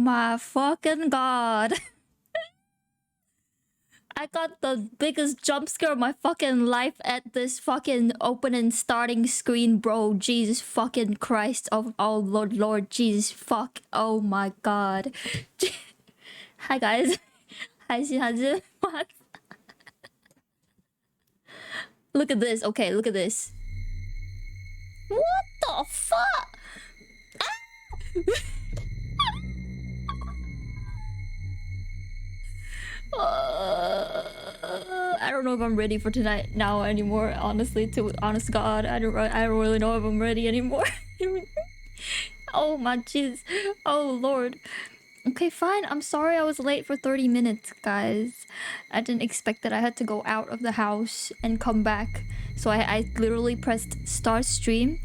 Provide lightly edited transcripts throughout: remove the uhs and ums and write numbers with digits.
my fucking god. I got the biggest jump scare of my fucking life at this fucking opening starting screen, bro. Jesus fucking Christ. Oh Lord Jesus fuck. Oh my god. Hi guys. Hi Shihazu. What? Look at this. Okay, look at this. What the fuck? I don't know if I'm ready for tonight now anymore. Honestly, honest God, I don't really know if I'm ready anymore. Oh my jeez. Oh Lord. Okay, fine. I'm sorry I was late for 30 minutes, guys. I didn't expect that I had to go out of the house and come back. So I literally pressed start stream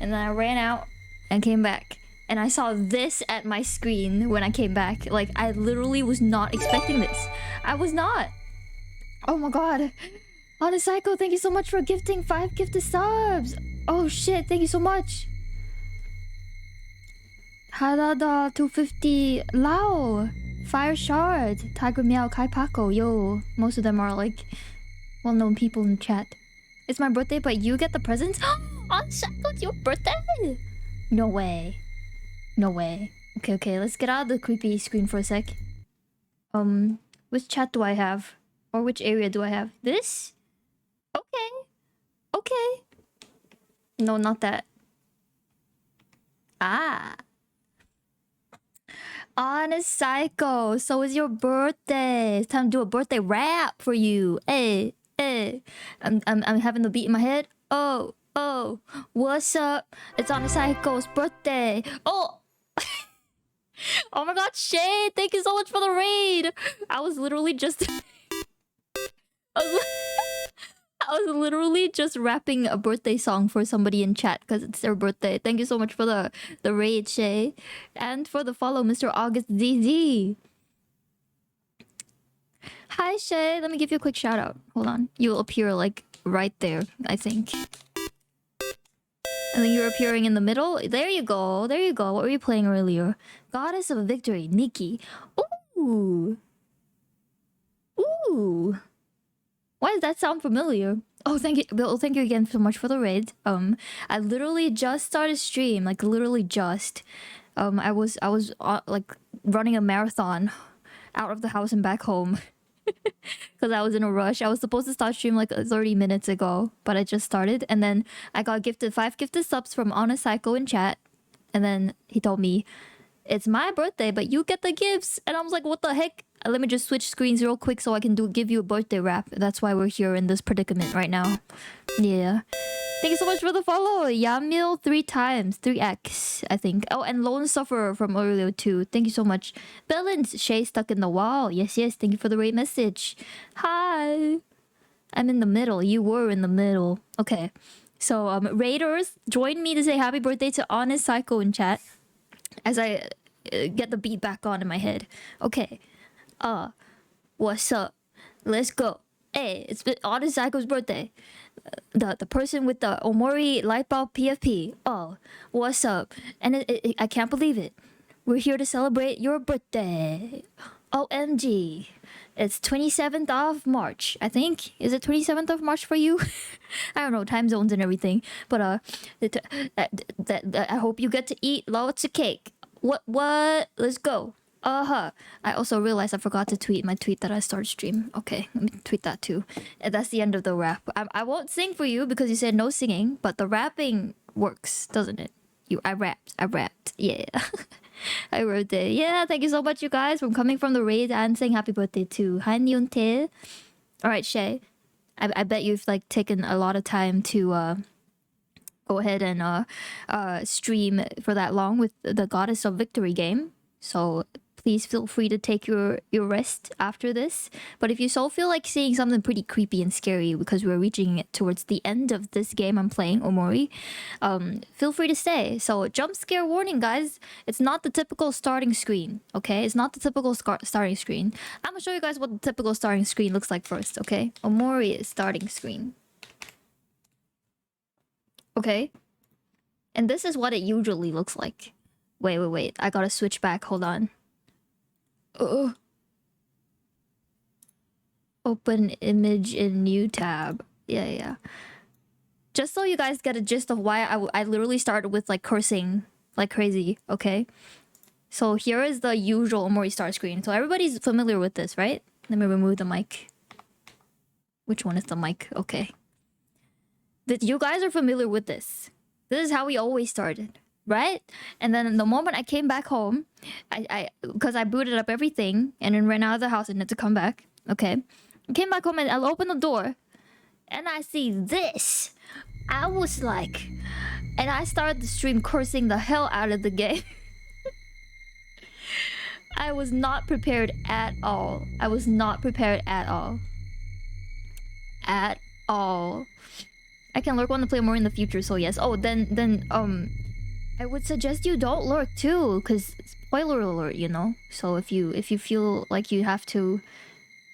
and then I ran out and came back. And I saw this at my screen when I came back. Like, I literally was not expecting this. I was not. Oh my god. Honest Psycho, thank you so much for gifting 5 gifted subs. Oh shit, thank you so much. Harada 250 Lao. Fire Shard. Tiger Meow Kai Paco. Yo. Most of them are like well-known people in chat. It's my birthday, but you get the presents? Honest Psycho, it's your birthday? No way. No way. Okay, let's get out of the creepy screen for a sec. Which chat do I have? Or which area do I have? This? Okay. No, not that. Ah. Honest Psycho, so it's your birthday. It's time to do a birthday rap for you. Hey. I'm having the beat in my head. Oh. What's up? It's Honest Psycho's birthday. Oh. Oh my god, Shay, thank you so much for the raid. I was literally just I was literally just rapping a birthday song for somebody in chat because it's their birthday. Thank you so much for the raid, Shay. And for the follow, Mr. August ZZ. Hi, Shay. Let me give you a quick shout out. Hold on. You'll appear like right there, I think. And then you're appearing in the middle. There you go. What were you playing earlier? Goddess of Victory, Nikki. Ooh. Why does that sound familiar? Oh, thank you, Bill. Thank you again so much for the raid. I literally just started stream, like literally just. I was like running a marathon out of the house and back home because I was in a rush. I was supposed to start stream like 30 minutes ago, but I just started, and then I got gifted 5 gifted subs from Honest Psycho in chat, and then he told me, "It's my birthday, but you get the gifts," and I was like, "What the heck?" Let me just switch screens real quick so I can give you a birthday rap. That's why we're here in this predicament right now. Yeah. Thank you so much for the follow. Yamil 3 times. 3x, I think. Oh, and Lone Sufferer from earlier too. Thank you so much. Bellins, Shay stuck in the wall. Yes. Thank you for the raid message. Hi. I'm in the middle. You were in the middle. Okay. So, raiders, join me to say happy birthday to Honest Psycho in chat. As I get the beat back on in my head. Okay. What's up? Let's go. Hey, it's Honest Psycho's birthday. The person with the Omori light bulb PFP. Oh, what's up? And I can't believe it. We're here to celebrate your birthday. OMG. It's 27th of March, I think. Is it 27th of March for you? I don't know, time zones and everything. But I hope you get to eat lots of cake. What? Let's go. I also realized I forgot to tweet my tweet that I started stream. Okay, let me tweet that too. And that's the end of the rap. I won't sing for you because you said no singing, but the rapping works, doesn't it? I rapped. Yeah. I wrote it. Yeah, thank you so much, you guys, for coming from the raid and saying happy birthday to Han Yun-tae. Alright, Shay. I bet you've like taken a lot of time to go ahead and stream for that long with the Goddess of Victory game. So please feel free to take your rest after this. But if you so feel like seeing something pretty creepy and scary because we're reaching it towards the end of this game I'm playing, Omori, feel free to stay. So jump scare warning, guys. It's not the typical starting screen, okay? It's not the typical starting screen. I'm gonna show you guys what the typical starting screen looks like first, okay? Omori is starting screen. Okay? And this is what it usually looks like. Wait. I gotta switch back. Hold on. Uh, open image in new tab. Yeah. Just so you guys get a gist of why I literally started with like cursing like crazy, okay? So here is the usual Omori start screen. So everybody's familiar with this, right? Let me remove the mic. Which one is the mic? Okay. That you guys are familiar with this. This is how we always started, right? And then the moment I came back home, because I booted up everything and then ran out of the house and had to come back. Okay. I came back home and I'll open the door and I see this. I was like, and I started the stream cursing the hell out of the game. I was not prepared at all. I was not prepared at all. At all. I can lurk when to play more in the future, so yes. Oh, then I would suggest you don't lurk too, because spoiler alert, you know? So if you feel like you have to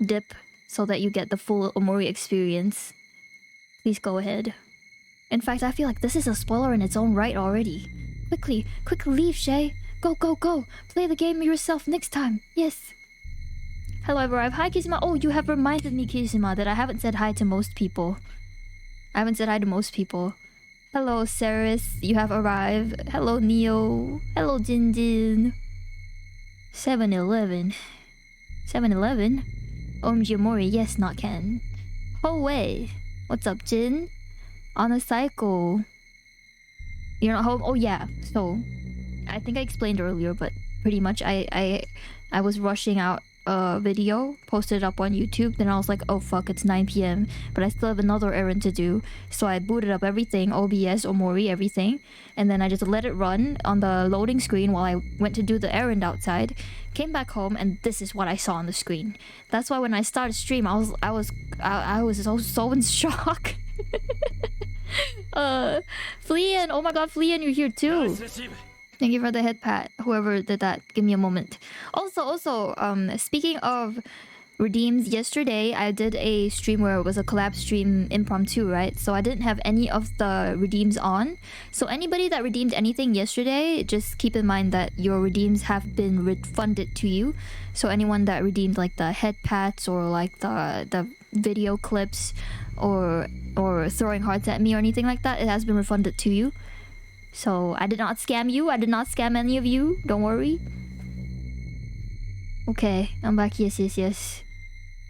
dip so that you get the full Omori experience, please go ahead. In fact, I feel like this is a spoiler in its own right already. Quickly leave, Shay. Go. Play the game yourself next time. Yes. Hello, I've arrived. Hi, Kizima. Oh, you have reminded me, Kizima, that I haven't said hi to most people. Hello, Saris. You have arrived. Hello, Neo. Hello, Jinjin. 7-Eleven. 7-Eleven? OMG Omori. Yes, not Ken. Oh, wait. What's up, Jin? On a cycle. You're not home? Oh, yeah. So, I think I explained earlier, but pretty much I was rushing out a video, posted it up on YouTube, then I was like, oh fuck, it's 9 p.m. but I still have another errand to do, so I booted up everything, OBS, Omori, everything, and then I just let it run on the loading screen while I went to do the errand outside, came back home, and this is what I saw on the screen. That's why when I started stream, I was so in shock. Fleein, oh my god, Fleein, you're here too. Thank you for the head pat. Whoever did that, give me a moment. Also, speaking of redeems, yesterday I did a stream where it was a collab stream impromptu, right? So I didn't have any of the redeems on. So anybody that redeemed anything yesterday, just keep in mind that your redeems have been refunded to you. So anyone that redeemed like the head pats or like the video clips or throwing hearts at me or anything like that, it has been refunded to you. So I did not scam you. I did not scam any of you. Don't worry. Okay, I'm back. Yes.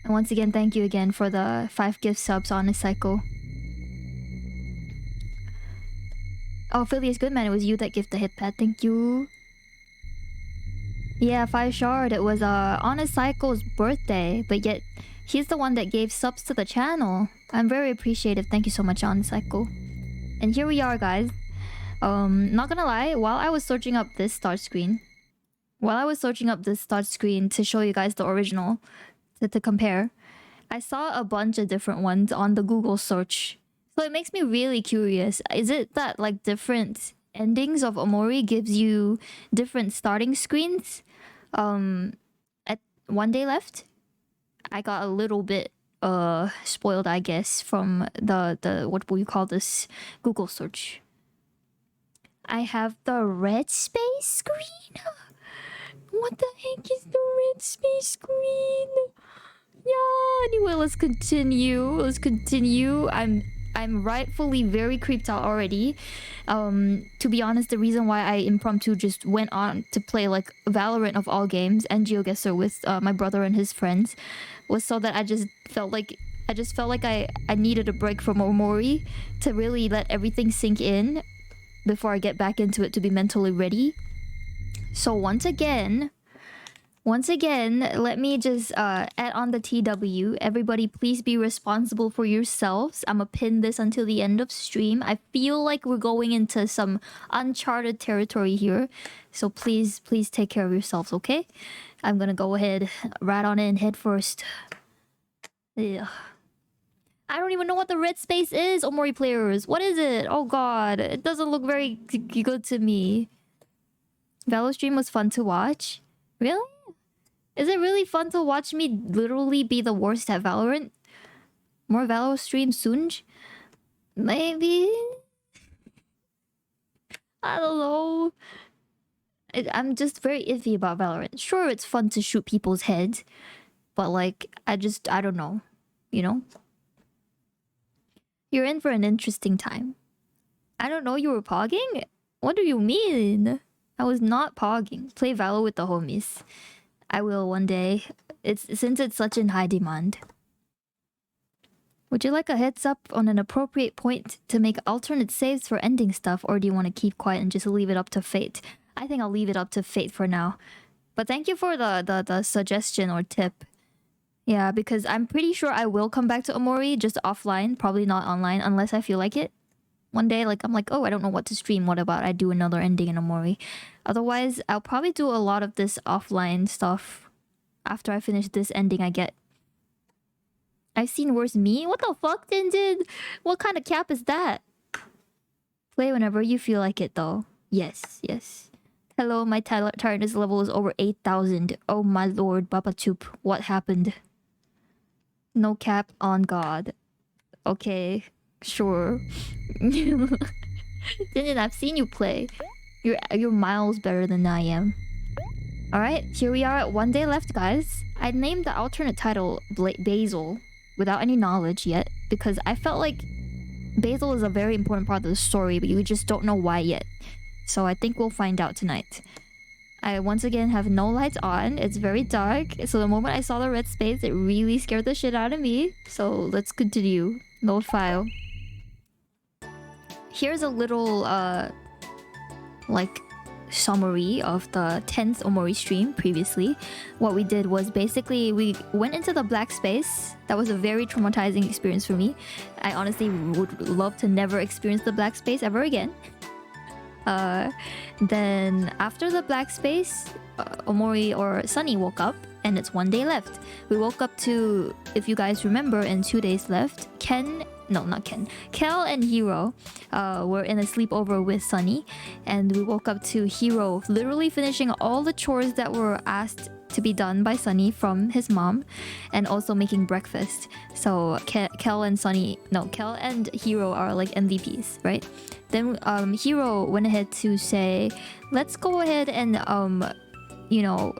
And once again, thank you again for the 5 gift subs on this cycle. Oh, Philly is good, man. It was you that gifted the hit pad. Thank you. Yeah, 5 shard. It was Honest Cycle's birthday, but yet he's the one that gave subs to the channel. I'm very appreciative. Thank you so much, Honest Cycle. And here we are, guys. Not gonna lie, while I was searching up this start screen to show you guys the original, to compare, I saw a bunch of different ones on the Google search. So it makes me really curious. Is it that like different endings of Omori gives you different starting screens? At one day left, I got a little bit spoiled, I guess, from the what will you call this, Google search. I have the red space screen? What the heck is the red space screen? Yeah, anyway, let's continue. I'm rightfully very creeped out already. To be honest, the reason why I impromptu just went on to play like Valorant of all games and GeoGuessr with my brother and his friends was so that I just felt like I needed a break from Omori to really let everything sink in before I get back into it to be mentally ready. So once again, let me just add on the TW. Everybody, please be responsible for yourselves. I'm gonna pin this until the end of stream. I feel like we're going into some uncharted territory here. So please take care of yourselves, okay? I'm gonna go ahead, right on in, head first. Ugh. I don't even know what the red space is, Omori players. What is it? Oh god, it doesn't look very good to me. Valo stream was fun to watch. Really? Is it really fun to watch me literally be the worst at Valorant? More Valo stream soon? Maybe? I don't know. I'm just very iffy about Valorant. Sure, it's fun to shoot people's heads, but like, I don't know. You know? You're in for an interesting time. I don't know, you were pogging? What do you mean? I was not pogging. Play Valo with the homies. I will one day. Since it's such in high demand. Would you like a heads up on an appropriate point to make alternate saves for ending stuff, or do you want to keep quiet and just leave it up to fate? I think I'll leave it up to fate for now. But thank you for the suggestion or tip. Yeah, because I'm pretty sure I will come back to OMORI just offline, probably not online, unless I feel like it. One day, like, I'm like, oh, I don't know what to stream. What about I do another ending in OMORI? Otherwise, I'll probably do a lot of this offline stuff after I finish this ending I get. I've seen worse me? What the fuck, Tintin? What kind of cap is that? Play whenever you feel like it, though. Yes, yes. Hello, my tiredness level is over 8,000. Oh my lord, Baba Choop. What happened? No cap on God. Okay, sure. Tintin, I've seen you play. You're miles better than I am. Alright, here we are at 1 day left, guys. I named the alternate title Basil without any knowledge yet, because I felt like Basil is a very important part of the story, but you just don't know why yet. So I think we'll find out tonight. I once again have no lights on. It's very dark. So the moment I saw the red space, it really scared the shit out of me. So let's continue. Load file. Here's a little like summary of the 10th OMORI stream previously. What we did was basically we went into the black space. That was a very traumatizing experience for me. I honestly would love to never experience the black space ever again. Then after the black space, OMORI or Sunny woke up and it's 1 day left. We woke up to, if you guys remember, in 2 days left, Kel and Hiro were in a sleepover with Sunny, and we woke up to Hiro literally finishing all the chores that were asked to be done by Sunny from his mom, and also making breakfast. So Kel and Hiro are like MVPs, right? Then Hiro went ahead to say, let's go ahead and you know,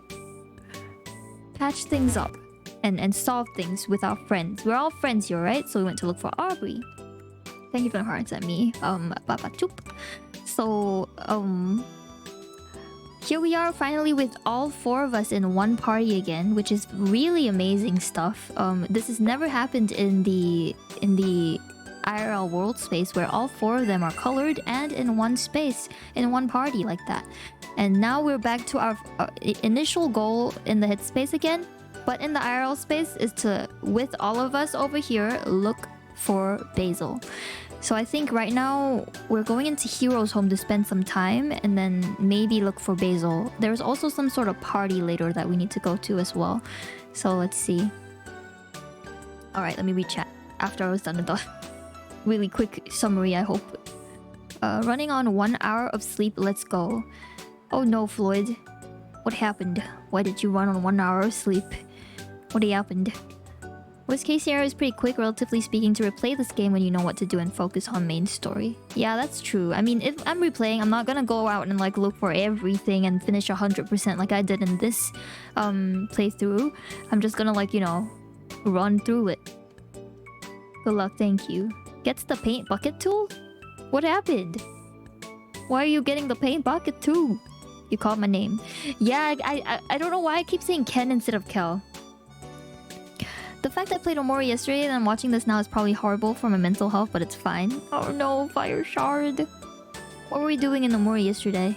patch things up and solve things with our friends. We're all friends here, right? So we went to look for Aubrey. Thank you for the hearts at me. Baba Choop. So here we are finally with all 4 of us in one party again, which is really amazing stuff. This has never happened in the IRL world space where all 4 of them are colored and in one space, in one party like that. And now we're back to our initial goal in the hit space again, but in the IRL space is to, with all of us over here, look for Basil. So I think right now we're going into Hiro's home to spend some time and then maybe look for Basil. There's also some sort of party later that we need to go to as well. So let's see. Alright, let me read chat after I was done with the really quick summary, I hope. Running on 1 hour of sleep, let's go. Oh no, Floyd. What happened? Why did you run on 1 hour of sleep? What happened? Worst case scenario is pretty quick, relatively speaking, to replay this game when you know what to do and focus on main story. Yeah, that's true. I mean, if I'm replaying, I'm not gonna go out and like look for everything and finish 100% like I did in this playthrough. I'm just gonna like, you know, run through it. Good luck, thank you. Gets the paint bucket tool? What happened? Why are you getting the paint bucket too? You called my name. Yeah, I don't know why I keep saying Ken instead of Kel. The fact I played OMORI yesterday and I'm watching this now is probably horrible for my mental health, but it's fine. Oh no, Fire Shard. What were we doing in OMORI yesterday?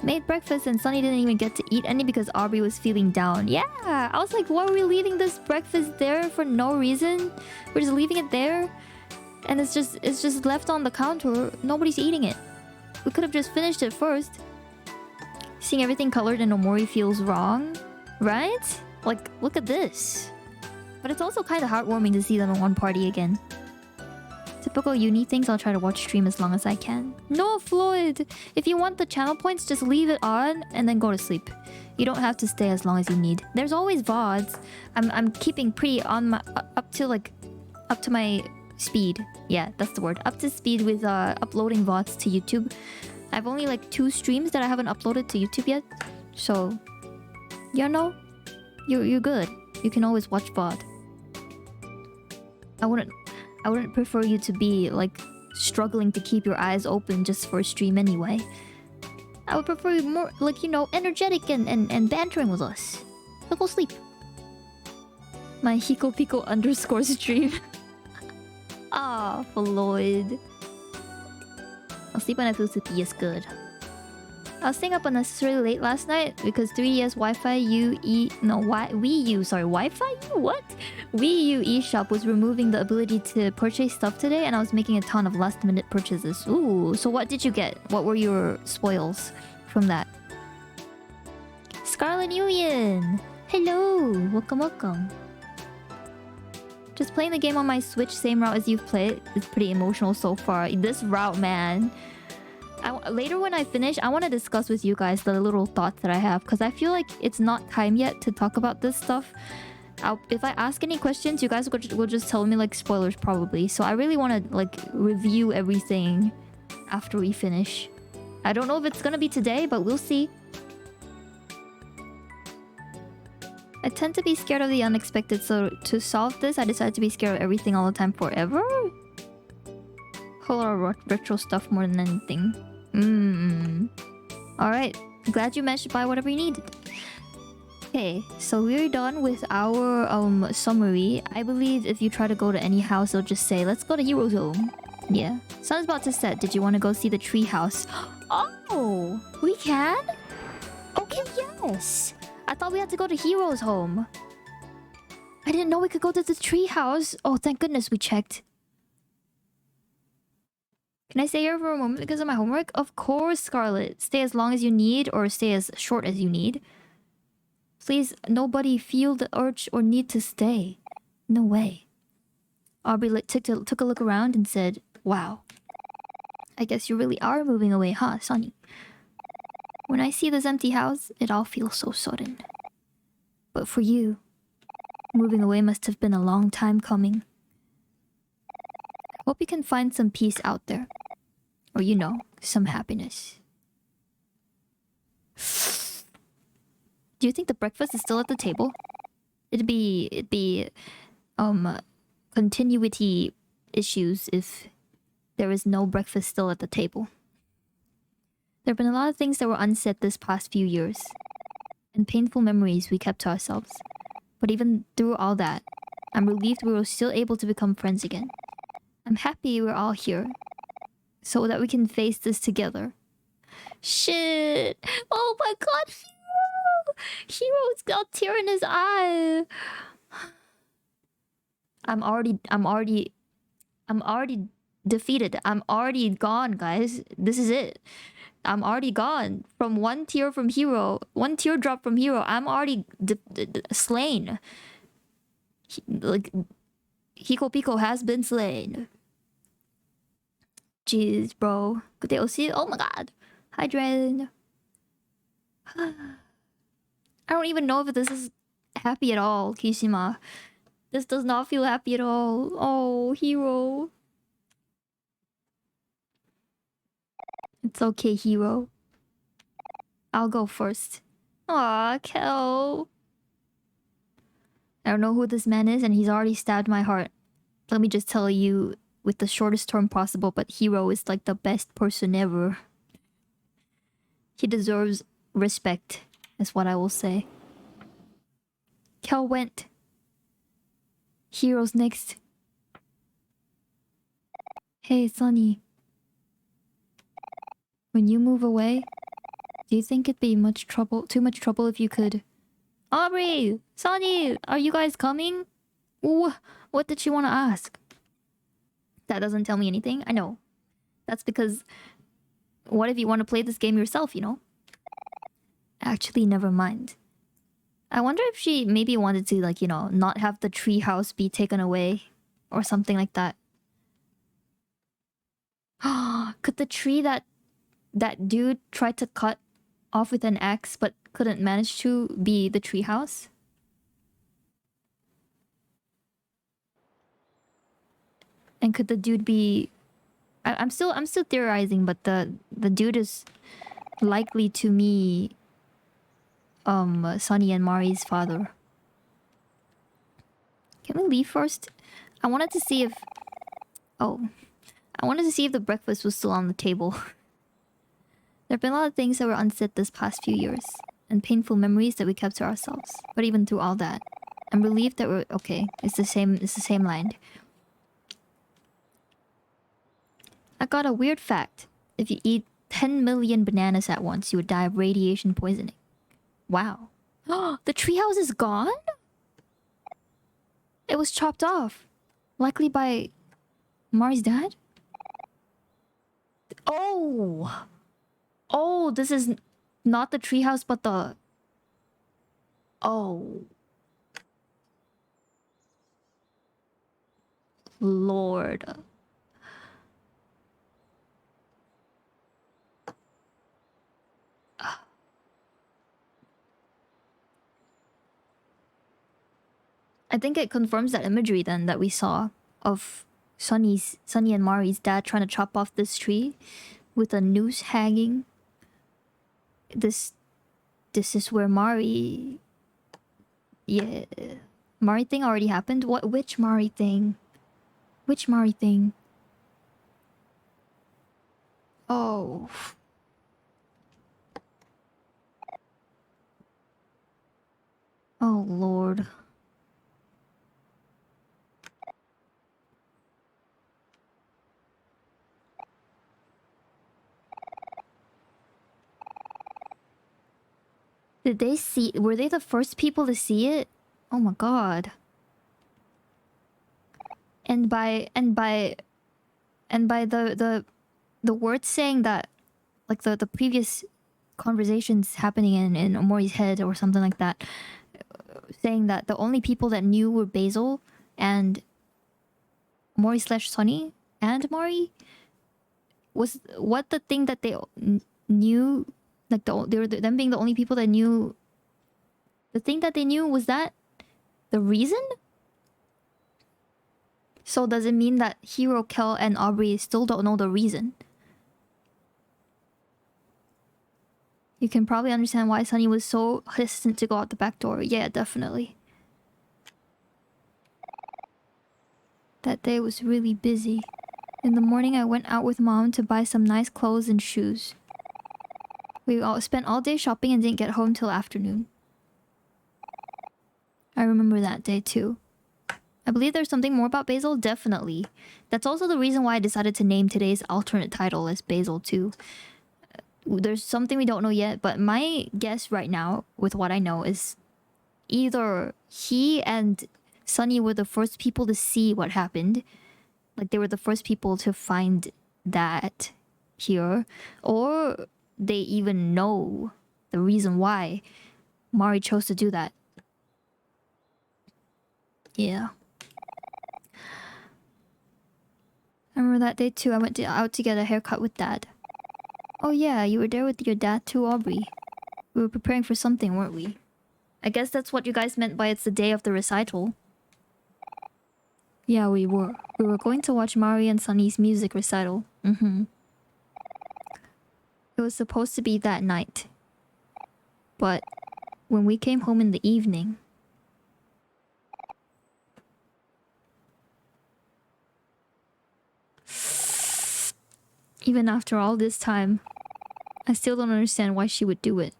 Made breakfast and Sunny didn't even get to eat any because Aubrey was feeling down. Yeah, I was like, why are we leaving this breakfast there for no reason? We're just leaving it there and it's just left on the counter. Nobody's eating it. We could have just finished it first. Seeing everything colored in OMORI feels wrong, right? Like, look at this. But it's also kind of heartwarming to see them in one party again. Typical uni things, I'll try to watch stream as long as I can. No, Floyd! If you want the channel points, just leave it on and then go to sleep. You don't have to stay as long as you need. There's always VODs. I'm keeping pretty on my... up to my speed. Yeah, that's the word. Up to speed with uploading VODs to YouTube. I've only like 2 streams that I haven't uploaded to YouTube yet. So, you know, you're good. You can always watch VOD. I wouldn't prefer you to be like struggling to keep your eyes open just for a stream anyway. I would prefer you more like, you know, energetic and bantering with us. So go sleep. My hikopiko underscore stream. Ah, Floyd. I'll sleep when I feel sleepy is good. I was staying up unnecessarily late last night because 3DS Wi-Fi Wii U, sorry, Wi-Fi U? What? Wii U eShop was removing the ability to purchase stuff today, and I was making a ton of last-minute purchases. Ooh, so what did you get? What were your spoils from that? Scarlet Union! Hello! Welcome, welcome. Just playing the game on my Switch, same route as you've played. It's pretty emotional so far. This route, man. Later when I finish, I want to discuss with you guys the little thoughts that I have, because I feel like it's not time yet to talk about this stuff. If I ask any questions, you guys will just tell me like spoilers probably. So I really want to like review everything after we finish. I don't know if it's gonna be today, but we'll see. I tend to be scared of the unexpected, so to solve this, I decided to be scared of everything all the time forever? Whole lot of retro stuff more than anything. Alright, glad you managed to buy whatever you needed. Okay, so we're done with our summary. I believe if you try to go to any house, they'll just say, let's go to Hero's home. Yeah. Sun's about to set. Did you want to go see the tree house? Oh, we can? Okay, yes. I thought we had to go to Hero's home. I didn't know we could go to the tree house. Oh, thank goodness we checked. Can I stay here for a moment because of my homework? Of course, Scarlet. Stay as long as you need or stay as short as you need. Please, nobody feel the urge or need to stay. No way. Aubrey took a look around and said, wow. I guess you really are moving away, huh, Sonny? When I see this empty house, it all feels so sudden. But for you, moving away must have been a long time coming. Hope you can find some peace out there. Or, you know, some happiness. Do you think the breakfast is still at the table? It'd be continuity issues if there is no breakfast still at the table. There have been a lot of things that were unsaid this past few years. And painful memories we kept to ourselves. But even through all that, I'm relieved we were still able to become friends again. I'm happy we're all here. So that we can face this together. Shit! Oh my god, Hero! Hero's got a tear in his eye! I'm already defeated. I'm already gone, guys. This is it. I'm already gone. From one tear from Hero, one teardrop from Hero, I'm already slain. Like, hikopiko has been slain. Jeez, bro. Good day, OC. Oh my god. Hi, Dren. I don't even know if this is happy at all, Kishima. This does not feel happy at all. Oh, Hero. It's okay, Hero. I'll go first. Aw, Kel. I don't know who this man is, and he's already stabbed my heart. Let me just tell you with the shortest term possible, but Hero is like the best person ever. He deserves respect, is what I will say. Kel went. Hero's next. Hey, Sonny. When you move away, do you think it'd be too much trouble if you could... Aubrey! Sonny! Are you guys coming? Ooh, what did she want to ask? That doesn't tell me anything. I know. That's because... What if you want to play this game yourself, you know? Actually, never mind. I wonder if she maybe wanted to, like, you know, not have the tree house be taken away. Or something like that. Could the tree that dude tried to cut off with an axe but couldn't manage to be the tree house? And could the dude be I'm still theorizing, but the dude is likely to me Sunny and Mari's father. Can we leave first? I wanted to see if I wanted to see if the breakfast was still on the table. There have been a lot of things that were unsaid this past few years, and painful memories that we kept to ourselves. But even through all that, I'm relieved that we're okay. It's the same line. I got a weird fact. If you eat 10 million bananas at once, you would die of radiation poisoning. Wow. The treehouse is gone? It was chopped off. Likely by Mari's dad? Oh! Oh, this is not the treehouse, but the... Oh. Lord. I think it confirms that imagery then that we saw of Sunny and Mari's dad trying to chop off this tree with a noose hanging. This is where Mari... Yeah. Mari thing already happened? Which Mari thing? Which Mari thing? Oh. Oh, Lord. Did they see... Were they the first people to see it? Oh my god. And by the words saying that, like the previous conversations happening in Omori's head or something like that, saying that the only people that knew were Basil and Omori slash Sunny and Mari, was what the thing that they knew, like they were them being the only people that knew. The thing that they knew, was that the reason? So does it mean that Hiro, Kel, and Aubrey still don't know the reason? You can probably understand why Sunny was so hesitant to go out the back door. Yeah, definitely. That day was really busy. In the morning, I went out with Mom to buy some nice clothes and shoes. We all spent all day shopping and didn't get home till afternoon. I remember that day too. I believe there's something more about Basil, definitely. That's also the reason why I decided to name today's alternate title as Basil too. There's something we don't know yet, but my guess right now, with what I know, is either he and Sunny were the first people to see what happened. Like, they were the first people to find that here. Or they even know the reason why Mari chose to do that. Yeah. I remember that day too. I went out to get a haircut with Dad. Oh yeah, you were there with your dad too, Aubrey. We were preparing for something, weren't we? I guess that's what you guys meant by it's the day of the recital. Yeah, we were. We were going to watch Mari and Sunny's music recital. It was supposed to be that night. But when we came home in the evening... Even after all this time, I still don't understand why she would do it.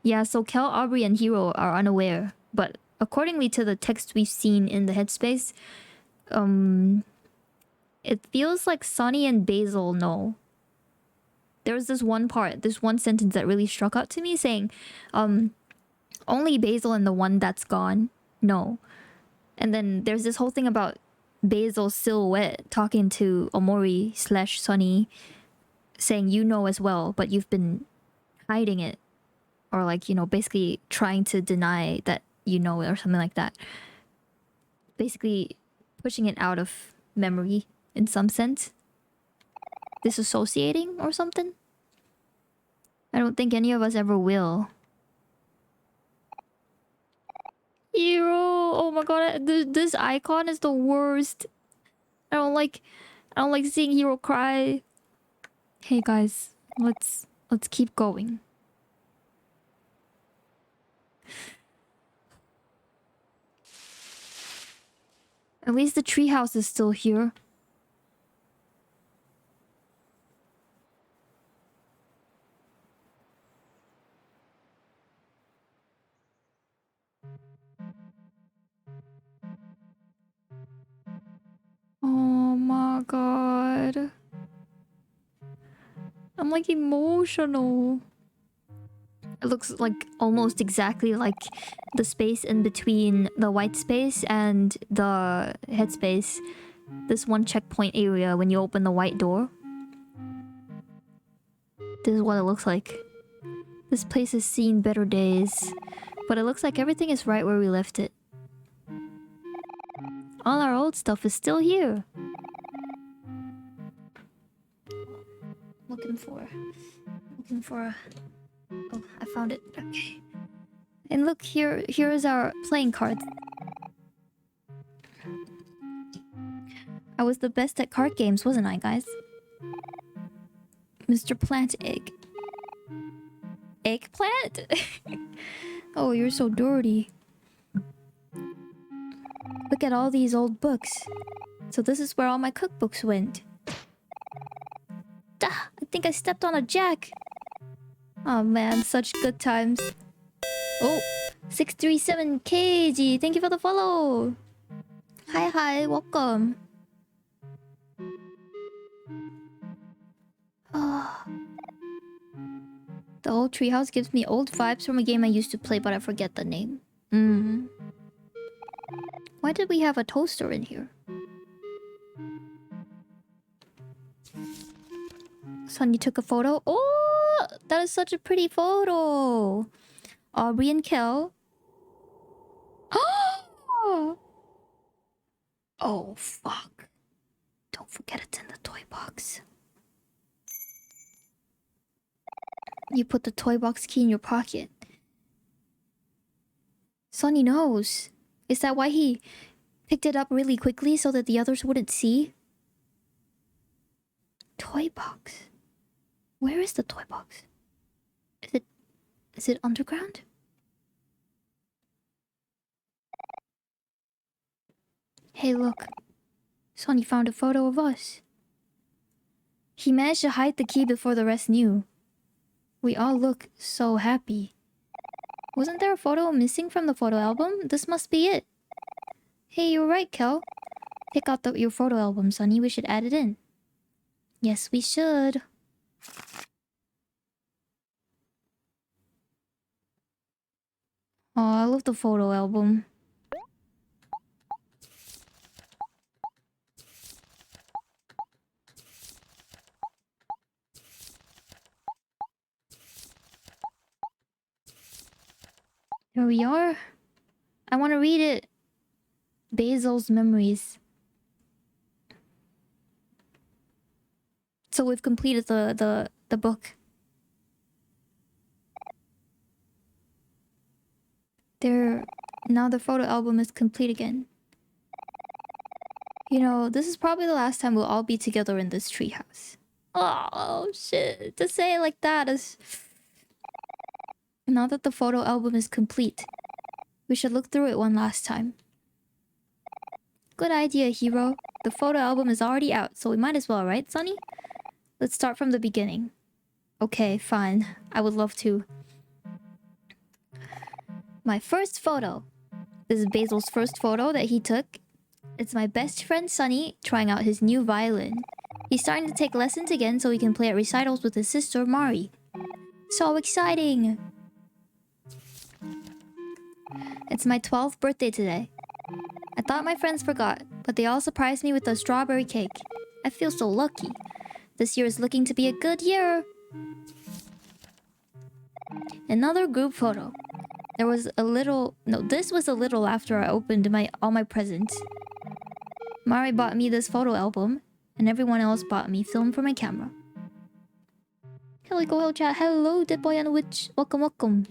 Yeah, so Kel, Aubrey, and Hiro are unaware, but accordingly to the text we've seen in the headspace, it feels like Sunny and Basil know. There's this one part, this one sentence that really struck out to me saying, only Basil and the one that's gone know. And then there's this whole thing about Basil's silhouette talking to Omori slash Sunny, saying you know as well, but you've been hiding it. Or like, you know, basically trying to deny that you know it or something like that. Basically pushing it out of memory in some sense. Disassociating or something. I don't think any of us ever will. Hiro! Oh my god, this icon is the worst. I I don't like seeing Hero cry. Hey guys, let's keep going. At least the treehouse is still here. Oh my god. I'm like emotional. It looks like almost exactly like the space in between the white space and the headspace. This one checkpoint area when you open the white door. This is what it looks like. This place has seen better days. But it looks like everything is right where we left it. All our old stuff is still here. Looking for... Oh, I found it. Okay. And look, here is our playing card. I was the best at card games, wasn't I, guys? Mr. Plant Egg. Eggplant? Oh, you're so dirty. Look at all these old books. So this is where all my cookbooks went. Duh, I think I stepped on a jack. Oh man, such good times. Oh, 637kg. Thank you for the follow. Hi, welcome. Oh. The old treehouse gives me old vibes from a game I used to play, but I forget the name. Why did we have a toaster in here? Sonny took a photo. Oh, that is such a pretty photo. Aubrey and Kel. Oh, fuck. Don't forget it's in the toy box. You put the toy box key in your pocket. Sonny knows. Is that why he picked it up really quickly so that the others wouldn't see? Toy box. Where is the toy box? Is it underground? Hey, look. Sonny found a photo of us. He managed to hide the key before the rest knew. We all look so happy. Wasn't there a photo missing from the photo album? This must be it. Hey, you're right, Kel. Pick out your photo album, Sonny. We should add it in. Yes, we should. Oh, I love the photo album. Here we are. I want to read it. Basil's memories. So we've completed the book. Now the photo album is complete again. You know, this is probably the last time we'll all be together in this treehouse. Oh, shit. To say it like that is... Now that the photo album is complete, we should look through it one last time. Good idea, Hero. The photo album is already out, so we might as well, right, Sonny? Let's start from the beginning. Okay, fine. I would love to. My first photo. This is Basil's first photo that he took. It's my best friend Sonny trying out his new violin. He's starting to take lessons again so he can play at recitals with his sister Mari. So exciting! It's my 12th birthday today. I thought my friends forgot, but they all surprised me with a strawberry cake. I feel so lucky. This year is looking to be a good year. Another group photo. There was a little... No, this was a little after I opened all my presents. Mari bought me this photo album, and everyone else bought me film for my camera. Hello, chat. Hello, Dead Boy on Witch. Welcome.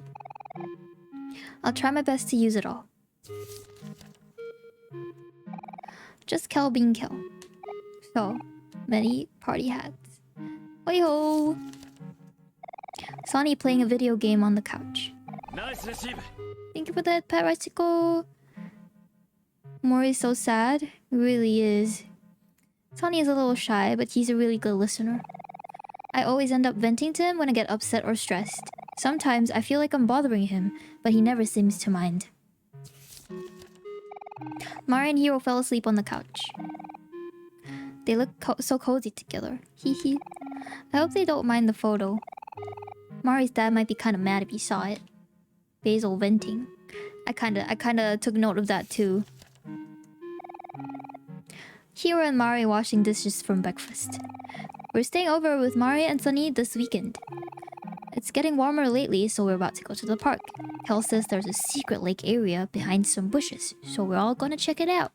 I'll try my best to use it all. Just Kel being Kel. So, Many party hats. Hey ho! Sonny playing a video game on the couch. Thank you for that, Pat Ricycle. Mori's so sad. It really is. Sonny is a little shy, but he's a really good listener. I always end up venting to him when I get upset or stressed. Sometimes I feel like I'm bothering him, but he never seems to mind. Mari and Hiro fell asleep on the couch. They look so cozy together. Hee hee. I hope they don't mind the photo. Mari's dad might be kind of mad if he saw it. Basil venting. I kinda took note of that too. Hiro and Mari washing dishes from breakfast. We're staying over with Mari and Sunny this weekend. It's getting warmer lately, so we're about to go to the park. Kel says there's a secret lake area behind some bushes, so we're all gonna check it out.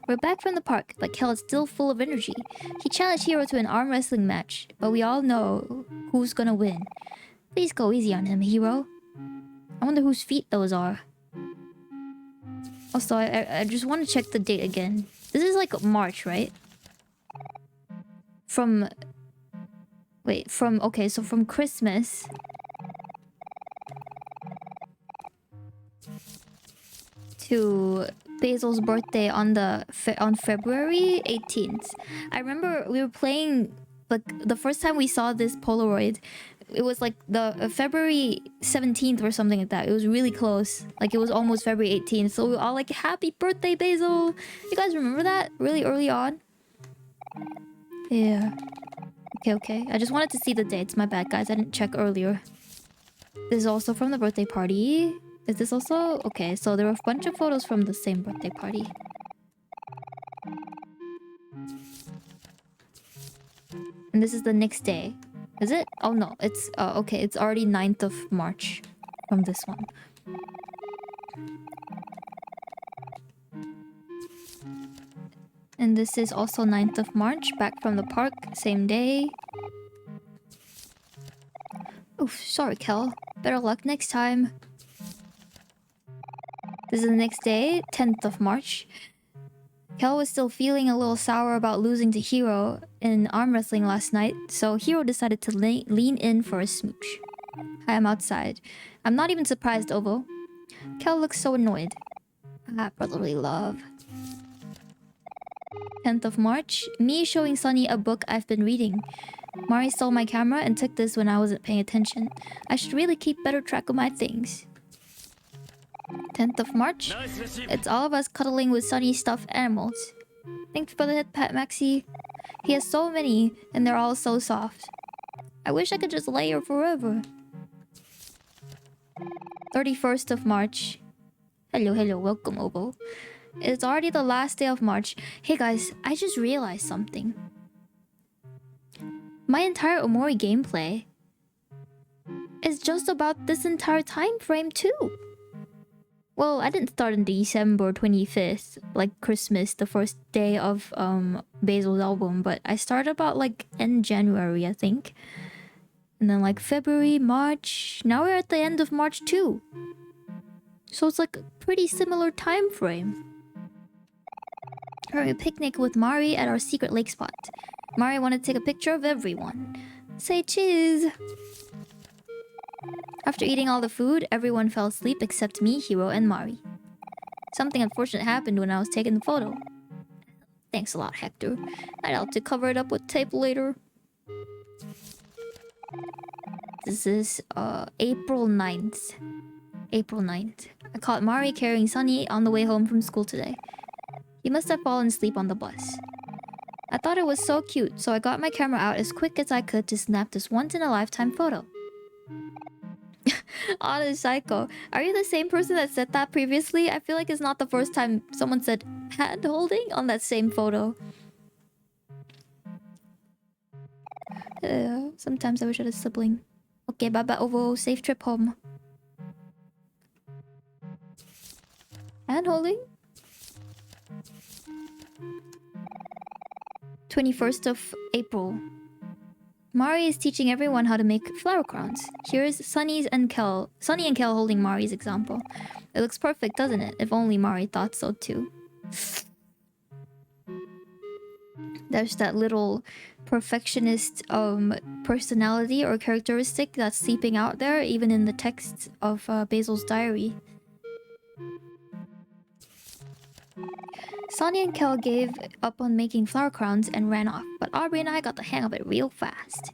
We're back from the park, but Kel is still full of energy. He challenged Hiro to an arm wrestling match, but we all know who's gonna win. Please go easy on him, Hiro. I wonder whose feet those are. Also, I just want to check the date again. This is like March, right? Okay, so from Christmas to Basil's birthday on February 18th. I remember we were playing, like, the first time we saw this Polaroid, it was like the February 17th or something like that. It was really close. Like, it was almost February 18th. So we were all like, happy birthday, Basil! You guys remember that? Really early on? Yeah. Okay. I just wanted to see the dates. My bad, guys. I didn't check earlier. This is also from the birthday party. Is this also? Okay, so there were a bunch of photos from the same birthday party. And this is the next day. Is it? Oh no, it's okay, it's already 9th of March from this one. And this is also 9th of March, back from the park, same day. Oof, sorry, Kel. Better luck next time. This is the next day, 10th of March. Kel was still feeling a little sour about losing to Hiro in arm wrestling last night, so Hiro decided to lean in for a smooch. Hi, I'm outside. I'm not even surprised, Ovo. Kel looks so annoyed. Ah, brotherly love. 10th of March, me showing Sunny a book I've been reading. Mari stole my camera and took this when I wasn't paying attention. I should really keep better track of my things. 10th of March, it's all of us cuddling with Sunny's stuffed animals. Thanks for the hit, Pat Maxi. He has so many, and they're all so soft. I wish I could just lay here forever. 31st of March. Hello, welcome, Obo. It's already the last day of March. Hey guys, I just realized something. My entire Omori gameplay is just about this entire time frame too. Well, I didn't start on December 25th, like Christmas, the first day of Basil's album, but I started about like end January, I think. And then like February, March. Now we're at the end of March too. So it's like a pretty similar time frame. We're a picnic with Mari at our secret lake spot. Mari wanted to take a picture of everyone. Say cheese! After eating all the food, everyone fell asleep except me, Hiro, and Mari. Something unfortunate happened when I was taking the photo. Thanks a lot, Hector. I'd help to cover it up with tape later. This is April 9th. April 9th. I caught Mari carrying Sunny on the way home from school today. He must have fallen asleep on the bus. I thought it was so cute, so I got my camera out as quick as I could to snap this once-in-a-lifetime photo. Honest psycho. Are you the same person that said that previously? I feel like it's not the first time someone said hand holding on that same photo. Sometimes I wish I had a sibling. Okay, bye-bye, Ovo. Safe trip home. Hand holding? 21st of April. Mari is teaching everyone how to make flower crowns. Here's Sunny and Kel holding Mari's example. It looks perfect, doesn't it? If only Mari thought so too. There's that little perfectionist personality or characteristic that's seeping out there, even in the text of Basil's diary. Sonny and Kel gave up on making flower crowns and ran off, but Aubrey and I got the hang of it real fast.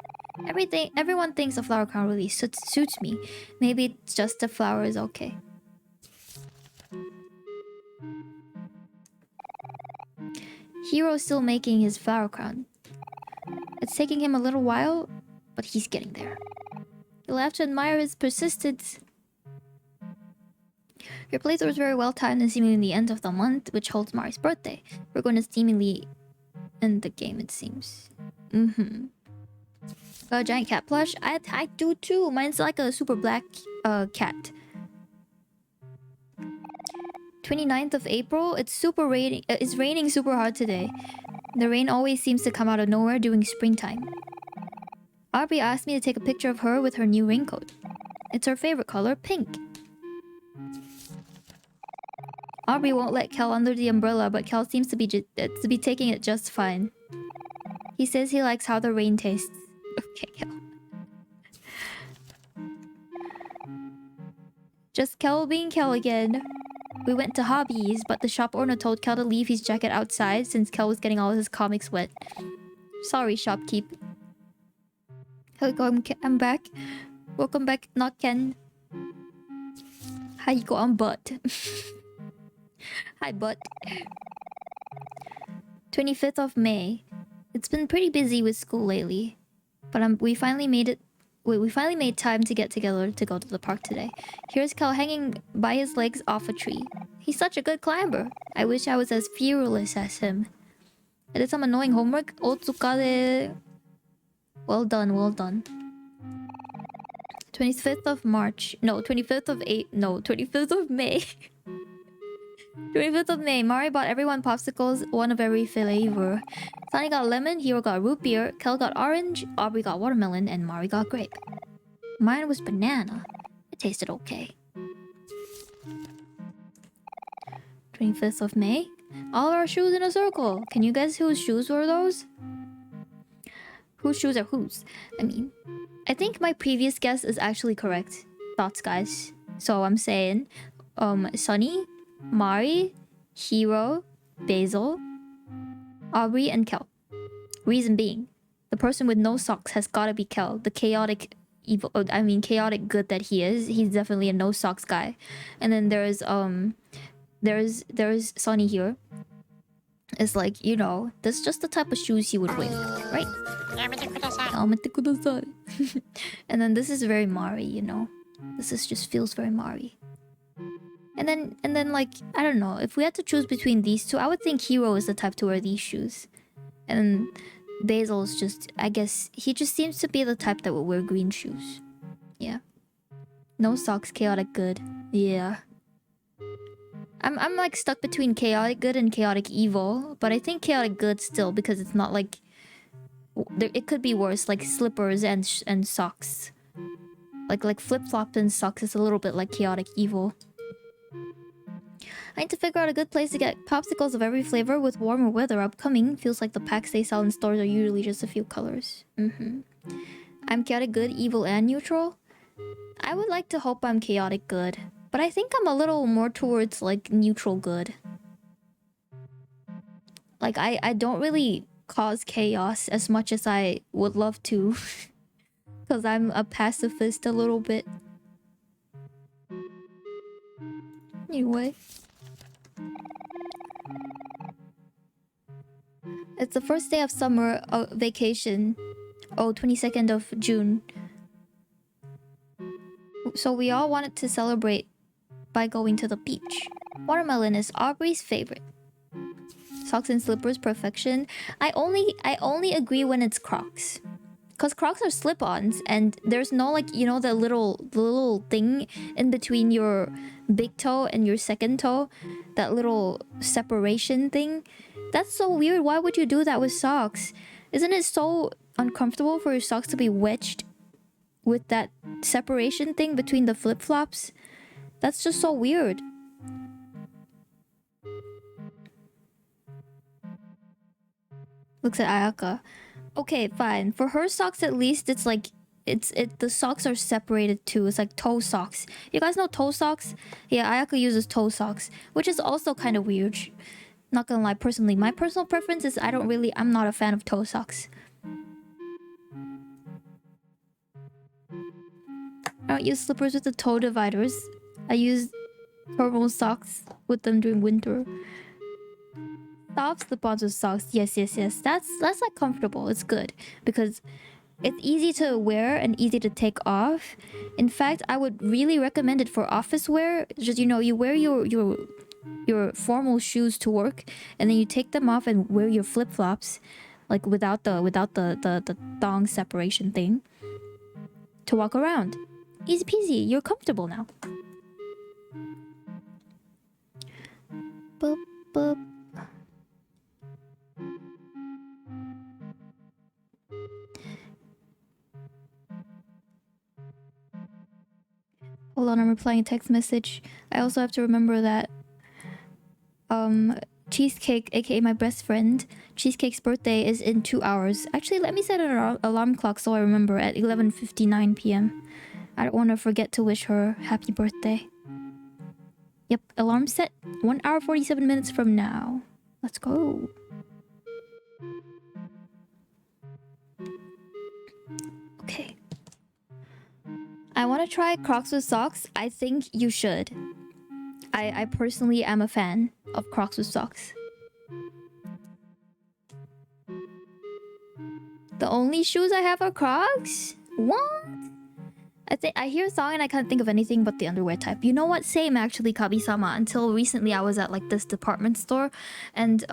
Everyone thinks a flower crown really suits me. Maybe it's just the flower is okay. Hiro's still making his flower crown. It's taking him a little while, but he's getting there. You'll have to admire his persistence. Your playthrough is very well timed and seemingly the end of the month, which holds Mari's birthday. We're going to seemingly end the game, it seems. Got a giant cat plush? I do too. Mine's like a super black cat. 29th of April. It's raining super hard today. The rain always seems to come out of nowhere during springtime. Aubrey asked me to take a picture of her with her new raincoat. It's her favorite color, pink. Aubrey won't let Kel under the umbrella, but Kel seems to be taking it just fine. He says he likes how the rain tastes. Okay, Kel. Just Kel being Kel again. We went to Hobbies, but the shop owner told Kel to leave his jacket outside since Kel was getting all his comics wet. Sorry, shopkeep. Hello, I'm back. Welcome back, not Ken. Hi, Hiko, I'm Butt. Hi, Butt. 25th of May. It's been pretty busy with school lately, but we finally made time to get together to go to the park today. Here's Kel hanging by his legs off a tree. He's such a good climber. I wish I was as fearless as him. I did some annoying homework. Otsukare. Well done, well done. 25th of March. No, 25th of No, 25th of May. 25th of May. Mari bought everyone popsicles, one of every flavor. Sunny got lemon, Hiro got root beer, Kel got orange, Aubrey got watermelon, and Mari got grape. Mine was banana. It tasted okay. 25th of May. All our shoes in a circle. Can you guess whose shoes were those? Whose shoes are whose? I mean, I think my previous guess is actually correct. Thoughts, guys. So I'm saying, Sunny, Mari, Hiro, Basil, Aubrey, and Kel. Reason being, the person with no socks has gotta be Kel. The chaotic chaotic good that he is. He's definitely a no socks guy. And then there's Sunny here. It's like, you know, that's just the type of shoes he would wear, right? And then this is very Mari, you know. Just feels very Mari. And then like, I don't know, if we had to choose between these two, I would think Hiro is the type to wear these shoes. And Basil's just, I guess, he just seems to be the type that would wear green shoes. Yeah. No socks, chaotic good. Yeah. I'm like stuck between chaotic good and chaotic evil, but I think chaotic good still, because it's not like it could be worse, like slippers and socks. Like flip-flops and socks is a little bit like chaotic evil. I need to figure out a good place to get popsicles of every flavor with warmer weather upcoming. Feels like the packs they sell in stores are usually just a few colors. I'm chaotic good, evil, and neutral. I would like to hope I'm chaotic good, but I think I'm a little more towards like neutral good. Like I don't really cause chaos as much as I would love to. Because I'm a pacifist a little bit. Anyway. It's the first day of summer vacation. Oh, 22nd of June. So we all wanted to celebrate by going to the beach. Watermelon is Aubrey's favorite. Socks and slippers, perfection. I only agree when it's Crocs. Because Crocs are slip-ons and there's no like, you know, the little thing in between your big toe and your second toe. That little separation thing. That's so weird. Why would you do that with socks? Isn't it so uncomfortable for your socks to be wedged with that separation thing between the flip-flops? That's just so weird. Looks at Ayaka. Okay, fine. For her socks, at least it's like the socks are separated too. It's like toe socks. You guys know toe socks? Yeah, Ayaka uses toe socks, which is also kind of weird. Not gonna lie, personally, my personal preference is I'm not a fan of toe socks. I don't use slippers with the toe dividers. I use normal socks with them during winter. Soft slip-ons with socks. Yes. That's like comfortable. It's good because it's easy to wear and easy to take off. In fact, I would really recommend it for office wear. Just, you know, you wear your formal shoes to work, and then you take them off and wear your flip-flops, like without the thong separation thing, to walk around. Easy peasy. You're comfortable now. Boop boop. Hold on, I'm replying a text message. I also have to remember that Cheesecake, aka my best friend, Cheesecake's birthday is in 2 hours. Actually, let me set an alarm clock so I remember at 11:59 p.m. I don't want to forget to wish her happy birthday. Yep, alarm set. 1 hour 47 minutes from now. Let's go. Okay. I want to try Crocs with socks. I think you should. I personally am a fan of Crocs with socks. The only shoes I have are Crocs? What? I hear a song and I can't think of anything but the underwear type. You know what? Same actually, Kabi-sama. Until recently I was at like this department store and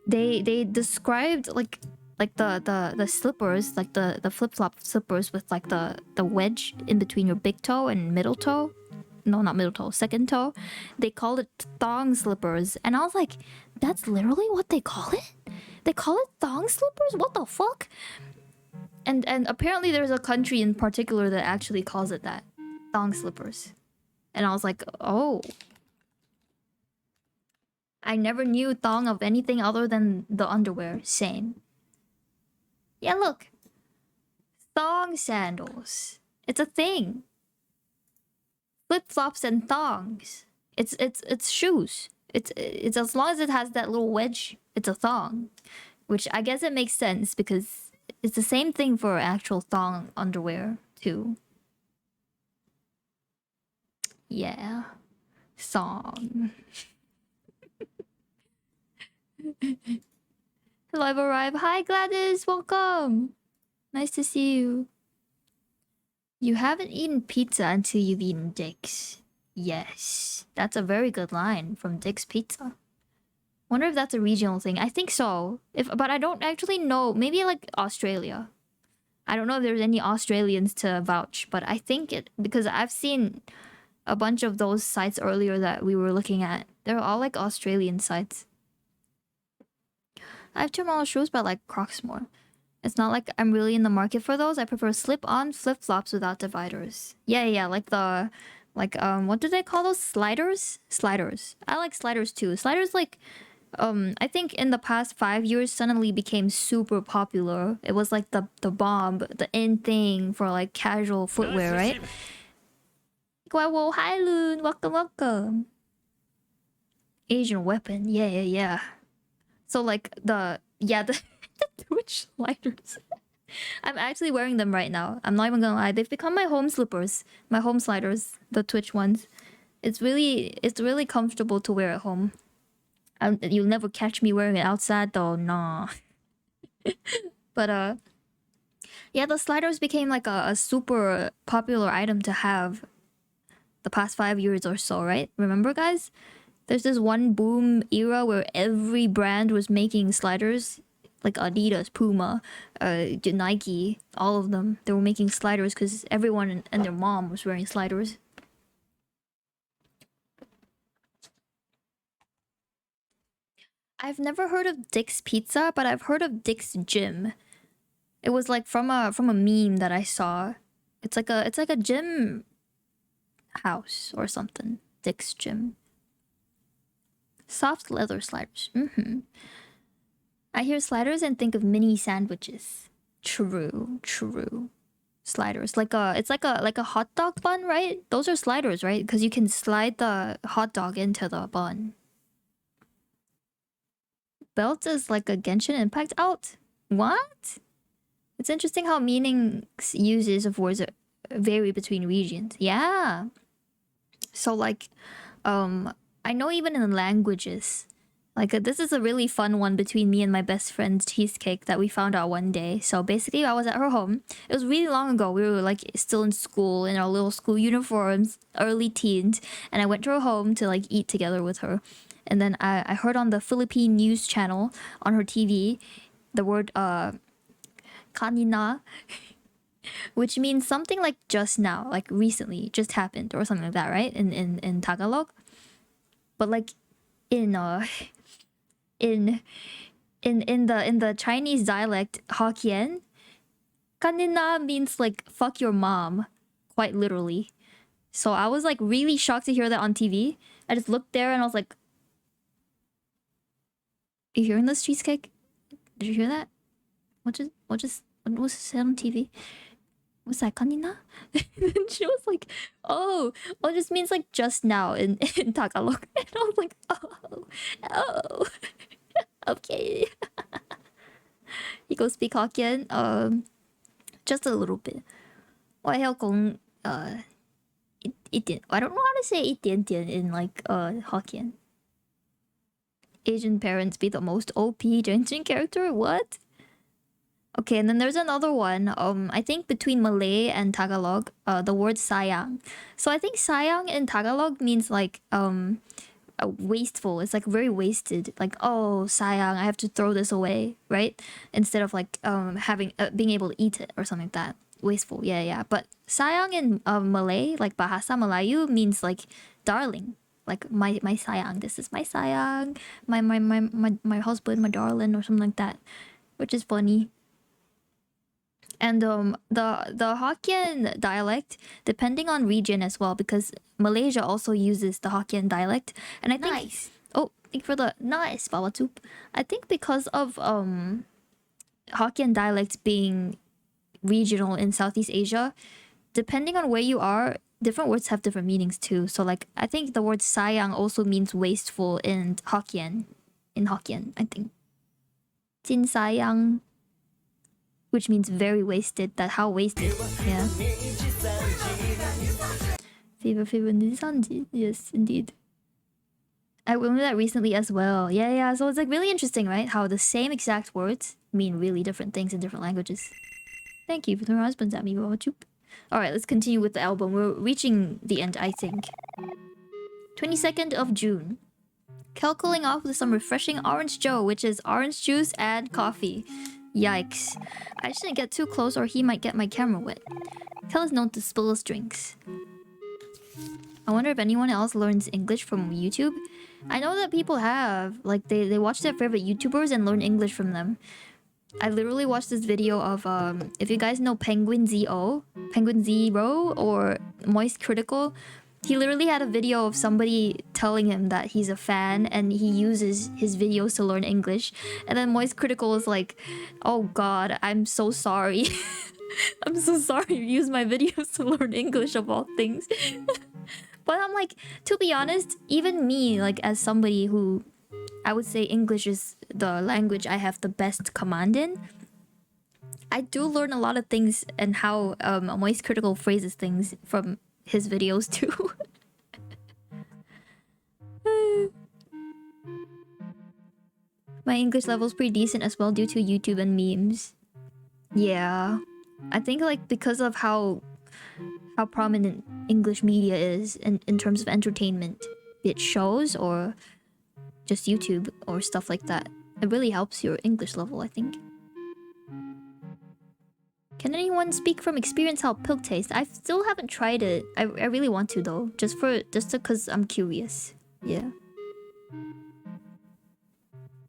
they described like the slippers, like the flip-flop slippers with like the wedge in between your big toe and middle toe. No, not middle toe, second toe. They called it thong slippers. And I was like, that's literally what they call it? They call it thong slippers? What the fuck? And apparently there's a country in particular that actually calls it that. Thong slippers. And I was like, oh. I never knew thong of anything other than the underwear. Same. Yeah, look. Thong sandals. It's a thing. Flip-flops and thongs. It's shoes. It's as long as it has that little wedge, it's a thong. Which I guess it makes sense because it's the same thing for actual thong underwear too. Yeah. Thong. Hello, I've arrived. Hi Gladys, welcome. Nice to see you. You haven't eaten pizza until you've eaten Dick's. Yes. That's a very good line from Dick's Pizza. Wonder if that's a regional thing. I think so. But I don't actually know. Maybe like Australia. I don't know if there's any Australians to vouch, but I think it because I've seen a bunch of those sites earlier that we were looking at. They're all like Australian sites. I have tomorrow shoes, but I like Crocs more. It's not like I'm really in the market for those. I prefer slip-on flip-flops without dividers. Yeah, like the... Like, what do they call those? Sliders? Sliders. I like sliders too. Sliders, like... I think in the past 5 years suddenly became super popular. It was like the bomb, the in thing for like casual footwear, right? Whoa, hi Loon! Welcome. Asian weapon. Yeah. So like the Twitch sliders. I'm actually wearing them right now. I'm not even gonna lie. They've become my home slippers. My home sliders. The Twitch ones. It's really comfortable to wear at home. You'll never catch me wearing it outside though. Nah. But yeah, the sliders became like a super popular item to have the past 5 years or so, right? Remember, guys? There's this one boom era where every brand was making sliders. Like Adidas, Puma, Nike, all of them. They were making sliders because everyone and their mom was wearing sliders. I've never heard of Dick's Pizza, but I've heard of Dick's Gym. It was like from a meme that I saw. It's like a gym house or something. Dick's Gym. Soft leather sliders. I hear sliders and think of mini sandwiches. True, true. Sliders, it's like a hot dog bun, right? Those are sliders, right? Because you can slide the hot dog into the bun. Belt is like a Genshin Impact out. What? It's interesting how meanings uses of words vary between regions. Yeah. So like, I know even in languages, like this is a really fun one between me and my best friend Cheesecake that we found out one day. So basically, I was at her home. It was really long ago. We were like still in school in our little school uniforms, early teens, and I went to her home to like eat together with her. And then I heard on the Philippine news channel on her TV the word kanina, which means something like just now, like recently, just happened or something like that, right? In Tagalog. But like in in the Chinese dialect Hokkien, kanina means like fuck your mom, quite literally. So I was like really shocked to hear that on TV. I just looked there and I was like, "Are you hearing this, Cheesecake? Did you hear that? What was said on TV? Was that kanina?" And she was like, "Oh, well, it just means like just now in Tagalog." And I was like, "Oh, okay." Hiko speak Hokkien, just a little bit. 我还要讲一点. I don't know how to say 一点点 in like Hokkien. Asian parents be the most OP Genshin character? What? Okay, and then there's another one. I think between Malay and Tagalog, the word sayang. So I think sayang in Tagalog means like wasteful. It's like very wasted. Like, oh, sayang, I have to throw this away, right? Instead of like having being able to eat it or something like that. Wasteful, yeah. But sayang in Malay, like Bahasa Melayu, means like darling. Like my sayang, this is my sayang, my husband, my darling, or something like that, which is funny. And the Hokkien dialect, depending on region as well, because Malaysia also uses the Hokkien dialect, and I think Nice. oh, thank you for the nice Bawatup. I think because of Hokkien dialect being regional in Southeast Asia, depending on where you are, different words have different meanings too. So like I think the word sayang also means wasteful in Hokkien. In Hokkien, I think. Jin sayang, which means very wasted. That how wasted. Yeah. Fever nisanji. Yes, indeed. I learned that recently as well. Yeah. So it's like really interesting, right? How the same exact words mean really different things in different languages. Thank you for throwing husbands at me, Babachoop. Alright, let's continue with the album. We're reaching the end, I think. 22nd of June. Kel cooling off with some refreshing orange joe, which is orange juice and coffee. Yikes. I shouldn't get too close or he might get my camera wet. Kel is known to spill his drinks. I wonder if anyone else learns English from YouTube. I know that people have. Like, they watch their favorite YouTubers and learn English from them. I literally watched this video of, if you guys know Penguin Zero, or Moist Critical, he literally had a video of somebody telling him that he's a fan and he uses his videos to learn English. And then Moist Critical is like, oh god, I'm so sorry. I'm so sorry you use my videos to learn English of all things. But I'm like, to be honest, even me, like as somebody who I would say English is the language I have the best command in, I do learn a lot of things and how Moist Critical phrases things from his videos too. My English level is pretty decent as well due to YouTube and memes. Yeah. I think like because of how prominent English media is in terms of entertainment, be it shows or just YouTube or stuff like that. It really helps your English level, I think. Can anyone speak from experience how pilk tastes? I still haven't tried it. I really want to though, just because I'm curious. Yeah.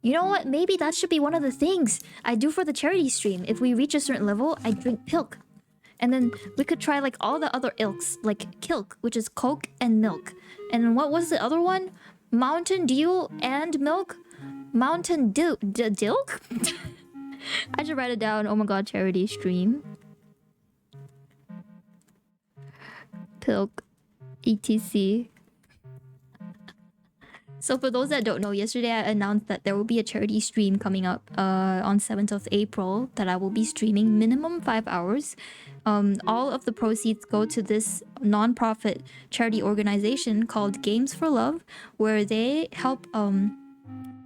You know what? Maybe that should be one of the things I do for the charity stream. If we reach a certain level, I drink pilk. And then we could try like all the other ilks, like kilk, which is Coke and milk. And what was the other one? Mountain Dew and milk? Mountain Dew. Dilk? I should write it down. Oh my god, charity stream. Pilk. ETC. So for those that don't know, yesterday I announced that there will be a charity stream coming up on 7th of April that I will be streaming minimum 5 hours. All of the proceeds go to this non-profit charity organization called Games for Love, where they help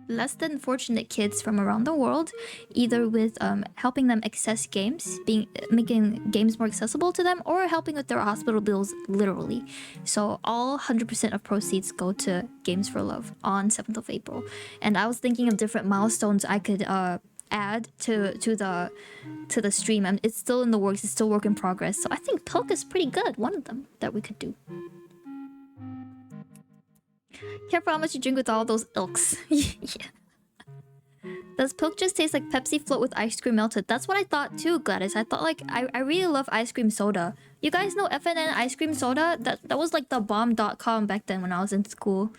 less than fortunate kids from around the world, either with helping them access games, making games more accessible to them, or helping with their hospital bills, literally. So all 100% of proceeds go to Games for Love on 7th of April. And I was thinking of different milestones I could add to the stream. And it's still in the works, it's still work in progress. So I think Pilk is pretty good, one of them that we could do. Careful how much you drink with all those ilks. Yeah. Does Pilk just taste like Pepsi float with ice cream melted? That's what I thought too, Gladys. I thought like I really love ice cream soda. You guys know FNN ice cream soda? That was like the bomb.com back then when I was in school.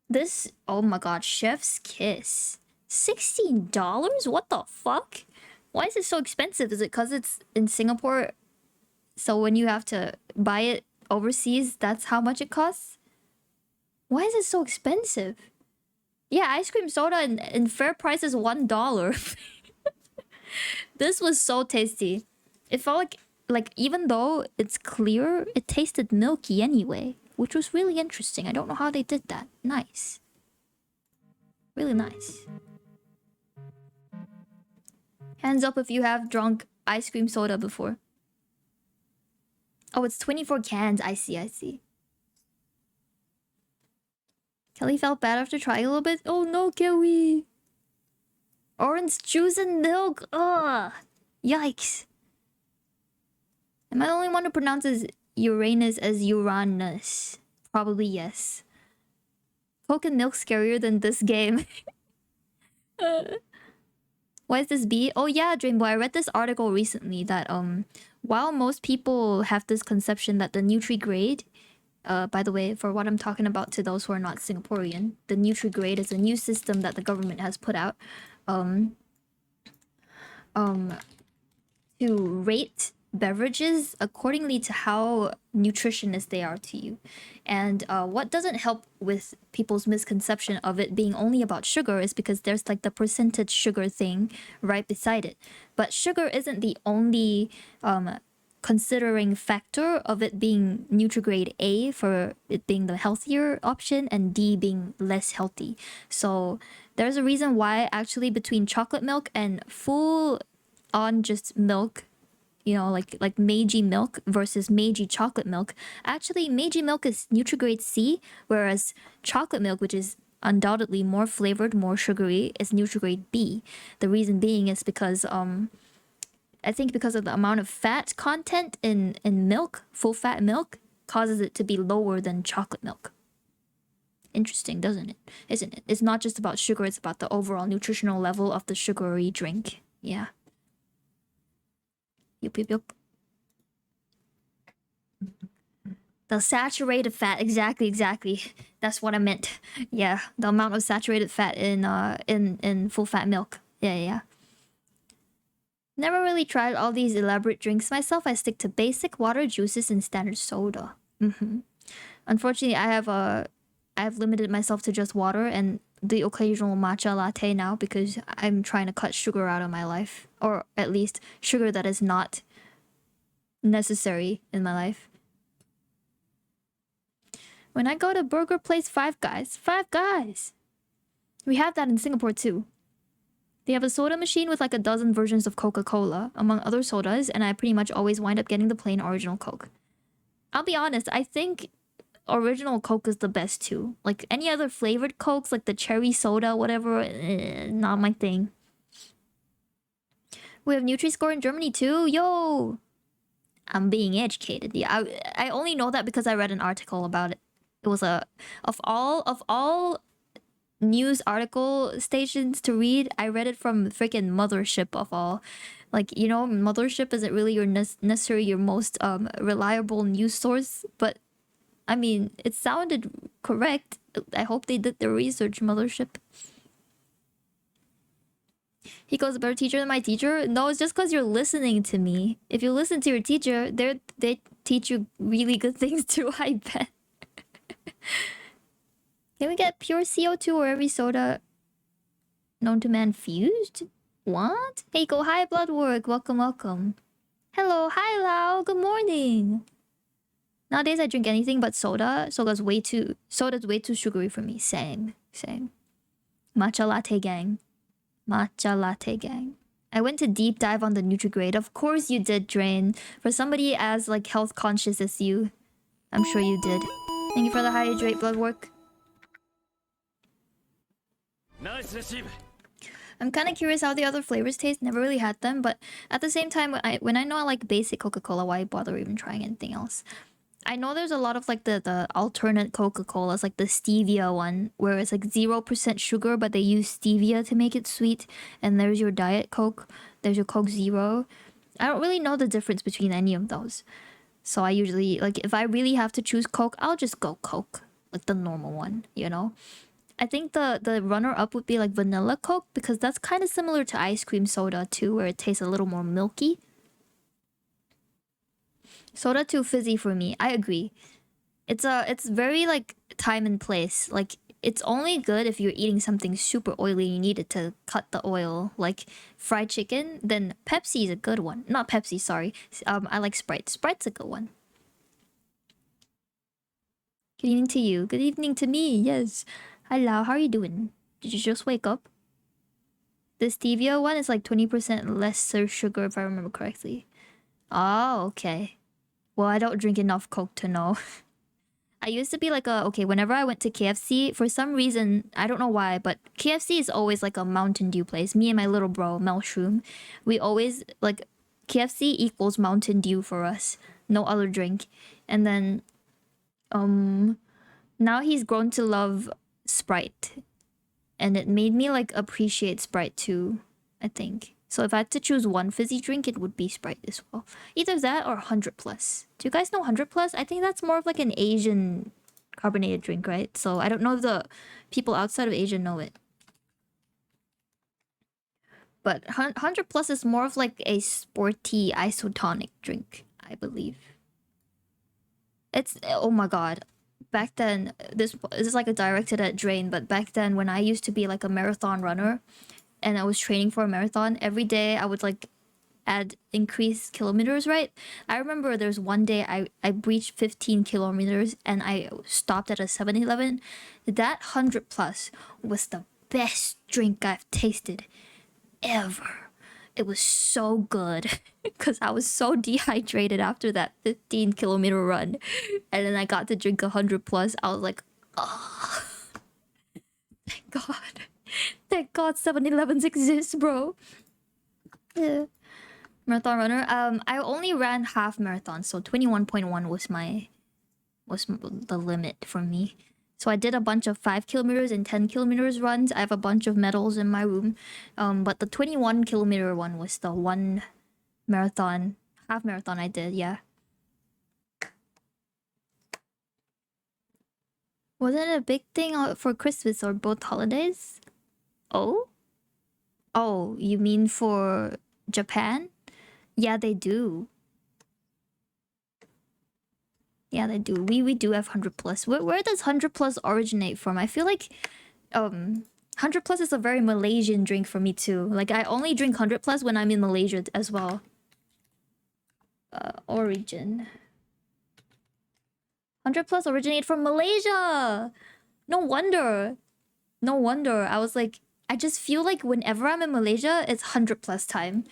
This, oh my god, Chef's Kiss. $16? What the fuck? Why is it so expensive? Is it because it's in Singapore? So when you have to buy it overseas, that's how much it costs? Why is it so expensive? Yeah, ice cream soda in fair price is $1. This was so tasty. It felt like even though it's clear, it tasted milky anyway, which was really interesting. I don't know how they did that. Nice. Really nice. Hands up if you have drunk ice cream soda before. Oh, it's 24 cans. I see. Kelly felt bad after trying a little bit. Oh no, Kelly. Orange juice and milk. Ugh. Yikes. Am I the only one who pronounces Uranus as Uranus? Probably yes. Coke and milk scarier than this game. Why is this B? Oh yeah, Dreamboy, I read this article recently that while most people have this conception that the Nutri-Grade, by the way, for what I'm talking about to those who are not Singaporean, the Nutri-Grade is a new system that the government has put out to rate beverages accordingly to how nutritious they are to you. And what doesn't help with people's misconception of it being only about sugar is because there's like the percentage sugar thing right beside it. But sugar isn't the only considering factor of it being Nutri-Grade A for it being the healthier option and D being less healthy. So there's a reason why actually between chocolate milk and full on just milk, you know, like Meiji milk versus Meiji chocolate milk. Actually, Meiji milk is Nutri-Grade C, whereas chocolate milk, which is undoubtedly more flavored, more sugary, is Nutri-Grade B. The reason being is because I think because of the amount of fat content in milk, full fat milk, causes it to be lower than chocolate milk. Interesting, doesn't it? Isn't it? It's not just about sugar, it's about the overall nutritional level of the sugary drink. Yeah. Yup. The saturated fat, exactly. That's what I meant. Yeah, the amount of saturated fat in full fat milk. Yeah. Never really tried all these elaborate drinks myself. I stick to basic water, juices, and standard soda. Unfortunately, I have limited myself to just water and the occasional matcha latte now because I'm trying to cut sugar out of my life, or at least sugar that is not necessary in my life. When I go to burger place, Five Guys. We have that in Singapore too. They have a soda machine with like a dozen versions of Coca-Cola, among other sodas, and I pretty much always wind up getting the plain original Coke. I'll be honest, I think original Coke is the best too. Like any other flavored Cokes, like the cherry soda, whatever, not my thing. We have Nutri-Score in Germany too. Yo! I'm being educated. Yeah, I only know that because I read an article about it. It was of all news article stations to read, I read it from freaking Mothership of all. Like, you know, Mothership isn't really your necessarily your most reliable news source, but I mean, it sounded correct. I hope they did their research, mothership. Hiko's a better teacher than my teacher? No, it's just because you're listening to me. If you listen to your teacher, they teach you really good things too, I bet. Can we get pure CO2 or every soda known to man fused? What? Hiko, hi, Bloodwork. Welcome, welcome. Hello, hi, Lau. Good morning. Nowadays, I drink anything but soda. Soda's way too sugary for me. Same. Matcha latte gang. Matcha latte gang. I went to deep dive on the Nutrigrade. Of course you did, Drain. For somebody as like health conscious as you, I'm sure you did. Thank you for the hydrate, Bloodwork. Nice receive. I'm kind of curious how the other flavors taste. Never really had them, but at the same time, when I know I like basic Coca-Cola, why bother even trying anything else? I know there's a lot of like the alternate Coca-Colas, like the stevia one, where it's like 0% sugar, but they use stevia to make it sweet. And there's your Diet Coke, there's your Coke Zero. I don't really know the difference between any of those. So I usually, like, if I really have to choose Coke, I'll just go Coke, like the normal one, you know? I think the runner-up would be like vanilla Coke, because that's kind of similar to ice cream soda too, where it tastes a little more milky. Soda too fizzy for me. I agree. It's very like time and place. Like it's only good if you're eating something super oily and you need it to cut the oil, like fried chicken. Then Pepsi is a good one. Not Pepsi, sorry. I like Sprite. Sprite's a good one. Good evening to you. Good evening to me. Yes. Hello. How are you doing? Did you just wake up? The stevia one is like 20% less sugar if I remember correctly. Oh, okay. Well, I don't drink enough Coke to know. I used to be like okay, whenever I went to KFC, for some reason, I don't know why, but KFC is always like a Mountain Dew place. Me and my little bro, Melshroom, we always, like, KFC equals Mountain Dew for us. No other drink. And then, now he's grown to love Sprite. And it made me, like, appreciate Sprite too, I think. So if I had to choose one fizzy drink, it would be Sprite as well. Either that or 100 Plus. Do you guys know 100 Plus? I think that's more of like an Asian carbonated drink, right? So I don't know if the people outside of Asia know it. But 100 Plus is more of like a sporty isotonic drink, I believe. It's, oh my god. Back then, this is like a directed at Drain, but back then when I used to be like a marathon runner, and I was training for a marathon, every day I would like add increased kilometers, right? I remember there's one day I breached 15 kilometers and I stopped at a 7-Eleven. That 100 Plus was the best drink I've tasted ever. It was so good because I was so dehydrated after that 15-kilometer run. And then I got to drink 100 Plus. I was like, oh, thank God. Thank God 7-Elevens exist, bro. Yeah. Marathon runner. I only ran half marathon, so 21.1 was the limit for me. So I did a bunch of 5 kilometers and 10 kilometers runs. I have a bunch of medals in my room. But the 21-kilometer one was the one marathon, half marathon I did, yeah. Wasn't it a big thing for Christmas or both holidays? Oh? Oh, you mean for Japan? Yeah, they do. Yeah, they do. We do have 100 Plus. Where does 100 Plus originate from? I feel like 100 Plus is a very Malaysian drink for me too. Like I only drink 100 Plus when I'm in Malaysia as well. Origin. 100 Plus originated from Malaysia. No wonder. No wonder. I was like, I just feel like whenever I'm in Malaysia, it's 100 Plus time.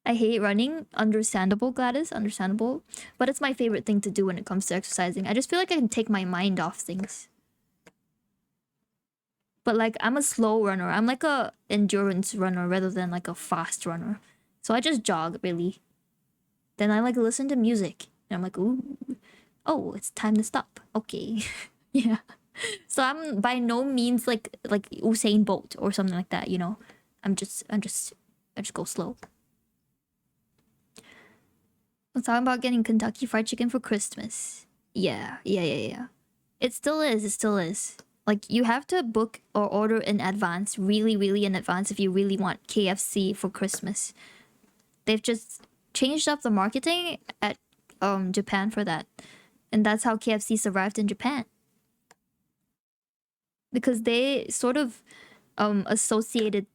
I hate running. Understandable, Gladys. Understandable. But it's my favorite thing to do when it comes to exercising. I just feel like I can take my mind off things. But like, I'm a slow runner. I'm like a endurance runner rather than like a fast runner. So I just jog, really. Then I like listen to music. And I'm like, ooh. Oh, it's time to stop. Okay. Yeah. So I'm by no means like Usain Bolt or something like that, you know? I just go slow. was talking about getting Kentucky Fried Chicken for Christmas. Yeah. It still is. It still is. Like, you have to book or order in advance, really, really in advance, if you really want KFC for Christmas. They've just changed up the marketing at Japan for that, and that's how KFC survived in Japan. Because they sort of associated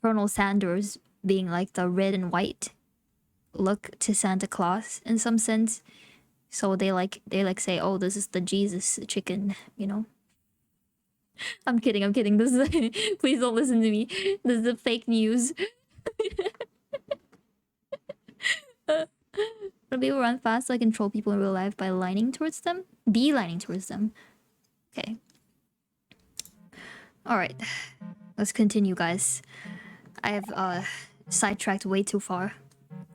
Colonel Sanders being like the red and white look to Santa Claus in some sense. So they say, oh, this is the Jesus chicken, you know. I'm kidding. This is please don't listen to me. This is the fake news. But people run fast so I control people in real life by lining towards them. Beelining towards them. Okay. Alright. Let's continue, guys. I have sidetracked way too far.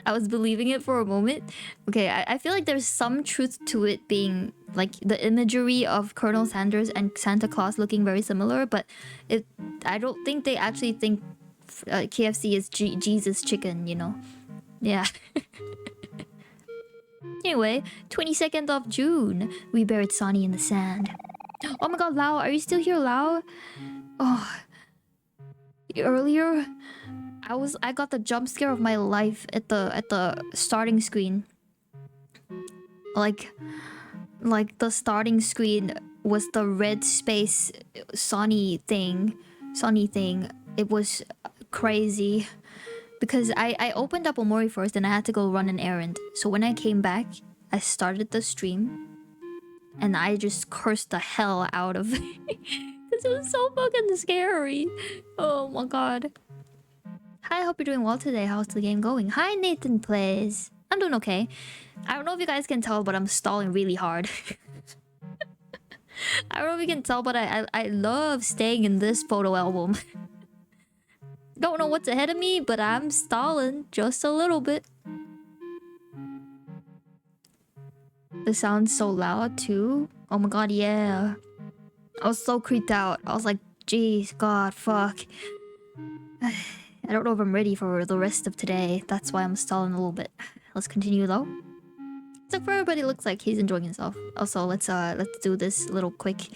I was believing it for a moment. Okay, I feel like there's some truth to it being like the imagery of Colonel Sanders and Santa Claus looking very similar, but I don't think they actually think KFC is Jesus chicken, you know? Yeah. Anyway, 22nd of June, we buried Sonny in the sand. Oh my god, Lau, are you still here, Lau? Oh, earlier I got the jump scare of my life at the starting screen. Like the starting screen was the red space Sonny thing. It was crazy because I opened up Omori first and I had to go run an errand. So when I came back, I started the stream and I just cursed the hell out of it. Because it was so fucking scary. Oh my god. Hi, I hope you're doing well today. How's the game going? Hi, Nathan Plays. I'm doing okay. I don't know if you guys can tell, but I'm stalling really hard. I don't know if you can tell, but I love staying in this photo album. Don't know what's ahead of me, but I'm stalling just a little bit. The sound's so loud too. Oh my god, yeah. I was so creeped out. I was like, jeez, god, fuck. I don't know if I'm ready for the rest of today. That's why I'm stalling a little bit. Let's continue though. So for everybody, looks like he's enjoying himself. Also, let's do this little quick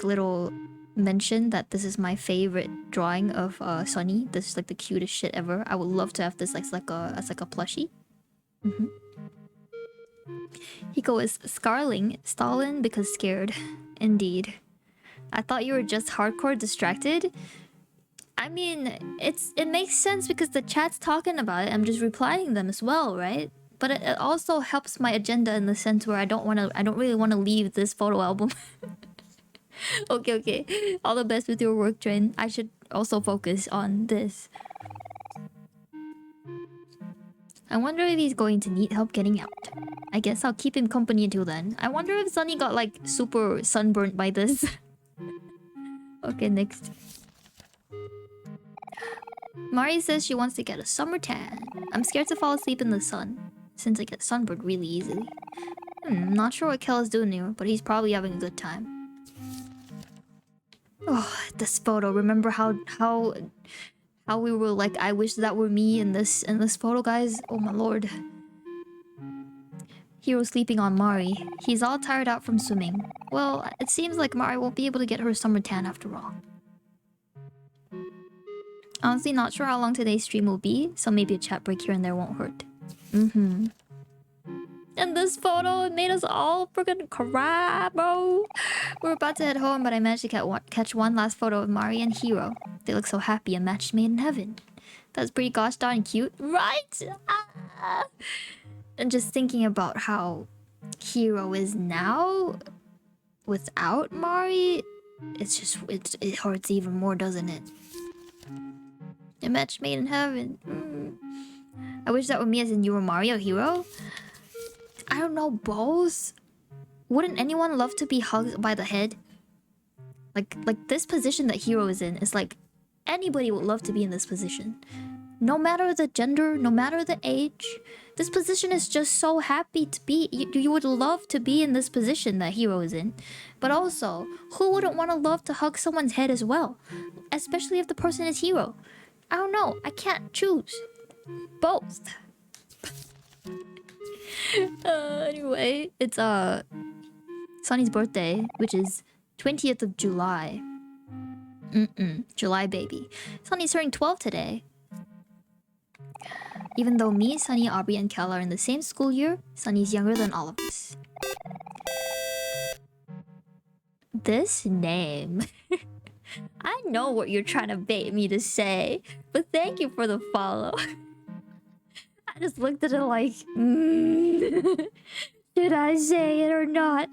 little mention that this is my favorite drawing of Sunny. This is like the cutest shit ever. I would love to have this as like a plushie. Hiko is stalling because scared. Indeed. I thought you were just hardcore distracted. I mean, it makes sense because the chat's talking about it. I'm just replying them as well, right? But it also helps my agenda in the sense where I don't really want to leave this photo album. Okay. All the best with your work, Train. I should also focus on this. I wonder if he's going to need help getting out. I guess I'll keep him company until then. I wonder if Sunny got like super sunburnt by this. Okay, next. Mari says she wants to get a summer tan. I'm scared to fall asleep in the sun, since I get sunburned really easily. I'm not sure what Kel is doing here, but he's probably having a good time. Oh, this photo. Remember how we were like, I wish that were me in this photo, guys? Oh my lord. Hiro sleeping on Mari. He's all tired out from swimming. Well, it seems like Mari won't be able to get her summer tan after all. Honestly, not sure how long today's stream will be, so maybe a chat break here and there won't hurt. And this photo, it made us all freaking cry, bro. We're about to head home, but I managed to catch one last photo of Mari and Hiro. They look so happy, a match made in heaven. That's pretty gosh darn cute, right? Ah. And just thinking about how Hiro is now without Mari, it's just it hurts even more, doesn't it? A match made in heaven. I wish that were me, as in you were Mario Hero. I don't know, both. Wouldn't anyone love to be hugged by the head? Like this position that Hiro is in is like anybody would love to be in this position. No matter the gender, no matter the age, this position is just so happy to be. You would love to be in this position that Hiro is in. But also, who wouldn't want to love to hug someone's head as well? Especially if the person is Hiro. I don't know. I can't choose. Both. Anyway, it's Sunny's birthday, which is 20th of July. July baby. Sunny's turning 12 today. Even though me, Sunny, Aubrey, and Kel are in the same school year, Sunny's younger than all of us. This name. I know what you're trying to bait me to say, but thank you for the follow. I just looked at it like, should I say it or not?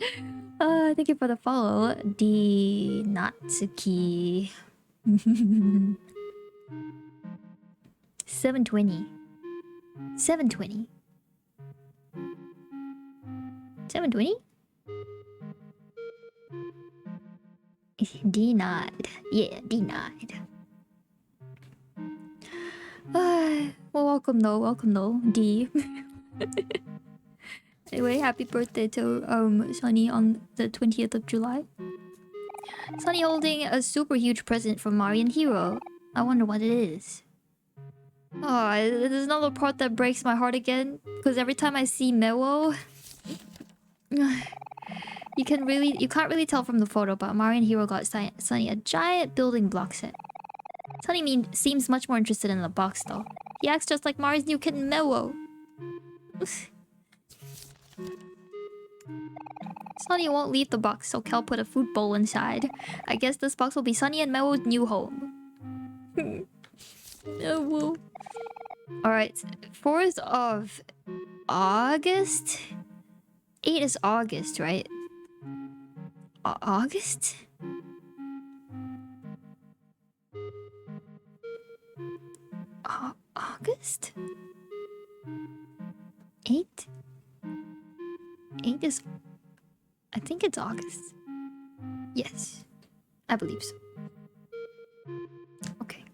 Thank you for the follow, D Natsuki. 720. 720. 720? Denied. Yeah, denied. Well, welcome though, D. Anyway, happy birthday to Sunny on the 20th of July. Sunny holding a super huge present from Mari and Hiro. I wonder what it is. Oh, there's another part that breaks my heart again. Because every time I see Mewo, you can't really tell from the photo, but Mari and Hiro got Sunny a giant building block set. Sunny seems much more interested in the box though. He acts just like Mari's new kitten Mewo. Sunny won't leave the box, so Kel put a food bowl inside. I guess this box will be Sunny and Mewo's new home. Mewo. Alright, 4th of August? 8 is August, right? August? August? 8? 8 is... I think it's August. Yes. I believe so. Okay.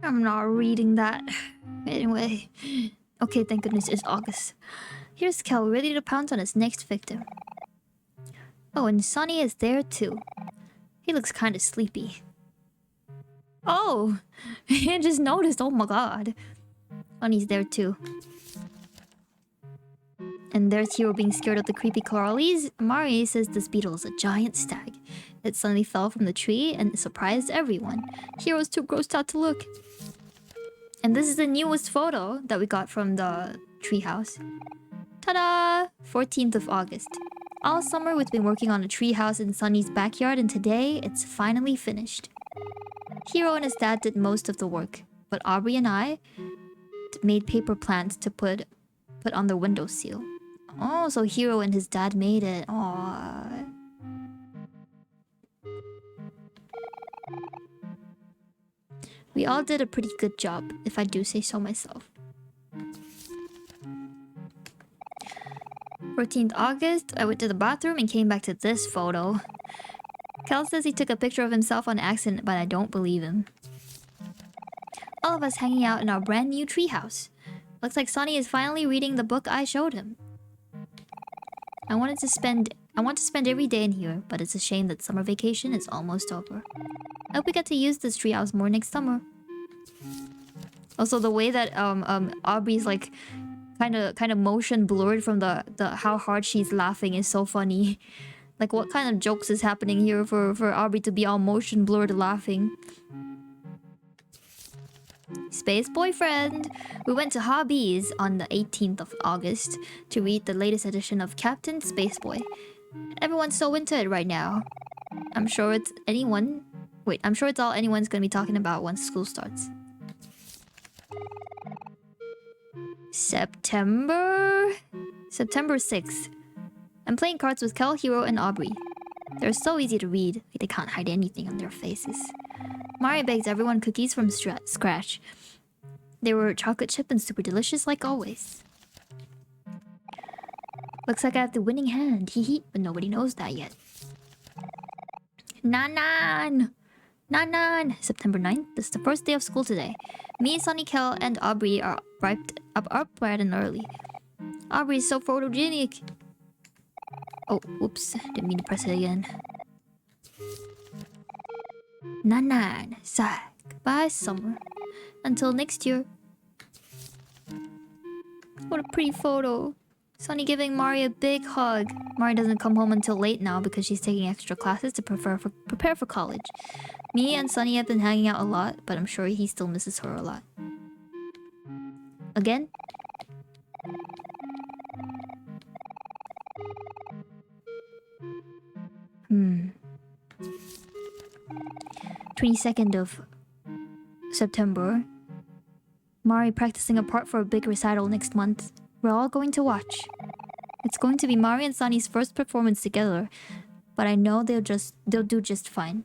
I'm not reading that. Anyway. Okay, thank goodness it's August. Here's Kel ready to pounce on his next victim. Oh, and Sunny is there too. He looks kind of sleepy. Oh! I just noticed, oh my god. Sunny's there too. And there's Hiro being scared of the creepy crawlies. Mari says this beetle is a giant stag. It suddenly fell from the tree and surprised everyone. Hiro's too grossed out to look. And this is the newest photo that we got from the treehouse. Ta-da! 14th of August. All summer we've been working on a treehouse in Sunny's backyard, and today it's finally finished. Hiro and his dad did most of the work, but Aubrey and I made paper plants to put on the windowsill. Oh, so Hiro and his dad made it. Aww. We all did a pretty good job, if I do say so myself. 14th August, I went to the bathroom and came back to this photo. Kel says he took a picture of himself on accident, but I don't believe him. All of us hanging out in our brand new treehouse. Looks like Sunny is finally reading the book I showed him. I want to spend every day in here, but it's a shame that summer vacation is almost over. I hope we get to use this treehouse more next summer. Also, the way that Aubrey's like kind of motion blurred from the how hard she's laughing is so funny. Like, what kind of jokes is happening here for Aubrey to be all motion blurred laughing? Space boyfriend! We went to Hobbies on the 18th of August to read the latest edition of Captain Spaceboy. Everyone's so into it right now. I'm sure it's all anyone's gonna be talking about once school starts. September 6th. I'm playing cards with Kel, Hiro, and Aubrey. They're so easy to read, like they can't hide anything on their faces. Mari baked everyone cookies from scratch. They were chocolate chip and super delicious like always. Looks like I have the winning hand, hee, but nobody knows that yet. Nanan! September 9th. This is the first day of school today. Me, Sunny, Kel, and Aubrey are up bright and early. Aubrey is so photogenic. Oh, whoops. Didn't mean to press it again. Nanan. Sigh. Goodbye, summer. Until next year. What a pretty photo. Sunny giving Mari a big hug. Mari doesn't come home until late now because she's taking extra classes to prepare for college. Me and Sunny have been hanging out a lot, but I'm sure he still misses her a lot. Again? Hmm. 22nd of September. Mari practicing a part for a big recital next month. We're all going to watch. It's going to be Mari and Sunny's first performance together, but I know they'll do just fine.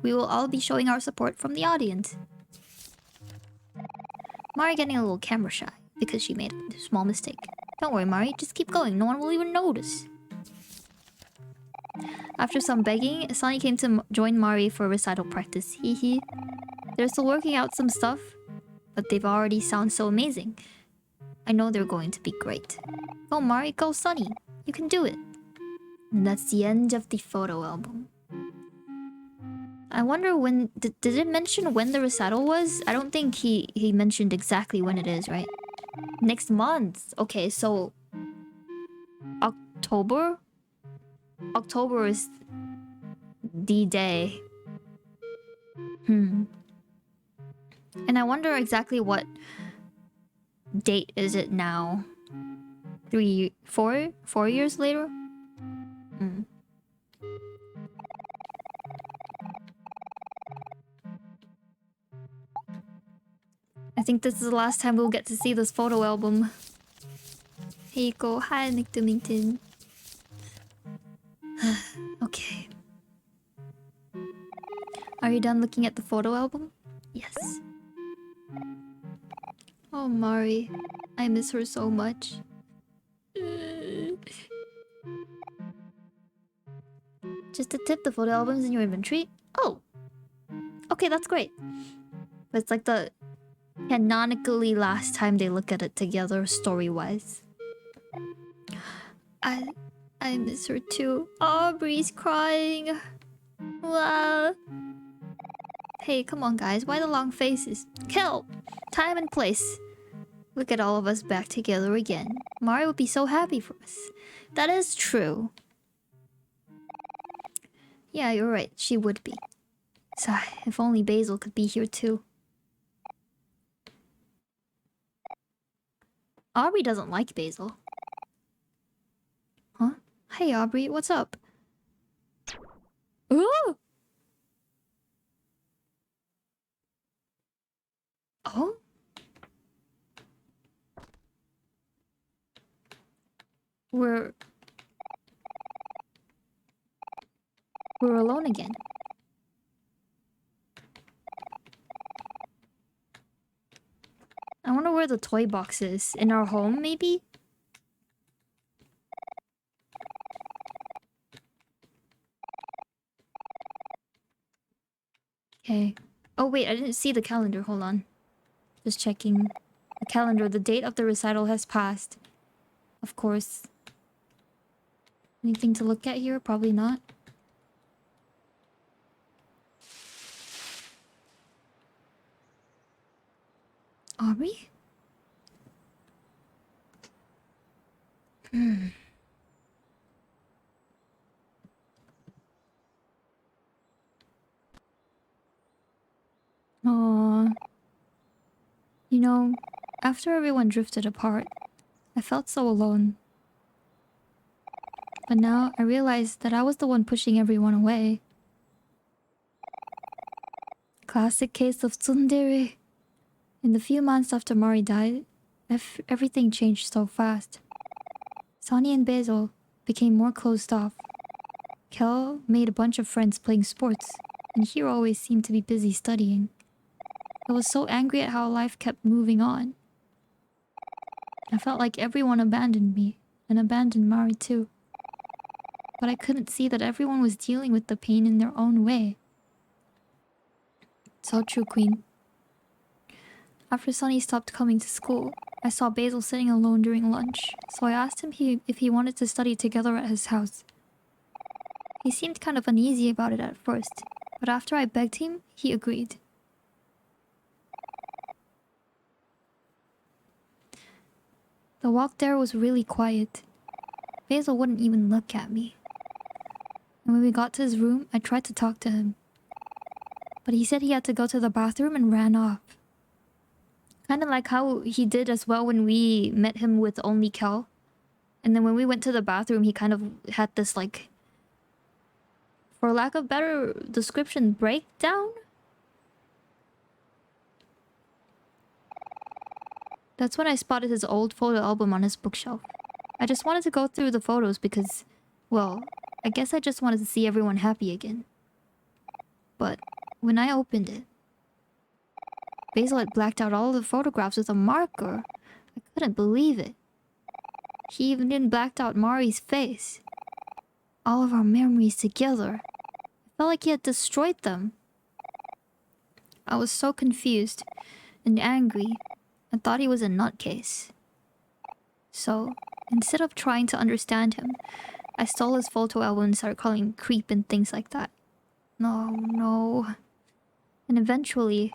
We will all be showing our support from the audience. Mari getting a little camera shy because she made a small mistake. Don't worry, Mari, just keep going. No one will even notice. After some begging, Sunny came to join Mari for recital practice. Hee hee. They're still working out some stuff, but they've already sound so amazing. I know they're going to be great. Go Mari, go Sunny. You can do it. And that's the end of the photo album. I wonder when... Did it mention when the recital was? I don't think he mentioned exactly when it is, right? Next month. Okay, so... October? October is the day. And I wonder exactly what date is it now? 4 years later? I think this is the last time we'll get to see this photo album. Hiko, hi Nick Dumington. Okay. Are you done looking at the photo album? Yes. Oh, Mari. I miss her so much. Just a tip, the photo album's in your inventory. Oh! Okay, that's great. But it's like the canonically last time they look at it together, story-wise. I miss her too. Aubrey's crying. Wow. Hey, come on, guys. Why the long faces? Kel! Time and place. Look at all of us back together again. Mari would be so happy for us. That is true. Yeah, you're right. She would be. Sigh, if only Basil could be here too. Aubrey doesn't like Basil. Huh? Hey, Aubrey, what's up? Ooh! Oh? We're alone again. I wonder where the toy box is. In our home, maybe? Okay. Oh wait, I didn't see the calendar. Hold on. Just checking. The calendar. The date of the recital has passed. Of course. Anything to look at here? Probably not. Aubrey? Aww. You know, after everyone drifted apart, I felt so alone. But now I realized that I was the one pushing everyone away. Classic case of tsundere. In the few months after Mari died, everything changed so fast. Sonny and Basil became more closed off. Kel made a bunch of friends playing sports, and Hiro always seemed to be busy studying. I was so angry at how life kept moving on. I felt like everyone abandoned me, and abandoned Mari too. But I couldn't see that everyone was dealing with the pain in their own way. So true, Queen. After Sunny stopped coming to school, I saw Basil sitting alone during lunch, so I asked him if he wanted to study together at his house. He seemed kind of uneasy about it at first, But after I begged him, he agreed. The walk there was really quiet. Basil wouldn't even look at me. And when we got to his room, I tried to talk to him. But he said he had to go to the bathroom and ran off. Kind of like how he did as well when we met him with only Kel. And then when we went to the bathroom, he kind of had this, like, for lack of better description, breakdown? That's when I spotted his old photo album on his bookshelf. I just wanted to go through the photos because, well, I guess I just wanted to see everyone happy again. But when I opened it, Basil had blacked out all of the photographs with a marker. I couldn't believe it. He even blacked out Mari's face. All of our memories together. I felt like he had destroyed them. I was so confused and angry. I thought he was a nutcase. So, instead of trying to understand him, I stole his photo album and started calling him creep and things like that. No. And eventually,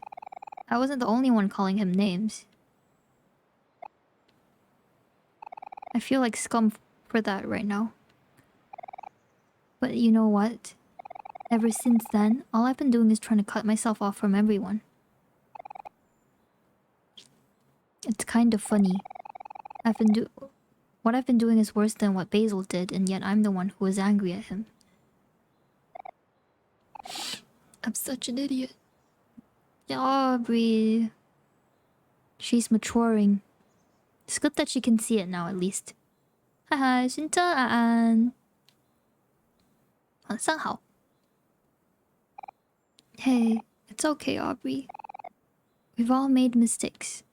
I wasn't the only one calling him names. I feel like scum for that right now. But you know what? Ever since then, all I've been doing is trying to cut myself off from everyone. It's kind of funny. What I've been doing is worse than what Basil did, and yet I'm the one who was angry at him. I'm such an idiot. Aubrey. She's maturing. It's good that she can see it now, at least. Haha, 新早安. 晚上好. Hey, it's okay, Aubrey. We've all made mistakes.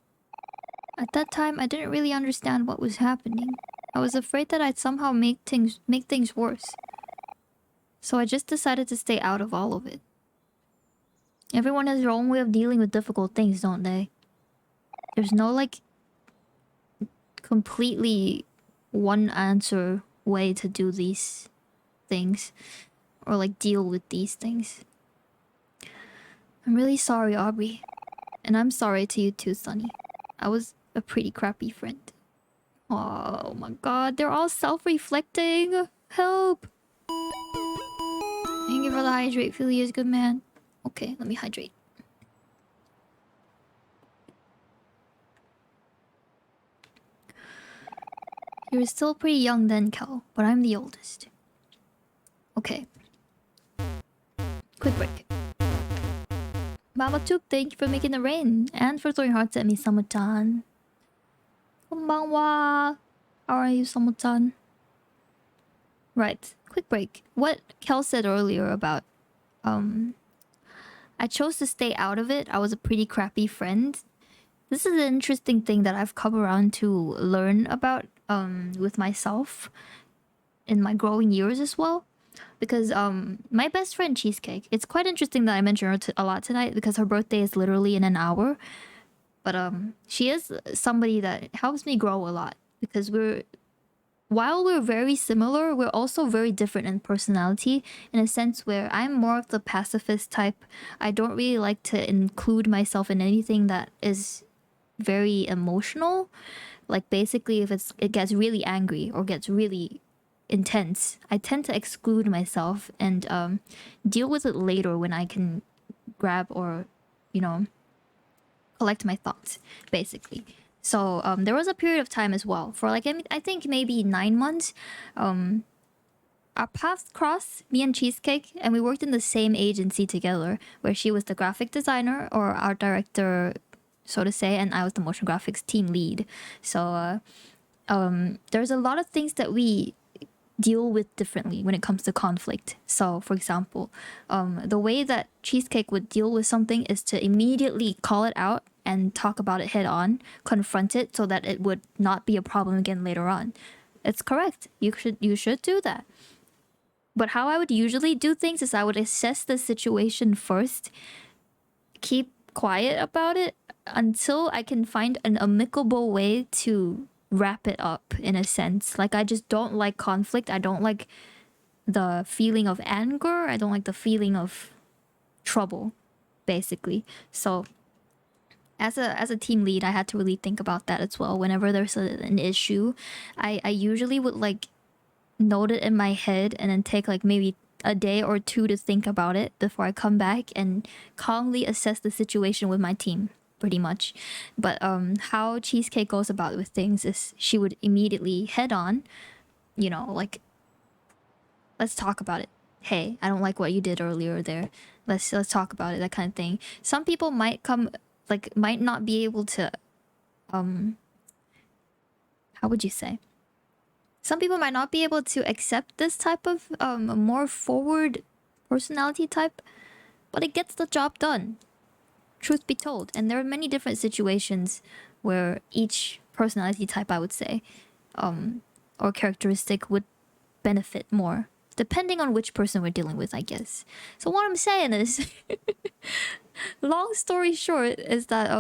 At that time, I didn't really understand what was happening. I was afraid that I'd somehow make things worse. So I just decided to stay out of all of it. Everyone has their own way of dealing with difficult things, don't they? There's no, like, completely one answer way to do these things. Or, like, deal with these things. I'm really sorry, Aubrey. And I'm sorry to you too, Sunny. I was a pretty crappy friend. Oh my god, they're all self-reflecting. Help! Thank you for the hydrate, Philly is good man. Okay, let me hydrate. You were still pretty young then, Kel, but I'm the oldest. Okay. Quick break. Babatuk, thank you for making it rain and for throwing hearts at me, Samutan. Konbanwa. How are you, Samutan? Right, quick break. What Kel said earlier about I chose to stay out of it. I was a pretty crappy friend. This is an interesting thing that I've come around to learn about with myself in my growing years as well. Because my best friend Cheesecake, it's quite interesting that I mention her a lot tonight because her birthday is literally in an hour. But she is somebody that helps me grow a lot because while we're very similar, we're also very different in personality in a sense where I'm more of the pacifist type. I don't really like to include myself in anything that is very emotional. Like basically if it gets really angry or gets really intense, I tend to exclude myself and deal with it later when I can grab or, you know, collect my thoughts, basically. So there was a period of time as well for like I think maybe 9 months. Our paths crossed, me and Cheesecake, and we worked in the same agency together, where she was the graphic designer or art director, so to say, and I was the motion graphics team lead. So there's a lot of things that we deal with differently when it comes to conflict. So for example, the way that Cheesecake would deal with something is to immediately call it out and talk about it head on, confront it so that it would not be a problem again later on. It's correct. You should do that. But how I would usually do things is I would assess the situation first, keep quiet about it until I can find an amicable way to wrap it up in a sense. Like I just don't like conflict. I don't like the feeling of anger. I don't like the feeling of trouble, basically. So as a team lead, I had to really think about that as well. Whenever there's an issue, I usually would like note it in my head and then take like maybe a day or two to think about it before I come back and calmly assess the situation with my team, pretty much. But how Cheesecake goes about with things is she would immediately head on, you know, like, let's talk about it. Hey, I don't like what you did earlier there. Let's talk about it, that kind of thing. Some people might might not be able to how would you say? Some people might not be able to accept this type of more forward personality type, but it gets the job done. Truth be told, and there are many different situations where each personality type, I would say, or characteristic would benefit more, depending on which person we're dealing with, I guess. So what I'm saying is, long story short, is that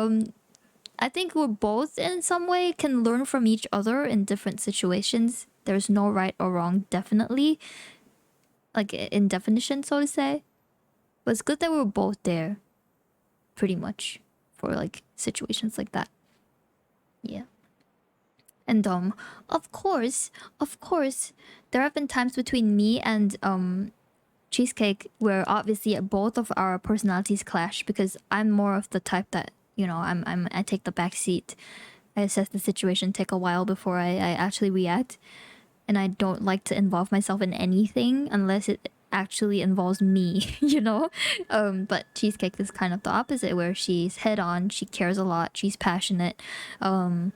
I think we're both in some way can learn from each other in different situations. There's no right or wrong, definitely. Like in definition, so to say. But it's good that we're both there. Pretty much. For like situations like that. Yeah. And of course, there have been times between me and Cheesecake where obviously both of our personalities clash, because I'm more of the type that, you know, I take the back seat. I assess the situation, take a while before I actually react. And I don't like to involve myself in anything unless it actually involves me, you know? But Cheesecake is kind of the opposite, where she's head on, she cares a lot, she's passionate, and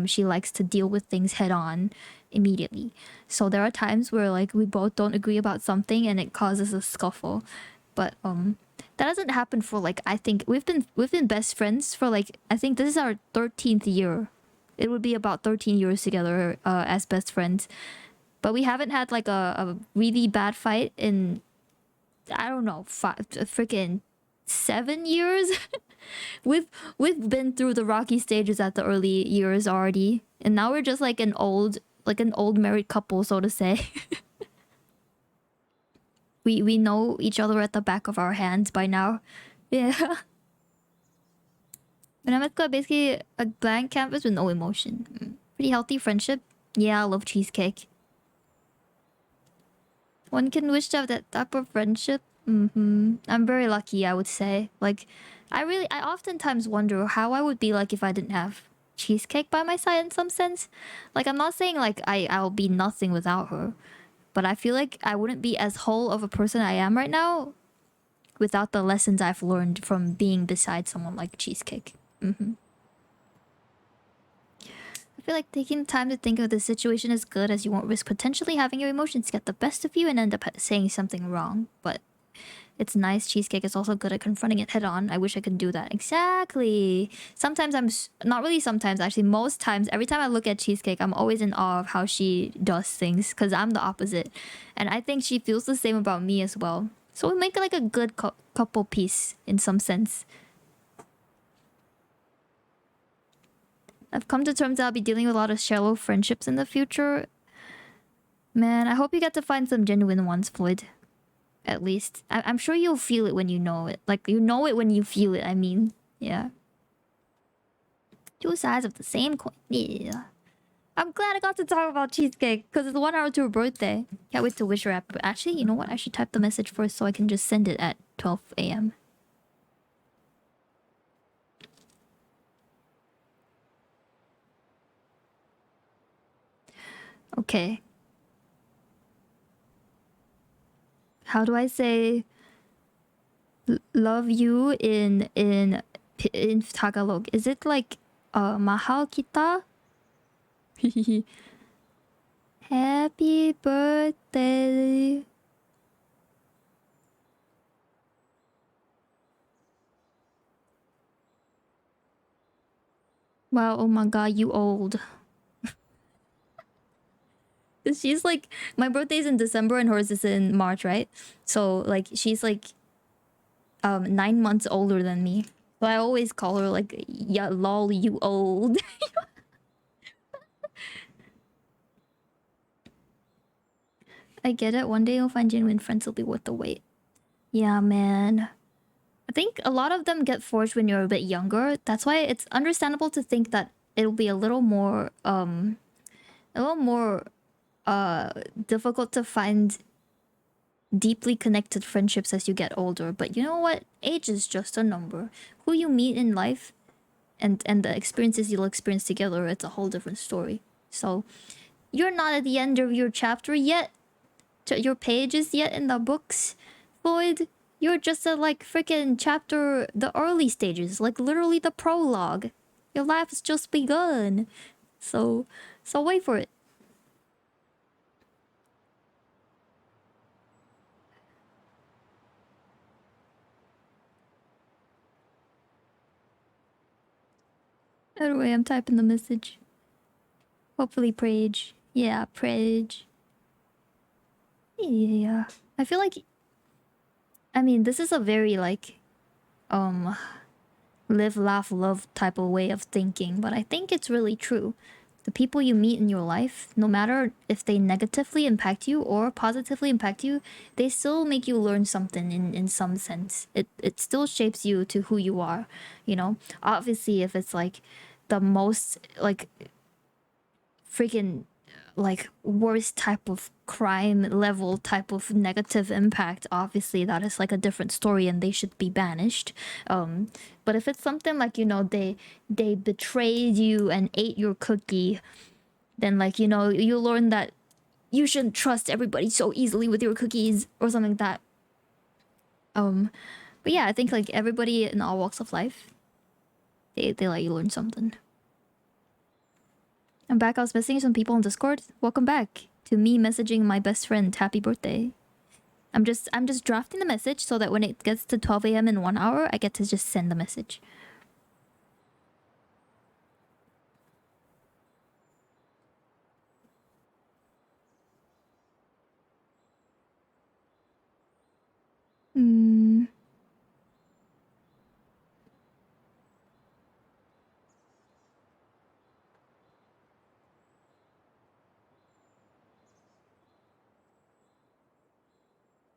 she likes to deal with things head on immediately. So there are times where like we both don't agree about something and it causes a scuffle. But that doesn't happen for like, I think we've been best friends for like, I think this is our 13th year. It would be about 13 years together as best friends. But we haven't had like a really bad fight in, I don't know, freaking 7 years. we've been through the rocky stages at the early years already. And now we're just like an old married couple, so to say. We know each other at the back of our hands by now. Yeah. But basically a blank canvas with no emotion. Pretty healthy friendship. Yeah, I love Cheesecake. One can wish to have that type of friendship. I'm very lucky, I would say. Like, I oftentimes wonder how I would be like if I didn't have Cheesecake by my side in some sense. Like, I'm not saying like I'll be nothing without her, but I feel like I wouldn't be as whole of a person I am right now without the lessons I've learned from being beside someone like Cheesecake. I feel like taking the time to think of the situation is good, as you won't risk potentially having your emotions get the best of you and end up saying something wrong. But it's nice. Cheesecake is also good at confronting it head on. I wish I could do that. Exactly. Sometimes not really sometimes, actually. Most times, every time I look at Cheesecake, I'm always in awe of how she does things, because I'm the opposite. And I think she feels the same about me as well. So we make like a good couple piece in some sense. I've come to terms that I'll be dealing with a lot of shallow friendships in the future. Man, I hope you get to find some genuine ones, Floyd. At least. I'm sure you'll feel it when you know it. Like, you know it when you feel it, I mean. Yeah. Two sides of the same coin. Yeah. I'm glad I got to talk about Cheesecake, because it's 1 hour to her birthday. Can't wait to wish her happy. Actually, you know what? I should type the message first so I can just send it at 12 a.m. Okay. How do I say love you in Tagalog? Is it like mahal kita? Happy birthday. Wow, oh my god, you old. She's like, my birthday's in December and hers is in March, right? So like she's like 9 months older than me. So I always call her like, yeah, lol, you old. I get it. One day you'll find genuine friends will be worth the wait. Yeah, man. I think a lot of them get forged when you're a bit younger. That's why it's understandable to think that it'll be a little more difficult to find deeply connected friendships as you get older. But you know what? Age is just a number. Who you meet in life and the experiences you'll experience together, it's a whole different story. So you're not at the end of your chapter yet, your pages yet in the books, Floyd. You're just at like freaking chapter, the early stages, like literally the prologue. Your life has just begun. So wait for it. Anyway, I'm typing the message. Hopefully Prage. Yeah, Prage. Yeah. I feel like, I mean, this is a very like live, laugh, love type of way of thinking, but I think it's really true. The people you meet in your life, no matter if they negatively impact you or positively impact you, they still make you learn something in some sense. It still shapes you to who you are, you know? Obviously, if it's like the most like freaking like worst type of crime level type of negative impact, obviously that is like a different story and they should be banished. But if it's something like, you know, they betrayed you and ate your cookie, then like, you know, you learn that you shouldn't trust everybody so easily with your cookies or something like that. But yeah, I think like everybody in all walks of life, they let you learn something. I'm back. I was messaging some people on Discord. Welcome back to me messaging my best friend happy birthday. I'm just drafting the message so that when it gets to 12 a.m. in 1 hour, I get to just send the message.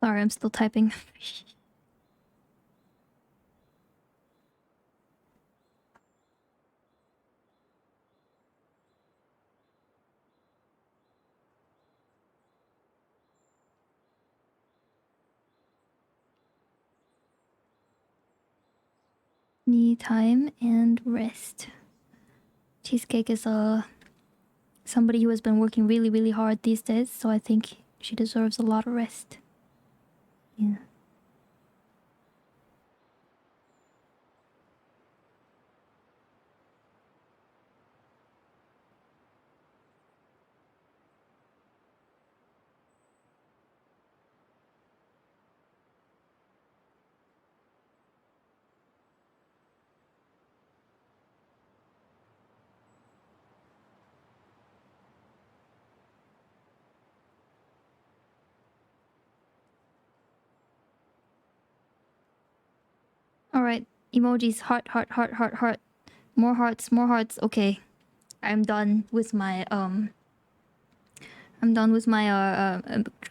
Sorry, I'm still typing. Need time and rest. Cheesecake is somebody who has been working really, really hard these days, so I think she deserves a lot of rest. Yeah. Alright, emojis, heart, heart, heart, heart, heart. More hearts, more hearts. Okay. I'm done with my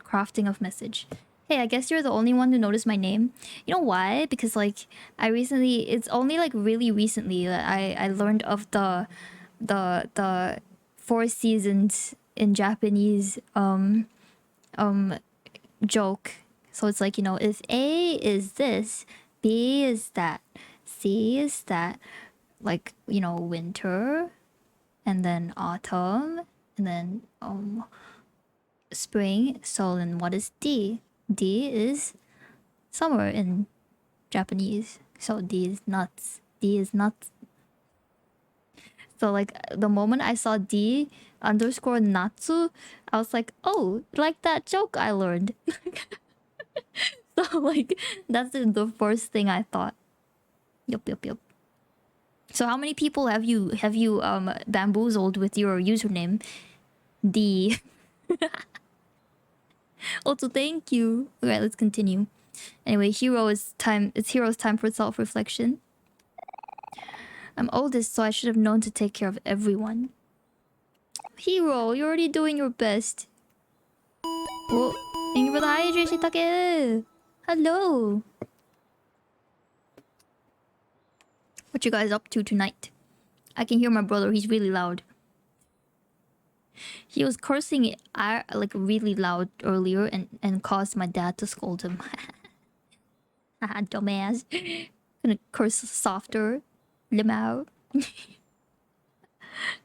crafting of message. Hey, I guess you're the only one to notice my name. You know why? Because like it's only like really recently that I learned of the 4 seasons in Japanese joke. So it's like, you know, if A is this, B is that, C is that, like, you know, winter, and then autumn, and then spring. So then what is D? D is summer in Japanese. So D is nuts. D is nuts. So like the moment I saw D underscore natsu, I was like, oh, like that joke I learned. So like that's the first thing I thought. Yup, yup, yup. So how many people have you bamboozled with your username? D. Also, thank you. Alright, let's continue. Anyway, it's Hero's time for self-reflection. I'm oldest, so I should have known to take care of everyone. Hero, you're already doing your best. Oh, thank you for the hydration, Take. Hello. What you guys up to tonight? I can hear my brother. He's really loud. He was cursing like really loud earlier and caused my dad to scold him. Haha, dumbass. Gonna curse softer. Limau.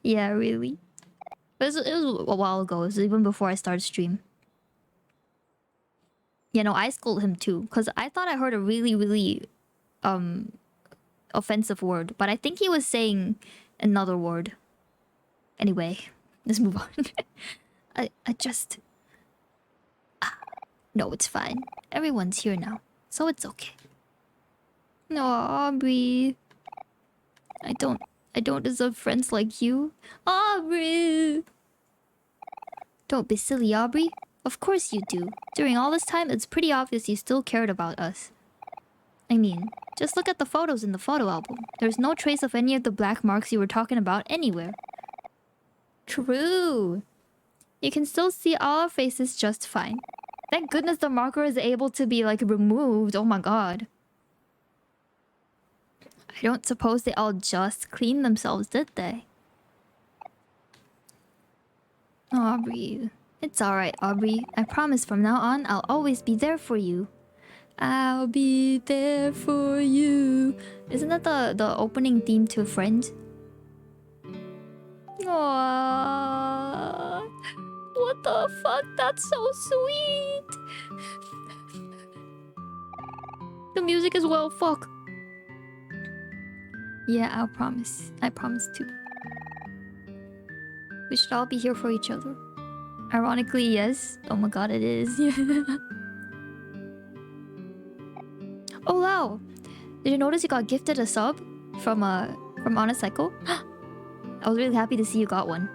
Yeah, really. It was a while ago. It was even before I started stream. Yeah, no, I scolded him too. Because I thought I heard a really, really offensive word. But I think he was saying another word. Anyway, let's move on. I just... No, it's fine. Everyone's here now. So it's okay. No, Aubrey. I don't deserve friends like you. Aubrey! Don't be silly, Aubrey. Of course you do. During all this time, it's pretty obvious you still cared about us. I mean, just look at the photos in the photo album. There's no trace of any of the black marks you were talking about anywhere. True. You can still see all our faces just fine. Thank goodness the marker is able to be, like, removed. Oh my god. I don't suppose they all just cleaned themselves, did they? Aubrey. It's alright, Aubrey. I promise from now on, I'll always be there for you. I'll be there for you. Isn't that the opening theme to Friends? Aww. What the fuck? That's so sweet. The music as well, fuck. Yeah, I'll promise. I promise too. We should all be here for each other. Ironically, yes. Oh my god, it is. Oh wow! Did you notice you got gifted a sub from Honest Cycle? I was really happy to see you got one.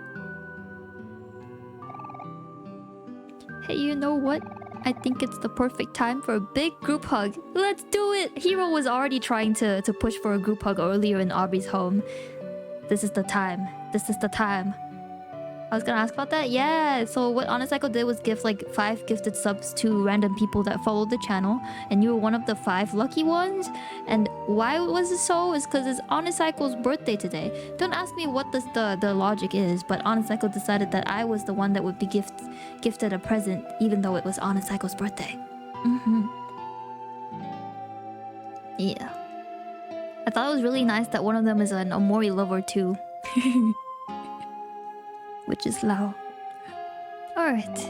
Hey, you know what? I think it's the perfect time for a big group hug. Let's do it! Hero was already trying to push for a group hug earlier in Aubrey's home. This is the time. This is the time. I was gonna ask about that. Yeah, so what Honest Cycle did was give like 5 gifted subs to random people that followed the channel, and you were one of the 5 lucky ones. And why was it so? Is because it's Honest Cycle's birthday today. Don't ask me what the logic is, but Honest Cycle decided that I was the one that would be gifted a present, even though it was Honest Cycle's birthday. Yeah. I thought it was really nice that one of them is an Omori lover too. Which is Lao. Alright.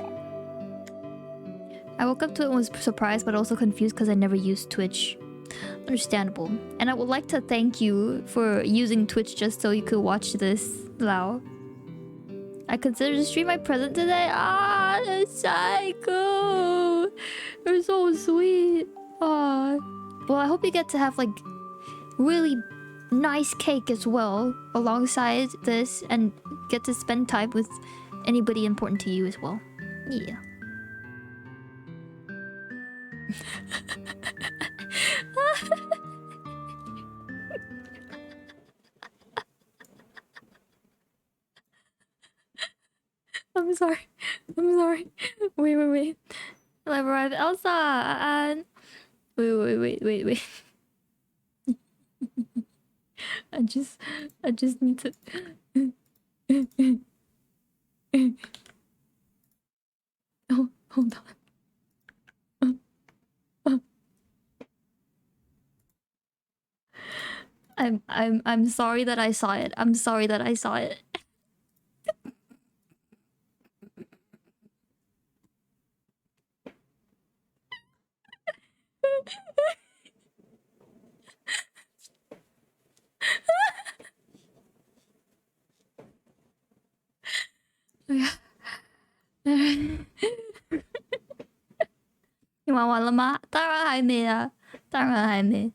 I woke up to it and was surprised but also confused because I never used Twitch. Understandable. And I would like to thank you for using Twitch just so you could watch this, Lao. I consider to stream my present today. Ah, the psycho! You're so sweet. Ah. Well, I hope you get to have like really nice cake as well alongside this and get to spend time with anybody important to you as well. Yeah. I'm sorry. I'm sorry. Wait. I've arrived. Elsa! And... Wait. I just need to... Oh, hold on. I'm sorry that I saw it. I'm sorry that I saw it. You 玩完了吗？当然还没啊，当然还没。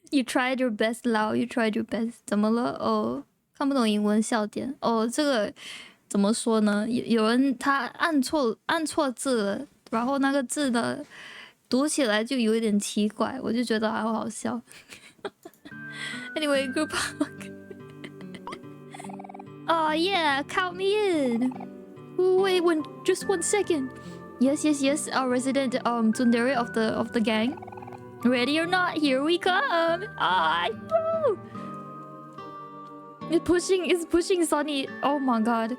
You tried your best, Lao. You tried your best. 怎么了？哦，看不懂英文笑点。哦，这个怎么说呢？有人他按错字了，然后那个字呢读起来就有一点奇怪，我就觉得好好笑。Anyway, group hug. Oh yeah, count me in. Wait, just 1 second. Yes. Our resident tsundere of the gang. Ready or not, here we come. Woo! It's pushing Sunny. Oh my god.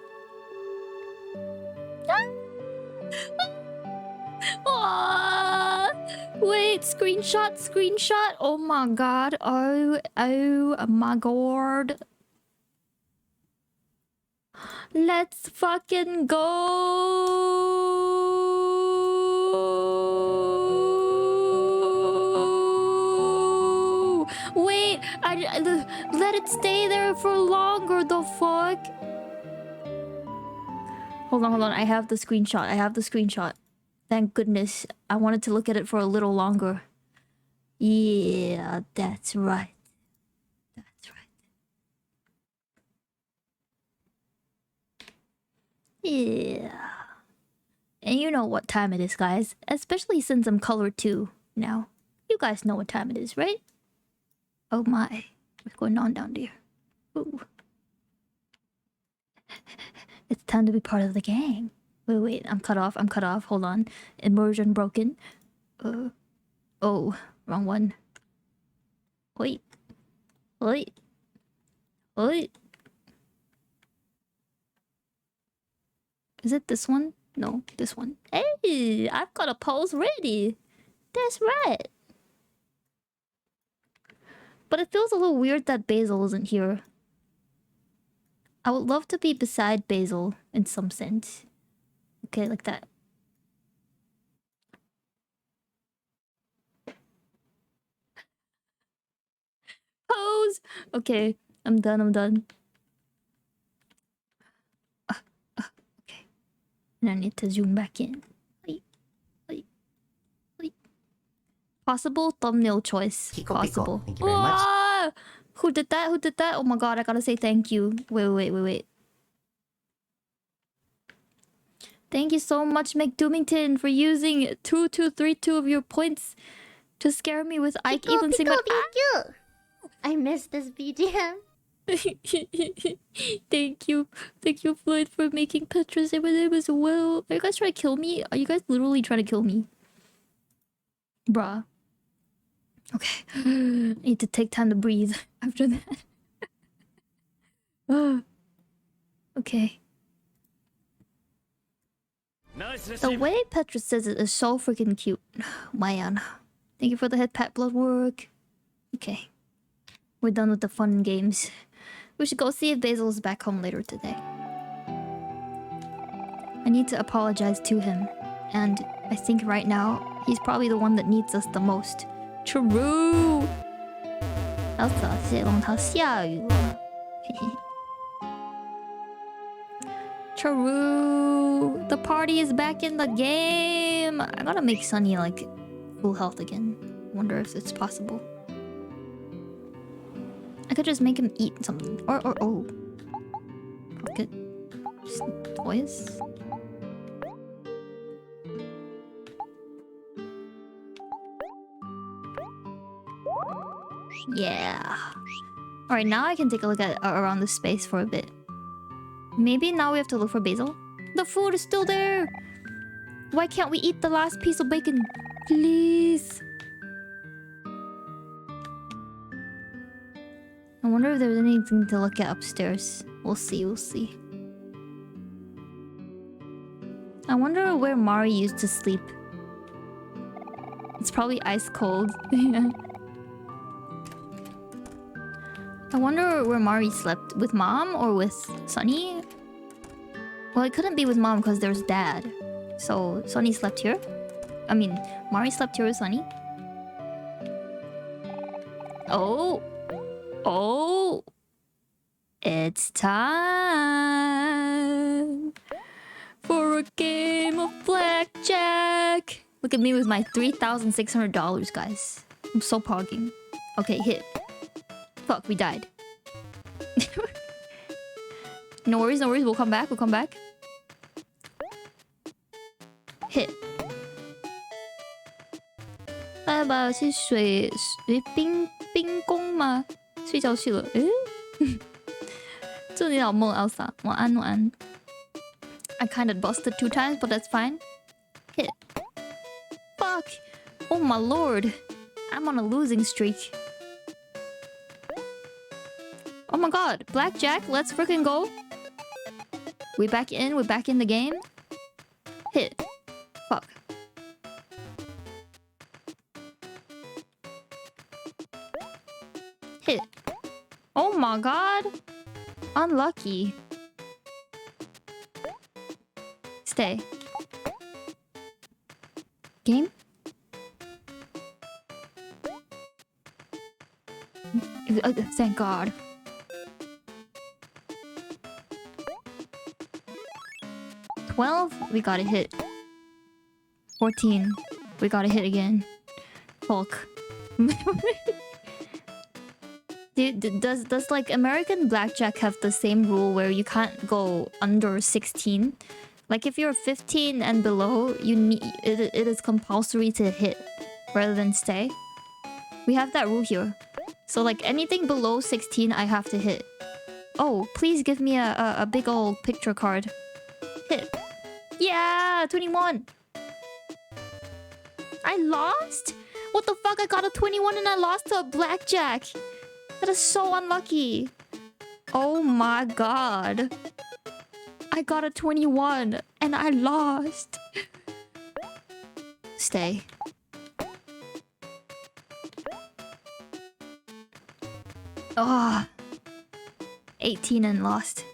Ah! Wait, screenshot. Oh my god. Oh my god. Let's fucking go. Wait, let it stay there for longer. The fuck? Hold on. I have the screenshot. Thank goodness. I wanted to look at it for a little longer. Yeah, that's right. Yeah. And you know what time it is, guys. Especially since I'm color 2 now. You guys know what time it is, right? Oh my. What's going on down there? Ooh. It's time to be part of the gang. Wait. I'm cut off. Hold on. Immersion broken. Oh. Wrong one. Wait. Is it this one? No, this one. Hey, I've got a pose ready. That's right. But it feels a little weird that Basil isn't here. I would love to be beside Basil in some sense. Okay, like that. Pose! Okay, I'm done. Okay. And I need to zoom back in. Wait. Possible thumbnail choice. Hiko, Possible. thank you very much. Who did that? Oh my god, I gotta say thank you. Wait. Thank you so much, McDoomington, for using 2232 of your points to scare me with Ike Hiko, even sing. thank you. I missed this BGM. Thank you, Floyd, for making Petra's name as well. Are you guys trying to kill me? Are you guys literally trying to kill me? Bruh. Okay. I need to take time to breathe after that. Okay. The way Petra says it is so freaking cute. Man. Thank you for the head pat blood work. Okay. We're done with the fun games. We should go see if Basil is back home later today. I need to apologize to him. And I think right now, he's probably the one that needs us the most. True! 要早些让它下雨了。True! The party is back in the game! I gotta make Sunny, like, full health again. Wonder if it's possible. I could just make him eat something. Or oh. Pocket toys? Yeah. Alright, now I can take a look at around the space for a bit. Maybe now we have to look for Basil. The food is still there! Why can't we eat the last piece of bacon? Please! I wonder if there's anything to look at upstairs. We'll see. I wonder where Mari used to sleep. It's probably ice cold. Yeah. I wonder where Mari slept. With Mom or with Sunny? Well, it couldn't be with Mom because there's Dad. So, Sunny slept here? I mean, Mari slept here with Sunny? Oh! It's time for a game of blackjack! Look at me with my $3,600, guys. I'm so pogging. Okay, hit. Fuck, we died. No worries. We'll come back. Hit. 爸爸是水冰宫吗？睡觉去了。祝你好梦 ，Elsa。晚安。I kind of busted 2 times, but that's fine. Hit. Fuck. Oh my lord. I'm on a losing streak. Oh my god. Blackjack, let's freaking go. We're back in the game. Hit. Fuck. Hit. Oh my god. Unlucky. Stay. Game? Thank god. $12, we got a hit. 14, we got a hit again. Hulk. Does like American blackjack have the same rule where you can't go under 16? Like if you're 15 and below, it is compulsory to hit rather than stay. We have that rule here. So like anything below 16, I have to hit. Oh, please give me a big old picture card. Hit. Yeah, 21. I lost? What the fuck? I got a 21 and I lost to a blackjack. That is so unlucky. Oh my god. I got a 21 and I lost. Stay. Ah, 18 and lost.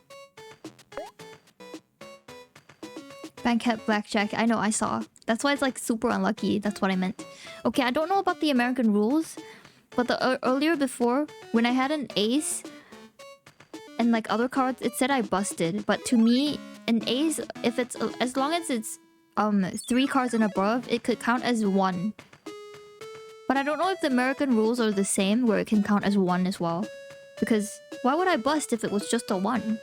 Bankhead blackjack. I know, I saw. That's why it's like super unlucky. That's what I meant. Okay, I don't know about the American rules, but the earlier before, when I had an ace and like other cards, it said I busted. But to me, an ace, if it's as long as it's 3 cards and above, it could count as 1. But I don't know if the American rules are the same, where it can count as 1 as well. Because why would I bust if it was just a 1?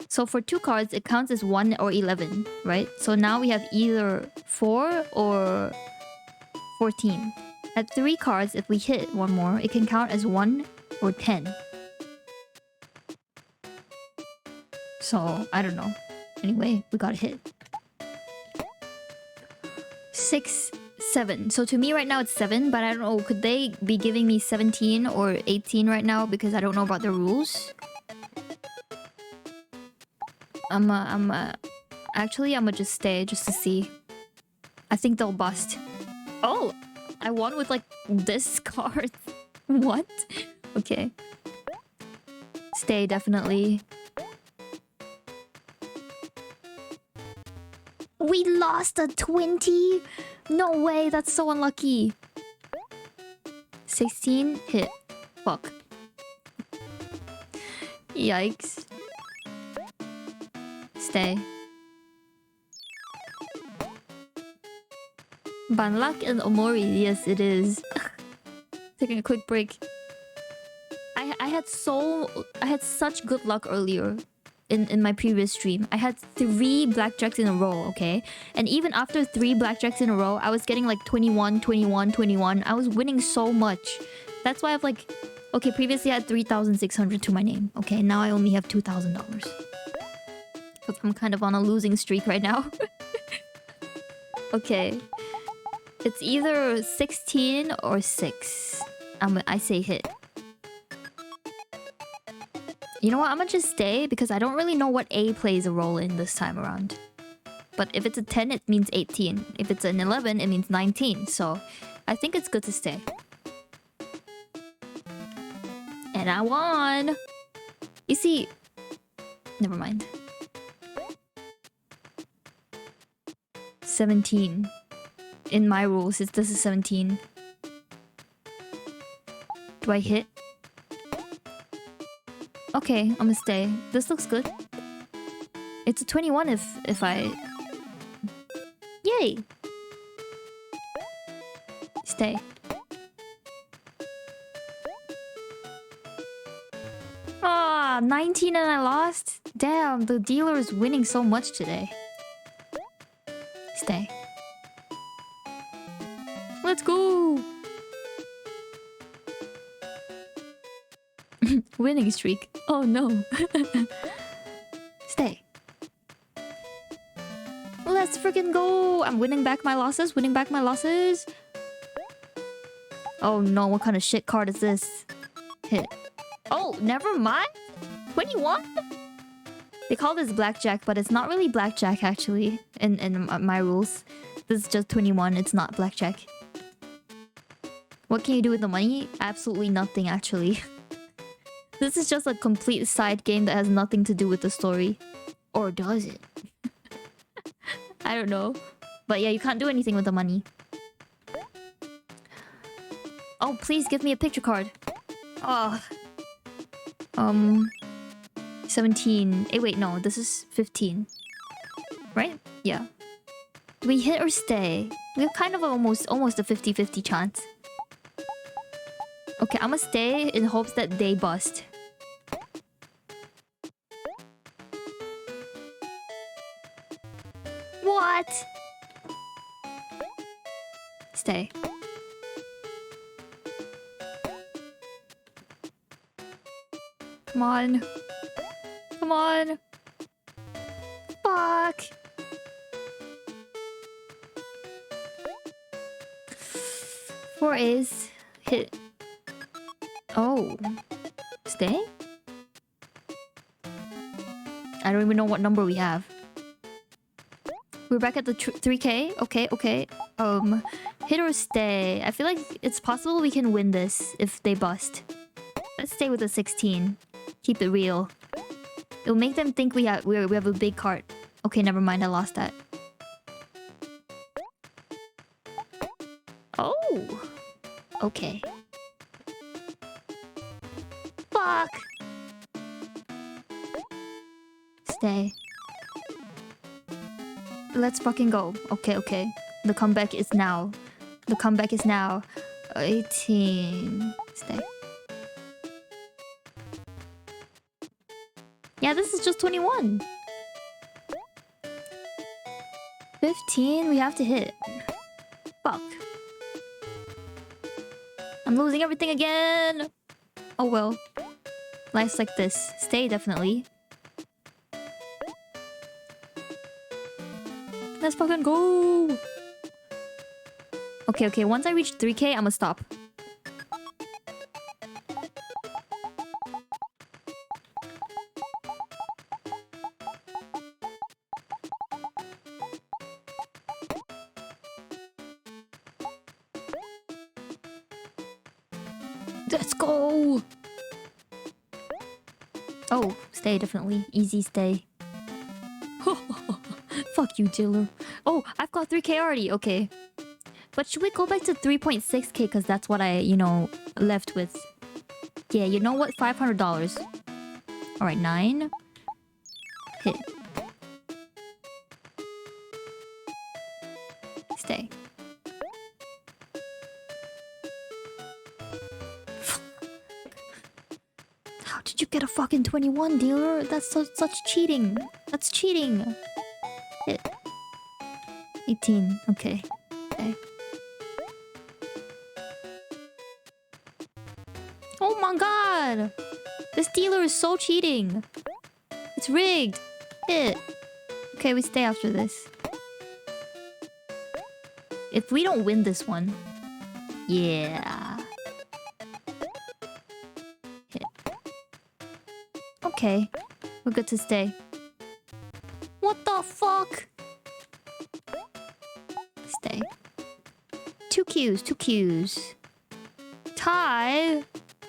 So for 2 cards, it counts as 1 or 11, right? So now we have either 4 or 14. At 3 cards, if we hit one more, it can count as 1 or 10. So, I don't know. Anyway, we got a hit. 6, 7. So to me right now it's 7, but I don't know. Could they be giving me 17 or 18 right now? Because I don't know about the rules. Actually, I'm gonna just stay just to see. I think they'll bust. Oh! I won with like this card. What? Okay. Stay, definitely. We lost a 20? No way, that's so unlucky. 16, hit. Fuck. Yikes. Stay. Banlak and Omori, yes it is. Taking a quick break. I had such good luck earlier in my previous stream. I had 3 blackjacks in a row, okay? And even after 3 blackjacks in a row, I was getting like 21, 21, 21. I was winning so much. That's why I've like... Okay, previously I had 3,600 to my name. Okay, now I only have $2,000. Because I'm kind of on a losing streak right now. Okay. It's either 16 or 6. I say hit. You know what? I'm gonna just stay because I don't really know what A plays a role in this time around. But if it's a 10, it means 18. If it's an 11, it means 19. So I think it's good to stay. And I won! You see... Never mind. 17. In my rules, this is 17. Do I hit? Okay, I'm gonna stay. This looks good. It's a 21 if I... Yay! Stay. Ah, 19 and I lost? Damn, the dealer is winning so much today. Stay. Let's go! Winning streak. Oh no. Stay. Let's Let's freaking go! I'm winning back my losses, winning back my losses. Oh no, what kind of shit card is this? Hit. Oh, never mind. 21? They call this blackjack, but it's not really blackjack actually. In my rules, this is just 21. It's not blackjack. What can you do with the money? Absolutely nothing actually. This is just a complete side game that has nothing to do with the story. Or does it? I don't know. But yeah, you can't do anything with the money. Oh, please give me a picture card. Oh. 17. Hey, wait, no. This is 15. Right? Yeah. Do we hit or stay? We have kind of almost a 50-50 chance. Okay, I'm gonna stay in hopes that they bust. What? Stay. Come on. Come on. Fuck. Four A's. Hit. Oh. Stay? I don't even know what number we have. We're back at the 3K. Okay, okay. Hit or stay. I feel like it's possible we can win this if they bust. Let's stay with the 16. Keep it real. It'll make them think we have a big cart. Okay, never mind. I lost that. Oh. Okay. Fuck. Stay. Let's fucking go. Okay, okay. The comeback is now. The comeback is now. 18. Stay. Yeah, this is just 21. 15, we have to hit. Fuck. I'm losing everything again. Oh well. Life's like this. Stay, definitely. Let's fucking go. Okay, okay. Once I reach 3K, I'ma stop. Let's go. Oh, stay, definitely. Easy stay. Fuck you, dealer. Oh, I've got 3K already. Okay. But should we go back to 3.6K? Because that's what I, left with. Yeah, you know what? $500. Alright, 9. Hit. Stay. How did you get a fucking 21, dealer? That's such cheating. That's cheating. Hit. 18. Okay. Okay. Oh my god! This dealer is so cheating. It's rigged. Hit. Okay, we stay after this. If we don't win this one... Yeah. Hit. Okay. We're good to stay. What the fuck? Stay. 2 Qs, 2 Qs. Tie?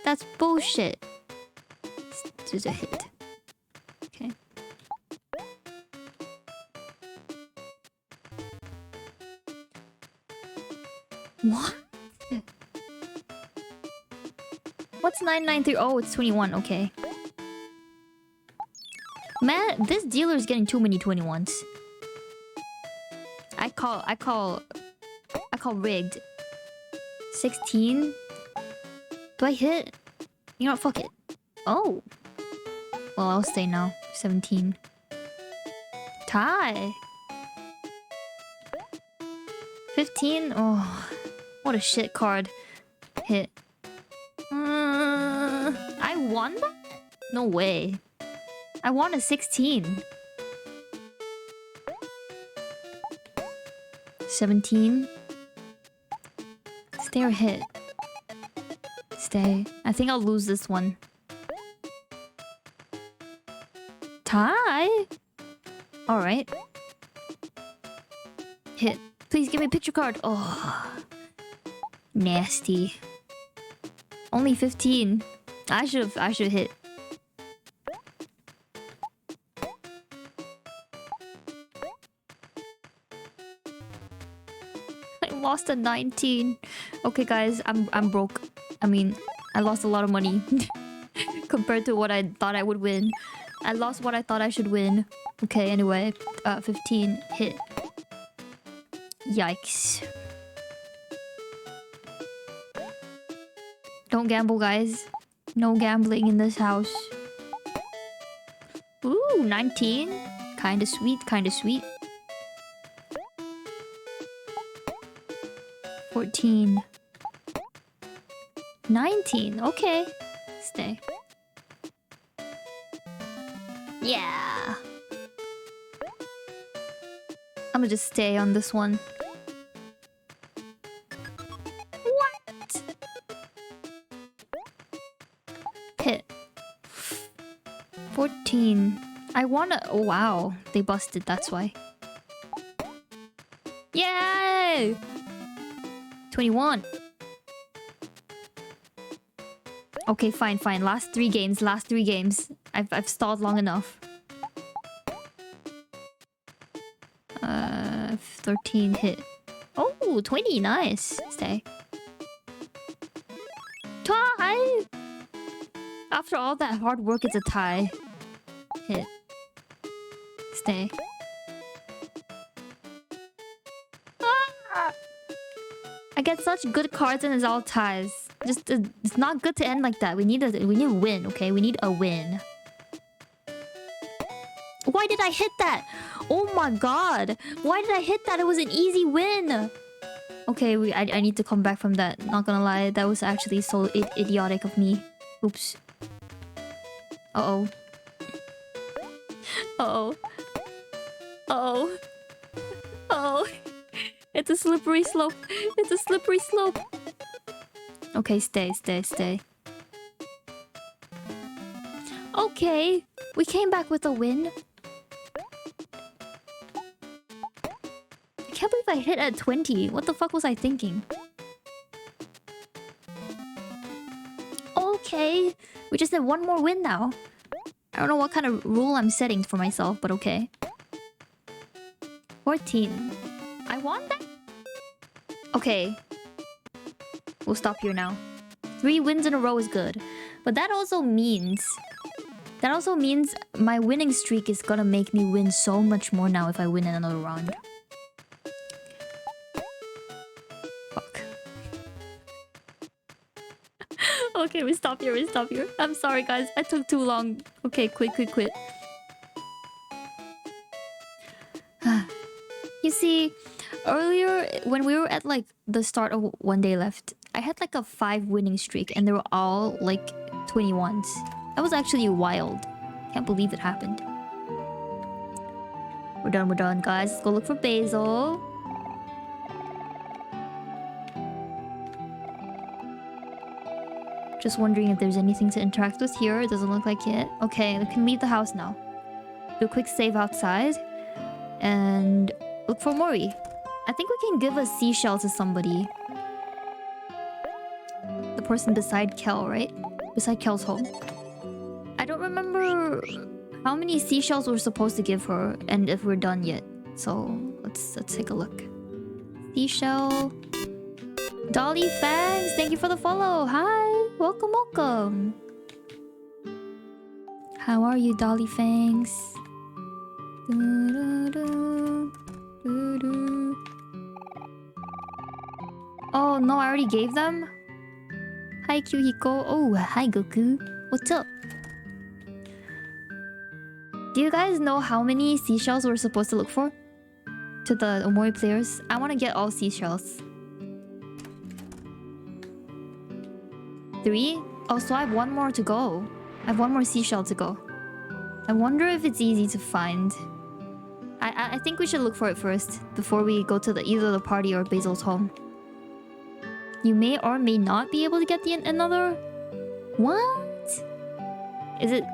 That's bullshit. Just a hit. Okay. What? What's 993? Oh, it's 21. Okay. Man, this dealer is getting too many 21s. I call rigged. 16. Do I hit? You know what? Fuck it. Oh. Well, I'll stay now. 17. Tie. 15. Oh, what a shit card. Hit. I won that? No way. I won a 16. 17. Stay or hit? Stay. I think I'll lose this one. Tie? Alright. Hit. Please give me a picture card. Oh. Nasty. Only 15. I should hit. I lost a 19. Okay guys, I'm broke. I mean, I lost a lot of money compared to what I thought I would win. I lost what I thought I should win. Okay, anyway, 15 hit. Yikes. Don't gamble, guys. No gambling in this house. Ooh, 19. Kinda sweet, kinda sweet. 14. 19. Okay. Stay. Yeah. I'm gonna just stay on this one. What? Hit. 14. I wanna... Oh, wow. They busted, that's why. Yay! 21. Okay, fine, fine. Last three games. I've stalled long enough. 13 hit. Oh, 20. Nice. Stay. Tie! After all that hard work, it's a tie. Hit. Stay. Ah! I get such good cards and it's all ties. Just it's not good to end like that. We need a win, okay? We need a win. Why did I hit that? Oh my god. Why did I hit that? It was an easy win. Okay, I need to come back from that. Not gonna lie, that was actually so idiotic of me. Oops. Uh-oh. Uh-oh. Uh-oh. Uh-oh. It's a slippery slope. It's a slippery slope. Okay, stay. Okay, we came back with a win. I can't believe I hit at 20. What the fuck was I thinking? Okay, we just need one more win now. I don't know what kind of rule I'm setting for myself, but okay. 14. I want that? Okay. We'll stop here now. 3 wins in a row is good. But that also means my winning streak is gonna make me win so much more now if I win another round. Fuck. Okay, we stop here. I'm sorry, guys. I took too long. Okay, quit. You see, earlier when we were at like the start of One Day Left, I had like a 5 winning streak and they were all like 21s. That was actually wild. Can't believe it happened. We're done, guys. Let's go look for Basil. Just wondering if there's anything to interact with here. It doesn't look like it. Okay, we can leave the house now. Do a quick save outside. And look for Mori. I think we can give a seashell to somebody. The person beside Kel, right? Beside Kel's home. I don't remember how many seashells we're supposed to give her and if we're done yet. So let's take a look. Seashell. Dolly Fangs, thank you for the follow. Hi, welcome. How are you, Dolly Fangs? Oh no, I already gave them? Hi Hiko. Oh, hi Goku. What's up? Do you guys know how many seashells we're supposed to look for? To the Omori players? I want to get all seashells. 3? Oh, so I have 1 more to go. I have 1 more seashell to go. I wonder if it's easy to find. I think we should look for it first before we go to either the party or Basil's home. You may or may not be able to get another. What? Is it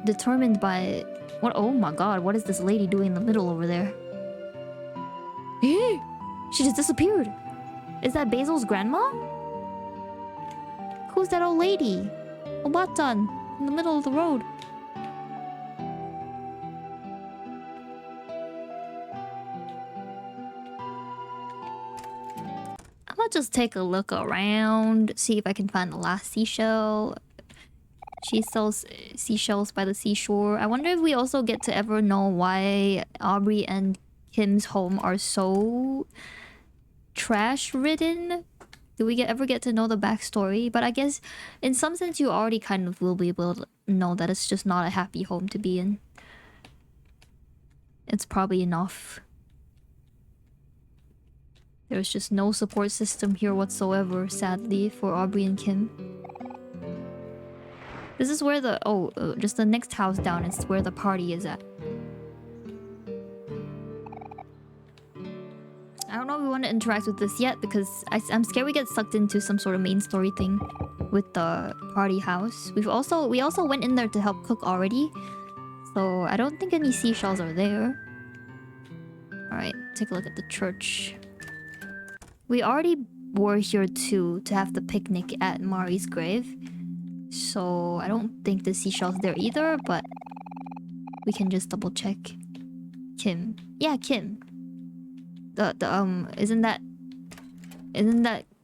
determined by what? Oh my god! What is this lady doing in the middle over there? She just disappeared. Is that Basil's grandma? Who's that old lady? A button in the middle of the road. I'm gonna just take a look around, see if I can find the last seashell. She sells seashells by the seashore. I wonder if we also get to ever know why Aubrey and Kim's home are so trash-ridden. Do we ever get to know the backstory? But I guess in some sense you already kind of will be able to know that it's just not a happy home to be in. It's probably enough. There's just no support system here whatsoever, sadly, for Aubrey and Kim. This is where the... just the next house down is where the party is at. I don't know if we want to interact with this yet because I'm scared we get sucked into some sort of main story thing with the party house. We also went in there to help cook already, so I don't think any seashells are there. Alright, take a look at the church. We already were here too to have the picnic at Mari's grave, so I don't think the seashell's there either, but we can just double check. Kim. Yeah, Kim. Isn't that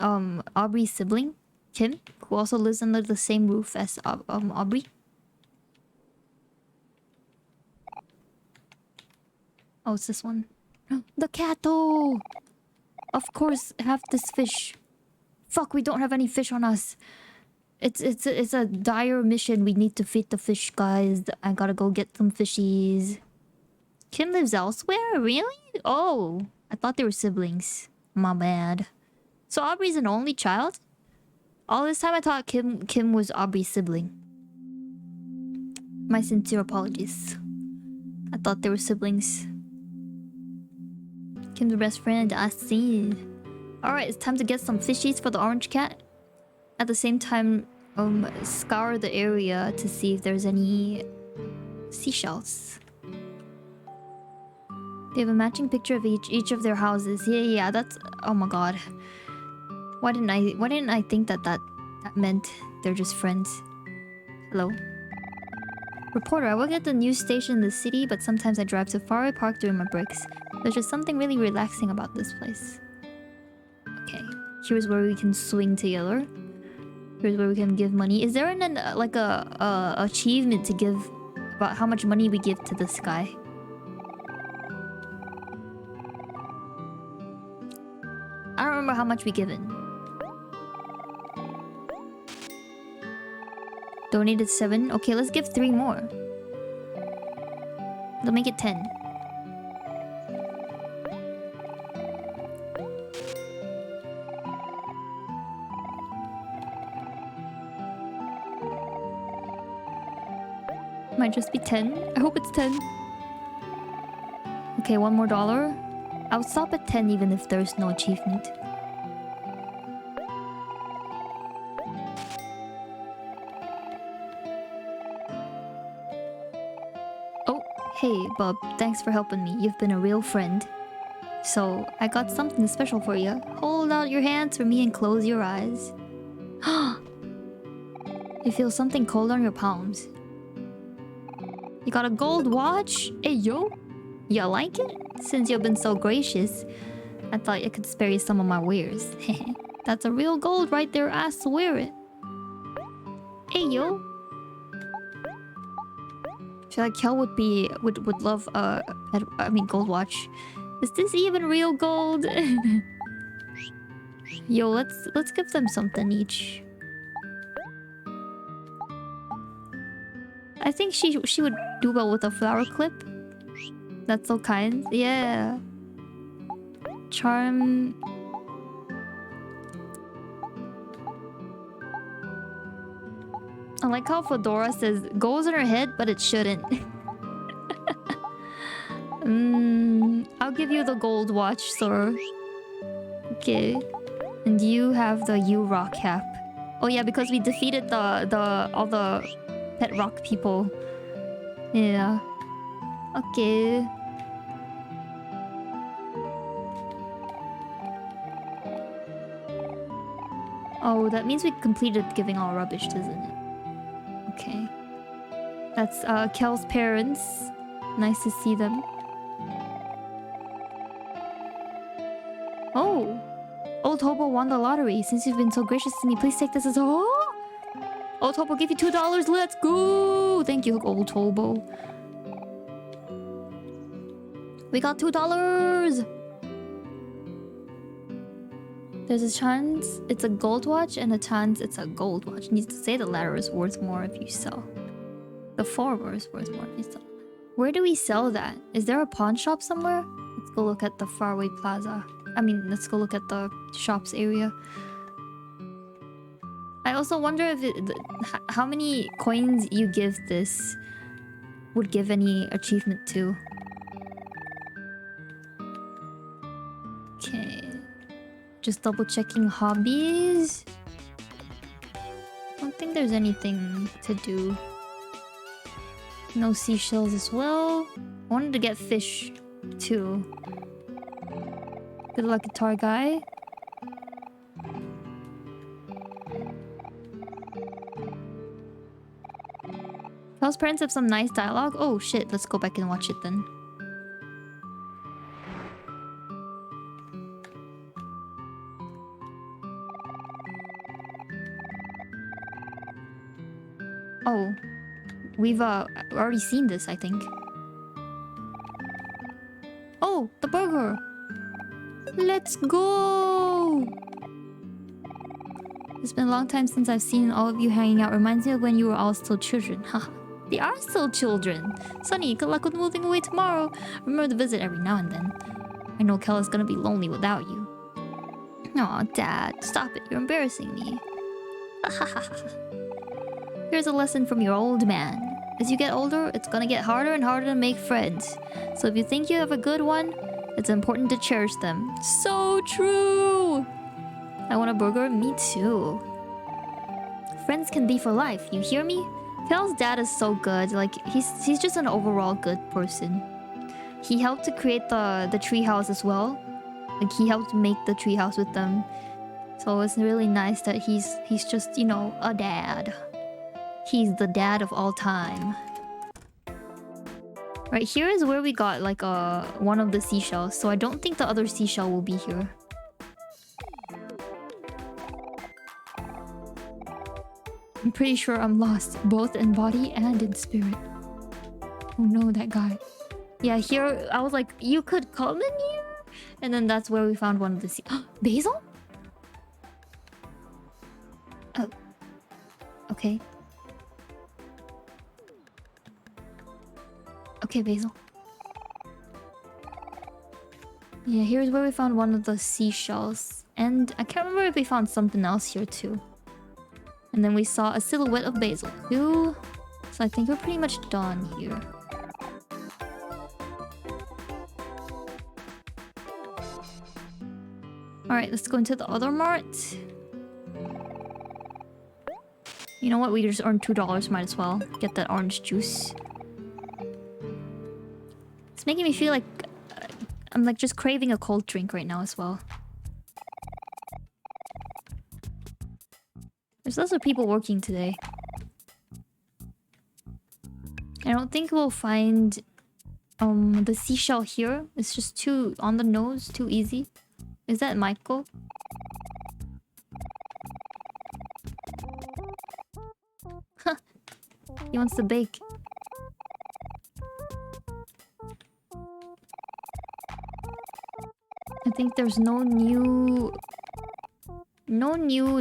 Aubrey's sibling, Kim, who also lives under the same roof as Aubrey? Oh, it's this one. The cattle! Of course, have this fish. Fuck, we don't have any fish on us. It's a dire mission. We need to feed the fish, guys. I gotta go get some fishies. Kim lives elsewhere? Really? Oh, I thought they were siblings. My bad. So Aubrey's an only child? All this time I thought Kim was Aubrey's sibling. My sincere apologies. I thought they were siblings. Kim's best friend, I see. Alright, it's time to get some fishies for the orange cat. At the same time, scour the area to see if there's any seashells. They have a matching picture of each of their houses. Yeah, that's... Oh my god. Why didn't I think that meant they're just friends? Hello? Reporter, I work at the news station in the city, but sometimes I drive to Faraway Park doing my breaks. There's just something really relaxing about this place. Okay, here's where we can swing together. Here's where we can give money. Is there like a achievement to give about how much money we give to this guy? I don't remember how much we given. Donated 7. Okay, let's give 3 more. They'll make it 10. Might just be 10. I hope it's 10. Okay, $1 more. I'll stop at 10 even if there's no achievement. Oh, hey, Bub. Thanks for helping me. You've been a real friend. So, I got something special for you. Hold out your hands for me and close your eyes. You feel something cold on your palms. You got a gold watch? Hey, yo. You like it? Since you've been so gracious, I thought I could spare you some of my wares. That's a real gold right there, I swear it. Hey, yo. I feel like Kel would love gold watch. Is this even real gold? Yo, let's give them something each. I think she would do well with a flower clip. That's so kind. Yeah. Charm. I like how Fedora says goes in her head, but it shouldn't. I'll give you the gold watch, sir. Okay. And you have the U-Rock cap. Oh yeah, because we defeated all the pet rock people. Yeah. Okay. Oh, that means we completed giving all rubbish, doesn't it? Okay. That's Kel's parents. Nice to see them. Oh! Old Hobo won the lottery. Since you've been so gracious to me, please take this as a... Oh! Old Hobo, give you $2. Let's go! Thank you, Old Hobo. We got $2! There's a chance it's a gold watch and a chance it's a gold watch. Needs to say the latter is worth more if you sell. The former is worth more if you sell. Where do we sell that? Is there a pawn shop somewhere? Let's go look at the faraway plaza. I mean, let's go look at the shops area. I also wonder if how many coins you give this would give any achievement to. Okay. Just double checking hobbies. I don't think there's anything to do. No seashells as well. I wanted to get fish too. Good luck, guitar guy. Kel's parents have some nice dialogue. Oh shit, let's go back and watch it then. Oh, we've already seen this, I think. Oh, the burger! Let's go! It's been a long time since I've seen all of you hanging out. Reminds me of when you were all still children. Haha. They are still children. Sonny, good luck with moving away tomorrow. Remember to visit every now and then. I know Kel is gonna be lonely without you. Aw, Dad, stop it. You're embarrassing me. Here's a lesson from your old man. As you get older, it's gonna get harder and harder to make friends. So if you think you have a good one, it's important to cherish them. So true! I want a burger? Me too. Friends can be for life, you hear me? Kel's dad is so good. Like, he's just an overall good person. He helped to create the treehouse as well. Like, he helped make the treehouse with them. So it's really nice that he's just, you know, a dad. He's the dad of all time. Right, here is where we got like one of the seashells. So I don't think the other seashell will be here. I'm pretty sure I'm lost, both in body and in spirit. Oh no, that guy. Yeah, here I was like, you could come in here? And then that's where we found one of the Basil? Oh. Okay. Okay, Basil. Yeah, here's where we found one of the seashells. And I can't remember if we found something else here too. And then we saw a silhouette of Basil too. So I think we're pretty much done here. Alright, let's go into the other mart. You know what? We just earned $2. Might as well get that orange juice. It's making me feel like I'm like just craving a cold drink right now as well. There's lots of people working today. I don't think we'll find the seashell here. It's just too on the nose, too easy. Is that Michael? He wants to bake. I think there's no new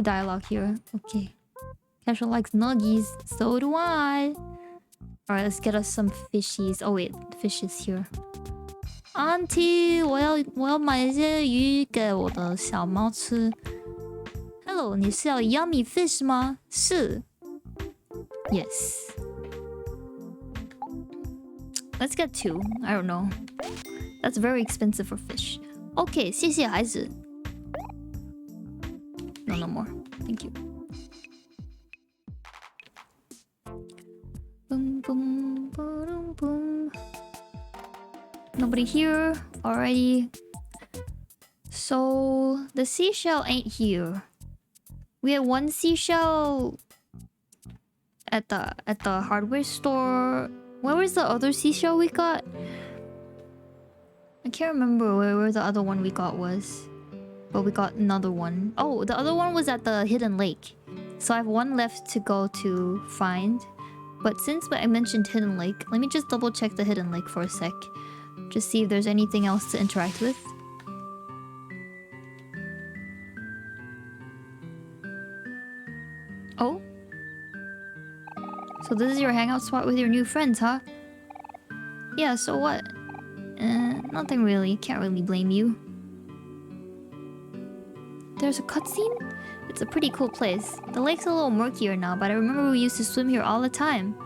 dialogue here. Okay. Casual likes nuggies. So do I. Alright, let's get us some fishies. Oh wait, fish is here. Auntie, 我要买一些鱼给我的小猫吃。Hello, 你是要 yummy fish 吗？是。Yes. Let's get 2. I don't know. That's very expensive for fish. Okay, 谢谢孩子. No, no more. Thank you. Boom, boom, boom, boom. Nobody here. Alrighty. So the seashell ain't here. We had 1 seashell at the hardware store. Where was the other seashell we got? I can't remember where the other one we got was. But we got another one. Oh, the other one was at the hidden lake. So I have 1 left to go to find. But since I mentioned hidden lake, let me just double check the hidden lake for a sec. Just see if there's anything else to interact with. Oh? So this is your hangout spot with your new friends, huh? Yeah, so what? Nothing really. Can't really blame you. There's a cutscene? It's a pretty cool place. The lake's a little murkier now, but I remember we used to swim here all the time.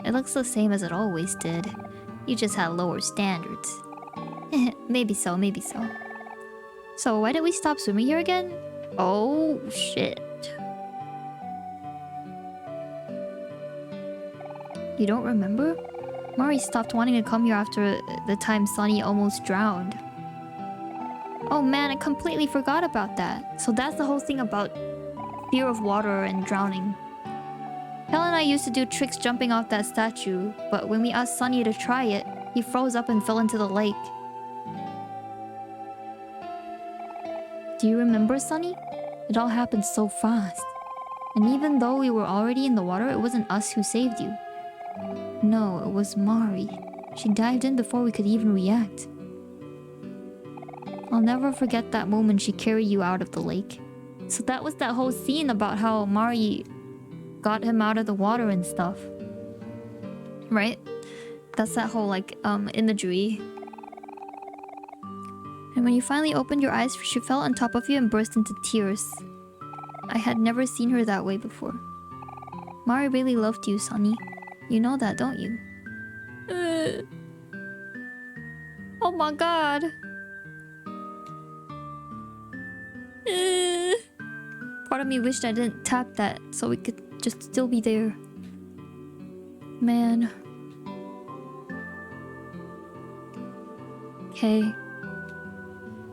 It looks the same as it always did. You just had lower standards. Maybe so, maybe so. So why did we stop swimming here again? Oh, shit. You don't remember? Mari stopped wanting to come here after the time Sunny almost drowned. Oh man, I completely forgot about that. So that's the whole thing about fear of water and drowning. Hell and I used to do tricks jumping off that statue, but when we asked Sunny to try it, he froze up and fell into the lake. Do you remember, Sunny? It all happened so fast. And even though we were already in the water, it wasn't us who saved you. No, it was Mari. She dived in before we could even react. I'll never forget that moment she carried you out of the lake. So that was that whole scene about how Mari got him out of the water and stuff. Right? That's that whole, like, imagery. And when you finally opened your eyes, she fell on top of you and burst into tears. I had never seen her that way before. Mari really loved you, Sunny. You know that, don't you? Oh my god. Part of me wished I didn't tap that so we could just still be there. Man. Okay.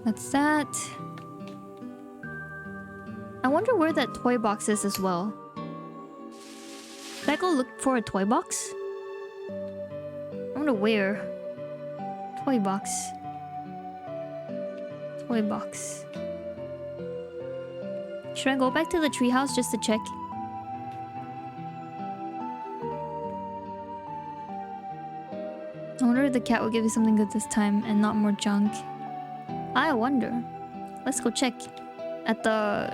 That's that. I wonder where that toy box is as well. Did I go look for a toy box? I wonder where. Toy box. Toy box. Should I go back to the treehouse just to check? I wonder if the cat will give you something good this time and not more junk. I wonder. Let's go check. At the...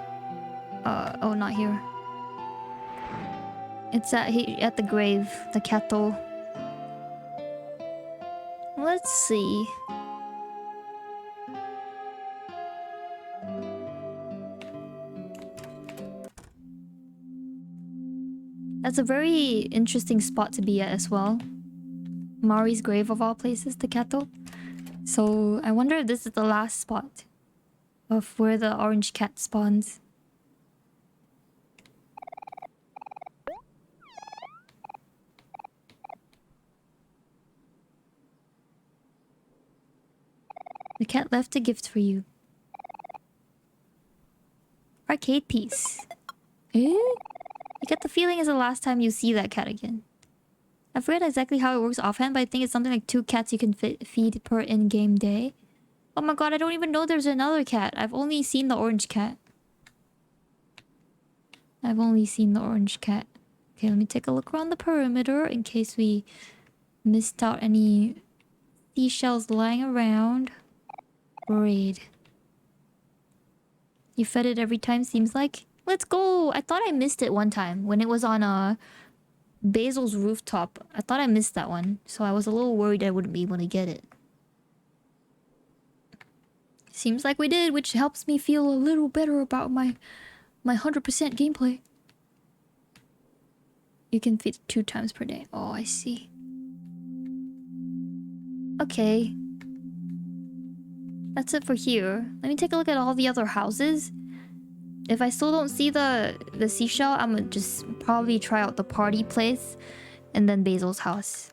oh, not here. It's at the grave. The cattle. Let's see. That's a very interesting spot to be at as well. Mari's grave of all places, the cattle. So I wonder if this is the last spot of where the orange cat spawns. The cat left a gift for you. Arcade piece. Eh? You get the feeling it's the last time you see that cat again. I forget exactly how it works offhand, but I think it's something like 2 cats you can feed per in-game day. Oh my god, I don't even know there's another cat. I've only seen the orange cat. I've only seen the orange cat. Okay, let me take a look around the perimeter in case we missed out any seashells lying around. Great. You fed it every time, seems like? Let's go! I thought I missed it one time when it was on Basil's rooftop. I thought I missed that one, so I was a little worried I wouldn't be able to get it. Seems like we did, which helps me feel a little better about my 100% gameplay. You can feed 2 times per day. Oh, I see. Okay. That's it for here. Let me take a look at all the other houses. If I still don't see the seashell, I'm gonna just probably try out the party place and then Basil's house.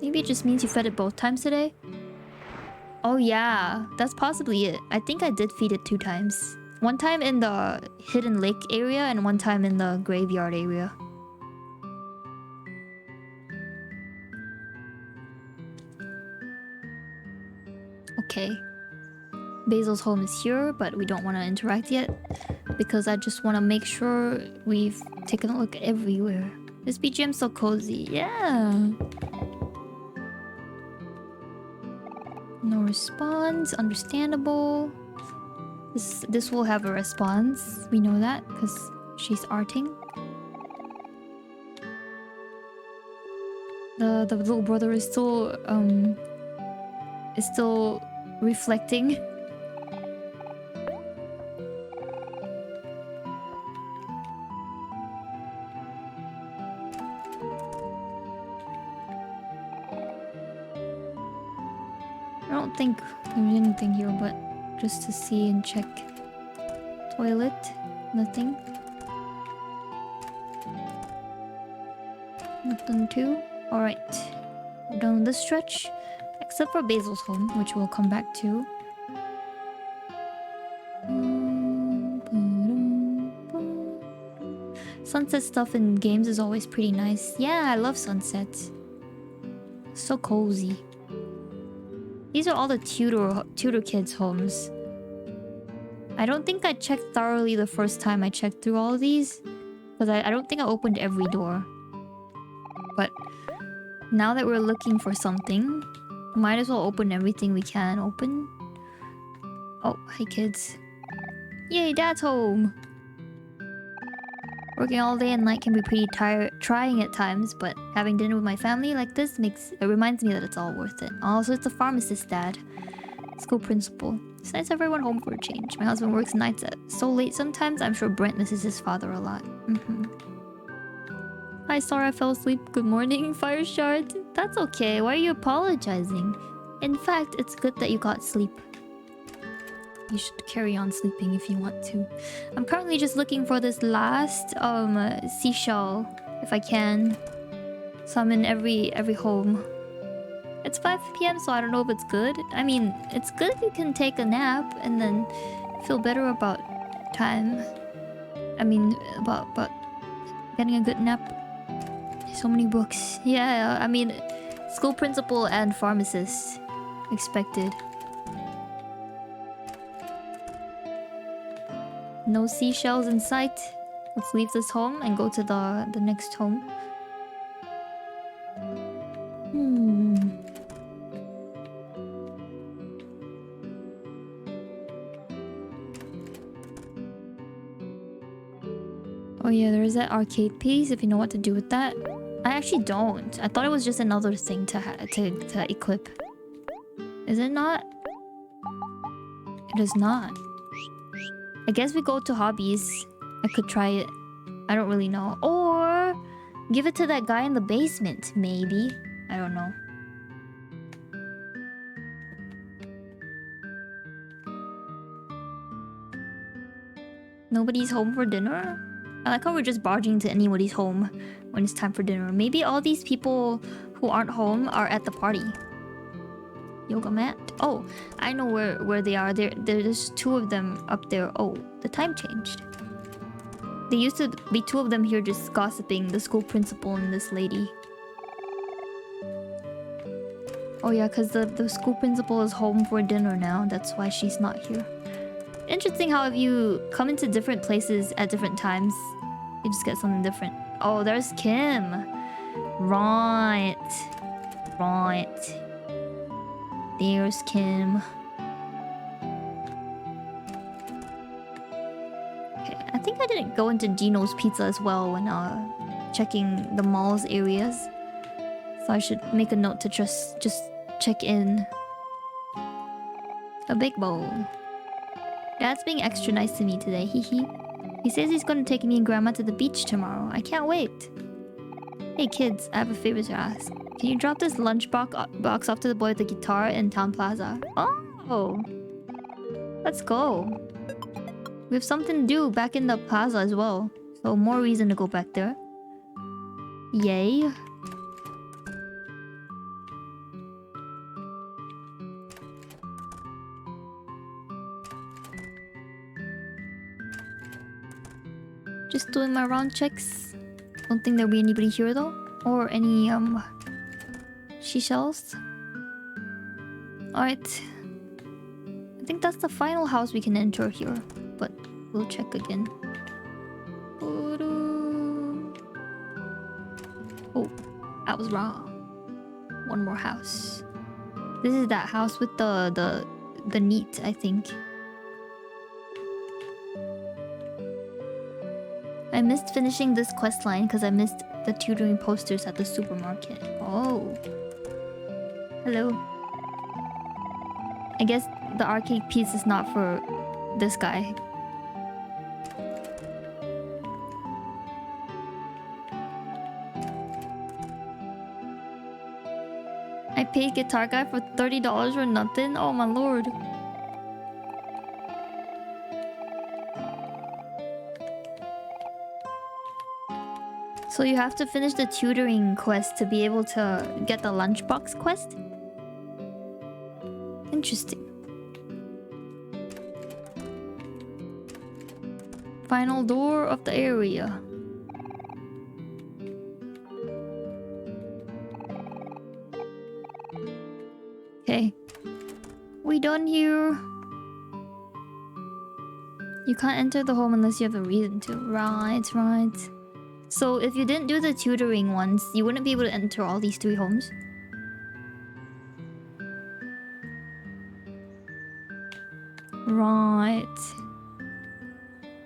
Maybe it just means you fed it both times today? Oh yeah, that's possibly it. I think I did feed it 2 times. One time in the hidden lake area and one time in the graveyard area. Okay. Basil's home is here, but we don't want to interact yet because I just want to make sure we've taken a look everywhere. This BGM's so cozy. Yeah. No response. Understandable. This will have a response. We know that because she's arting. The little brother is still reflecting. I don't think there's anything here, but just to see and check. Toilet, nothing. Nothing too. Alright. We're done with this stretch. Except for Basil's home, which we'll come back to. Sunset stuff in games is always pretty nice. Yeah, I love sunsets. So cozy. These are all the tutor kids' homes. I don't think I checked thoroughly the first time I checked through all of these. Because I don't think I opened every door. But now that we're looking for something, might as well open everything we can open. Oh, hey kids. Yay, Dad's home! Working all day and night can be pretty trying at times, but having dinner with my family like this reminds me that it's all worth it. Also, it's a pharmacist dad. School principal. It's nice to have everyone home for a change. My husband works nights so late sometimes, I'm sure Brent misses his father a lot. Hi, sorry I fell asleep. Good morning, Fire Shard. That's okay, why are you apologizing? In fact, it's good that you got sleep. You should carry on sleeping if you want to. I'm currently just looking for this last seashell, if I can. So I'm in every home. It's 5 PM, so I don't know if it's good. I mean, it's good if you can take a nap and then feel better about time. I mean, about getting a good nap. So many books. Yeah, I mean, school principal and pharmacist expected. No seashells in sight. Let's leave this home and go to the next home. Oh yeah, there is that arcade piece if you know what to do with that. I actually don't. I thought it was just another thing to equip. Is it not? It is not. I guess we go to hobbies. I could try it. I don't really know. Or give it to that guy in the basement, maybe. I don't know. Nobody's home for dinner? I like how we're just barging to anybody's home when it's time for dinner. Maybe all these people who aren't home are at the party. Yoga mat? Oh, I know where they are. There's 2 of them up there. Oh, the time changed. There used to be 2 of them here just gossiping, the school principal and this lady. Oh yeah, because the school principal is home for dinner now. That's why she's not here. Interesting how if you come into different places at different times, you just get something different. Oh, there's Kim. Right. There's Kim. Okay, I think I didn't go into Gino's Pizza as well when checking the mall's areas. So I should make a note to just check in. A big bowl. Dad's being extra nice to me today, hee. He says he's gonna take me and Grandma to the beach tomorrow. I can't wait. Hey kids, I have a favor to ask. Can you drop this box off to the boy with the guitar in Town Plaza? Oh! Let's go. We have something to do back in the plaza as well. So more reason to go back there. Yay. Just doing my round checks. Don't think there'll be anybody here though. Or any seashells. Alright. I think that's the final house we can enter here. But we'll check again. Oh, I was wrong. One more house. This is that house with the neat, I think. I missed finishing this quest line because I missed the tutoring posters at the supermarket. Oh. Hello. I guess the arcade piece is not for this guy. I paid Guitar Guy for $30 for nothing? Oh my lord. So you have to finish the tutoring quest to be able to get the lunchbox quest? Interesting. Final door of the area. Okay. We done here. You can't enter the home unless you have a reason to. Right, right. So if you didn't do the tutoring ones, you wouldn't be able to enter all these 3 homes? Right.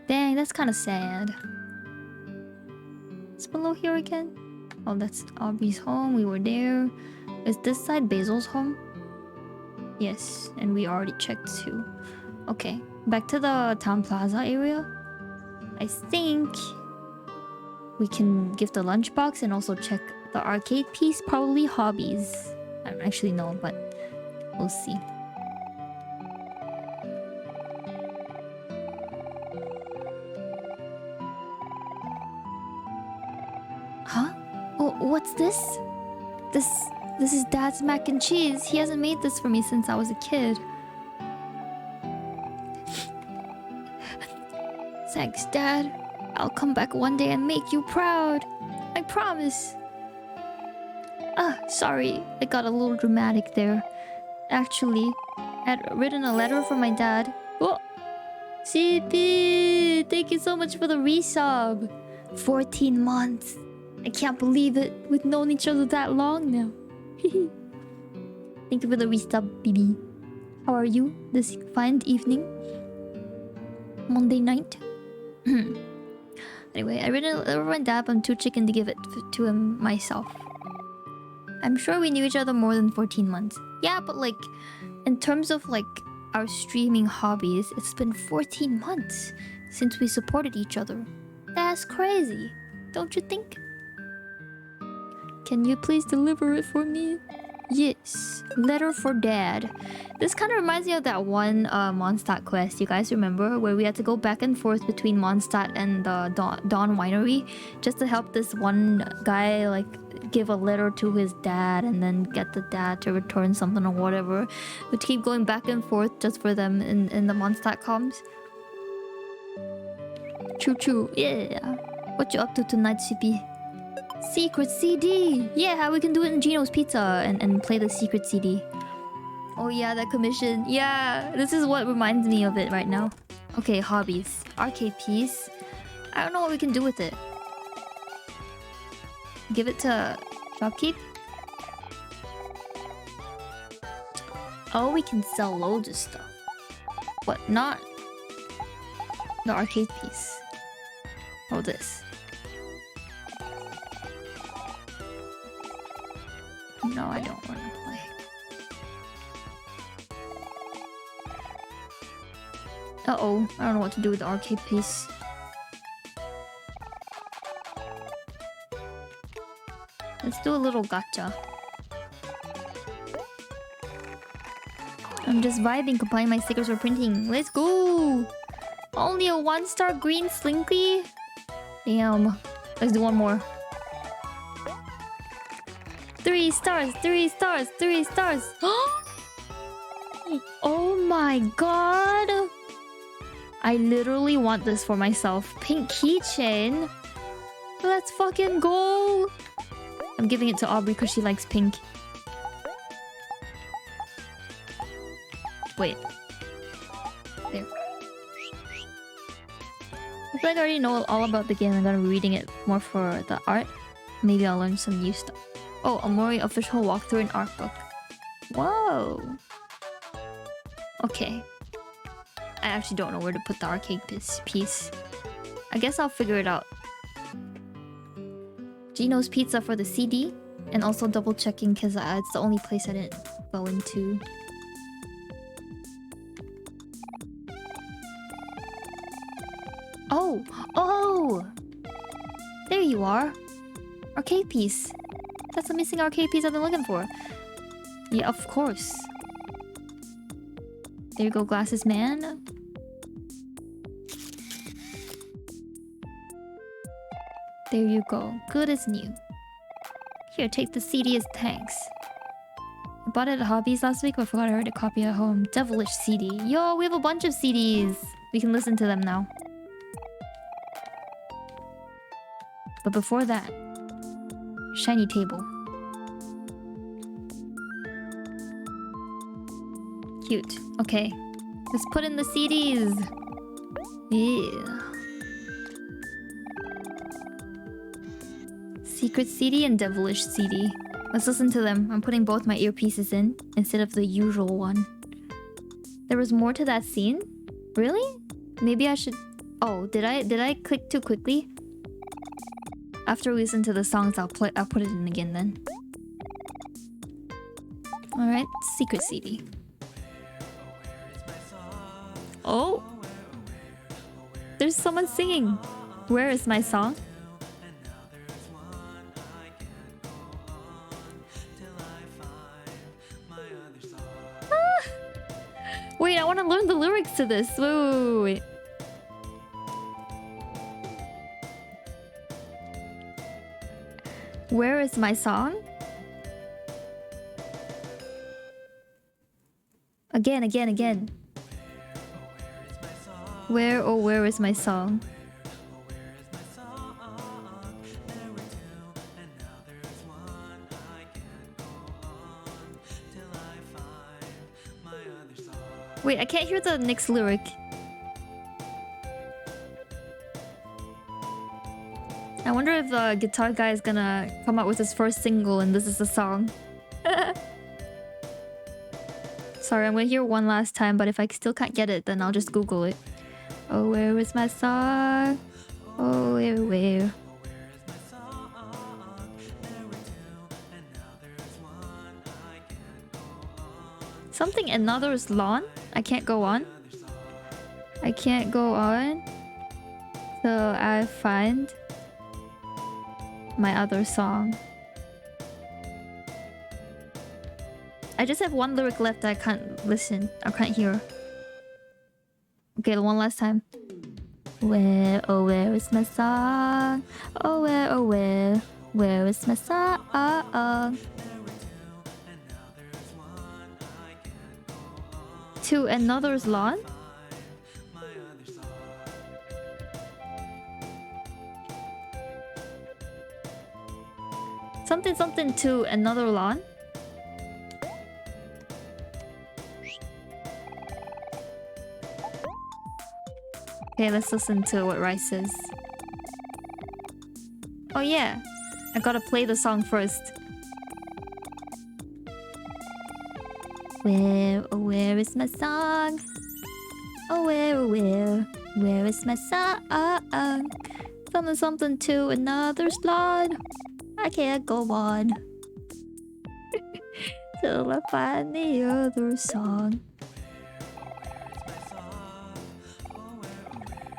Dang, that's kind of sad. It's below here again? Oh, that's Aubrey's home. We were there. Is this side Basil's home? Yes, and we already checked too. Okay, back to the Town Plaza area. I think we can give the lunchbox and also check the arcade piece. Probably hobbies. I don't actually know, but we'll see. Huh? Oh, what's this? This is Dad's mac and cheese. He hasn't made this for me since I was a kid. Thanks, Dad. I'll come back one day and make you proud. I promise. Sorry. I got a little dramatic there. Actually, I had written a letter for my dad. Oh! CP! Thank you so much for the resub. 14 months. I can't believe it. We've known each other that long now. Thank you for the resub, BB. How are you this fine evening? Monday night? Anyway, I read it over my dad, but I'm too chicken to give it to him myself. I'm sure we knew each other more than 14 months. Yeah, but like, in terms of like our streaming hobbies, it's been 14 months since we supported each other. That's crazy, don't you think? Can you please deliver it for me? Yes. Letter for Dad. This kind of reminds me of that one Mondstadt quest. You guys remember? Where we had to go back and forth between Mondstadt and the Dawn Winery just to help this one guy like give a letter to his dad and then get the dad to return something or whatever. We'd keep going back and forth just for them in the Mondstadt comms. Choo choo. Yeah. What you up to tonight, CP? Secret CD! Yeah, we can do it in Gino's Pizza and play the secret CD. Oh yeah, that commission. Yeah, this is what reminds me of it right now. Okay, hobbies. Arcade piece. I don't know what we can do with it. Give it to Shopkeep? Oh, we can sell loads of stuff. What, not the arcade piece? Oh, this. No, I don't want to play. Uh-oh, I don't know what to do with the arcade piece. Let's do a little gacha. I'm just vibing, complying my stickers for printing. Let's go! Only a 1-star green slinky? Damn. Let's do one more. 3 stars, 3 stars, 3 stars. Oh my god! I literally want this for myself. Pink keychain. Let's fucking go! I'm giving it to Aubrey because she likes pink. Wait. There. I feel like I already know all about the game. I'm gonna be reading it more for the art. Maybe I'll learn some new stuff. Oh, OMORI official walkthrough and art book. Whoa. Okay. I actually don't know where to put the arcade piece. I guess I'll figure it out. Gino's Pizza for the CD. And also double checking because it's the only place I didn't go into. Oh! Oh! There you are. Arcade piece. That's the missing arcade piece I've been looking for. Yeah, of course. There you go, glasses man. There you go. Good as new. Here, take the CD as thanks. I bought it at Hobbies last week, but I forgot I heard a copy at home. Devilish CD. Yo, we have a bunch of CDs. We can listen to them now. But before that, shiny table. Cute. Okay. Let's put in the CDs. Yeah. Secret CD and Devilish CD. Let's listen to them. I'm putting both my earpieces in instead of the usual one. There was more to that scene? Really? Maybe I should... Oh, did I click too quickly? After we listen to the songs, I'll put it in again then. Alright, secret CD. Oh! There's someone singing! Where is my song? Ah! Wait, I want to learn the lyrics to this. Wait. Where is my song? Again. Where, oh, where is my song? Wait, I can't hear the next lyric. I wonder if the guitar guy is gonna come out with his first single and this is the song. Sorry, I'm gonna hear one last time, but if I still can't get it, then I'll just Google it. Oh, where is my song? Oh, where? Something another's lawn? I can't go on. I can't go on. So I find my other song. I just have one lyric left that I can't listen. I can't hear. Okay, one last time. Where, oh, where is my song? Oh, where is my song? To another's lawn? Something to another lawn? Okay, let's listen to what Rice says. Oh yeah, I gotta play the song first. Where, oh, where is my song? Oh, where is my song? Something to another's lawn. I can't go on till I find the other song.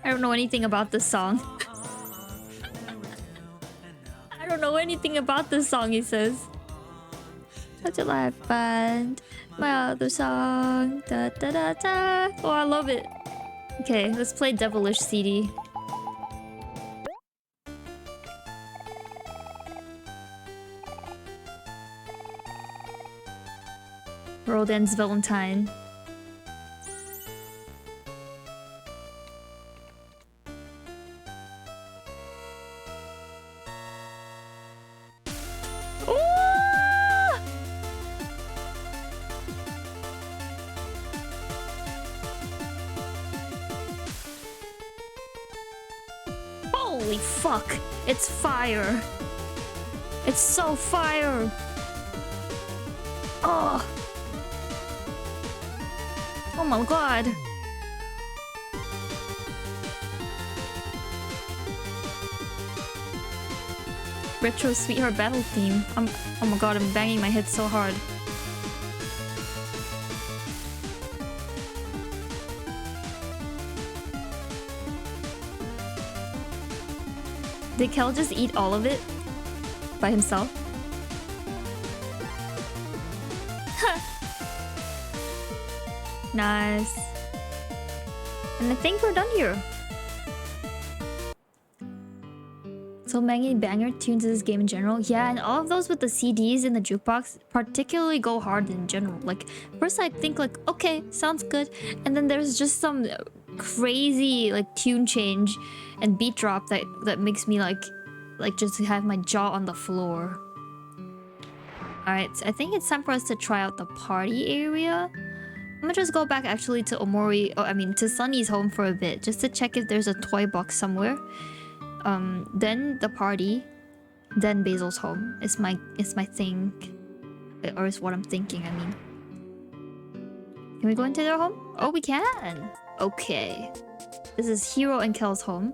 I don't know anything about this song. I don't know know anything about this song, he says. Such a live band. My other song. Da da da da. Oh, I love it. Okay, let's play Devilish CD. World Ends Valentine. Holy fuck! It's fire! It's so fire! Oh! Oh my god! Retro Sweetheart battle theme. Oh my god, I'm banging my head so hard. Did Kel just eat all of it? By himself? Nice. And I think we're done here. So many banger tunes in this game in general. Yeah, and all of those with the CDs in the jukebox particularly go hard in general. Like, first I think like, okay, sounds good. And then there's just some crazy like tune change and beat drop that makes me like just have my jaw on the floor. Alright, so I think it's time for us to try out the party area. I'm gonna just go back actually to OMORI, to Sunny's home for a bit, just to check if there's a toy box somewhere. Then the party, then Basil's home. Is my thing, or is what I'm thinking. I mean, can we go into their home? Oh, we can. Okay, this is Hiro and Kel's home.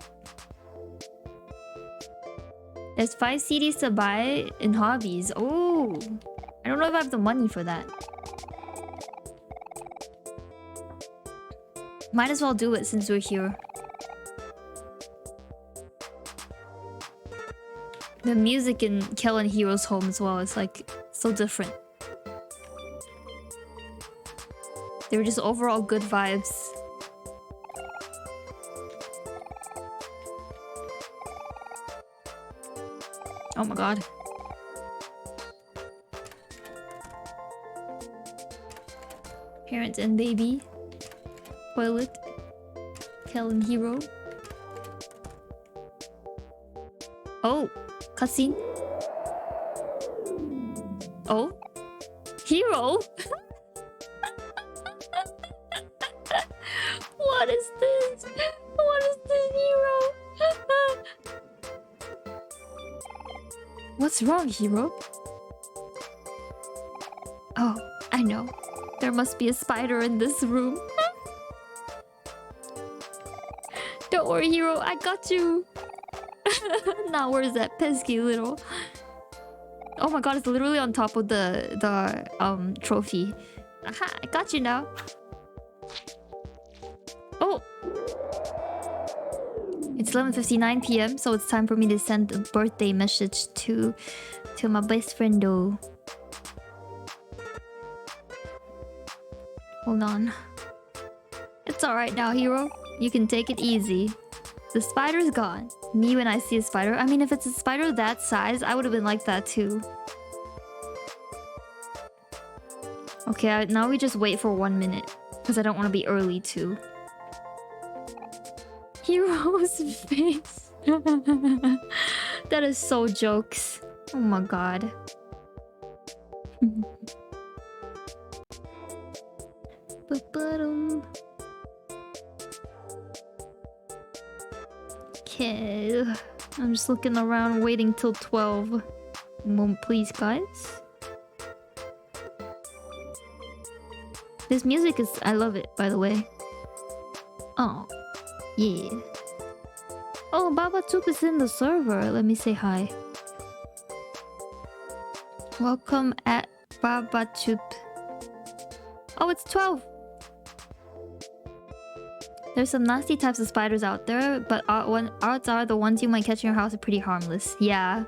There's 5 CDs to buy in hobbies. Oh, I don't know if I have the money for that. Might as well do it since we're here. The music in Kel and Hiro's home as well is like so different. They were just overall good vibes. Oh my god. Parent and baby. Toilet. Kel and Hiro. Oh, cutscene. Oh, Hiro. What is this? What is this, Hiro? What's wrong, Hiro? Oh, I know. There must be a spider in this room. Don't worry, Hiro. I got you. Now where's that pesky little... Oh my god, it's literally on top of the trophy. Aha, I got you now. Oh! It's 11:59 PM, so it's time for me to send a birthday message to my best friend though. Hold on. It's alright now, Hiro. You can take it easy. The spider's gone. Me when I see a spider. I mean, if it's a spider that size, I would have been like that too. Okay, now we just wait for 1 minute. Because I don't want to be early too. Hero's face. That is so jokes. Oh my god. Okay, I'm just looking around waiting till 12. Moment please, guys. This music is... I love it, by the way. Oh, yeah. Oh, Babatoup is in the server. Let me say hi. Welcome at Babatoup. Oh, it's 12. There's some nasty types of spiders out there, but odds are the ones you might catch in your house are pretty harmless. Yeah,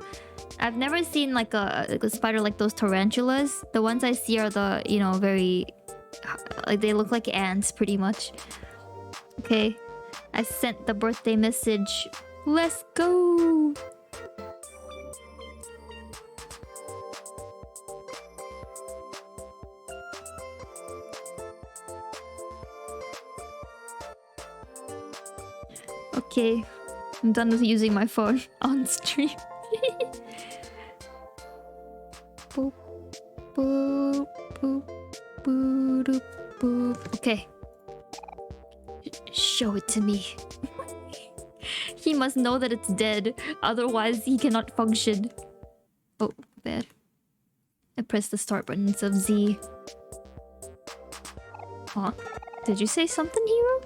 I've never seen like a spider like those tarantulas. The ones I see are the, you know, very... like they look like ants pretty much. Okay. I sent the birthday message. Let's go! Okay. I'm done with using my phone on stream. Boop, boop, boop, boop, boop, boop. Okay. Show it to me. He must know that it's dead, otherwise he cannot function. Oh, bad. I pressed the start buttons of Z. Huh? Did you say something, hero?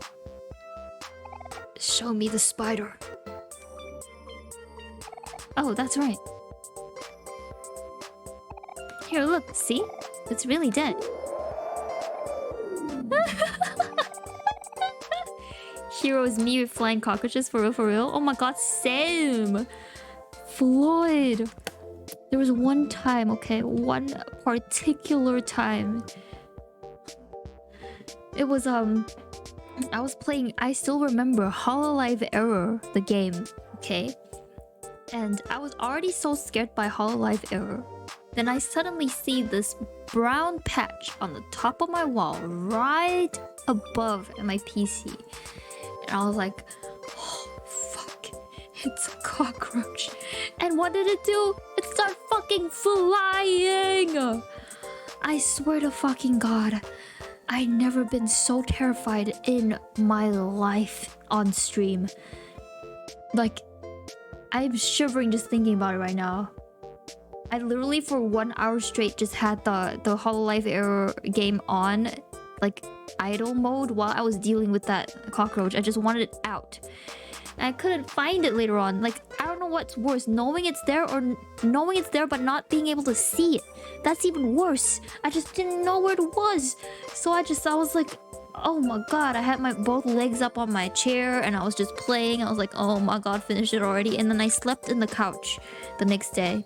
Show me the spider. Oh, that's right. Here, look, see? It's really dead. Hero is me with flying cockroaches, for real, for real? Oh my god, same! Floyd! There was one time, okay? One particular time. It was, I was playing, I still remember Hololive Error, the game, okay? And I was already so scared by Hololive Error. Then I suddenly see this brown patch on the top of my wall, right above my PC. And I was like, oh, fuck, it's a cockroach. And what did it do? It started fucking flying! I swear to fucking God, I'd never been so terrified in my life on stream. Like, I'm shivering just thinking about it right now. I literally for 1 hour straight just had the Hololive Error game on, like idle mode while I was dealing with that cockroach. I just wanted it out. And I couldn't find it later on. Like, I don't know what's worse, knowing it's there or knowing it's there but not being able to see it. That's even worse. I just didn't know where it was. So I was like, oh my god. I had my both legs up on my chair and I was just playing. I was like, oh my god, finish it already. And then I slept in the couch the next day.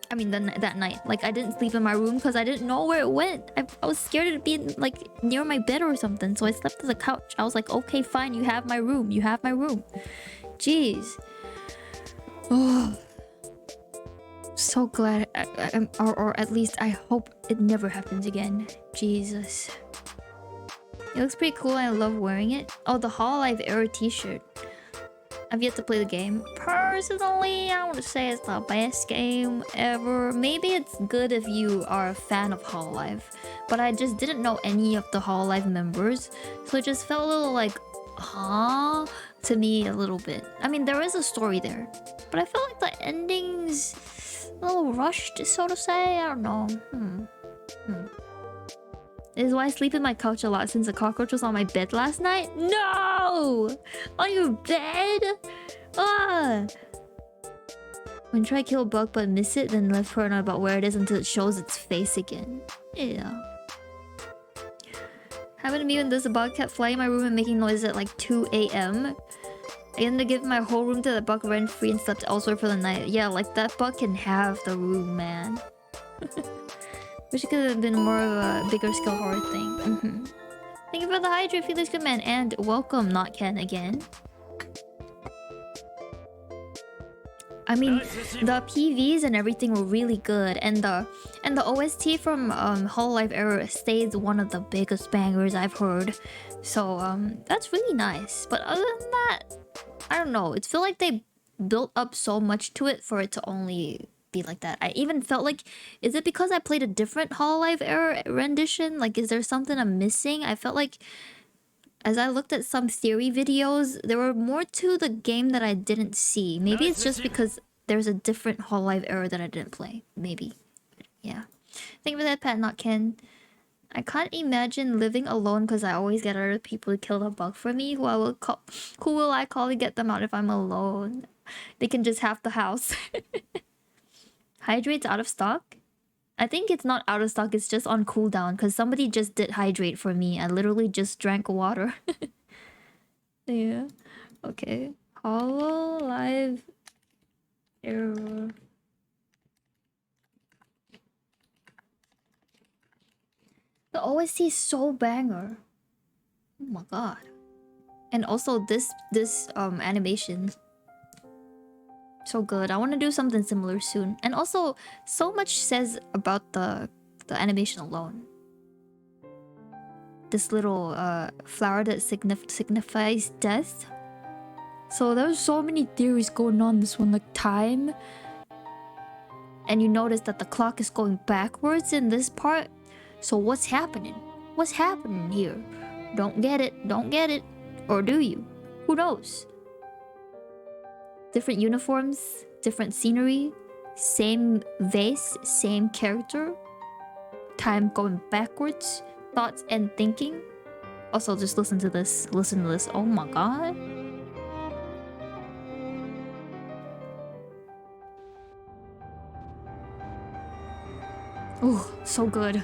I mean, that night. Like, I didn't sleep in my room because I didn't know where it went. I was scared it'd be, like, near my bed or something. So I slept on the couch. I was like, okay, fine. You have my room. You have my room. Jeez. Oh. So glad. Or at least I hope it never happens again. Jesus. It looks pretty cool. I love wearing it. Oh, the Hololive Error t-shirt. I've yet to play the game. Personally, I want to say it's the best game ever. Maybe it's good if you are a fan of Hololive, but I just didn't know any of the Hololive members, so it just felt a little like, huh? To me, a little bit. I mean, there is a story there, but I felt like the ending's a little rushed, so to say. I don't know. This is why I sleep in my couch a lot since the cockroach was on my bed last night. No! On your bed? Ah! When try kill a bug but miss it, then left her not about where it is until it shows its face again. Yeah. Happened to me when this bug kept flying in my room and making noise at like 2 AM. I ended up giving my whole room to the bug rent free and slept elsewhere for the night. Yeah, like that bug can have the room, man. Wish it could have been more of a bigger scale horror thing. Thank you for the hydrate, Felix Goodman, and welcome, Not Ken, again. I mean, the PVs and everything were really good, and the OST from Hololive Error stays one of the biggest bangers I've heard. So that's really nice. But other than that, I don't know. It feels like they built up so much to it for it to only be like that. I even felt like, is it because I played a different Hololive Error rendition? Like, is there something I'm missing? I felt like as I looked at some theory videos, there were more to the game that I didn't see. Maybe it's just because there's a different Hololive Error that I didn't play. Maybe. Yeah. Thank you for that, Pat, Not Ken. I can't imagine living alone because I always get other people to kill the bug for me. Who will I call to get them out if I'm alone? They can just have the house. Hydrate's out of stock? I think it's not out of stock, it's just on cooldown because somebody just did hydrate for me. I literally just drank water. Yeah. Okay. Hololive Error The OST is so banger. Oh my god. And also this animation. So good. I want to do something similar soon. And also, so much says about the animation alone. This little flower that signifies death. So there's so many theories going on this one, like time. And you notice that the clock is going backwards in this part. So what's happening? What's happening here? Don't get it. Don't get it. Or do you? Who knows? Different uniforms, different scenery, same vase, same character. Time going backwards. Thoughts and thinking. Also, just listen to this. Listen to this. Oh my god. Oh, so good.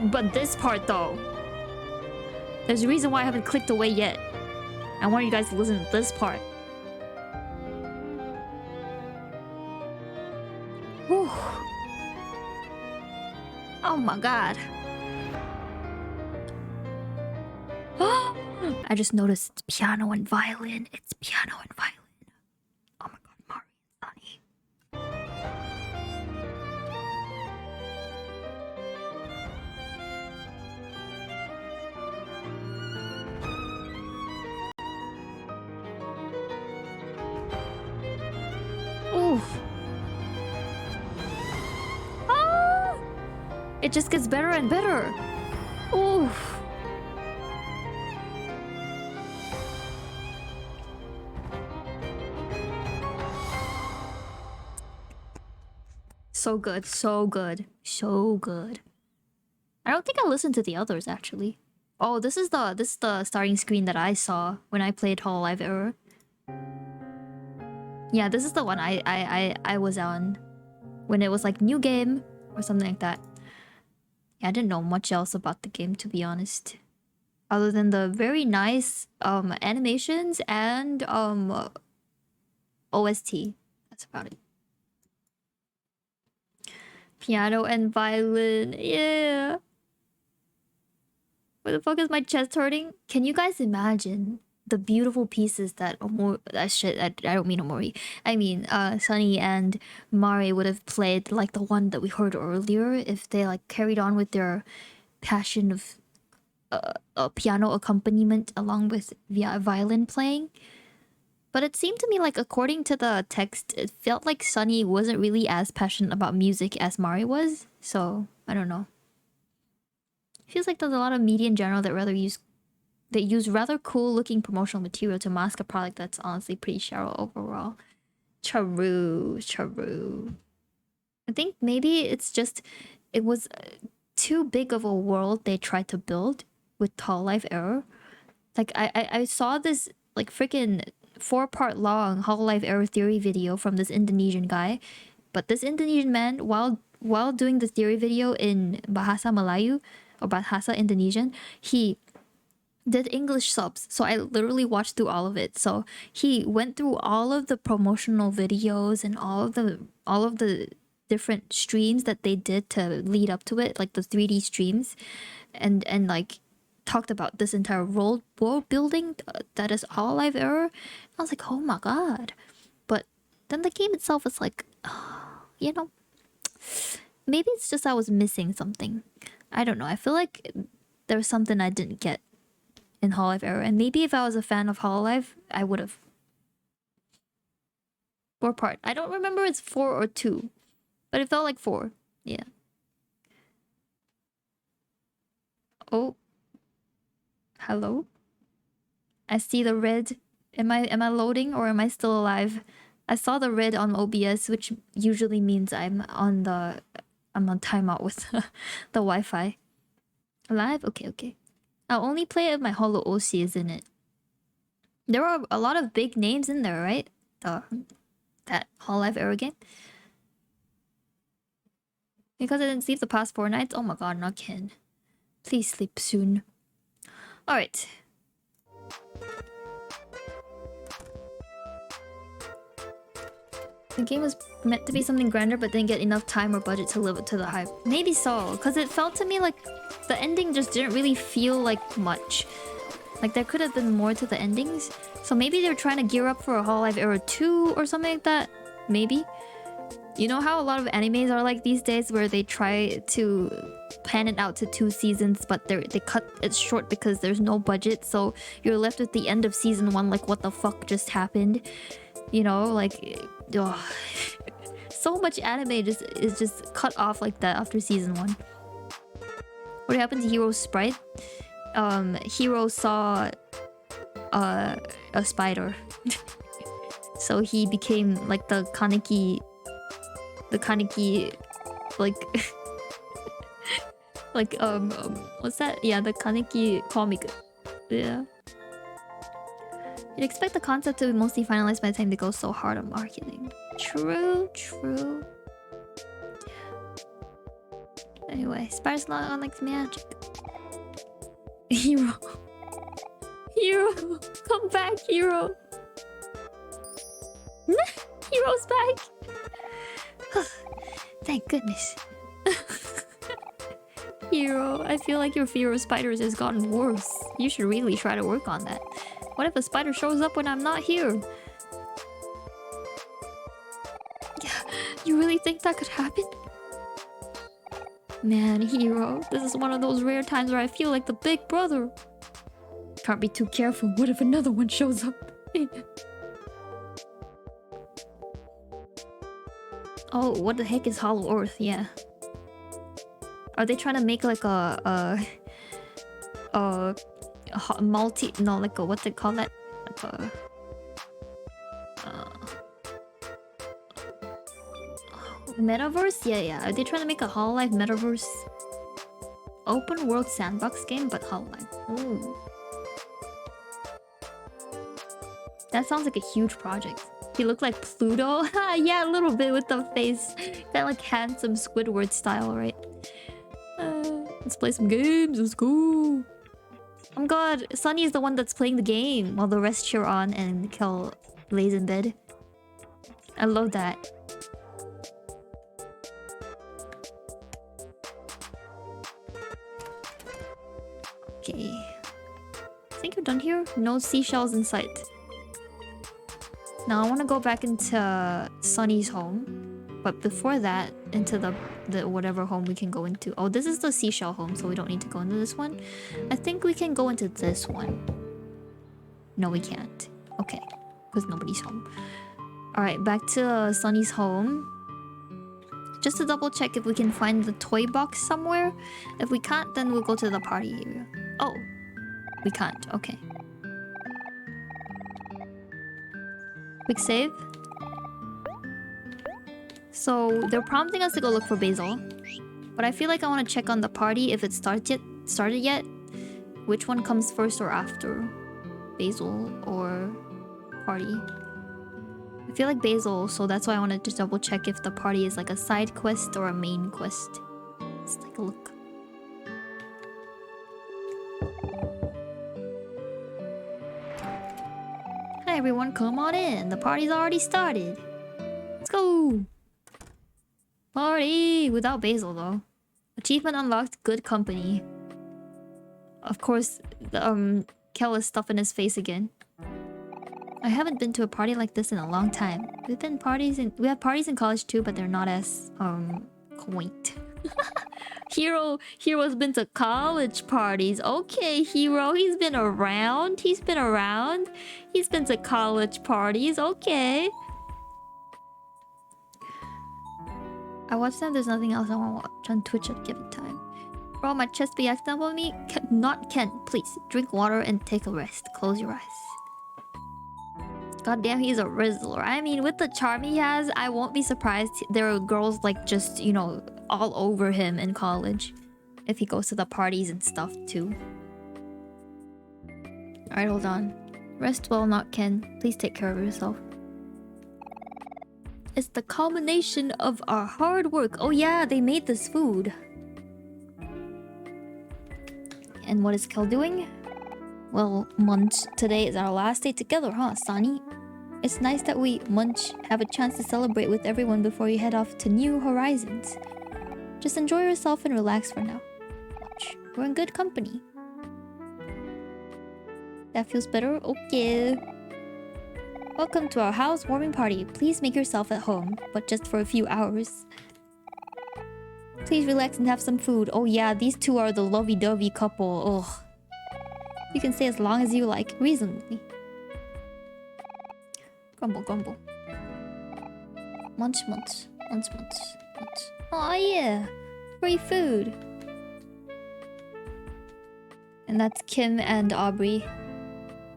But this part though, there's a reason why I haven't clicked away yet. I want you guys to listen to this part. Whew. Oh my god. I just noticed it's piano and violin. It's piano and violin. Oh my god, Mari and Sunny. Oof. Ah! It just gets better and better. Oof. So good, so good, so good. I don't think I listened to the others actually. Oh, this is the starting screen that I saw when I played Hololive Error. Yeah, this is the one I was on when it was like new game or something like that. Yeah, I didn't know much else about the game, to be honest, other than the very nice animations and OST. That's about it. Piano and violin, yeah. Where the fuck is my chest hurting? Can you guys imagine the beautiful pieces that I don't mean Omori. I mean Sunny and Mari would have played, like the one that we heard earlier, if they like carried on with their passion of piano accompaniment along with violin playing. But it seemed to me like, according to the text, it felt like Sunny wasn't really as passionate about music as Mari was. So I don't know. Feels like there's a lot of media in general that use rather cool looking promotional material to mask a product that's honestly pretty shallow overall. True. I think maybe it's just, it was too big of a world they tried to build with Hololive Error. Like I saw this like freaking 4-part long Hololive Error theory video from this Indonesian guy, but this Indonesian man, while doing the theory video in Bahasa Melayu or Bahasa Indonesian, he did English subs, so I literally watched through all of it. So he went through all of the promotional videos and all of the different streams that they did to lead up to it, like the 3D streams, and like talked about this entire world building that is Hololive Error. I was like, oh my god. But then the game itself is like, you know, maybe it's just I was missing something. I don't know. I feel like there was something I didn't get in Hololive Error, and maybe if I was a fan of Hololive, I would have. 4-part. I don't remember it's 4 or 2, but it felt like 4. Yeah. Oh. Hello? I see the red. Am I loading or am I still alive? I saw the red on OBS, which usually means I'm on timeout with the Wi-Fi. Alive? Okay. I'll only play it if my Holo OC is in it. There are a lot of big names in there, right? That Hololive Error game. Because I didn't sleep the past 4 nights? Oh my god, not Ken. Please sleep soon. Alright. The game was meant to be something grander, but didn't get enough time or budget to live up to the hype. Maybe so, because it felt to me like the ending just didn't really feel like much. Like there could have been more to the endings. So maybe they're trying to gear up for a Hololive Era 2 or something like that. Maybe. You know how a lot of animes are like these days, where they try to plan it out to 2 seasons, but they cut it short because there's no budget. So you're left at the end of season 1 like, what the fuck just happened? You know, like... Ugh. So much anime is just cut off like that after season 1. What happened to Hiro's sprite? Hiro saw a spider. So he became like the kaneki, like like what's that? Yeah, the kaneki comic. Yeah. You'd expect the concept to be mostly finalized by the time they go so hard on marketing. True. Anyway, Spider's not on like magic. Hero, come back, Hero. Hero's back. Thank goodness. Hero, I feel like your fear of spiders has gotten worse. You should really try to work on that. What if a spider shows up when I'm not here? You really think that could happen? Man, Hero, this is one of those rare times where I feel like the big brother. Can't be too careful. What if another one shows up? Oh, what the heck is Hollow Earth? Yeah. Are they trying to make like a multi... No, like a... What's it called that? Like a... Metaverse? Yeah. Are they trying to make a Hololive Metaverse? Open world sandbox game, but Hololive. Ooh. That sounds like a huge project. He looked like Pluto. Yeah, a little bit with the face. That like handsome Squidward style, right? Let's play some games. Let's go. Oh god, Sunny is the one that's playing the game while the rest cheer on and Kel lays in bed. I love that. Okay. I think we're done here. No seashells in sight. Now I want to go back into Sunny's home. But before that, into the whatever home we can go into. Oh, this is the seashell home, so we don't need to go into this one. I think we can go into this one. No, we can't. Okay, because nobody's home. Alright, back to Sunny's home. Just to double check if we can find the toy box somewhere. If we can't, then we'll go to the party area. Oh, we can't. Okay. Quick save. So they're prompting us to go look for Basil, but I feel like I want to check on the party if it started yet. Which one comes first or after? Basil or party? I feel like Basil, so that's why I wanted to double check if the party is like a side quest or a main quest. Let's take a look. Hi everyone, come on in. The party's already started. Let's go. Party! Without Basil though. Achievement unlocked, good company. Of course, Kel is stuffing his face again. I haven't been to a party like this in a long time. We have parties in college too, but they're not as quaint. Hero's been to college parties. Okay, Hero, he's been around. He's been to college parties. Okay. I watched them. There's nothing else I want to watch on Twitch at given time. Bro, my chest be acting up on me. Not Ken. Please drink water and take a rest. Close your eyes. God damn, he's a Rizzler. I mean, with the charm he has, I won't be surprised there are girls like just, you know, all over him in college. If he goes to the parties and stuff too. Alright, hold on. Rest well, not Ken. Please take care of yourself. It's the culmination of our hard work. Oh yeah, they made this food. And what is Kel doing? Well, Munch, today is our last day together, huh, Sunny? It's nice that we, Munch, have a chance to celebrate with everyone before you head off to new horizons. Just enjoy yourself and relax for now. Munch, we're in good company. That feels better? Okay. Welcome to our housewarming party. Please make yourself at home, but just for a few hours. Please relax and have some food. Oh yeah, these two are the lovey-dovey couple. Ugh. You can stay as long as you like, reasonably. Grumble, grumble. Munch, munch. Munch, munch. Munch. Oh yeah! Free food! And that's Kim and Aubrey.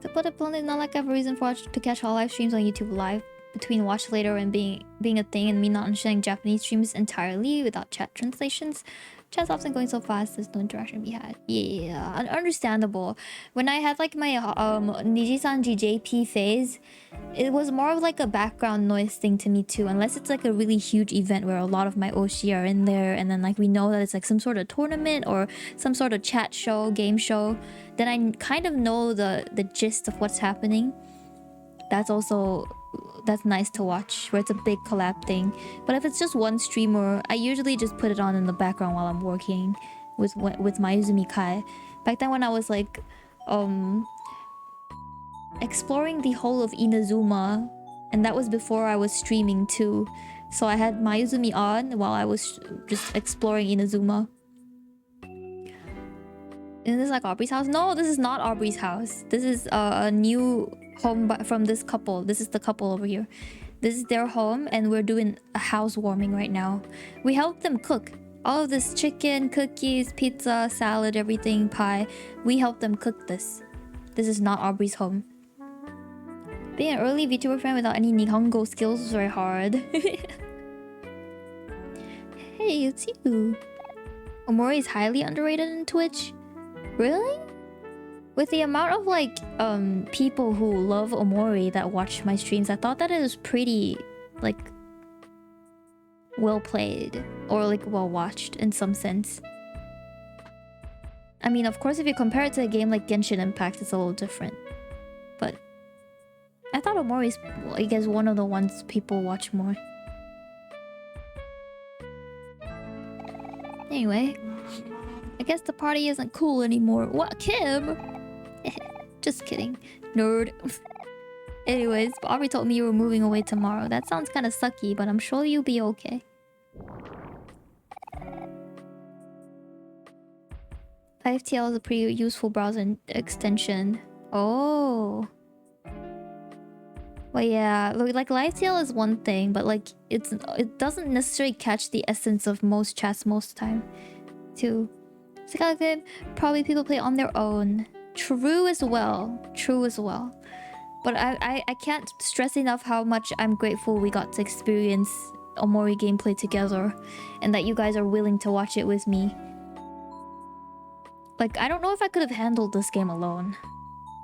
To put it bluntly, not like I have a reason to catch all live streams on YouTube live between watch later and being a thing and me not understanding Japanese streams entirely without chat translations. Chat's often going so fast, there's no interaction to be had. Yeah, understandable. When I had like my Niji-san JP phase, it was more of like a background noise thing to me too. Unless it's like a really huge event where a lot of my Oshi are in there and then like we know that it's like some sort of tournament or some sort of chat show, game show, then I kind of know the gist of what's happening. That's nice to watch, where it's a big collab thing. But if it's just one streamer, I usually just put it on in the background while I'm working with Mayuzumi Kai. Back then when I was like exploring the whole of Inazuma, and that was before I was streaming too. So I had Mayuzumi on while I was just exploring Inazuma. Isn't this like Aubrey's house? No, this is not Aubrey's house. This is a new home from this couple. This is the couple over here. This is their home and we're doing a housewarming right now. We helped them cook. All of this chicken, cookies, pizza, salad, everything, pie. We helped them cook this. This is not Aubrey's home. Being an early VTuber fan without any Nihongo skills was very hard. Hey, it's you. Omori is highly underrated in Twitch. Really? With the amount of like people who love Omori that watch my streams, I thought that it was pretty like well played or like well watched in some sense. I mean, of course, if you compare it to a game like Genshin Impact, it's a little different. But I thought Omori is, I guess, one of the ones people watch more. Anyway, I guess the party isn't cool anymore. What, Kim? Just kidding. Nerd. Anyways, Aubrey told me you were moving away tomorrow. That sounds kind of sucky, but I'm sure you'll be okay. LiveTL is a pretty useful browser extension. Oh. Well, yeah, like LiveTL is one thing, but like it doesn't necessarily catch the essence of most chats most time, too. It's the kind of game probably people play on their own. True as well. True as well. But I can't stress enough how much I'm grateful we got to experience Omori gameplay together, and that you guys are willing to watch it with me. Like, I don't know if I could have handled this game alone.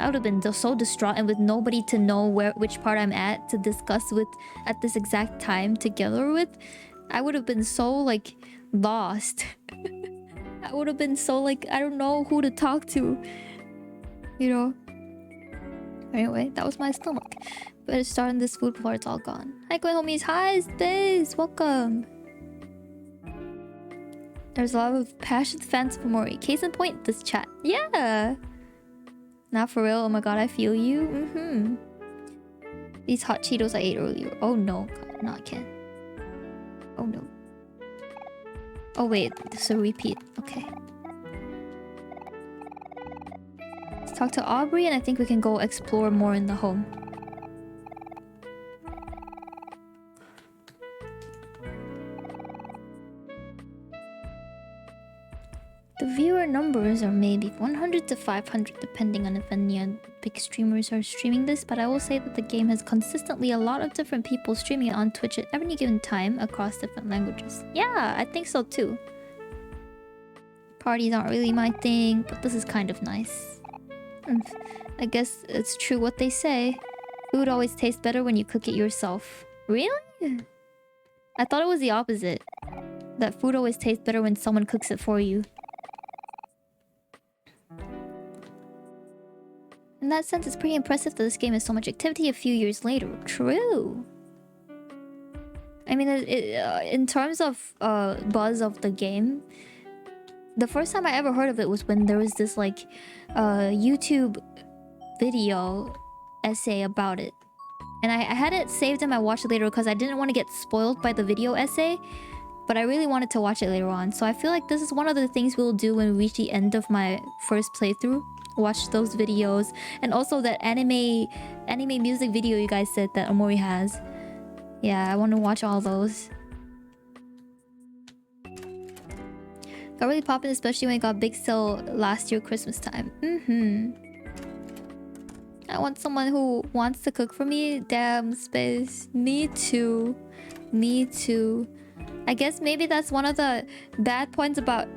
I would have been so distraught and with nobody to know which part I'm at to discuss with at this exact time together with. I would have been so, like, lost. I would have been so, like, I don't know who to talk to. You know? Anyway, that was my stomach. Better start on this food before it's all gone. Hi, going homies. Hi, Space. Welcome. There's a lot of passionate fans of Omori. Case in point, this chat. Yeah. Not for real. Oh my god, I feel you. These hot Cheetos I ate earlier. Oh no, god, not Ken. Oh no. Oh wait, this is a repeat. Okay. Let's talk to Aubrey and I think we can go explore more in the home. The viewer numbers are maybe 100 to 500 depending on if any big streamers are streaming this, but I will say that the game has consistently a lot of different people streaming it on Twitch at any given time across different languages. Yeah, I think so too. Parties aren't really my thing, but this is kind of nice. I guess it's true what they say. Food always tastes better when you cook it yourself. Really? I thought it was the opposite. That food always tastes better when someone cooks it for you. In that sense, it's pretty impressive that this game has so much activity a few years later. True. I mean, in terms of buzz of the game, the first time I ever heard of it was when there was this like YouTube video essay about it. And I had it saved in my watch later because I didn't want to get spoiled by the video essay. But I really wanted to watch it later on. So I feel like this is one of the things we'll do when we reach the end of my first playthrough. Watch those videos. And also that anime music video you guys said that Omori has. Yeah, I want to watch all those. Got really poppin', especially when it got big sale last year Christmas time. I want someone who wants to cook for me. Damn, Space. Me too. Me too. I guess maybe that's one of the bad points about...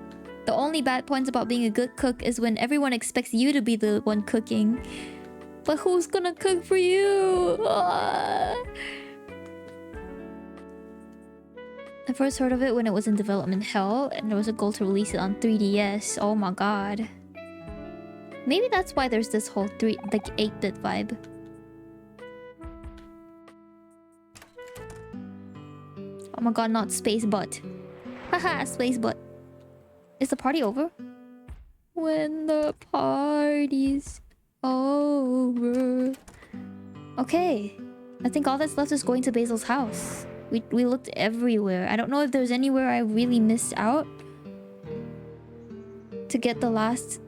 The only bad points about being a good cook is when everyone expects you to be the one cooking. But who's gonna cook for you? I first heard of it when it was in development hell, and there was a goal to release it on 3DS. Oh my god. Maybe that's why there's this whole 8-bit vibe. Oh my god, not space butt. Haha, space butt. Is the party over? When the party's over. Okay. I think all that's left is going to Basil's house. We looked everywhere. I don't know if there's anywhere I really missed out to get the last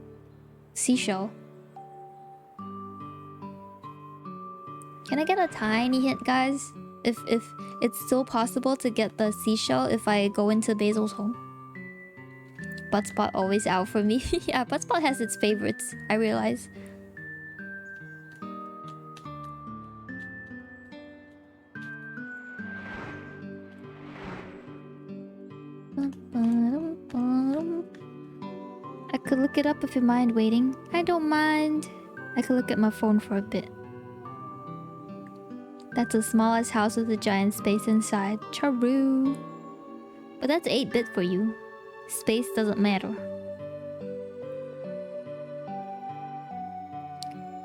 seashell. Can I get a tiny hint, guys? If it's still possible to get the seashell if I go into Basil's home. Buttspot always out for me. Yeah, Buttspot has its favorites, I realize. I could look it up if you mind waiting. I don't mind. I could look at my phone for a bit. That's the smallest house with a giant space inside. Charu. But that's 8-bit for you. Space doesn't matter.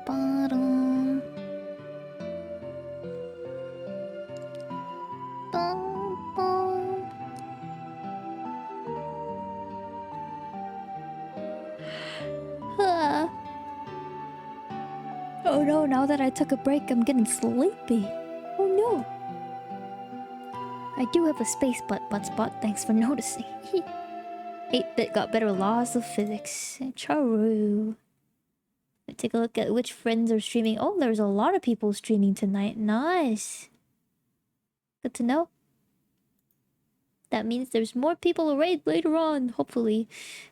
Ba-dum. Ba-bum. Ah. Oh no, now that I took a break, I'm getting sleepy. Oh no. I do have a space butt spot, thanks for noticing. 8-bit got better laws of physics. Charu. Let's take a look at which friends are streaming. Oh, there's a lot of people streaming tonight. Nice. Good to know. That means there's more people to raid later on, hopefully.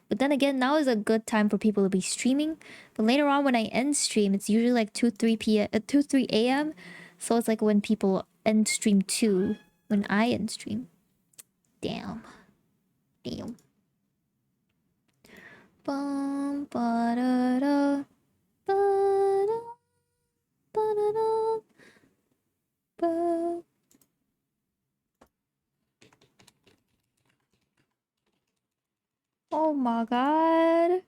But then again, now is a good time for people to be streaming. But later on when I end stream, it's usually like 2-3 a.m. So it's like when people end stream too. When I end stream. Damn. Damn. Bum, ba-da-da, ba-da, ba-da-da, ba. Oh my god.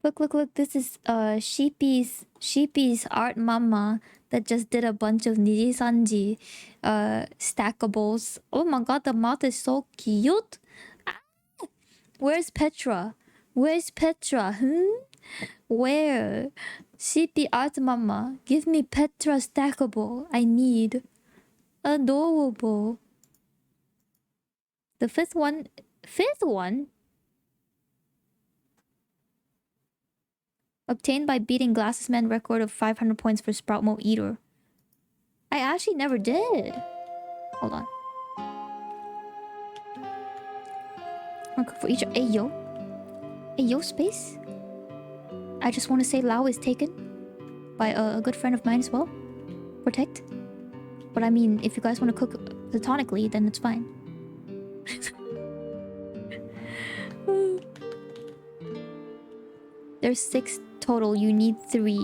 Look. This is Sheepy's art mama that just did a bunch of Nijisanji stackables. Oh my god, the mouth is so cute. Ah! Where's Petra? Where's Petra? Where? Sheepy art mama, give me Petra stackable. I need. Adorable. The fifth one? Obtained by beating Glassesman record of 500 points for Sprout Mode Eater. I actually never did. Hold on. For each... Ayo. Ayo, space. I just want to say Lao is taken by a good friend of mine as well. Protect. But I mean, if you guys want to cook platonically, then it's fine. There's 6 total. You need 3.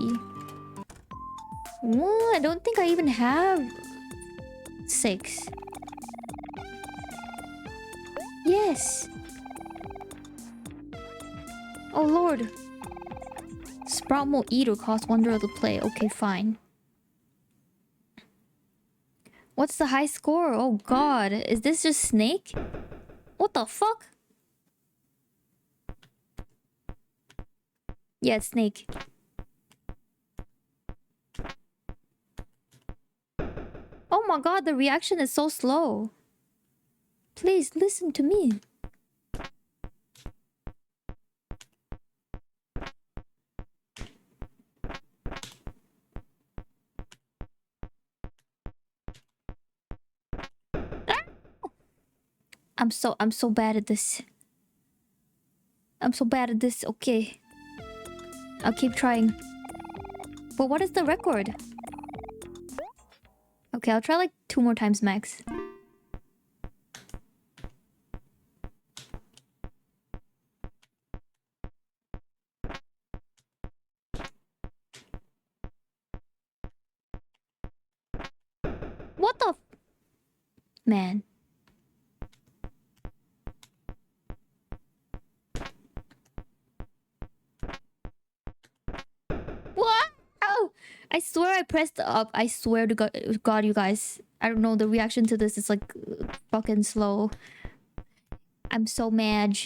What? I don't think I even have 6. Yes. Oh lord. Sprout Mo Eater costs $1 to play. Okay, fine. What's the high score? Oh god. Is this just Snake? What the fuck? Yeah, it's Snake. Oh my god, the reaction is so slow. Please listen to me. I'm so bad at this. I'm so bad at this. Okay. I'll keep trying. But what is the record? Okay, I'll try like 2 more times max. What the man? What? Oh, I swear I pressed up. I swear to God, you guys. I don't know. The reaction to this is like fucking slow. I'm so mad.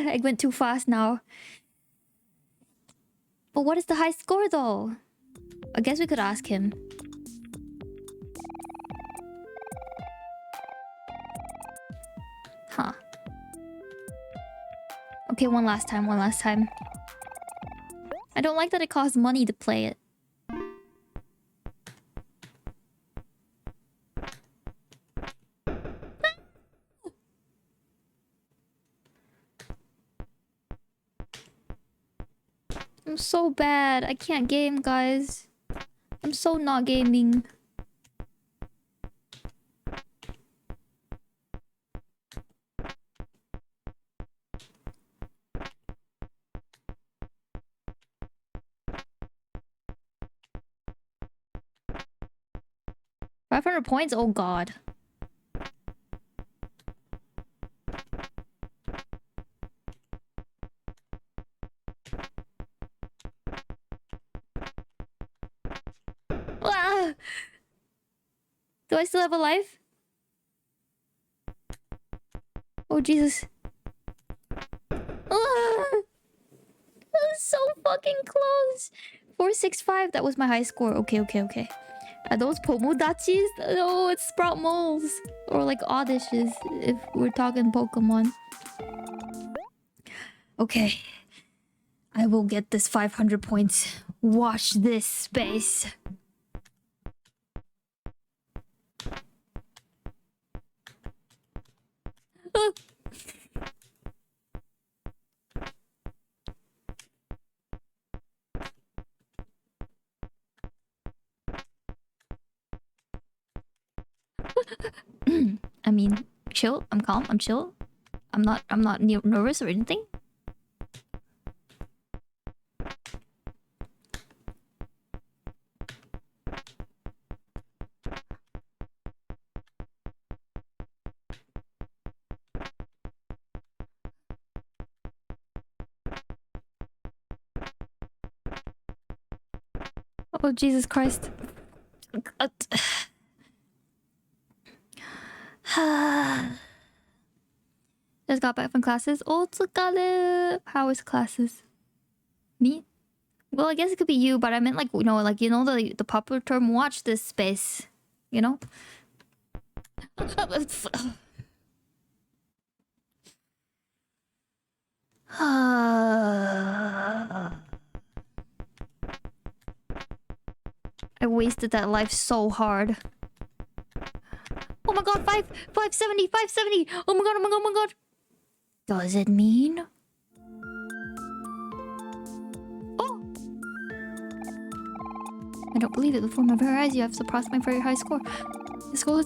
I went too fast now. But what is the high score though? I guess we could ask him. Huh. Okay, one last time. I don't like that it costs money to play it. I'm so bad. I can't game, guys. I'm so not gaming. $500 points? Oh god. Ah! Do I still have a life? Oh Jesus. Ah! That was so fucking close. 465, that was my high score. Okay. Are those Pomodachis? No, it's Sprout Moles. Or like Oddishes, if we're talking Pokemon. Okay. I will get this 500 points. Watch this space. I mean, chill. I'm calm. I'm chill. I'm not nervous or anything. Oh Jesus Christ. Just got back from classes. Otsukare. How is classes? Me? Well, I guess it could be you, but I meant like, you know, the popular term, watch this space. You know? I wasted that life so hard. Oh my god, 570, 570! Oh my god. Does it mean? Oh! I don't believe it. Before my very eyes, you have surpassed my very high score. Let's go.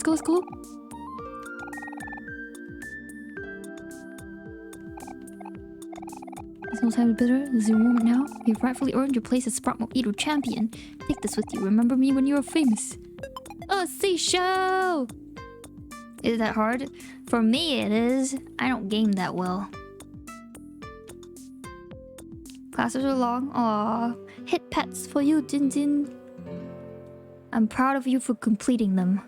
There's no time to bitter. This is your moment now. You've rightfully earned your place as Sprout Mojito champion. Take this with you. Remember me when you're famous. Oh, seashell! Is that hard? For me, it is. I don't game that well. Classes are long. Aww. Hit pets for you, Jin Jin. I'm proud of you for completing them.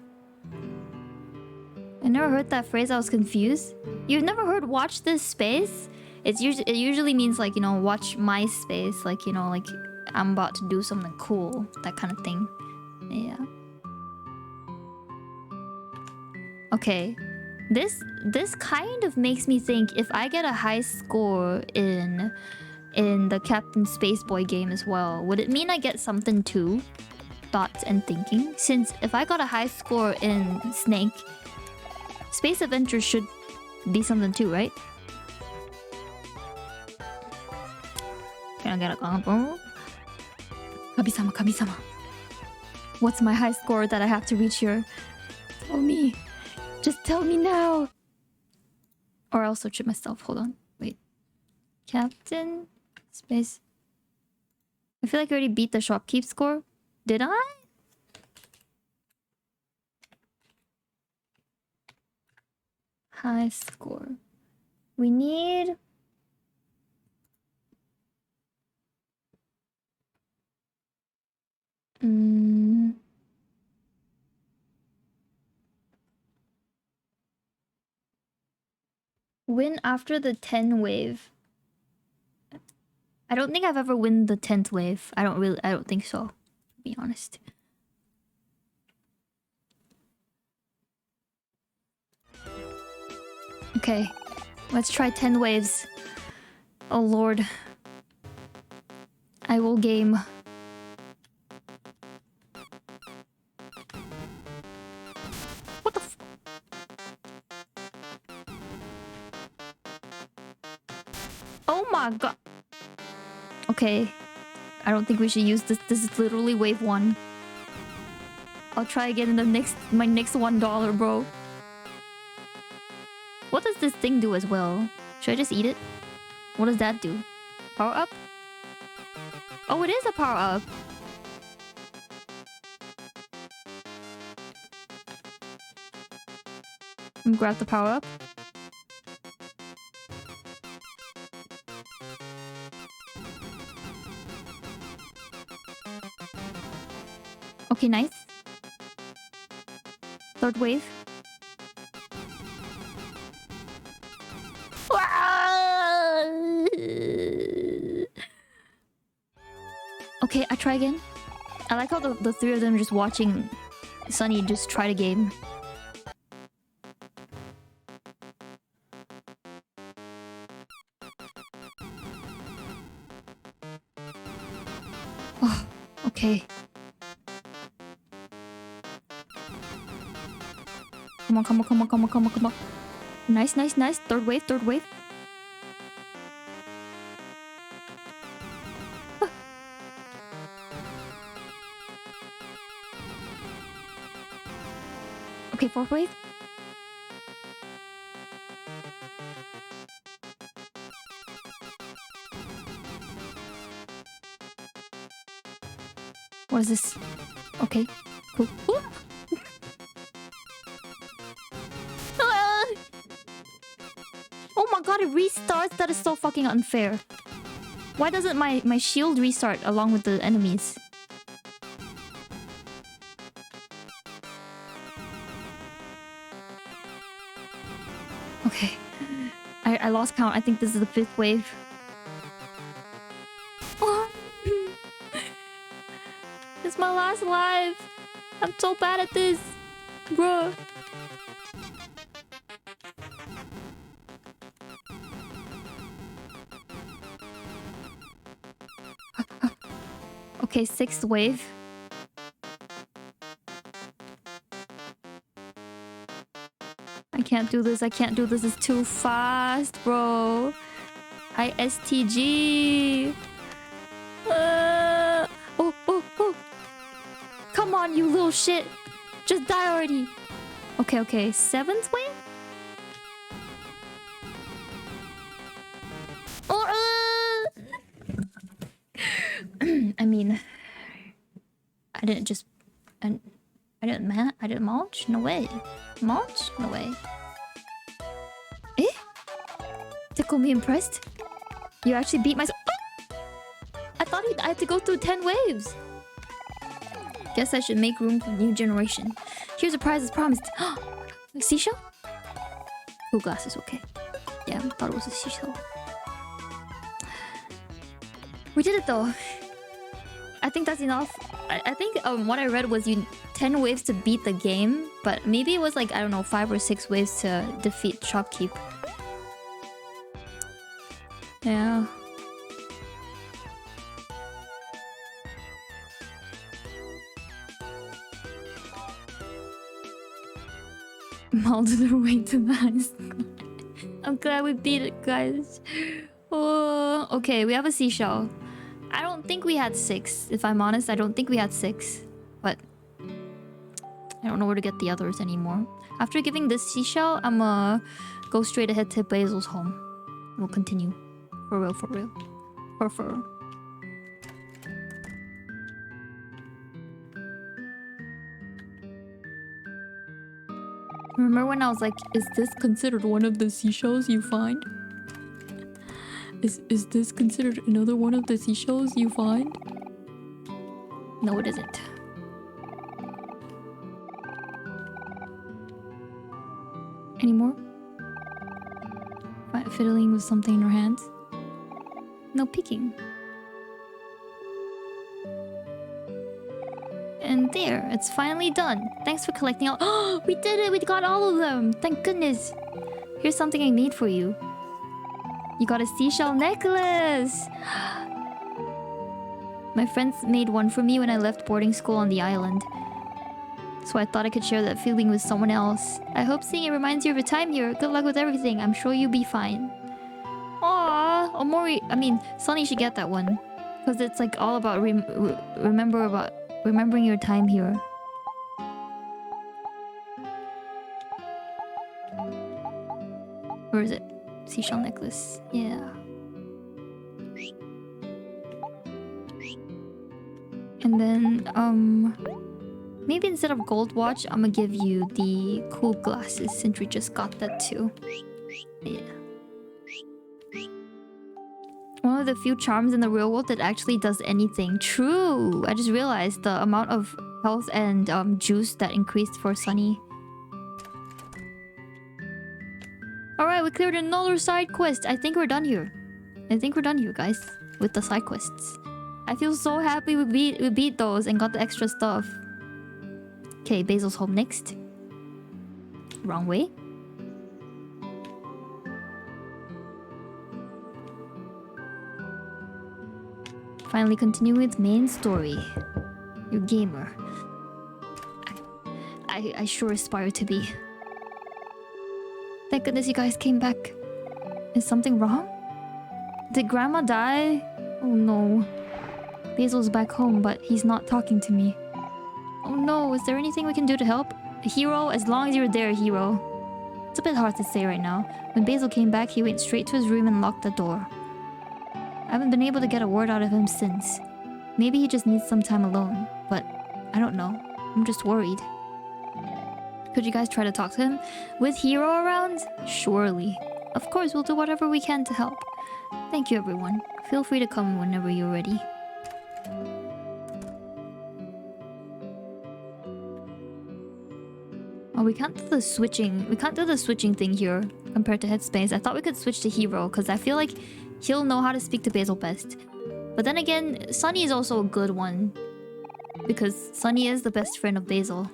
I never heard that phrase. I was confused. You've never heard "watch this space"? It usually means like, you know, watch my space. Like, you know, like I'm about to do something cool. That kind of thing. Yeah. Okay. This kind of makes me think if I get a high score in the Captain Spaceboy game as well, would it mean I get something too? Thoughts and thinking. Since if I got a high score in Snake, Space Adventure should be something too, right? Can I get a combo? Kami-sama, Kami-sama. What's my high score that I have to reach here? Tell me. Just tell me now. Or I'll search it myself. Hold on. Wait. Captain Space. I feel like I already beat the shopkeep score. Did I? High score. We need... Win after the 10 wave. I don't think I've ever win the 10th wave. I don't think so, to be honest. Okay, let's try 10 waves. Oh lord. I will game. What the f- Oh my god. Okay. I don't think we should use this. This is literally wave 1. I'll try again in the my next $1, bro. What does this thing do as well? Should I just eat it? What does that do? Power up? Oh, it is a power up. Grab the power up. Okay, nice. Third wave. Okay, I try again. I like how the three of them just watching Sunny just try the game. Oh, okay. Come on, come on, come on, come on, come on, come on. Nice, nice, nice. Third wave, third wave. Okay, fourth wave. What is this? Okay, cool. Oh my god, it restarts? That is so fucking unfair. Why doesn't my shield restart along with the enemies? Okay. I lost count. I think this is the 5th wave. It's my last life. I'm so bad at this. Bruh. Okay, 6th wave. I can't do this. I can't do this. It's too fast, bro. ISTG. Oh, oh, oh. Come on, you little shit. Just die already. Okay, okay. 7th wave? Oh, didn't just... I didn't mulch? No way. Mulch? No way. Eh? Tickle me impressed? You actually beat myself. Oh! I thought I had to go through 10 waves. Guess I should make room for the new generation. Here's a prize as promised. Seashell? Cool glasses, okay. Yeah, I thought it was a seashell. We did it though. I think that's enough. I think what I read was 10 waves to beat the game, but maybe it was like, I don't know, 5 or 6 waves to defeat Shopkeep. Yeah. Melted their way to the high score. I'm glad we beat it, guys. Oh, okay, we have a seashell. I don't think we had 6. If I'm honest, I don't think we had 6. But I don't know where to get the others anymore. After giving this seashell, I'm gonna go straight ahead to Basil's home. We'll continue. For real, for real. For real. Remember when I was like, is this considered one of the seashells you find? Is this considered another one of the seashells you find? No, it isn't. Any more? Fiddling with something in her hands? No peeking. And there, it's finally done. Thanks for collecting all. Oh, we did it! We got all of them! Thank goodness! Here's something I made for you. You got a seashell necklace! My friends made one for me when I left boarding school on the island. So I thought I could share that feeling with someone else. I hope seeing it reminds you of your time here. Good luck with everything. I'm sure you'll be fine. Aww, Omori. I mean, Sunny should get that one. Because it's like all about remembering your time here. Where is it? Seashell necklace. Yeah. And then, maybe instead of gold watch, I'm gonna give you the cool glasses since we just got that too. Yeah. One of the few charms in the real world that actually does anything. True! I just realized the amount of health and juice that increased for Sunny. Alright, we cleared another side quest. I think we're done here. Guys. With the side quests. I feel so happy we beat those and got the extra stuff. Okay, Basil's home next. Wrong way. Finally continue with main story. You're gamer. I sure aspire to be. Thank goodness you guys came back. Is something wrong? Did Grandma die? Oh no. Basil's back home, but he's not talking to me. Oh no, is there anything we can do to help? Hero, as long as you're there, Hero. It's a bit hard to say right now. When Basil came back, he went straight to his room and locked the door. I haven't been able to get a word out of him since. Maybe he just needs some time alone, but I don't know. I'm just worried. Could you guys try to talk to him? With Hero around? Surely. Of course, we'll do whatever we can to help. Thank you, everyone. Feel free to come whenever you're ready. Oh, we can't do the switching. We can't do the switching thing here compared to Headspace. I thought we could switch to Hero because I feel like he'll know how to speak to Basil best. But then again, Sunny is also a good one because Sunny is the best friend of Basil.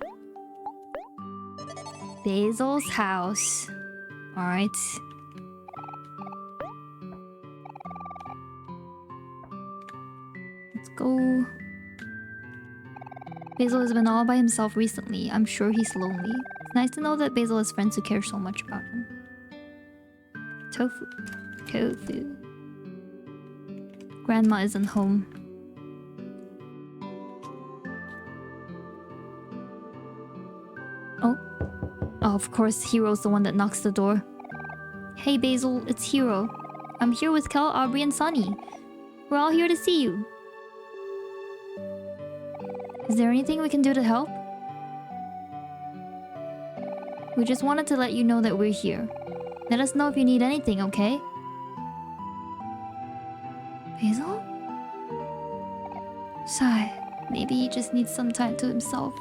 Basil's house. Alright. Let's go. Basil has been all by himself recently. I'm sure he's lonely. It's nice to know that Basil has friends who care so much about him. Tofu. Tofu. Grandma isn't home. Oh. Oh, of course, Hero's the one that knocks the door. Hey Basil, it's Hero. I'm here with Kel, Aubrey, and Sunny. We're all here to see you. Is there anything we can do to help? We just wanted to let you know that we're here. Let us know if you need anything, okay? Basil? Sigh. Maybe he just needs some time to himself.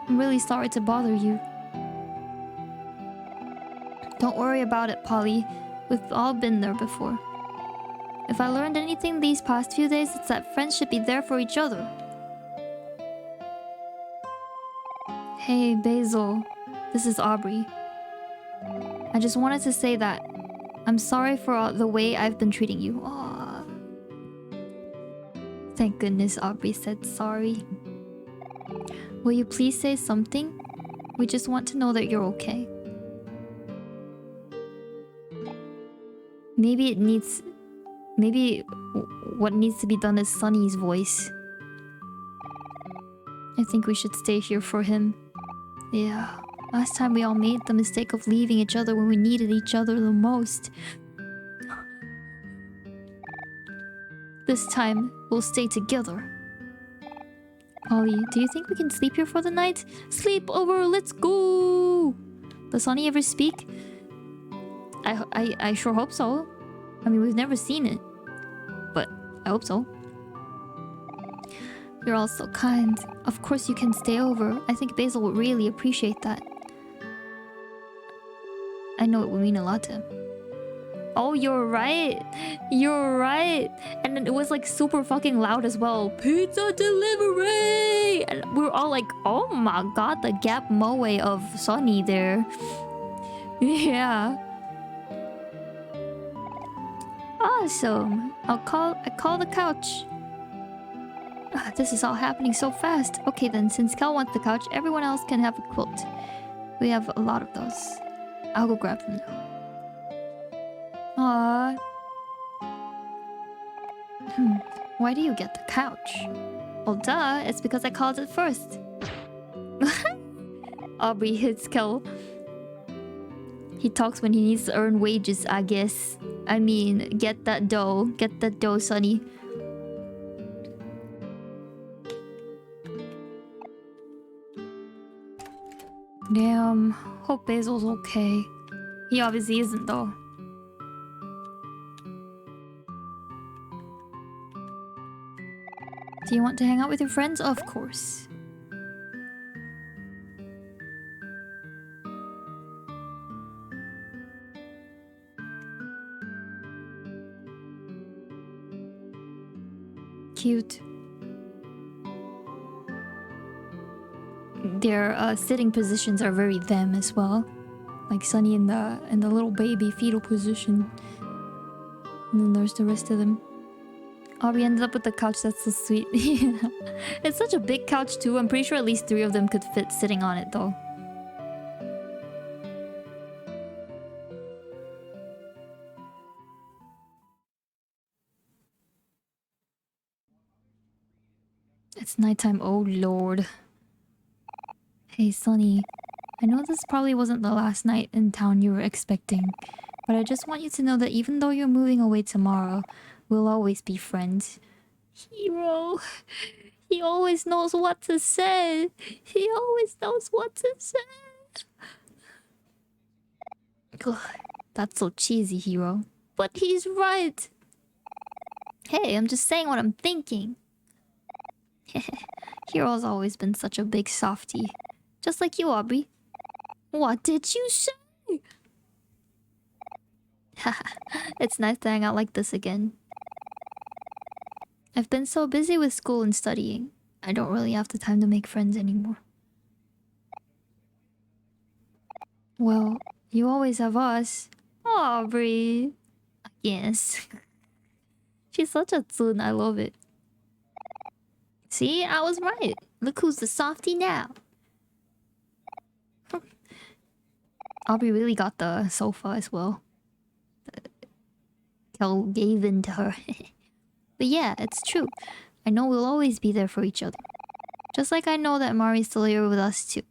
I'm really sorry to bother you. Don't worry about it, Polly. We've all been there before. If I learned anything these past few days, it's that friends should be there for each other. Hey, Basil. This is Aubrey. I just wanted to say that I'm sorry for the way I've been treating you. Aww. Thank goodness Aubrey said sorry. Will you please say something? We just want to know that you're okay. Maybe what needs to be done is Sunny's voice. I think we should stay here for him. Yeah. Last time we all made the mistake of leaving each other when we needed each other the most. This time, we'll stay together. Polly, do you think we can sleep here for the night? Sleep over, let's go! Does Sunny ever speak? I sure hope so. I mean, we've never seen it. But I hope so. You're all so kind. Of course you can stay over. I think Basil would really appreciate that. I know it would mean a lot to him. Oh, you're right. You're right. And then it was like super fucking loud as well. Pizza delivery! And we were all like, oh my god, the Gap Moe of Sunny there. Yeah. Awesome. I call the couch. This is all happening so fast. Okay then, since Kel wants the couch, everyone else can have a quilt. We have a lot of those. I'll go grab them now. Aww. Why do you get the couch? Well, duh, it's because I called it first. Aubrey hits Kel. He talks when he needs to earn wages, I guess. I mean, get that dough. Get that dough, Sonny. Damn. Hope Basil's okay. He obviously isn't, though. Do you want to hang out with your friends? Of course. Cute. Their sitting positions are very them as well. Like Sunny in the little baby fetal position. And then there's the rest of them. Aubrey ended up with the couch, that's so sweet. It's such a big couch too. I'm pretty sure at least 3 of them could fit sitting on it though. It's nighttime, oh lord. Hey Sunny, I know this probably wasn't the last night in town you were expecting, but I just want you to know that even though you're moving away tomorrow, we'll always be friends. Hero, he always knows what to say. He always knows what to say. Ugh, that's so cheesy, Hero. But he's right. Hey, I'm just saying what I'm thinking. Hero's always been such a big softie. Just like you, Aubrey. What did you say? It's nice to hang out like this again. I've been so busy with school and studying. I don't really have the time to make friends anymore. Well, you always have us. Aubrey. Yes. She's such a tsun, I love it. See, I was right. Look who's the softie now. Aubrey really got the sofa as well. Kel gave in to her. But yeah, it's true. I know we'll always be there for each other. Just like I know that Mari's still here with us too.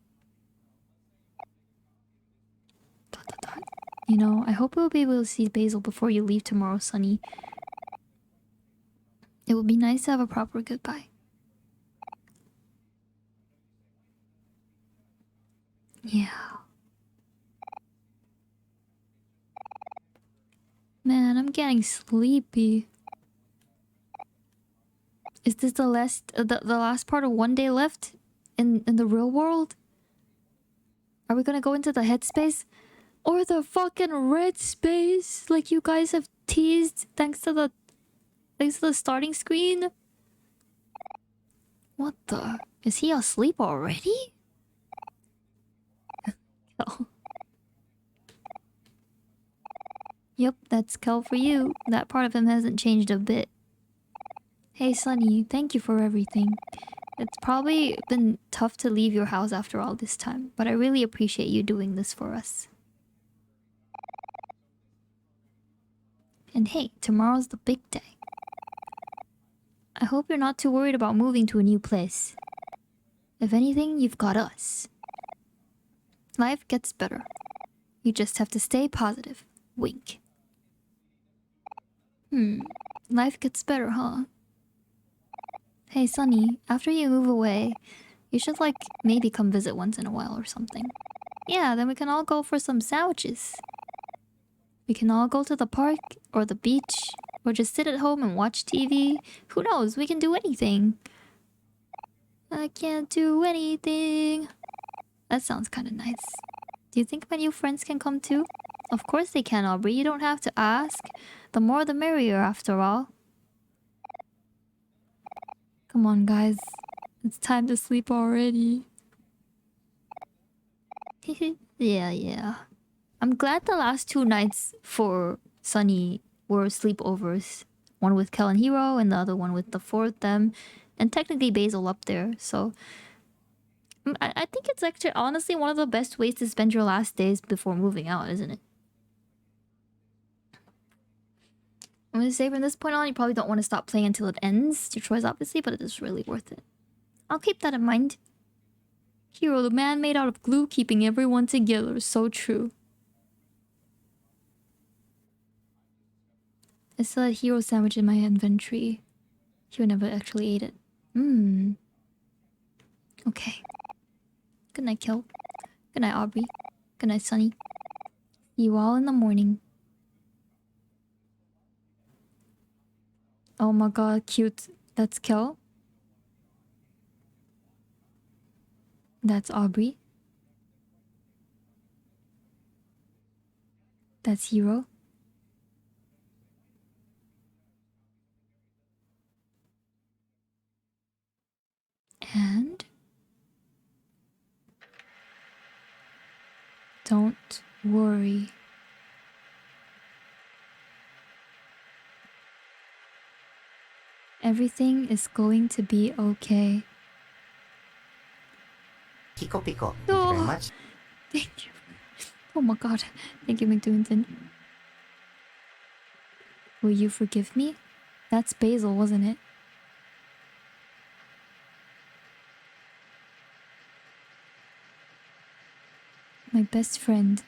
You know, I hope we'll be able to see Basil before you leave tomorrow, Sunny. It would be nice to have a proper goodbye. Yeah. Man, I'm getting sleepy. Is this the last part of one day left in the real world? Are we gonna go into the headspace? Or the fucking red space like you guys have teased thanks to the starting screen? What the? Is he asleep already? Oh. Yep, that's Kel for you. That part of him hasn't changed a bit. Hey Sunny, thank you for everything. It's probably been tough to leave your house after all this time, but I really appreciate you doing this for us. And hey, tomorrow's the big day. I hope you're not too worried about moving to a new place. If anything, you've got us. Life gets better. You just have to stay positive. Wink. Life gets better, huh? Hey, Sunny, after you move away, you should, like, maybe come visit once in a while or something. Yeah, then we can all go for some sandwiches. We can all go to the park, or the beach, or just sit at home and watch TV. Who knows? We can do anything. I can't do anything. That sounds kind of nice. Do you think my new friends can come too? Of course they can, Aubrey. You don't have to ask. The more the merrier, after all. Come on, guys. It's time to sleep already. Yeah. I'm glad the last 2 nights for Sunny were sleepovers. One with Kel and Hero, and the other one with the 4 of them. And technically Basil up there, so... I think it's actually honestly one of the best ways to spend your last days before moving out, isn't it? I'm gonna say from this point on, you probably don't want to stop playing until it ends. It's your choice, obviously, but it is really worth it. I'll keep that in mind. Hero, the man made out of glue, keeping everyone together. So true. I still had Hero sandwich in my inventory. Hero never actually ate it. Okay. Good night, Kel. Good night, Aubrey. Good night, Sunny. See you all in the morning. Oh my god, cute. That's Kel. That's Aubrey. That's Hero. And... don't worry. Everything is going to be okay. Hikopiko, thank you very much. Thank you. Oh my god. Thank you, McDoonton. Will you forgive me? That's Basil, wasn't it? My best friend.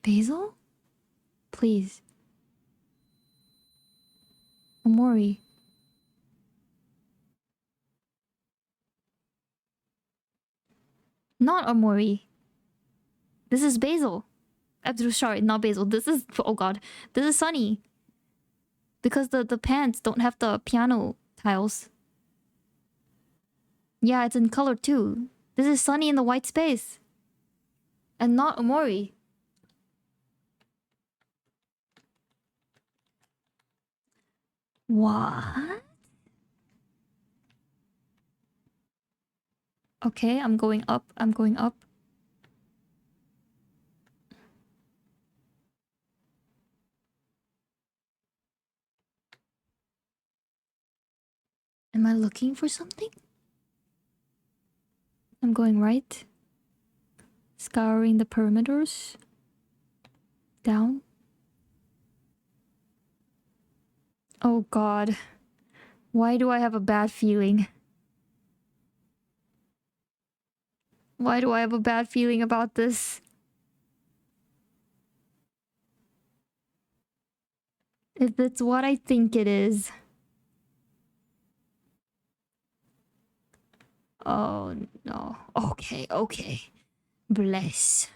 Basil? Please. Omori. Not Omori. This is Basil. Sorry, not Basil. This is... oh god. This is Sunny. Because the pants don't have the piano tiles. Yeah, it's in color too. This is Sunny in the white space. And not Omori. What? Okay, I'm going up. I'm going up. Am I looking for something? I'm going right. Scouring the perimeters. Down. Oh god. Why do I have a bad feeling? Why do I have a bad feeling about this? If it's what I think it is. Oh no. Okay, okay. Bless.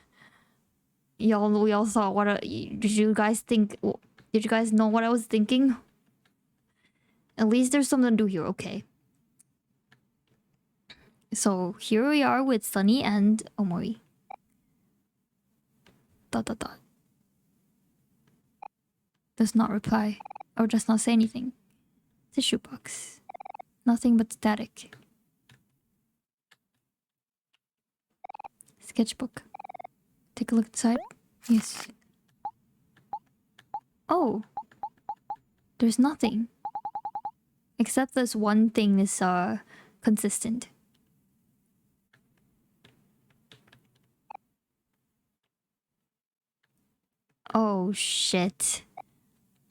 Y'all saw what did you guys think? Did you guys know what I was thinking? At least there's something to do here, okay. So here we are with Sunny and Omori. Dot dot dot. Does not reply. Or does not say anything. Tissue box. Nothing but static. Sketchbook. Take a look inside. Yes. Oh. There's nothing. Except this one thing is consistent. Oh shit.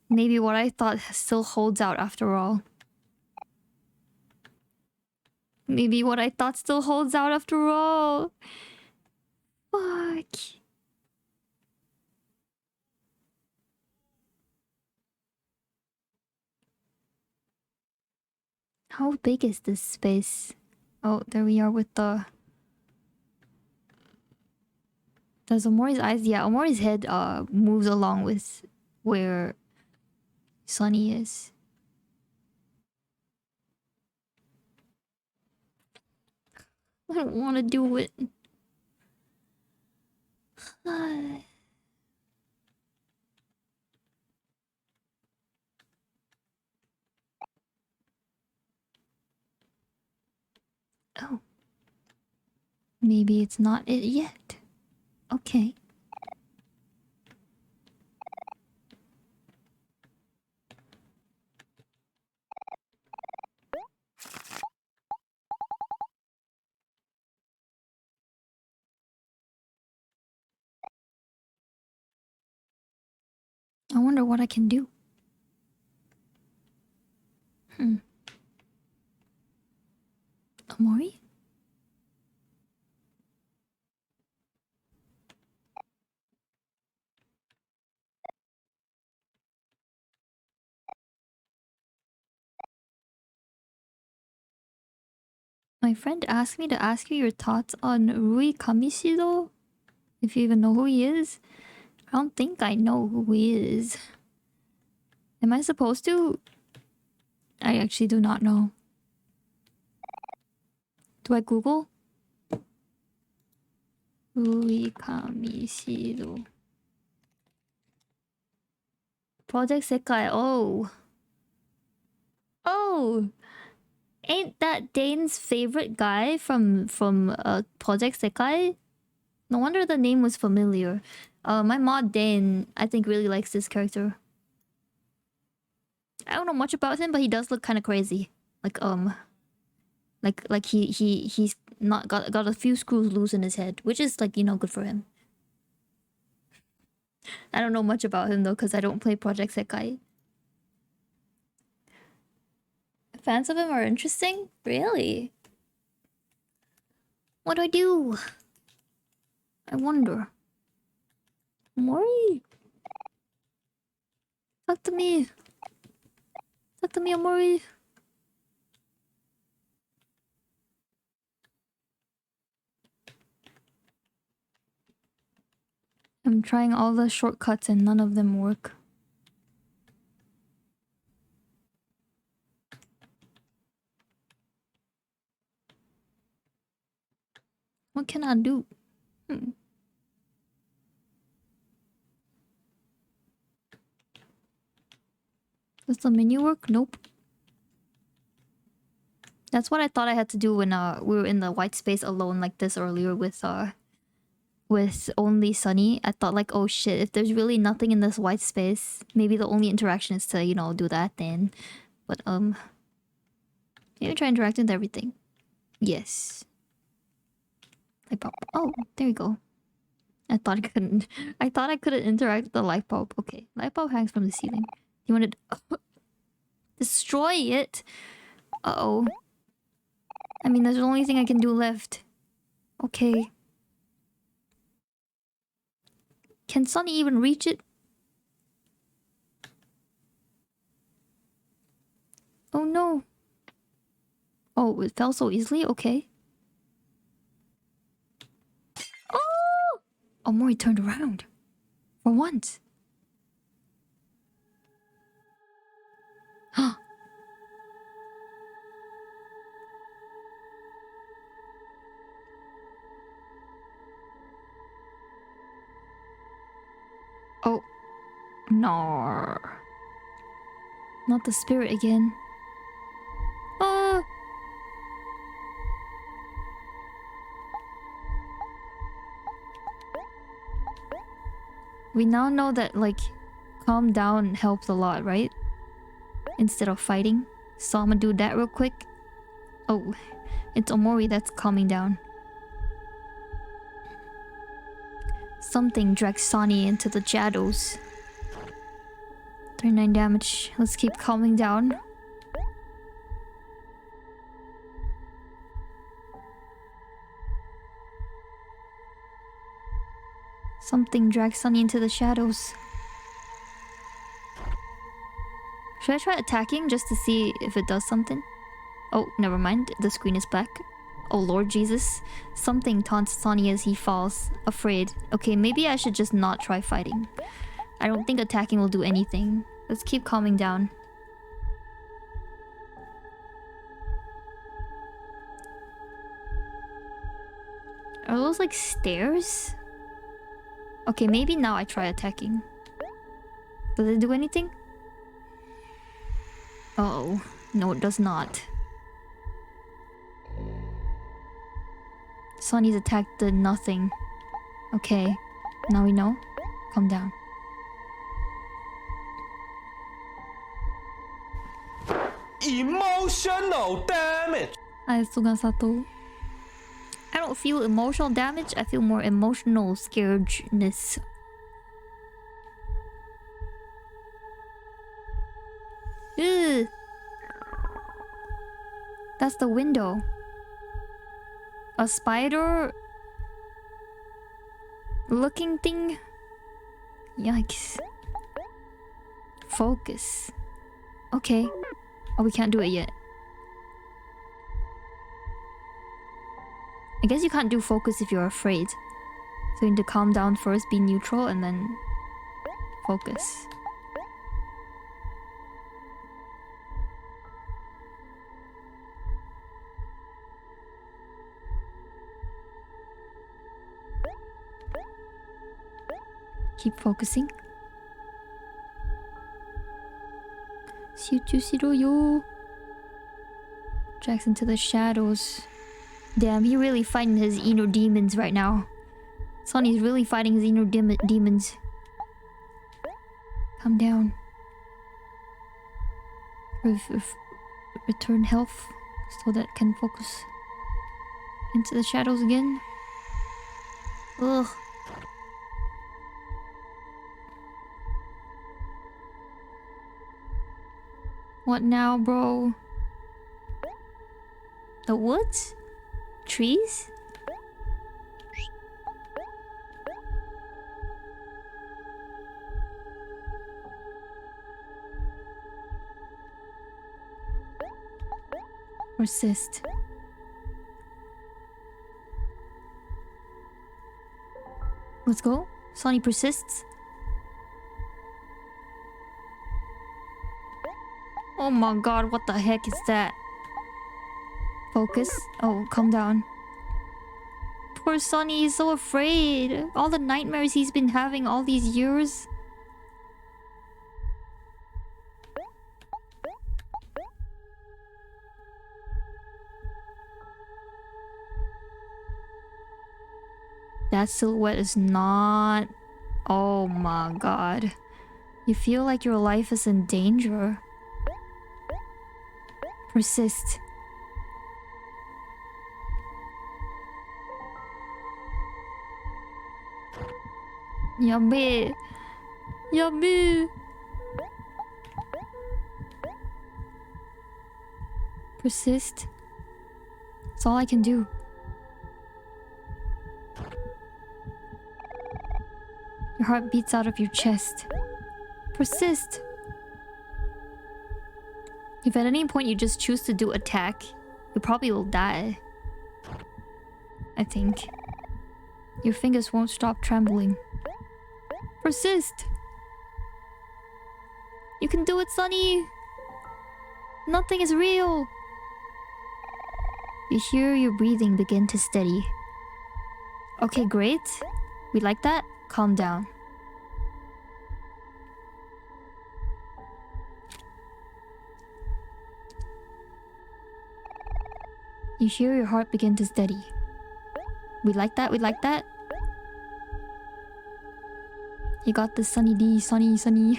Maybe what I thought still holds out after all. Maybe what I thought still holds out after all. Fuck. How big is this space? Oh, there we are with the... Does Omori's eyes... Yeah, Omori's head moves along with where Sunny is. I don't want to do it. Oh. Maybe it's not it yet. Okay. I wonder what I can do. Omori? My friend asked me to ask you your thoughts on Rui Kamishido. If you even know who he is. I don't think I know who he is. Am I supposed to? I actually do not know. Do I Google? Rui Kamishido. Project Sekai. Oh. Oh. Ain't that Dane's favorite guy from Project Sekai? No wonder the name was familiar. My mod Dane, I think, really likes this character. I don't know much about him, but he does look kind of crazy. Like he's not got a few screws loose in his head, which is like, you know, good for him. I don't know much about him though, because I don't play Project Sekai. Fans of him are interesting? Really? What do I do? I wonder. Omori? Talk to me. Talk to me, Omori. I'm trying all the shortcuts and none of them work. What can I do? Does the menu work? Nope. That's what I thought I had to do when we were in the white space alone like this earlier with only Sunny. I thought like, oh shit, if there's really nothing in this white space, maybe the only interaction is to, you know, do that then. But maybe try interacting with everything. Yes. Light bulb. Oh, there you go. I thought I couldn't. I thought I couldn't interact with the light bulb. Okay, light bulb hangs from the ceiling. You want to destroy it? Uh-oh. I mean, that's the only thing I can do left. Okay. Can Sunny even reach it? Oh no. Oh, it fell so easily? Okay. Omori turned around. For once. Oh. No. Not the spirit again. We now know that, like, calm down helps a lot, right? Instead of fighting. So I'm gonna do that real quick. Oh, it's Omori that's calming down. Something drags Sonny into the shadows. 39 damage. Let's keep calming down. Something drags Sonny into the shadows. Should I try attacking just to see if it does something? Oh, never mind. The screen is black. Oh Lord Jesus. Something taunts Sonny as he falls. Afraid. Okay, maybe I should just not try fighting. I don't think attacking will do anything. Let's keep calming down. Are those like stairs? Okay, maybe now I try attacking. Does it do anything? Uh-oh. No, it does not. Sonny's attack did nothing. Okay. Now we know. Calm down. Emotional damage. Sugasato. I don't feel emotional damage, I feel more emotional scaredness. Ugh. That's the window. A spider looking thing? Yikes. Focus. Okay. Oh, we can't do it yet. I guess you can't do focus if you're afraid. So you need to calm down first, be neutral, and then focus. Keep focusing. Shiro. Drags into the shadows. Damn, he really fighting his inner demons right now. Sonny's really fighting his inner demons. Calm down. Return health so that can focus into the shadows again. Ugh. What now, bro? The woods? Trees? Persist. Let's go. Sonny persists. Oh my god, what the heck is that? Focus. Oh, calm down. Poor Sonny, he's so afraid. All the nightmares he's been having all these years. That silhouette is not... Oh my god. You feel like your life is in danger. Persist. Yummy. Yummy. Persist. That's all I can do. Your heart beats out of your chest. Persist. If at any point you just choose to do attack, you probably will die. I think. Your fingers won't stop trembling. Persist! You can do it, Sunny! Nothing is real! You hear your breathing begin to steady. Okay, great. We like that. Calm down. You hear your heart begin to steady. We like that, we like that. You got this, Sunny D, Sunny.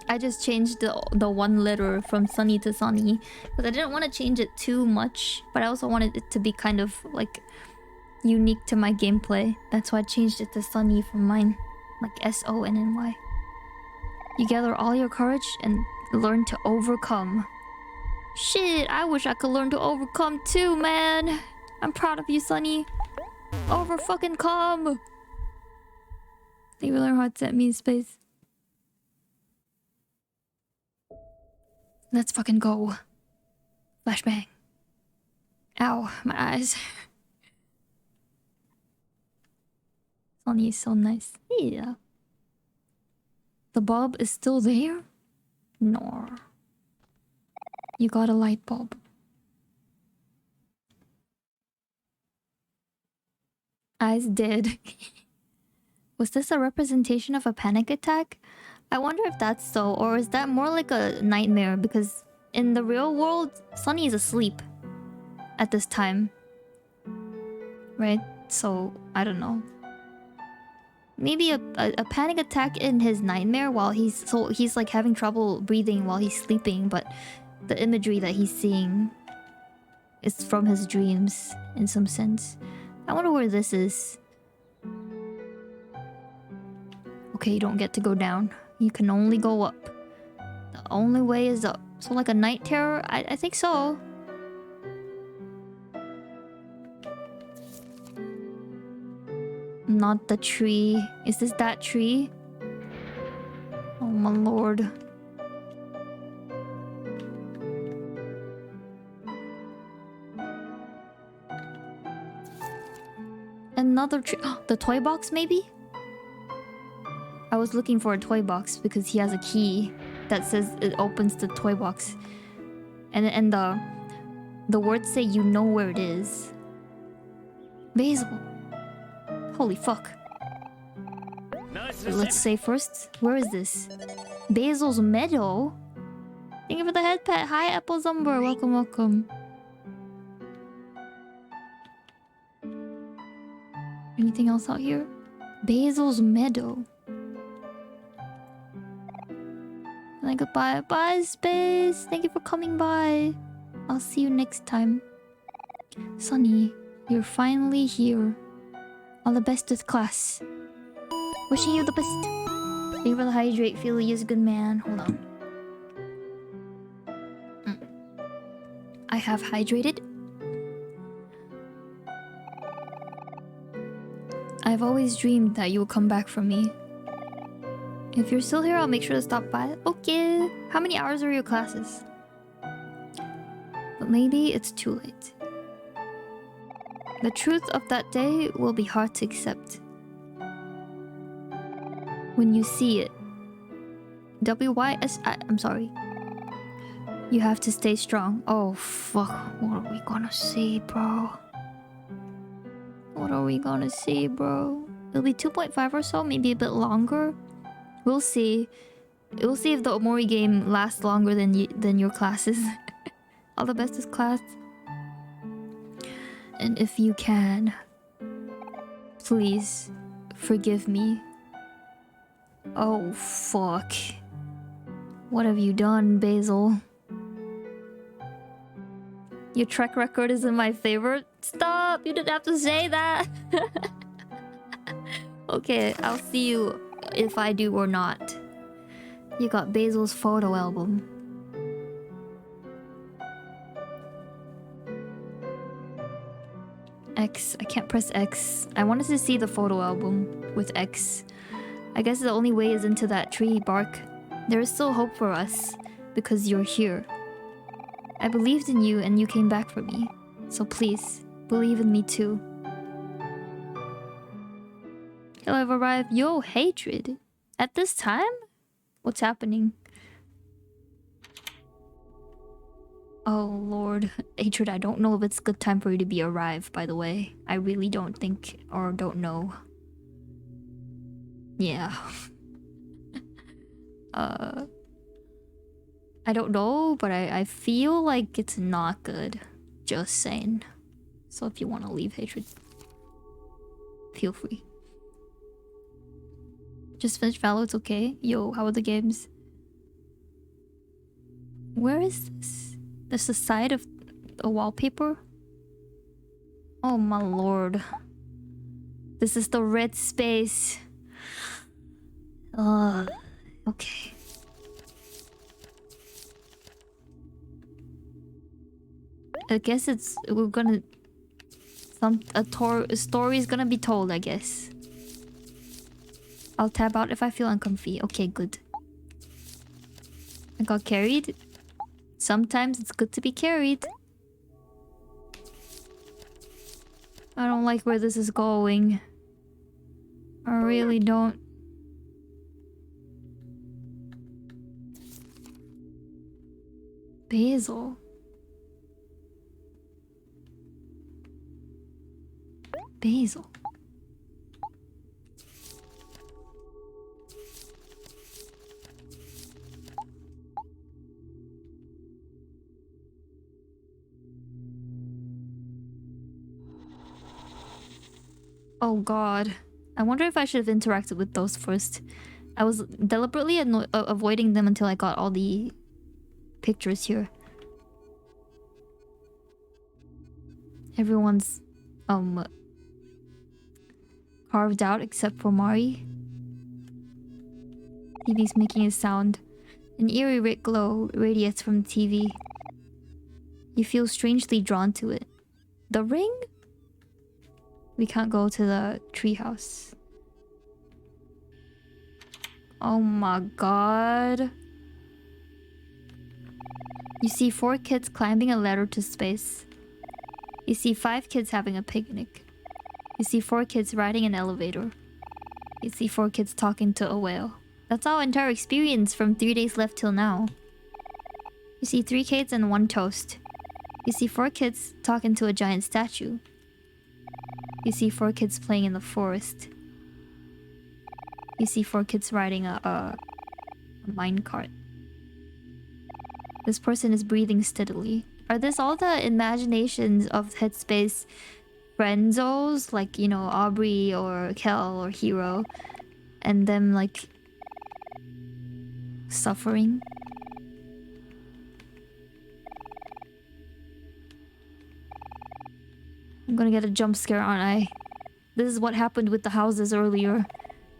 I just changed the one letter from Sunny to Sunny because I didn't want to change it too much, but I also wanted it to be kind of like unique to my gameplay. That's why I changed it to Sunny from mine, like SONNY. You gather all your courage and learn to overcome. Shit, I wish I could learn to overcome too, man. I'm proud of you, Sunny. Over fucking come. Leave your heart set me in space. Let's fucking go. Flashbang. Ow, my eyes. Sunny is so nice. Yeah. The bulb is still there? No. You got a light bulb. Eyes dead. Was this a representation of a panic attack? I wonder if that's so, or is that more like a nightmare? Because in the real world, Sunny is asleep at this time. Right? So, I don't know. Maybe a panic attack in his nightmare while he's like having trouble breathing while he's sleeping, but the imagery that he's seeing is from his dreams in some sense. I wonder where this is. Okay, you don't get to go down. You can only go up. The only way is up. So like a night terror? I think so. Not the tree. Is this that tree? Oh my lord. Another tree. The toy box maybe? I was looking for a toy box because he has a key that says it opens the toy box. And the words say you know where it is. Basil. Holy fuck. Let's say first, where is this? Basil's Meadow? Thank you for the head pet. Hi, Apple Zumber. Welcome, welcome. Anything else out here? Basil's Meadow. And goodbye. Bye, Space. Thank you for coming by. I'll see you next time. Sunny, you're finally here. All the best with class. Wishing you the best. Thank you for the hydrate. Feel you is a good man. Hold on. I have hydrated. I've always dreamed that you will come back for me. If you're still here, I'll make sure to stop by. Okay. How many hours are your classes? But maybe it's too late. The truth of that day will be hard to accept. When you see it. I'm sorry. You have to stay strong. Oh, fuck. What are we gonna see, bro? What are we gonna see, bro? It'll be 2.5 or so, maybe a bit longer. We'll see. We'll see if the Omori game lasts longer than your classes. All the best with class. And if you can, please forgive me. Oh, fuck. What have you done, Basil? Your track record isn't my favorite? Stop! You didn't have to say that! Okay, I'll see you if I do or not. You got Basil's photo album. X. I can't press X. I wanted to see the photo album with X. I guess the only way is into that tree bark. There is still hope for us because you're here. I believed in you and you came back for me. So please, believe in me too. Hello, I've arrived. Yo, hatred. At this time? What's happening? Oh, Lord. Hatred, I don't know if it's a good time for you to be arrived, by the way. I really don't think or don't know. Yeah. I don't know, but I feel like it's not good. Just saying. So if you want to leave, Hatred, feel free. Just finished Valor, it's okay. Yo, how are the games? Where is this? There's the side of a wallpaper? Oh my lord. This is the red space. Okay. I guess we're gonna a story is gonna be told, I guess. I'll tab out if I feel uncomfy. Okay, good. I got carried. Sometimes it's good to be carried. I don't like where this is going. I really don't. Basil. Basil. Oh god. I wonder if I should have interacted with those first. I was deliberately avoiding them until I got all the pictures here. Everyone's carved out except for Mari. TV's making a sound. An eerie red glow radiates from the TV. You feel strangely drawn to it. The ring? We can't go to the treehouse. Oh my god. You see 4 kids climbing a ladder to space. You see 5 kids having a picnic. You see 4 kids riding an elevator. You see 4 kids talking to a whale. That's our entire experience from 3 days left till now. You see 3 kids and 1 toast. You see 4 kids talking to a giant statue. You see 4 kids playing in the forest. You see 4 kids riding a minecart. This person is breathing steadily. Are this all the imaginations of Headspace friendzos? Like, you know, Aubrey or Kel or Hero. And them, like, suffering? I'm gonna get a jump scare, aren't I? This is what happened with the houses earlier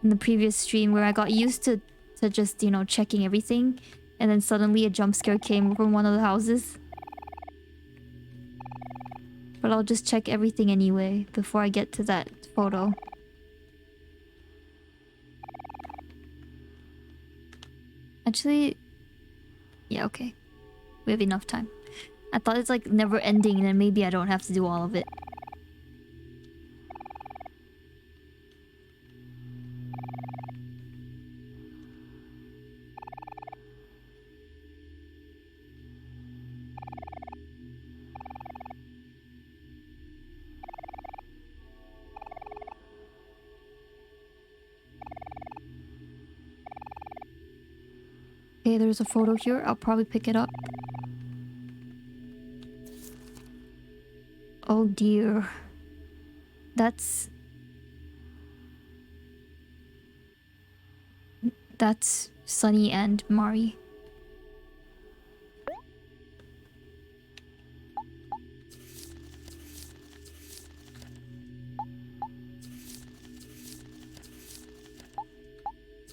in the previous stream, where I got used to just, you know, checking everything, and then suddenly a jump scare came from one of the houses. But I'll just check everything anyway before I get to that photo. Actually, yeah, okay. We have enough time. I thought it's like never ending, and then maybe I don't have to do all of it. Okay, there's a photo here. I'll probably pick it up. Oh dear. That's Sunny and Mari.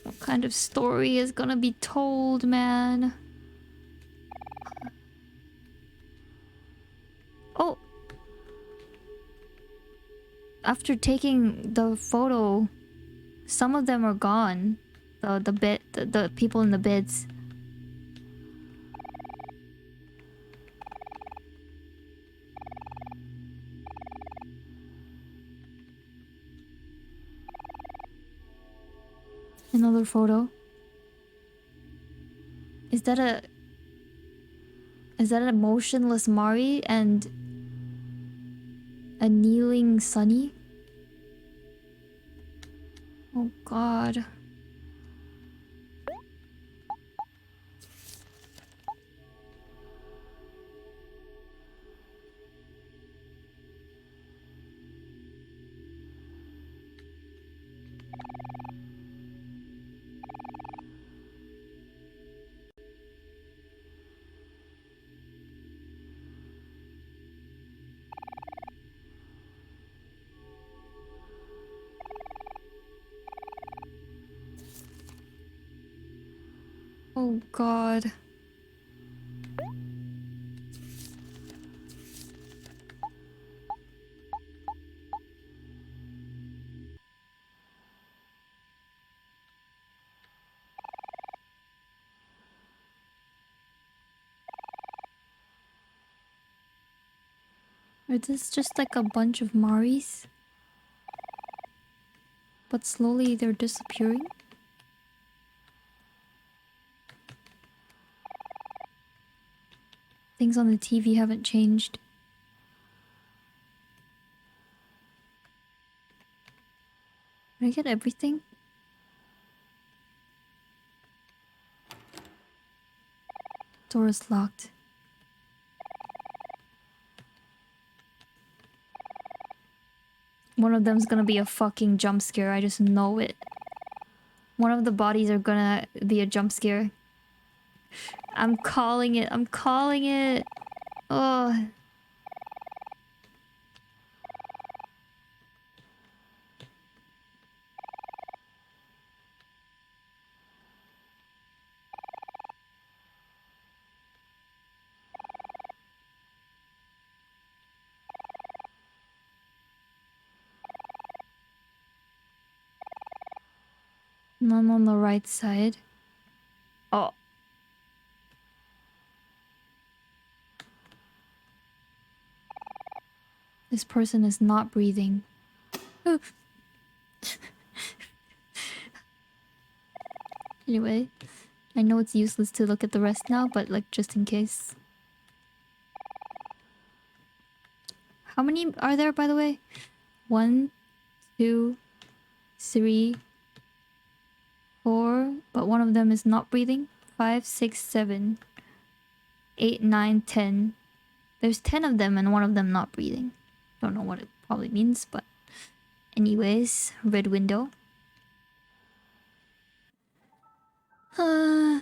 What kind of story is gonna be told, man? Oh! After taking the photo, some of them are gone. The people in the beds. Another photo. Is that a motionless Mari and a kneeling Sunny? Oh god. Oh god. Are this just like a bunch of Maris? But slowly they're disappearing? Things on the TV haven't changed. Did I get everything? Door is locked. One of them's gonna be a fucking jump scare, I just know it. One of the bodies are gonna be a jump scare. I'm calling it, I'm calling it! Oh. None on the right side. Oh. This person is not breathing. Anyway, I know it's useless to look at the rest now, but like just in case. How many are there, by the way? 1, 2, 3, 4, but one of them is not breathing. 5, 6, 7, 8, 9, 10. There's 10 of them and one of them not breathing. Don't know what it probably means, but anyways, red window. Oh,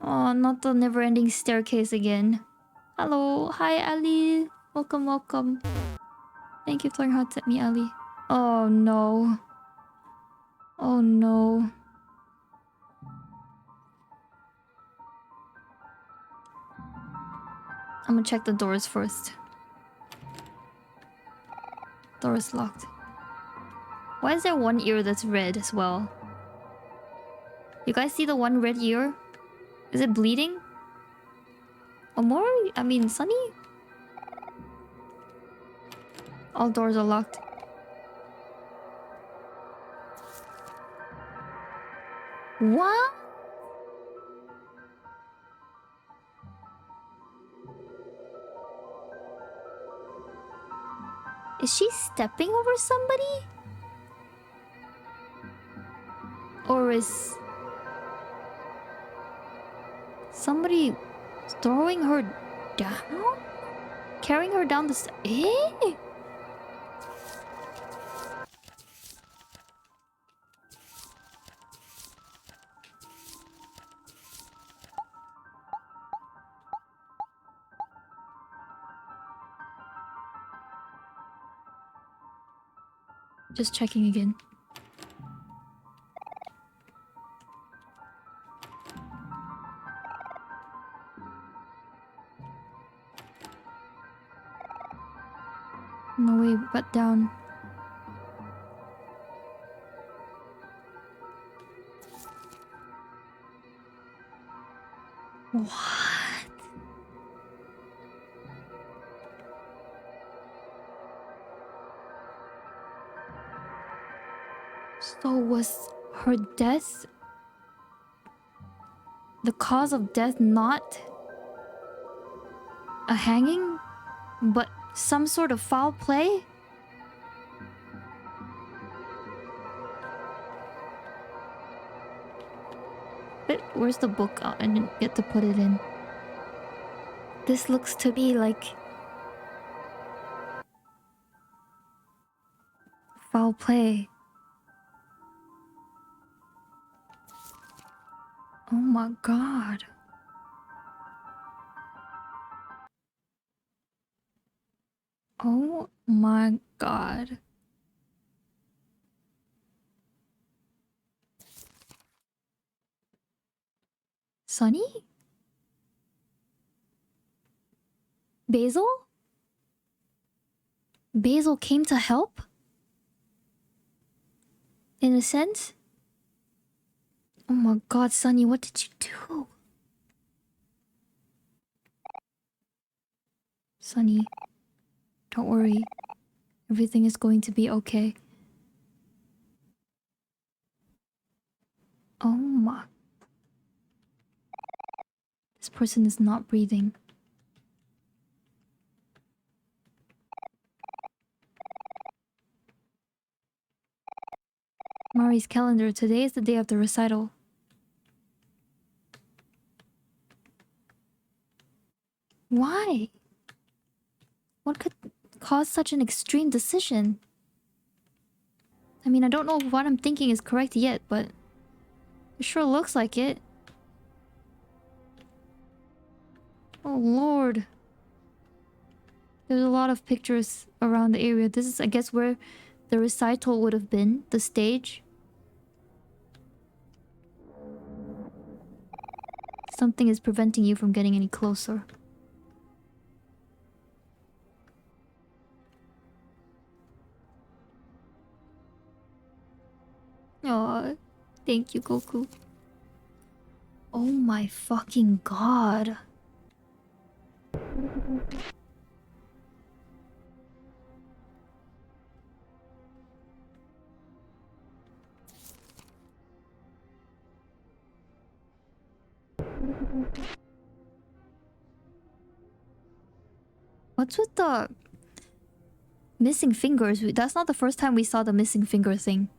not the never-ending staircase again. Hello, hi Ali. Welcome, welcome. Thank you for throwing hearts at me, Ali. Oh no. Oh no. I'm gonna check the doors first. Door is locked. Why is there one ear that's red as well? You guys see the one red ear? Is it bleeding? Omori? I mean, Sunny? All doors are locked. What? Is she stepping over somebody? Or is somebody throwing her down? Carrying her down the eh? Just checking again. No way, but down. What? So was her death... the cause of death not a hanging, but some sort of foul play? Where's the book? Oh, I didn't get to put it in. This looks to be like... foul play. Oh my god. Oh my god. Sunny? Basil? Basil came to help? In a sense? Oh my god, Sunny, what did you do? Sunny, don't worry. Everything is going to be okay. Oh my... This person is not breathing. Mari's calendar. Today is the day of the recital. Why? What could cause such an extreme decision? I mean, I don't know if what I'm thinking is correct yet, but it sure looks like it. Oh lord. There's a lot of pictures around the area. This is, I guess, where the recital would have been. The stage. Something is preventing you from getting any closer. Aw, thank you, Goku. Oh my fucking god. What's with the missing fingers? That's not the first time we saw the missing finger thing.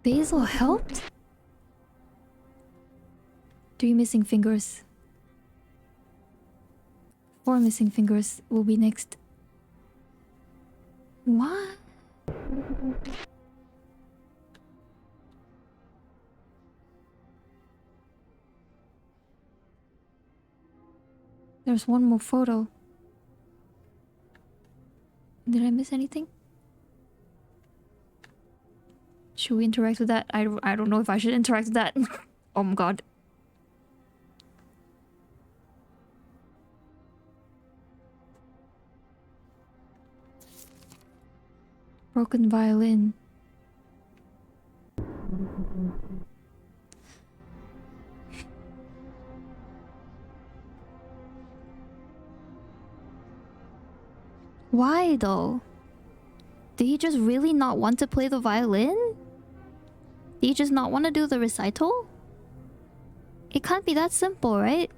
Basil helped? 3 missing fingers. 4 missing fingers will be next. What? There's one more photo. Did I miss anything? Should we interact with that? I don't know if I should interact with that. Oh my god. Broken violin. Why though? Did he just really not want to play the violin? Did he just not want to do the recital? It can't be that simple, right?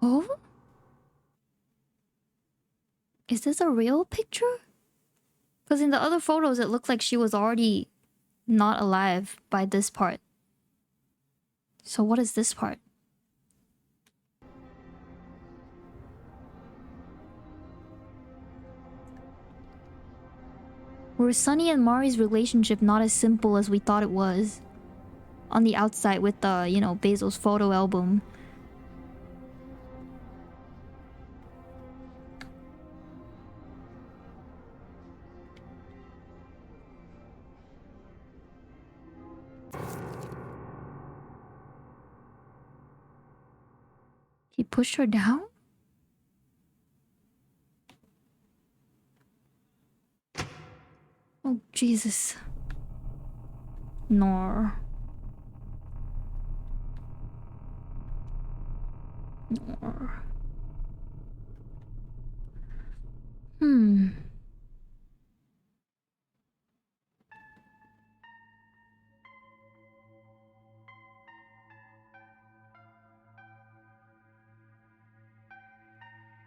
Oh? Is this a real picture? Because in the other photos, it looked like she was already not alive by this part. So what is this part? Were Sunny and Mari's relationship not as simple as we thought it was? On the outside with the, you know, Basil's photo album. He pushed her down? Oh, Jesus. Nor. Nor. Hmm.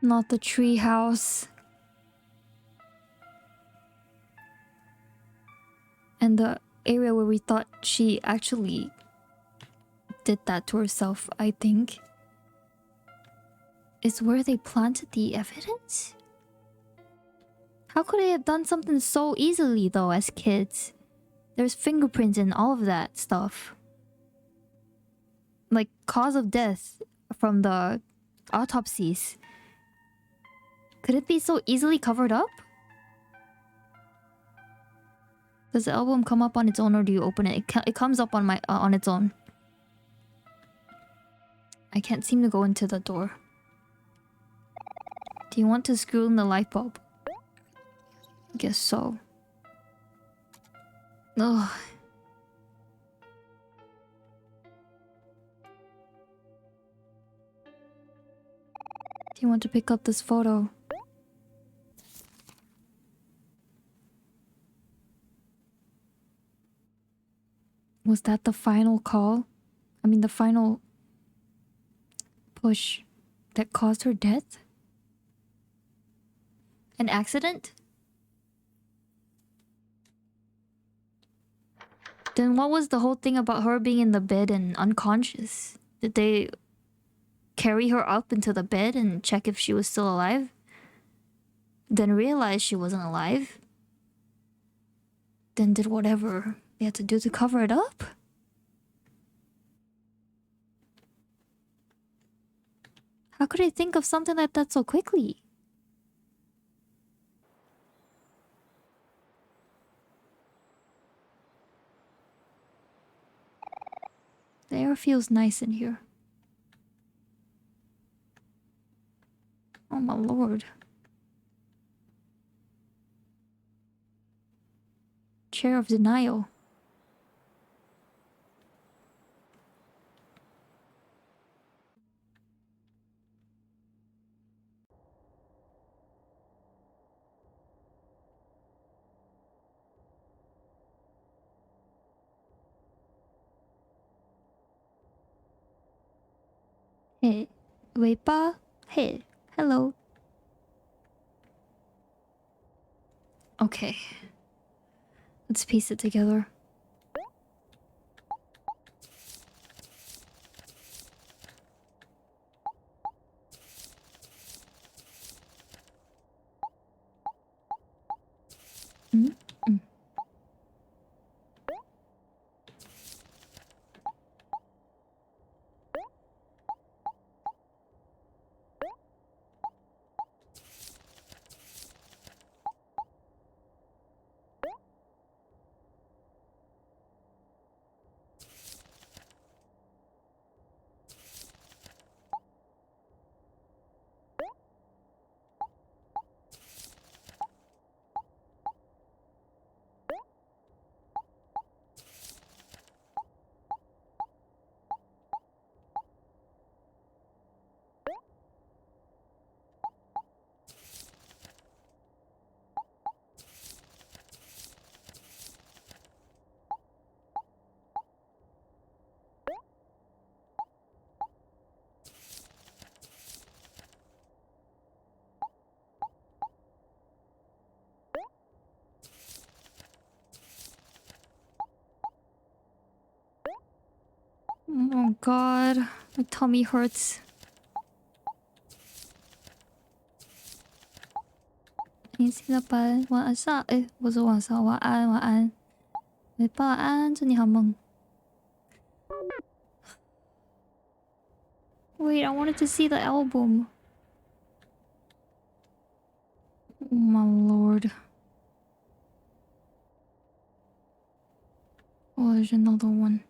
Not the tree house. And the area where we thought she actually did that to herself, I think, is where they planted the evidence? How could they have done something so easily, though, as kids? There's fingerprints and all of that stuff. Like, cause of death from the autopsies. Could it be so easily covered up? Does the album come up on its own, or do you open it? It comes up on on its own. I can't seem to go into the door. Do you want to screw in the light bulb? Guess so. Ugh. Do you want to pick up this photo? Was that the final call? I mean, the final push that caused her death? An accident? Then what was the whole thing about her being in the bed and unconscious? Did they carry her up into the bed and check if she was still alive? Then realize she wasn't alive? Then did whatever they had to do to cover it up? How could I think of something like that so quickly? The air feels nice in here. Oh my lord. Chair of denial. Hey, Weipa? Hey, hello. Okay. Let's piece it together. Mm? Mm. Oh god, my tummy hurts. 你睡了吧，晚上，哎，不是晚上，晚安，晚安，喂，晚安，祝你好梦。Wait, I wanted to see the album. Oh my lord. Oh, there's another one.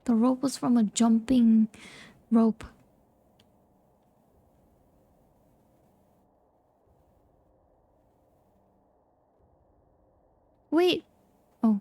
The The rope was from a jumping rope. Wait. Oh.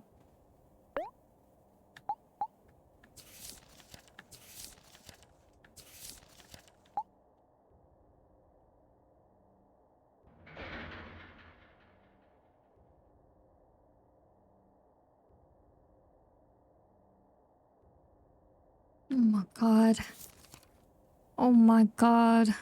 Oh my god. Oh my god.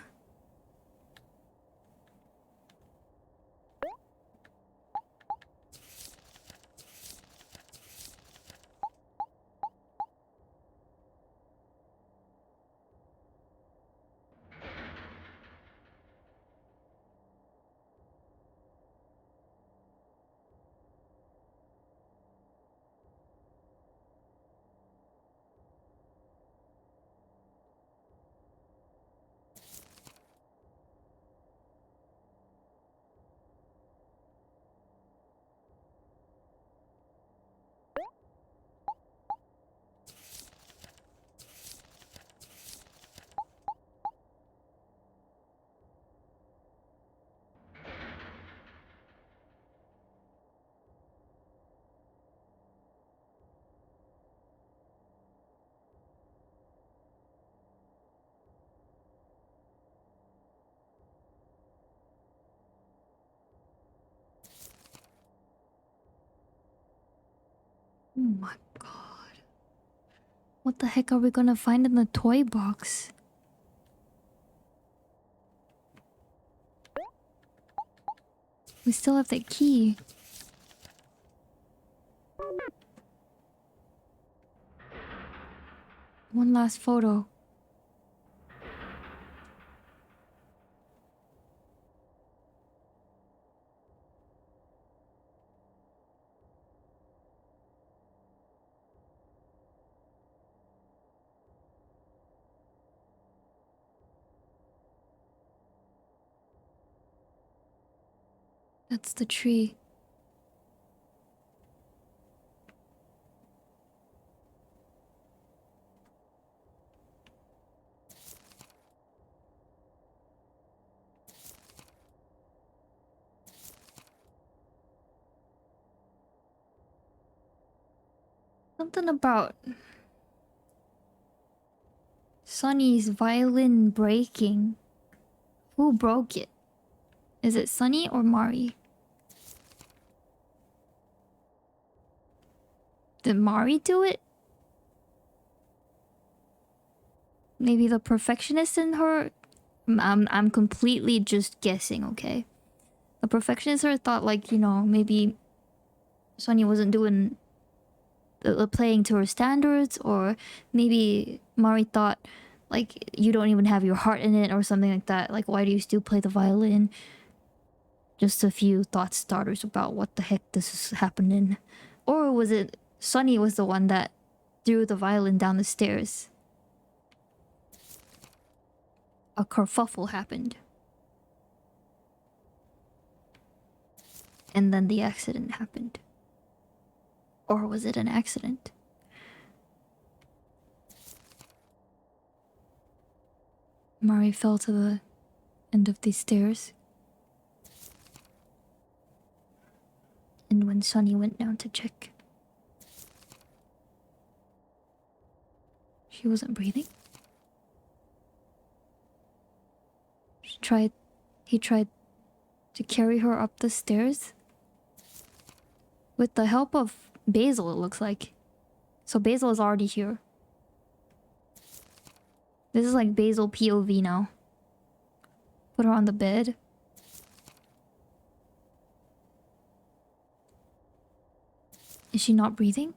Oh my god. What the heck are we gonna find in the toy box? We still have that key. One last photo. That's the tree. Something about Sunny's violin breaking. Who broke it? Is it Sunny or Mari? Did Mari do it? Maybe the perfectionist in her? I'm completely just guessing, okay? The perfectionist in her thought, like, you know, maybe Sunny wasn't doing playing to her standards, or maybe Mari thought, like, you don't even have your heart in it or something like that. Like, why do you still play the violin? Just a few thought starters about what the heck this is happening. Or was it Sunny was the one that threw the violin down the stairs? A kerfuffle happened. And then the accident happened. Or was it an accident? Mari fell to the end of these stairs. And when Sunny went down to check, she wasn't breathing. He tried to carry her up the stairs with the help of Basil, it looks like. So Basil is already here. This is like Basil POV now. Put her on the bed. Is she not breathing?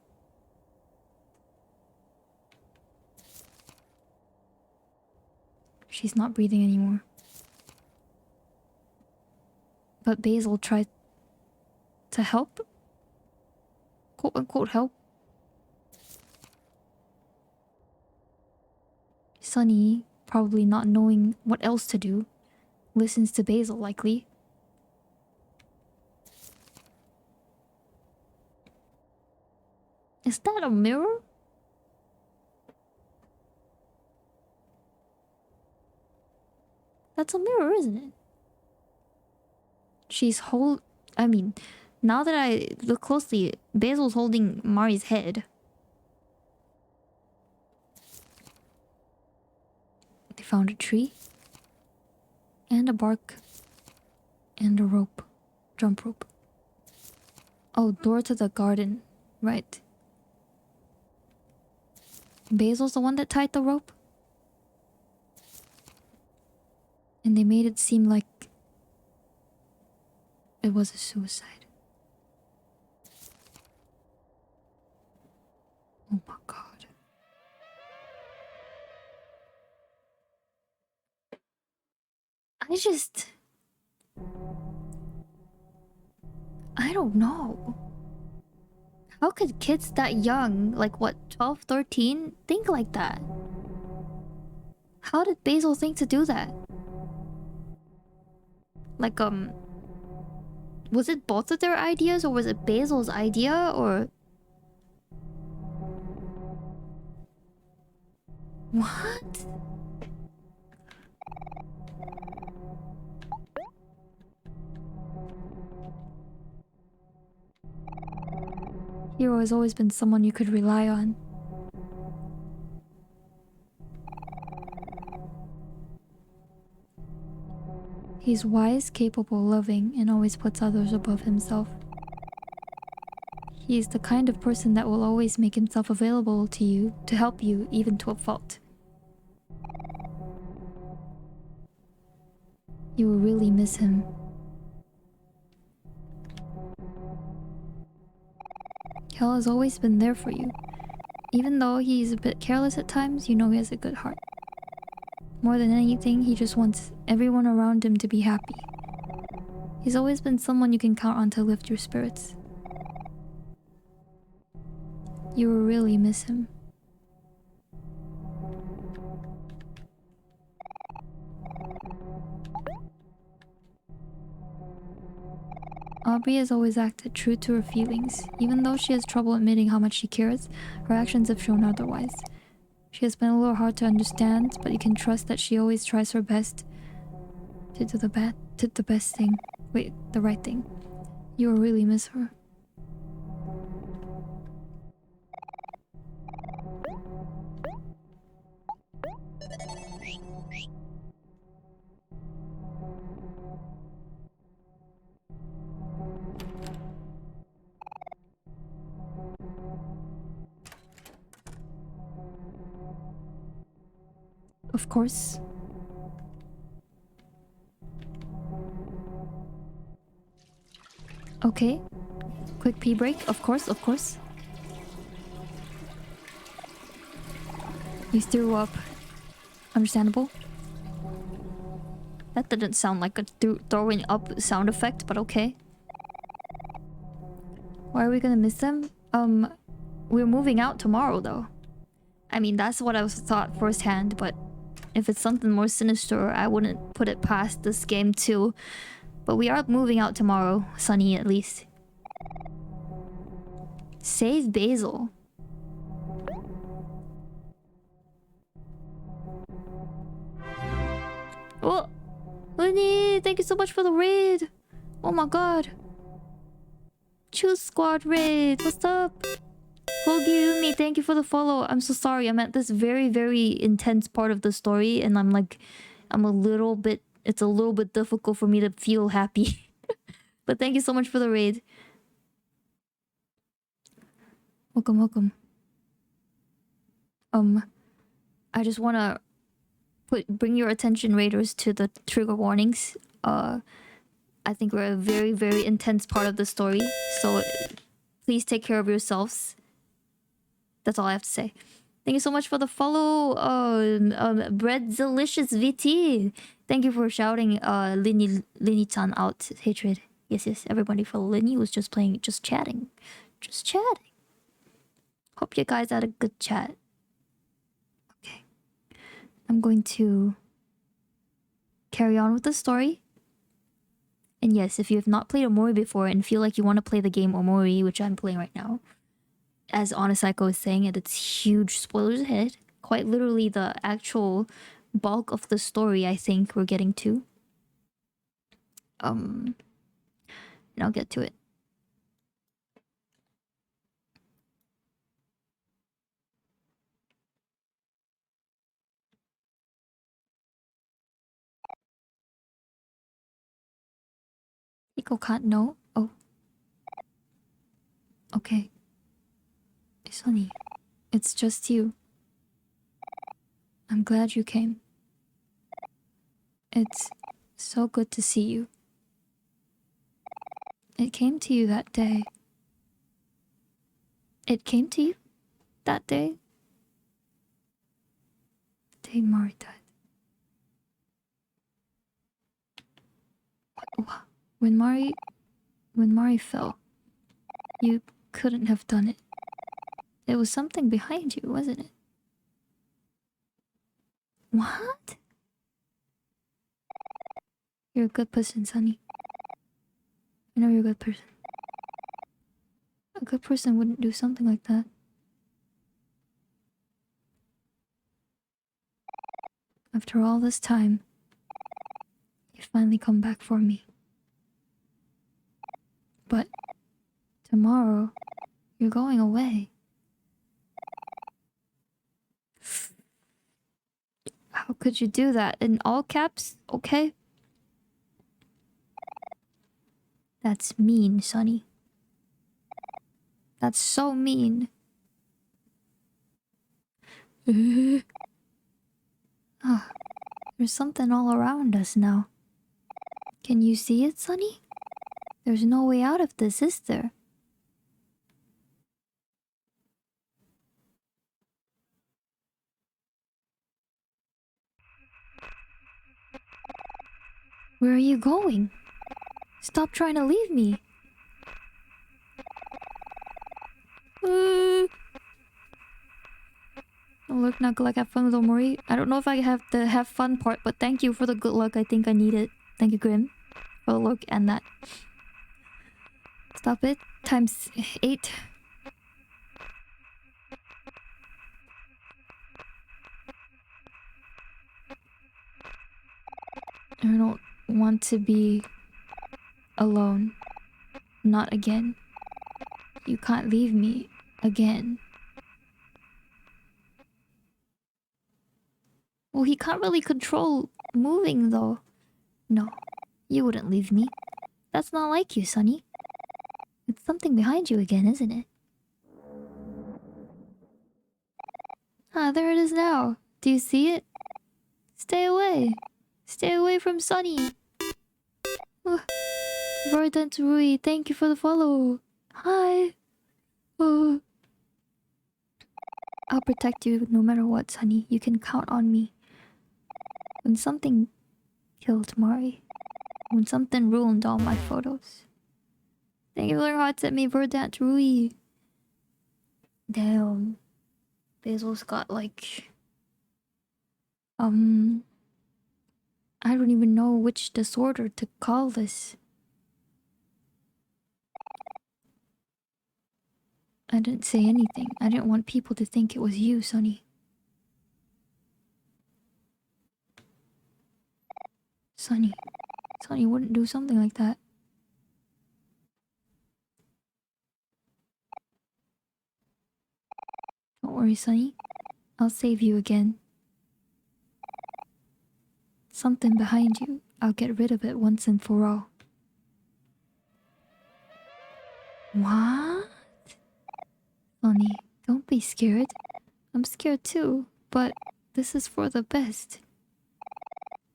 She's not breathing anymore. But Basil tried to help? Quote unquote help? Sunny, probably not knowing what else to do, listens to Basil likely. Is that a mirror? That's a mirror, isn't it? I mean, now that I look closely, Basil's holding Mari's head. They found a tree. And a bark. And a rope. Jump rope. Oh, door to the garden. Right. Basil's the one that tied the rope? And they made it seem like it was a suicide. Oh my god. I don't know. How could kids that young, like what, 12, 13, think like that? How did Basil think to do that? Like, was it both of their ideas, or was it Basil's idea, or... What? Hiro has always been someone you could rely on. He's wise, capable, loving, and always puts others above himself. He's the kind of person that will always make himself available to you, to help you, even to a fault. You will really miss him. Kel has always been there for you. Even though he's a bit careless at times, you know he has a good heart. More than anything, he just wants everyone around him to be happy. He's always been someone you can count on to lift your spirits. You will really miss him. Aubrey has always acted true to her feelings. Even though she has trouble admitting how much she cares, her actions have shown otherwise. She has been a little hard to understand, but you can trust that she always tries her best to do the best thing. Wait, the right thing. You will really miss her. Of course. Okay. Quick pee break. Of course, of course. You threw up. Understandable. That didn't sound like a throwing up sound effect, but okay. Why are we gonna miss them? We're moving out tomorrow, though. I mean, that's what I was thought firsthand, but if it's something more sinister, I wouldn't put it past this game too. But we are moving out tomorrow, Sunny at least. Save Basil. Oh! Lenny, thank you so much for the raid! Oh my god. Choose Squad raid, what's up? Yumi, thank you for the follow. I'm so sorry, I'm at this very, very intense part of the story, and it's a little bit difficult for me to feel happy. But thank you so much for the raid. Welcome, welcome. I just wanna bring your attention, raiders, to the trigger warnings. I think we're a very, very intense part of the story, so please take care of yourselves. That's all I have to say. Thank you so much for the follow, Bread Delicious VT. Thank you for shouting Linny-chan out. Hatred. Yes, yes, everybody follow Linny, who's just playing, just chatting. Just chatting. Hope you guys had a good chat. Okay. I'm going to carry on with the story. And yes, if you have not played OMORI before and feel like you want to play the game OMORI, which I'm playing right now, as Honest Psycho is saying, it's huge spoilers ahead. Quite literally, the actual bulk of the story I think we're getting to. And I'll get to it. Hiko can't know? Oh. Okay. Sonny, it's just you. I'm glad you came. It's so good to see you. It came to you that day. It came to you that day? The day Mari died. When Mari fell, you couldn't have done it. There was something behind you, wasn't it? What? You're a good person, Sonny. I know you're a good person. A good person wouldn't do something like that. After all this time, you finally come back for me. But tomorrow, you're going away. How could you do that? In all caps? Okay. That's mean, Sonny. That's so mean. Ah, there's something all around us now. Can you see it, Sonny? There's no way out of this, is there? Where are you going? Stop trying to leave me. Oh, look, not good luck. Have fun with Omori. I don't know if I have the have fun part, but thank you for the good luck. I think I need it. Thank you, Grim, for the look and that. Stop it. Times 8. I don't want to be alone. Not again. You can't leave me again. Well, he can't really control moving though. No, you wouldn't leave me. That's not like you, Sonny. It's something behind you again, isn't it? Ah, there it is now. Do you see it? Stay away. Stay away from Sonny. Verdant Rui, thank you for the follow. Hi. Oh. I'll protect you no matter what, Sonny. You can count on me. When something killed Mari. When something ruined all my photos. Thank you for the hearts at me, Verdant Rui. Damn. Basil's got like... I don't even know which disorder to call this. I didn't say anything. I didn't want people to think it was you, Sonny. Sonny wouldn't do something like that. Don't worry, Sonny. I'll save you again. Something behind you. I'll get rid of it once and for all. What? Sonny, don't be scared. I'm scared too, but this is for the best.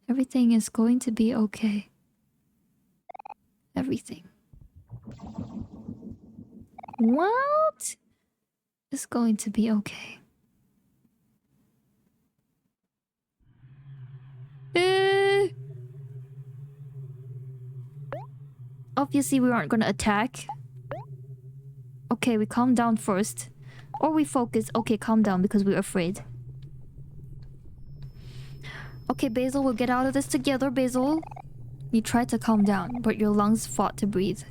Everything is going to be okay. Everything. What? It's going to be okay. Obviously, we aren't gonna attack. Okay, we calm down first. Or we focus. Okay, calm down because we're afraid. Okay, Basil, we'll get out of this together, Basil. You tried to calm down, but your lungs fought to breathe.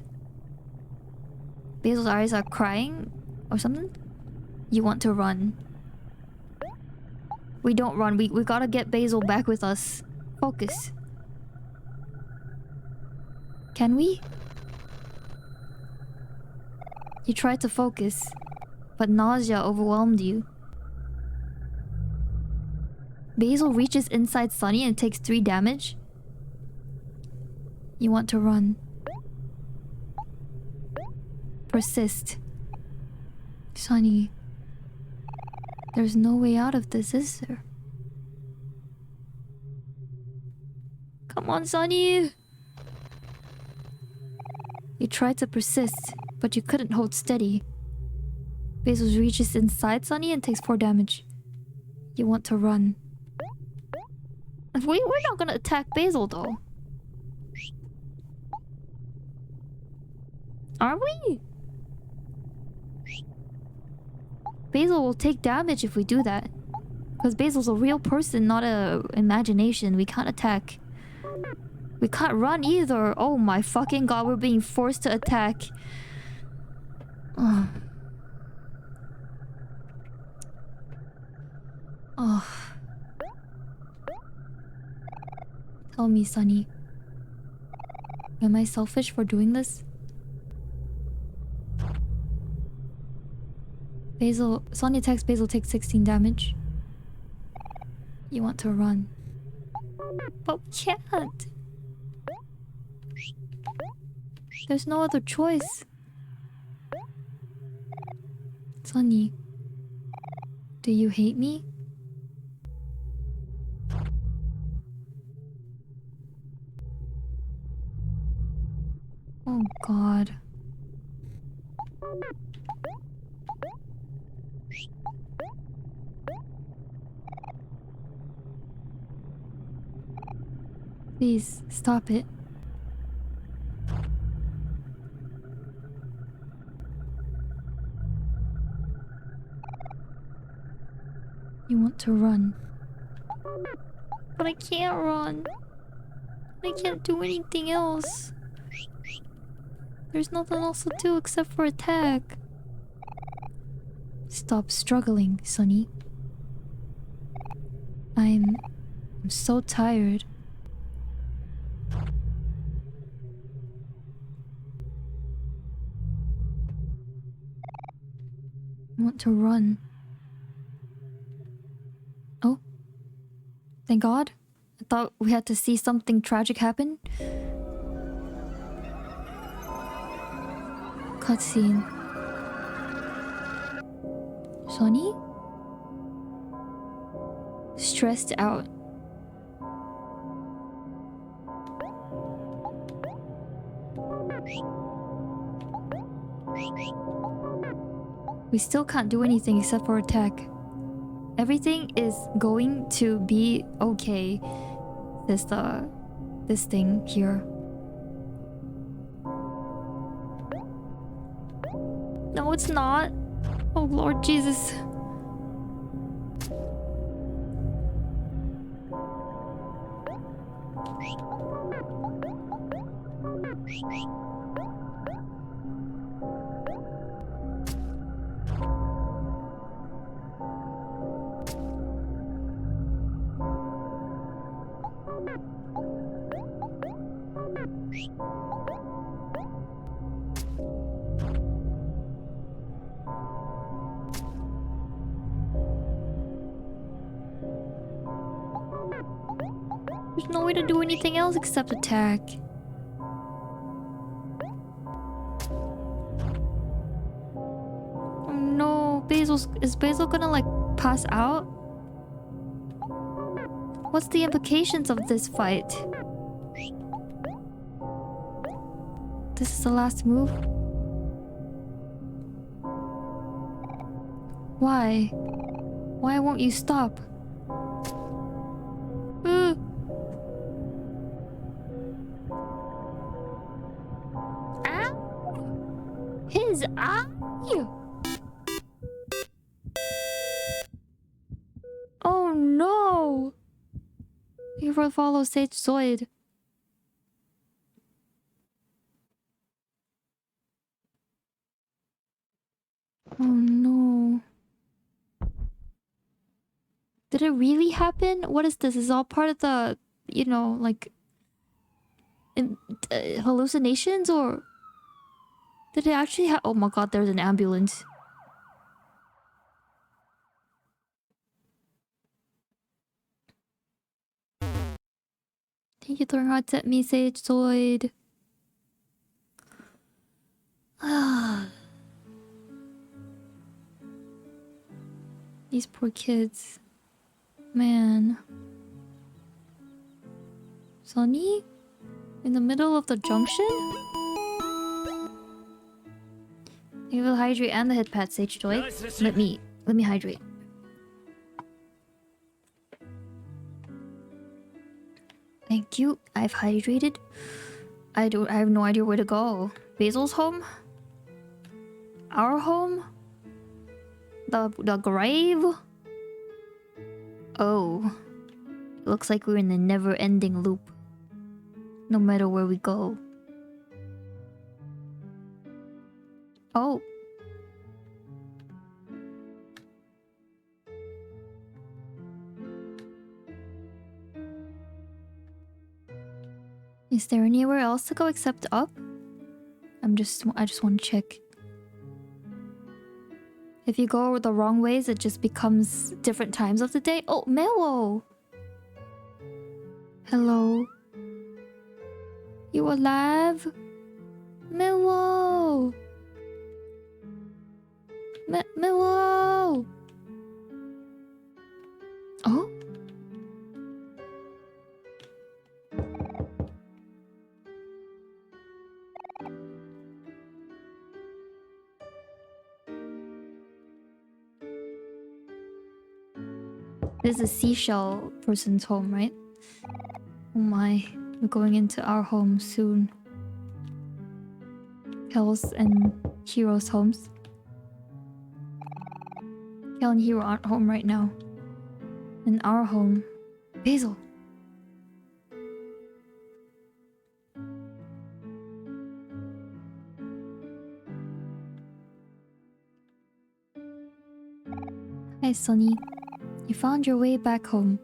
Basil's eyes are crying or something? You want to run. We don't run. We gotta get Basil back with us. Focus. Can we? You tried to focus, but nausea overwhelmed you. Basil reaches inside Sunny and takes 3 damage. You want to run. Persist. Sunny. There's no way out of this, is there? Come on, Sunny! You tried to persist, but you couldn't hold steady. Basil reaches inside Sunny and takes 4 damage. You want to run. We're not gonna attack Basil, though. Are we? Basil will take damage if we do that. Because Basil's a real person, not a imagination. We can't attack. We can't run either. Oh my fucking god, we're being forced to attack. Oh. Oh. Tell me, Sunny. Am I selfish for doing this? Basil... Sunny attacks Basil, takes 16 damage. You want to run. But we can't. There's no other choice. Sunny. Do you hate me? Oh god. Please, stop it. You want to run. But I can't run. I can't do anything else. There's nothing else to do except for attack. Stop struggling, Sunny. I'm so tired. I want to run. Oh. Thank God. I thought we had to see something tragic happen. Cutscene. Sunny? Stressed out. We still can't do anything except for attack. Everything is going to be okay. This thing here. No, it's not. Oh Lord Jesus. There's no way to do anything else except attack. Oh no, is Basil gonna like pass out? What's the implications of this fight? This is the last move? Why? Why won't you stop? His eye! Oh no! You will follow Sage Zoid. Oh no. Did it really happen? What is this? Is all part of the, you know, like hallucinations, or did it actually have? Oh my god, there's an ambulance. Thank you, throwing hearts at me, Sage Zoid. These poor kids. Man. Sunny? In the middle of the junction? You will hydrate and the head pat, Sage Joy. Let me hydrate. Thank you. I've hydrated. I have no idea where to go. Basil's home? Our home? The grave? Oh. It looks like we're in a never-ending loop. No matter where we go. Oh. Is there anywhere else to go except up? I just want to check. If you go the wrong ways, it just becomes different times of the day. Oh, Mewo! Hello. You alive? Mewo! Mewo! Oh? This is a seashell person's home, right? Oh my. We're going into our home soon. Kel's and Hiro's homes. Kel and Hiro aren't home right now. In our home. Basil! Hi, Sunny. You found your way back home.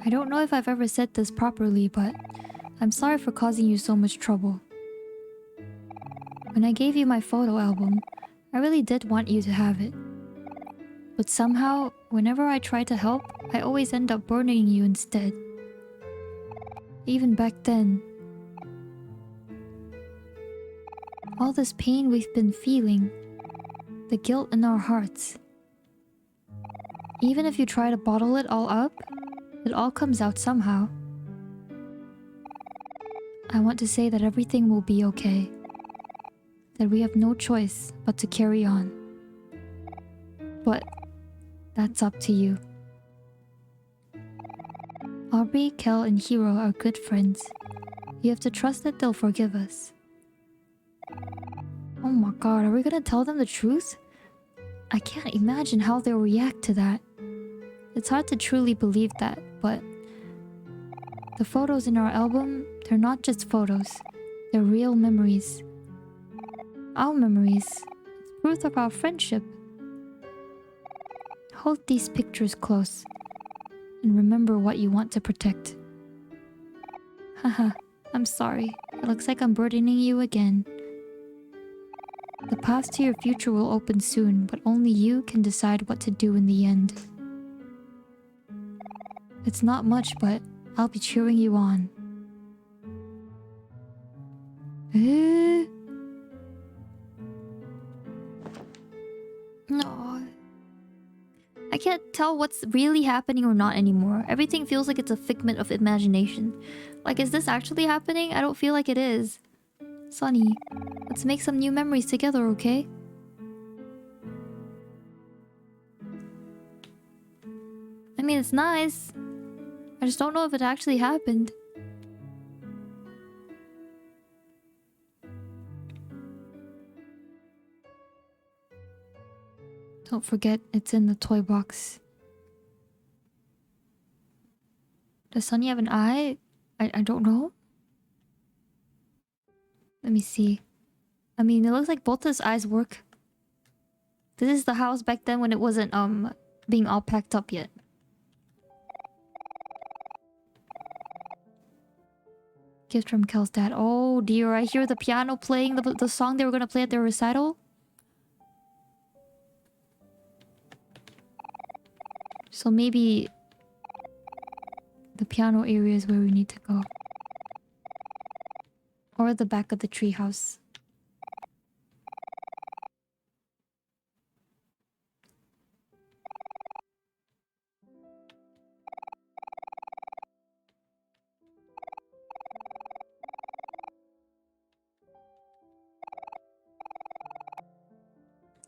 I don't know if I've ever said this properly, but I'm sorry for causing you so much trouble. When I gave you my photo album, I really did want you to have it. But somehow, whenever I try to help, I always end up burning you instead. Even back then. All this pain we've been feeling, the guilt in our hearts. Even if you try to bottle it all up, it all comes out somehow. I want to say that everything will be okay. That we have no choice but to carry on. But that's up to you. Aubrey, Kel, and Hiro are good friends. You have to trust that they'll forgive us. Oh my god, are we gonna tell them the truth? I can't imagine how they'll react to that. It's hard to truly believe that, but the photos in our album, they're not just photos. They're real memories. Our memories. It's proof of our friendship. Hold these pictures close and remember what you want to protect. Haha, I'm sorry. It looks like I'm burdening you again. The path to your future will open soon, but only you can decide what to do in the end. It's not much, but I'll be cheering you on. No. I can't tell what's really happening or not anymore. Everything feels like it's a figment of imagination. Like, is this actually happening? I don't feel like it is. Sunny, let's make some new memories together, okay? I mean, it's nice. I just don't know if it actually happened. Don't forget, it's in the toy box. Does Sunny have an eye? I don't know. Let me see. I mean, it looks like both his eyes work. This is the house back then when it wasn't being all packed up yet. Gift from Kel's dad. Oh dear, I hear the piano playing the song they were gonna play at their recital. So maybe the piano area is where we need to go. Or the back of the treehouse.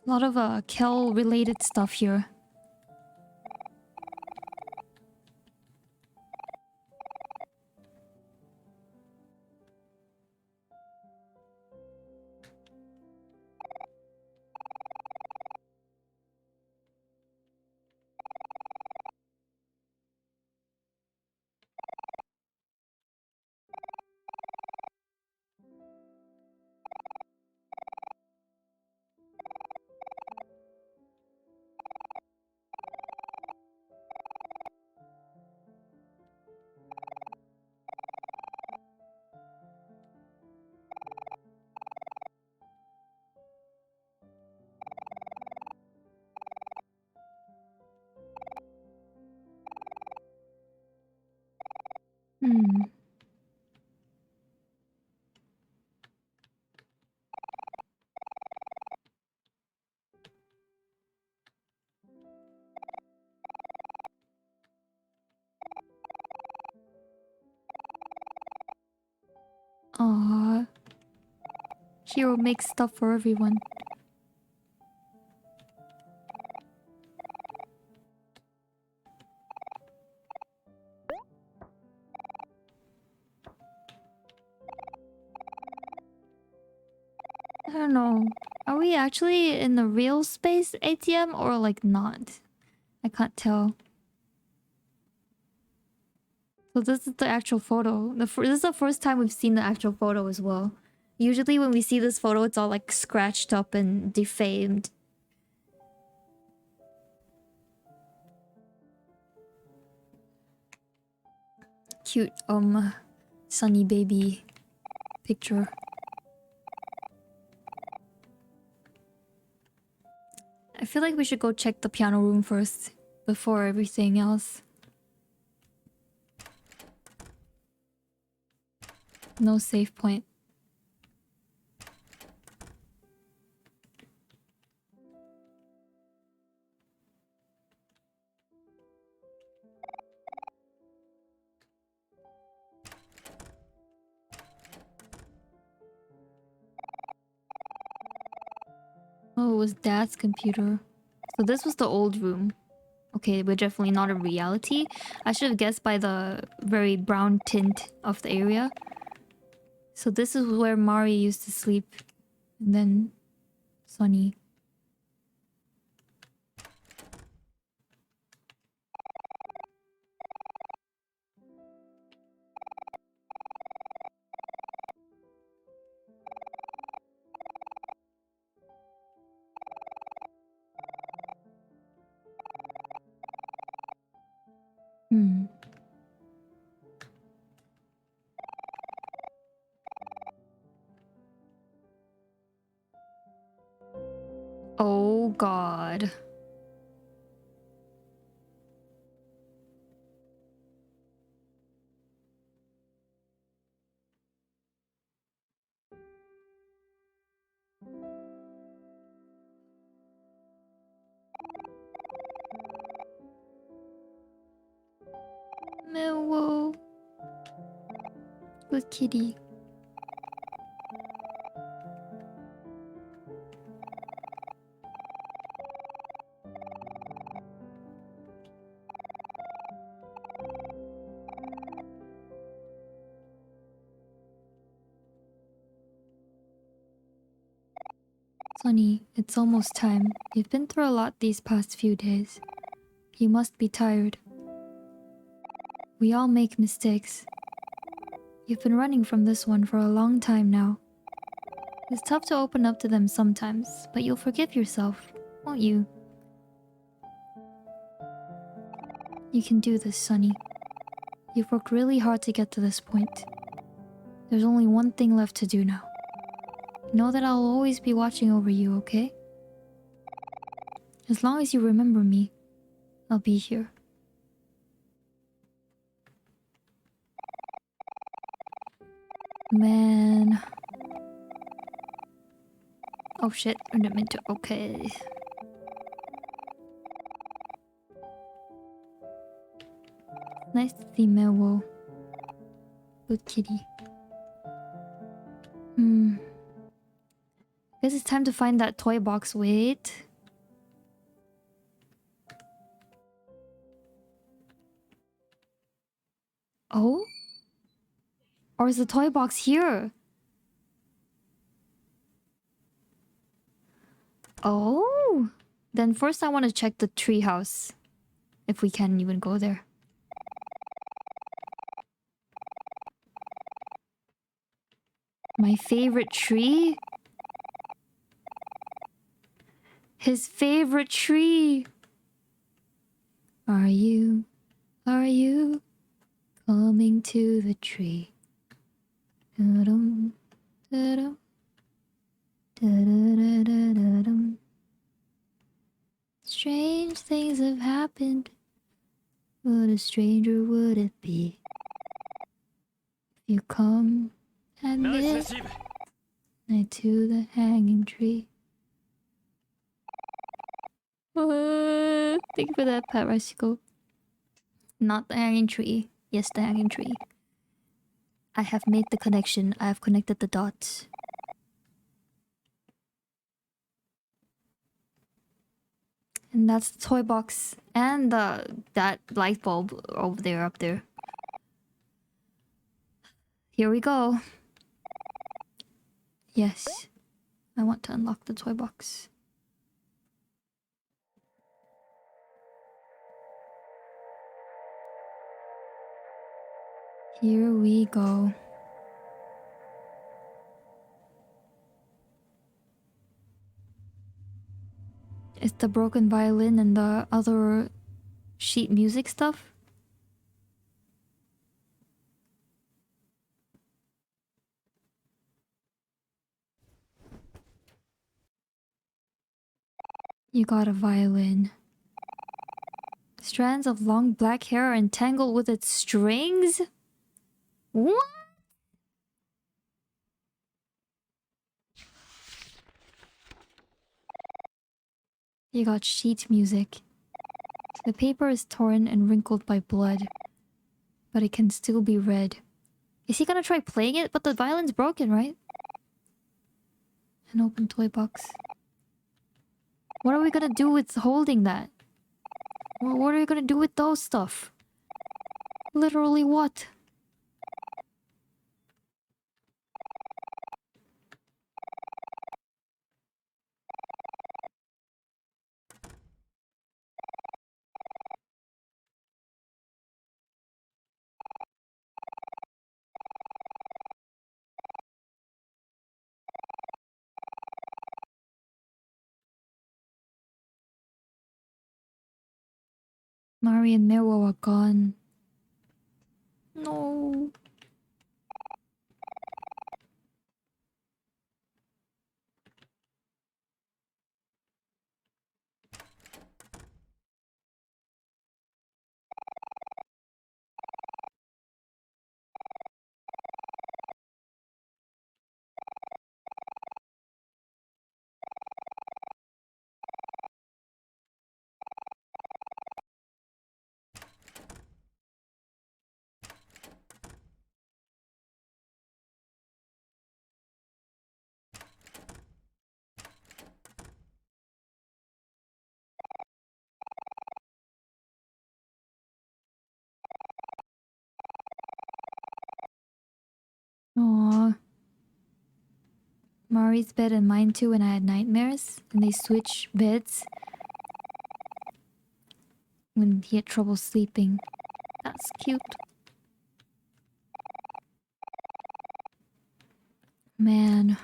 A lot of Kel related stuff here. Hmm. Aww. Hero makes stuff for everyone. I don't know. Are we actually in the real space ATM or like not? I can't tell. So this is the actual photo. This is the first time we've seen the actual photo as well. Usually when we see this photo, it's all like scratched up and defamed. Cute, sunny baby picture. I feel like we should go check the piano room first before everything else. No save point. Oh, it was Dad's computer. So this was the old room. Okay, we're definitely not in reality. I should have guessed by the very brown tint of the area. So this is where Mari used to sleep. And then Sunny. Hmm. Oh God. Whoa. Good kitty. Sunny, it's almost time. You've been through a lot these past few days. You must be tired. We all make mistakes. You've been running from this one for a long time now. It's tough to open up to them sometimes, but you'll forgive yourself, won't you? You can do this, Sunny. You've worked really hard to get to this point. There's only one thing left to do now. Know that I'll always be watching over you, okay? As long as you remember me, I'll be here. Man. Oh shit, I didn't mean to. Okay. Nice to see Melwo. Good kitty. Guess it's time to find that toy box. Wait. Oh? Or is the toy box here? Oh? Then first I want to check the treehouse. If we can even go there. My favorite tree? His favorite tree! Are you coming to the tree? Da-dum, da-dum, da-da-da-da-da-dum. Strange things have happened. What a stranger would it be if you come and Nice live receive. night to the hanging tree? Thank you for that, Pat Rice-Go. Not the hanging tree. Yes, the hanging tree. I have made the connection. I have connected the dots. And that's the toy box. And that light bulb over there, up there. Here we go. Yes. I want to unlock the toy box. Here we go. It's the broken violin and the other sheet music stuff. You got a violin. Strands of long black hair are entangled with its strings? What? You got sheet music. The paper is torn and wrinkled by blood, but it can still be read. Is he gonna try playing it? But the violin's broken, right? An open toy box. What are we gonna do with holding that? What are you gonna do with those stuff? Literally what? Mari and Mewo are gone. No. Aww. Mari's bed and mine too when I had nightmares. And they switch beds when he had trouble sleeping. That's cute. Man.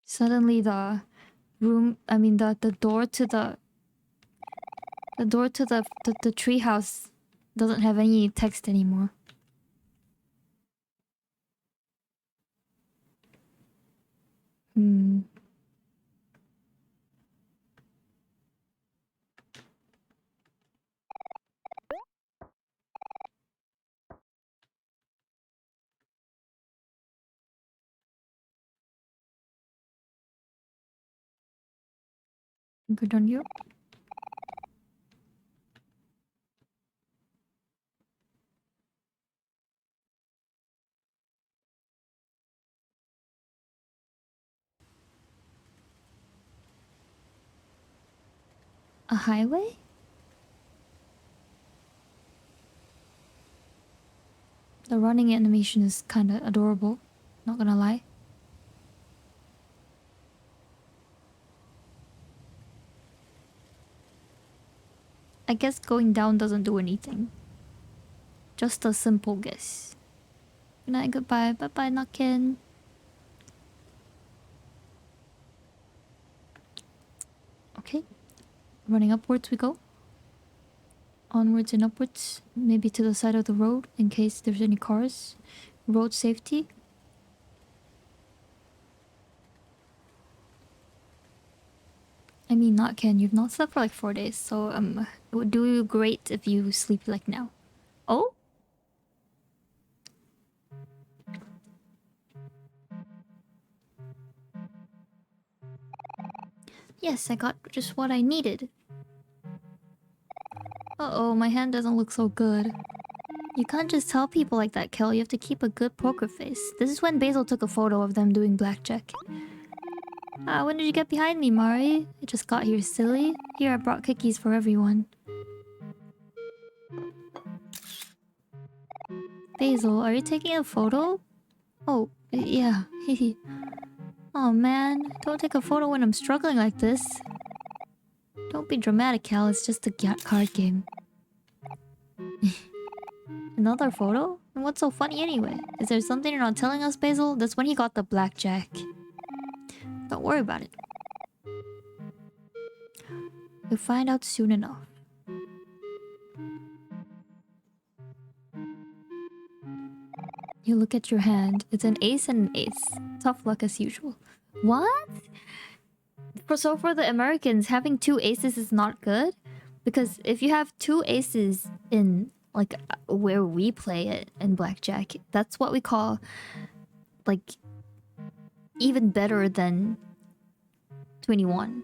Suddenly the room, I mean the door to the door to the treehouse doesn't have any text anymore. Hmm. Good on you. A highway? The running animation is kinda adorable, not gonna lie. I guess going down doesn't do anything. Just a simple guess. Good night, goodbye, bye bye, Nakin. Okay, running upwards we go. Onwards and upwards, maybe to the side of the road in case there's any cars. Road safety. I mean, not Ken, you've not slept for like 4 days, so it would do you great if you sleep like now. Oh? Yes, I got just what I needed. Uh-oh, my hand doesn't look so good. You can't just tell people like that, Kel. You have to keep a good poker face. This is when Basil took a photo of them doing blackjack. When did you get behind me, Mari? I just got here, silly. Here, I brought cookies for everyone. Basil, are you taking a photo? Oh, yeah. Oh man, don't take a photo when I'm struggling like this. Don't be dramatic, Cal. It's just a card game. Another photo? And what's so funny anyway? Is there something you're not telling us, Basil? That's when he got the blackjack. Don't worry about it. You'll find out soon enough. You look at your hand. It's an ace and an ace. Tough luck as usual. What? So for the Americans, having 2 aces is not good? Because if you have 2 aces in, like, where we play it in blackjack, that's what we call, like, even better than 21.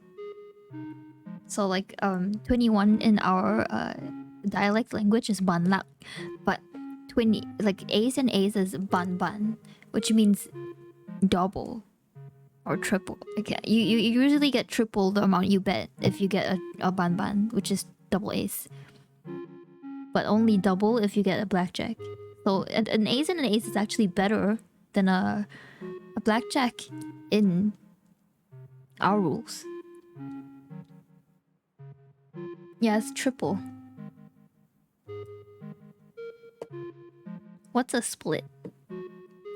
So, like, 21 in our dialect language is banlak. But 20, like, ace and ace is ban, which means double. Or triple. Okay, you usually get triple the amount you bet if you get a ban, which is double ace. But only double if you get a blackjack. So an ace and an ace is actually better than a blackjack in our rules. Yeah, it's triple. What's a split?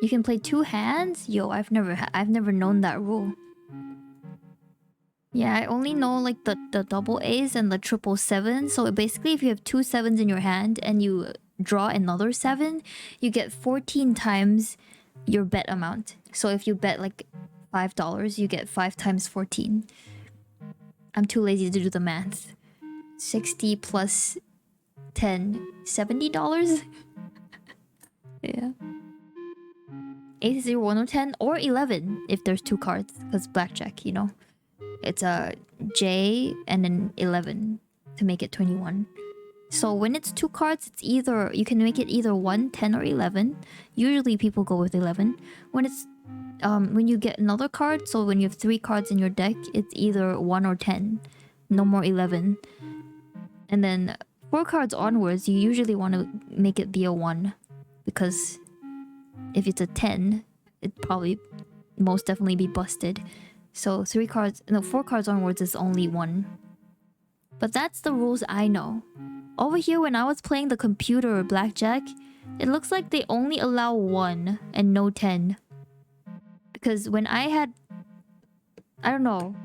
You can play 2 hands? Yo, I've never known that rule. Yeah, I only know like the double A's and the triple 7. So basically if you have 2 7s in your hand and you draw another 7, you get 14 times your bet amount. So if you bet like $5, you get 5 times 14. I'm too lazy to do the math. 60 plus 10, $70? Yeah. 8, 0, 1 or 10 or 11 if there's 2 cards, because blackjack, you know. It's a J and an 11 to make it 21. So when it's 2 cards, it's either you can make it either 1, 10 or 11. Usually people go with 11. When it's when you get another card, so when you have 3 cards in your deck, it's either 1 or 10. No more 11. And then 4 cards onwards, you usually want to make it be a 1, because if it's a 10, it'd probably most definitely be busted. So 4 cards onwards is only 1. But that's the rules I know. Over here, when I was playing the computer blackjack, it looks like they only allow 1 and no 10. Because when I had I don't know.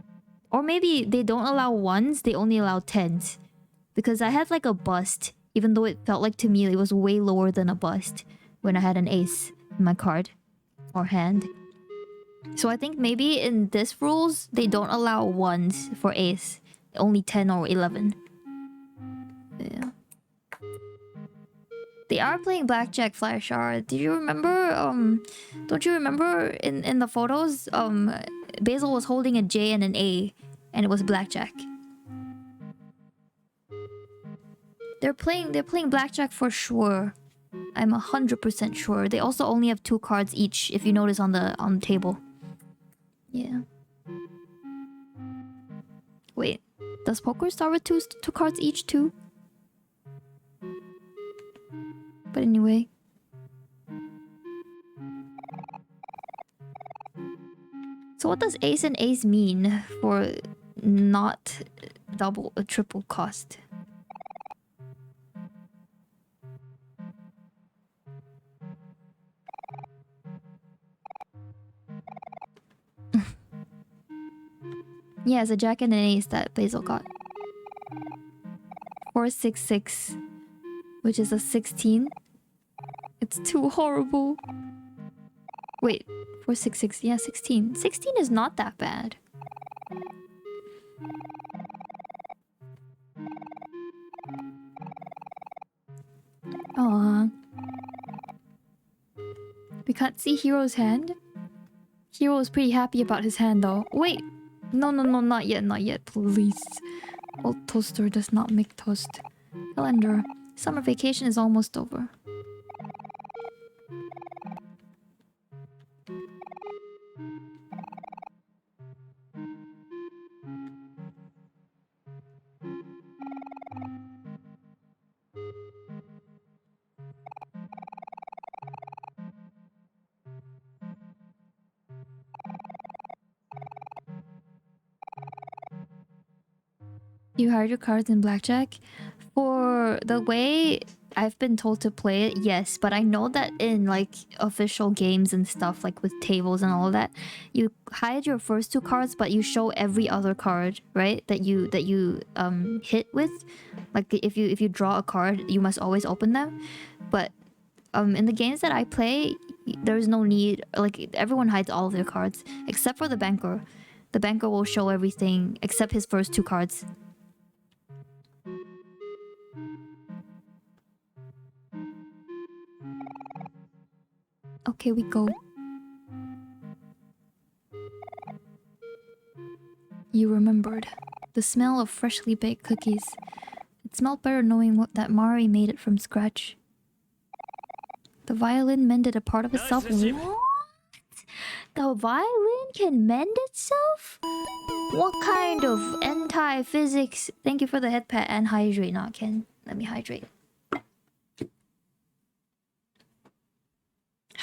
Or maybe they don't allow ones, they only allow tens. Because I had like a bust, even though it felt like to me it was way lower than a bust when I had an ace in my card or hand. So I think maybe in this rules, they don't allow ones for ace. Only 10 or 11. Yeah. They are playing blackjack flash art. Do you remember don't you remember in the photos Basil was holding a J and an A and it was blackjack. They're playing blackjack for sure. I'm 100% sure. They also only have 2 cards each if you notice on the table. Yeah. Wait, does poker start with two cards each too? But anyway. So what does ace and ace mean for not double a triple cost? Yeah, it's a jack and an ace that Basil got. 466, which is a 16. It's too horrible. Wait, 466, yeah, 16. 16 is not that bad. Aww. We can't see Hero's hand? Hero is pretty happy about his hand though. Wait! No, not yet, please. Old toaster does not make toast. Calendar. Summer vacation is almost over. You hide your cards in blackjack? For the way I've been told to play it, yes. But I know that in like official games and stuff, like with tables and all of that, you hide your first 2 cards, but you show every other card, right? That you hit with. Like if you draw a card, you must always open them. But in the games that I play, there's no need. Like everyone hides all of their cards except for the banker. The banker will show everything except his first 2 cards. Okay, we go. You remembered. The smell of freshly baked cookies. It smelled better knowing that Mari made it from scratch. The violin mended a part of itself. What? The violin can mend itself? What kind of anti-physics? Thank you for the head pat and hydrate. Not Ken. Let me hydrate.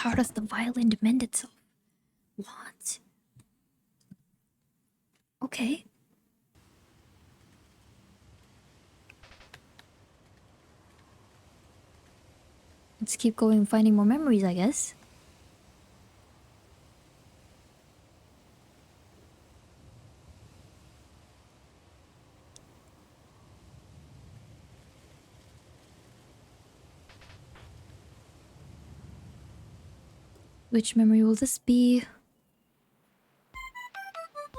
How does the violin mend itself? What? Okay. Let's keep going, finding more memories, I guess. Which memory will this be?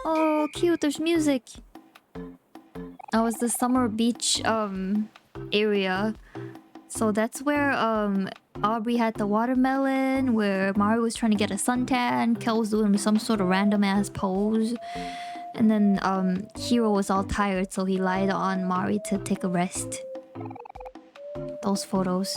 Oh, cute, there's music. That was the summer beach area. So that's where Aubrey had the watermelon, where Mari was trying to get a suntan, Kel was doing some sort of random ass pose. And then Hiro was all tired, so he lied on Mari to take a rest. Those photos.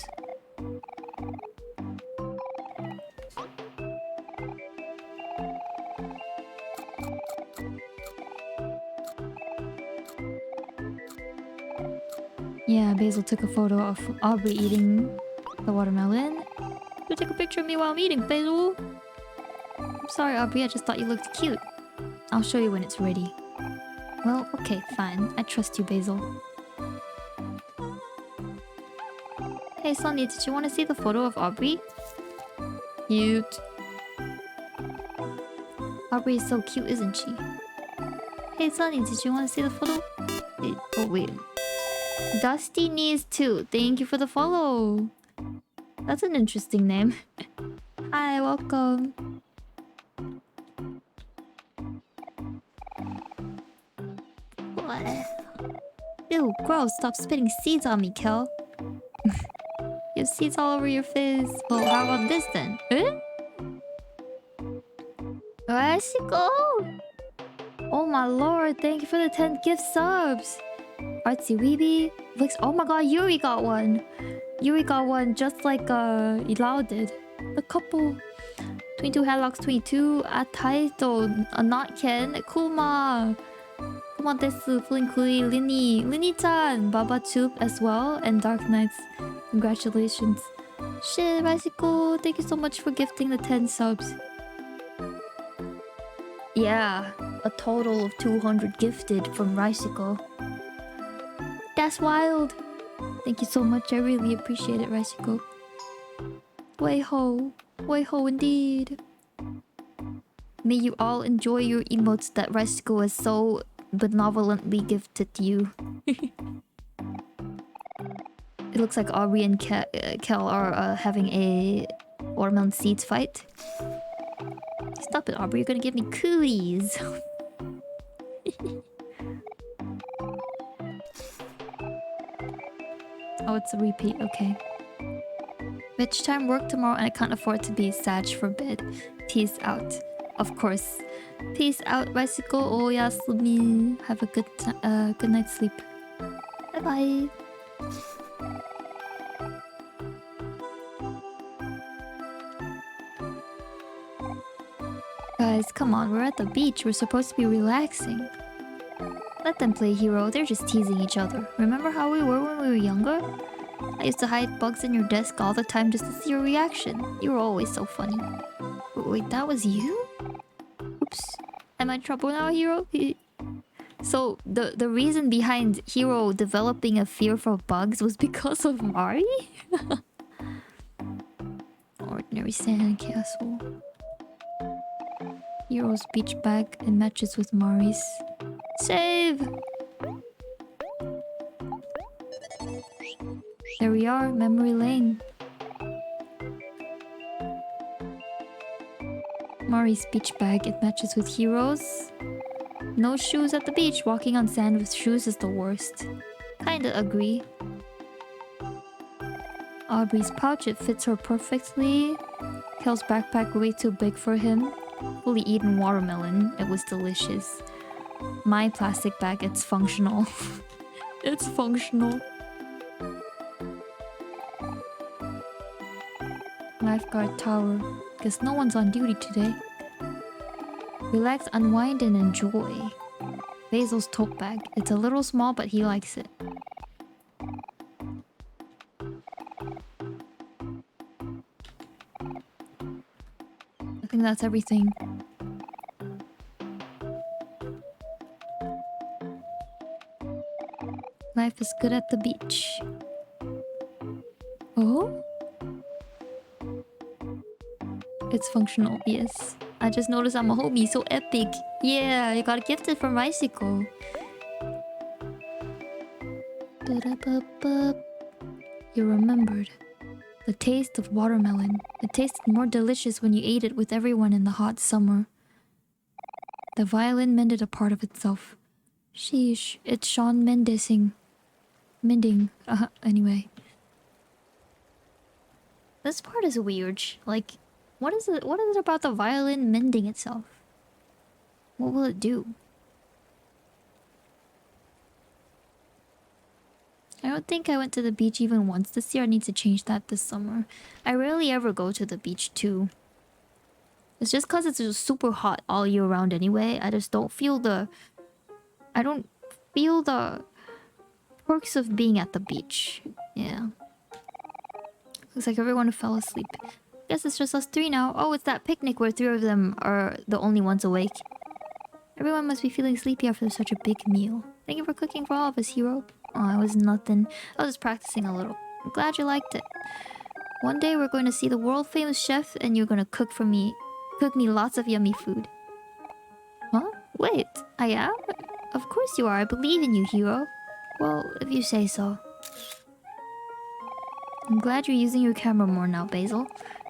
Yeah, Basil took a photo of Aubrey eating the watermelon. You take a picture of me while I'm eating, Basil. I'm sorry, Aubrey, I just thought you looked cute. I'll show you when it's ready. Well, okay, fine. I trust you, Basil. Hey, Sunny, did you want to see the photo of Aubrey? Cute. Aubrey is so cute, isn't she? Hey Sunny, did you want to see the photo? Oh wait. Dusty Knees 2, thank you for the follow. That's an interesting name. Hi, welcome. What? Ew, gross, stop spitting seeds on me, Kel. You have seeds all over your face. Well, how about this then? Eh? Let's go! Oh my lord, thank you for the 10 gift subs. Artsy Weeby. Looks, oh my god, Yuri got one. Yuri got one just like Ilao did. The couple. 22 Hadlocks 22. Ataito. Not Ken. Kuma. Kuma desu. Flinkly. Linny. Linny-chan. Baba Tube as well. And Dark Knights. Congratulations. Shit, Bicycle. Thank you so much for gifting the 10 subs. Yeah, a total of 200 gifted from Riceco. That's wild. Thank you so much. I really appreciate it, Riceco. Way ho. Way ho indeed. May you all enjoy your emotes that Riceco has so benevolently gifted to you. It looks like Aubrey and Kel are having a watermelon seeds fight. Stop it, Aubrey. You're gonna give me cooties. Oh, it's a repeat. Okay. Bitch time work tomorrow and I can't afford to be sag for bed. Peace out. Of course. Peace out, Bicycle. Oh, Yasumi. Have a good night's sleep. Bye-bye. Guys, come on, we're at the beach. We're supposed to be relaxing. Let them play hero. They're just teasing each other. Remember how we were when we were younger? I used to hide bugs in your desk all the time just to see your reaction. You were always so funny. Wait, that was you? Oops. Am I in trouble now, Hero? So, the reason behind Hero developing a fear for bugs was because of Mari? Ordinary sandcastle. Hero's beach bag and matches with Mari's. Save! There we are, memory lane. Mari's beach bag, it matches with Hero's. No shoes at the beach. Walking on sand with shoes is the worst. Kinda agree. Aubrey's pouch, it fits her perfectly. Kel's backpack way too big for him. Fully eaten watermelon. It was delicious. My plastic bag, it's functional. It's functional. Lifeguard tower. Guess no one's on duty today. Relax, unwind, and enjoy. Basil's tote bag. It's a little small, but he likes it. I think that's everything. Life is good at the beach. Oh? It's functional, yes. I just noticed I'm a homie, so epic. Yeah, I got gifted from Riceco. You remembered. The taste of watermelon. It tasted more delicious when you ate it with everyone in the hot summer. The violin mended a part of itself. Sheesh, it's Shawn Mending. Anyway. This part is weird. Like, what is it about the violin mending itself? What will it do? I don't think I went to the beach even once this year. I need to change that this summer. I rarely ever go to the beach too. It's just because it's just super hot all year round anyway. I just don't feel the... I don't feel the perks of being at the beach. Yeah. Looks like everyone fell asleep. Guess it's just us three now. Oh, it's that picnic where three of them are the only ones awake. Everyone must be feeling sleepy after such a big meal. Thank you for cooking for all of us, Hero. Oh, it was nothing. I was just practicing a little. I'm glad you liked it. One day we're going to see the world-famous chef and you're going to cook me lots of yummy food. Huh? Wait, I am? Of course you are. I believe in you, hero. Well, if you say so. I'm glad you're using your camera more now, Basil.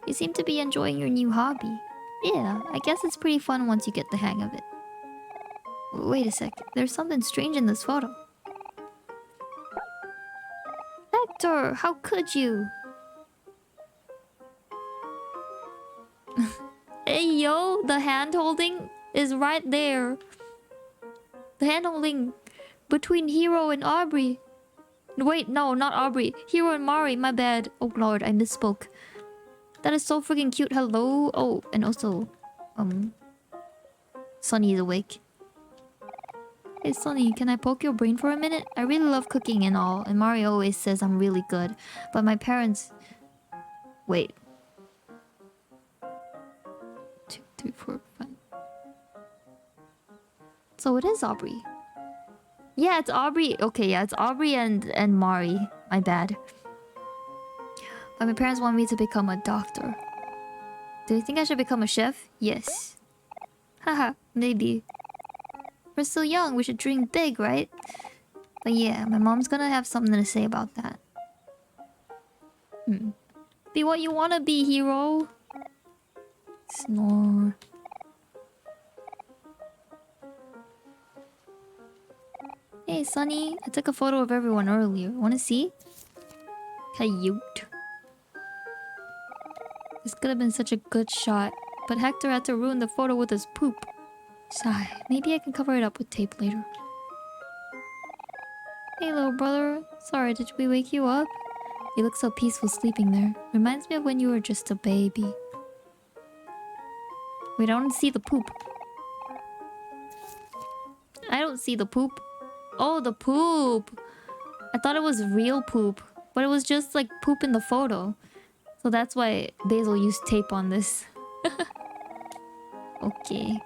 You seem to be enjoying your new hobby. Yeah, I guess it's pretty fun once you get the hang of it. Wait a sec. There's something strange in this photo. Hector, how could you? Hey yo, the hand holding is right there. The hand holding between Hero and Aubrey. Wait, no, not Aubrey. Hero and Mari, my bad. Oh lord, I misspoke. That is so freaking cute. Hello. Oh, and also, Sunny is awake. Hey Sunny, can I poke your brain for a minute? I really love cooking and all, and Mari always says I'm really good. But my parents... Wait. 2, 3, 4, 5. So it is Aubrey. Yeah, it's Aubrey. Okay, yeah, it's Aubrey and Mari. My bad. But my parents want me to become a doctor. Do you think I should become a chef? Yes. Haha, maybe. We're still young, we should dream big, right? But yeah, my mom's gonna have something to say about that. Be what you wanna be, hero. Snore. Hey, Sunny. I took a photo of everyone earlier. Wanna see? Cute. This could have been such a good shot, but Hector had to ruin the photo with his poop. Sigh. Maybe I can cover it up with tape later. Hey, little brother. Sorry, did we wake you up? You look so peaceful sleeping there. Reminds me of when you were just a baby. Wait, I don't see the poop. I don't see the poop. Oh, the poop. I thought it was real poop, but it was just like poop in the photo. So that's why Basil used tape on this. Okay.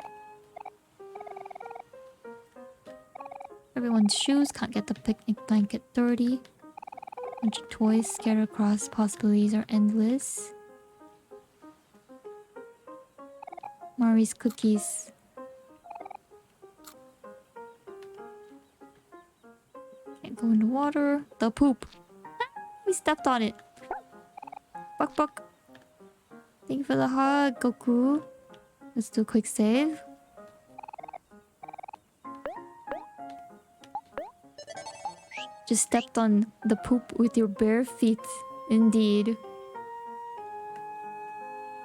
Everyone's shoes, can't get the picnic blanket dirty. Bunch of toys scattered across, possibilities are endless. Mari's cookies. Can't go in the water. The poop. We stepped on it. Buck buck. Thank you for the hug, Goku. Let's do a quick save. Just stepped on the poop with your bare feet. Indeed.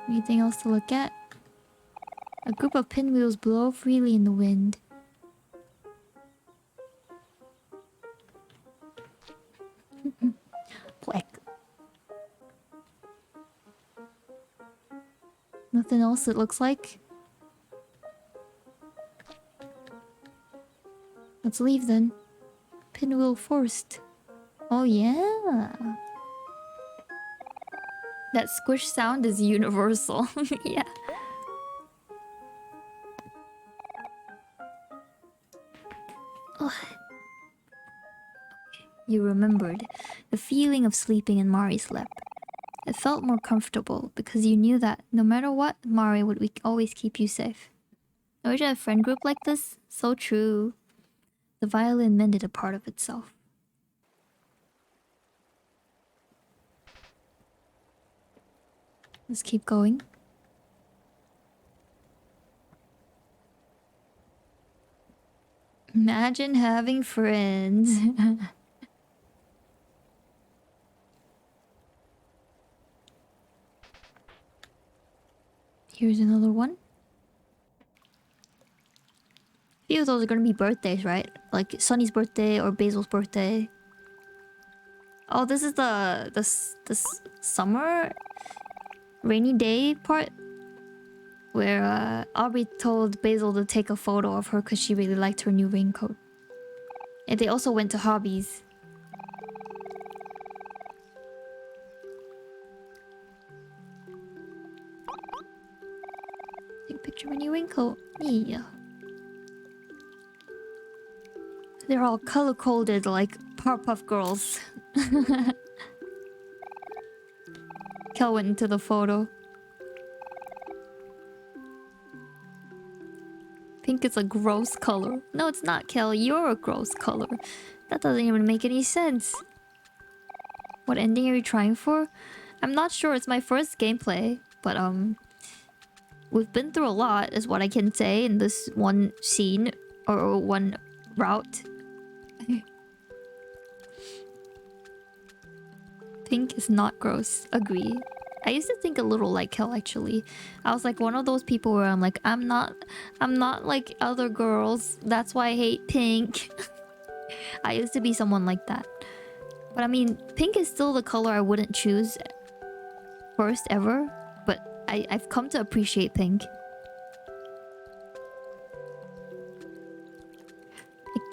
Anything else to look at? A group of pinwheels blow freely in the wind. Black. Nothing else it looks like. Let's leave then. Pinwheel Forest. Oh yeah. That squish sound is universal. Yeah. Oh. You remembered the feeling of sleeping in Mari's lap. It felt more comfortable because you knew that no matter what, Mari would always keep you safe. I wish I had a friend group like this. So true. The violin mended a part of itself. Let's keep going. Imagine having friends. Here's another one. A few of those are gonna be birthdays, right? Like Sunny's birthday or Basil's birthday. Oh, this is the summer rainy day part where Aubrey told Basil to take a photo of her because she really liked her new raincoat. And they also went to hobbies. Take a picture of my new raincoat. Yeah. They're all color-coded like Powerpuff Girls. Kel went into the photo. Pink is a gross color. No, it's not, Kel. You're a gross color. That doesn't even make any sense. What ending are you trying for? I'm not sure. It's my first gameplay, but we've been through a lot, is what I can say in this one scene or one route. Pink is not gross. Agree. I used to think a little like Kel, actually. I was like one of those people where I'm like, I'm not like other girls. That's why I hate pink. I used to be someone like that. But I mean, pink is still the color I wouldn't choose first ever. But I've come to appreciate pink.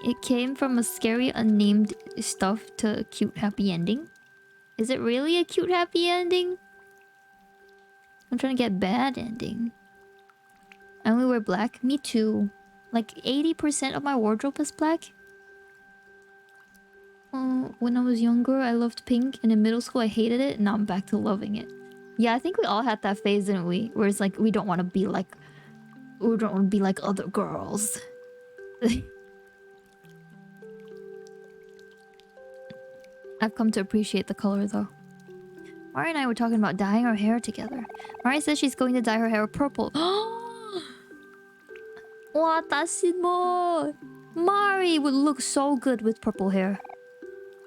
It came from a scary unnamed stuff to a cute happy ending. Is it really a cute happy ending? I'm trying to get bad ending. I only wear black. Me too. Like 80% of my wardrobe is black. When I was younger, I loved pink, and in middle school, I hated it. And now I'm back to loving it. Yeah, I think we all had that phase, didn't we? Where it's like we don't want to be like other girls. I've come to appreciate the color though. Mari and I were talking about dyeing our hair together. Mari says she's going to dye her hair purple. Watashi mo! Mari would look so good with purple hair.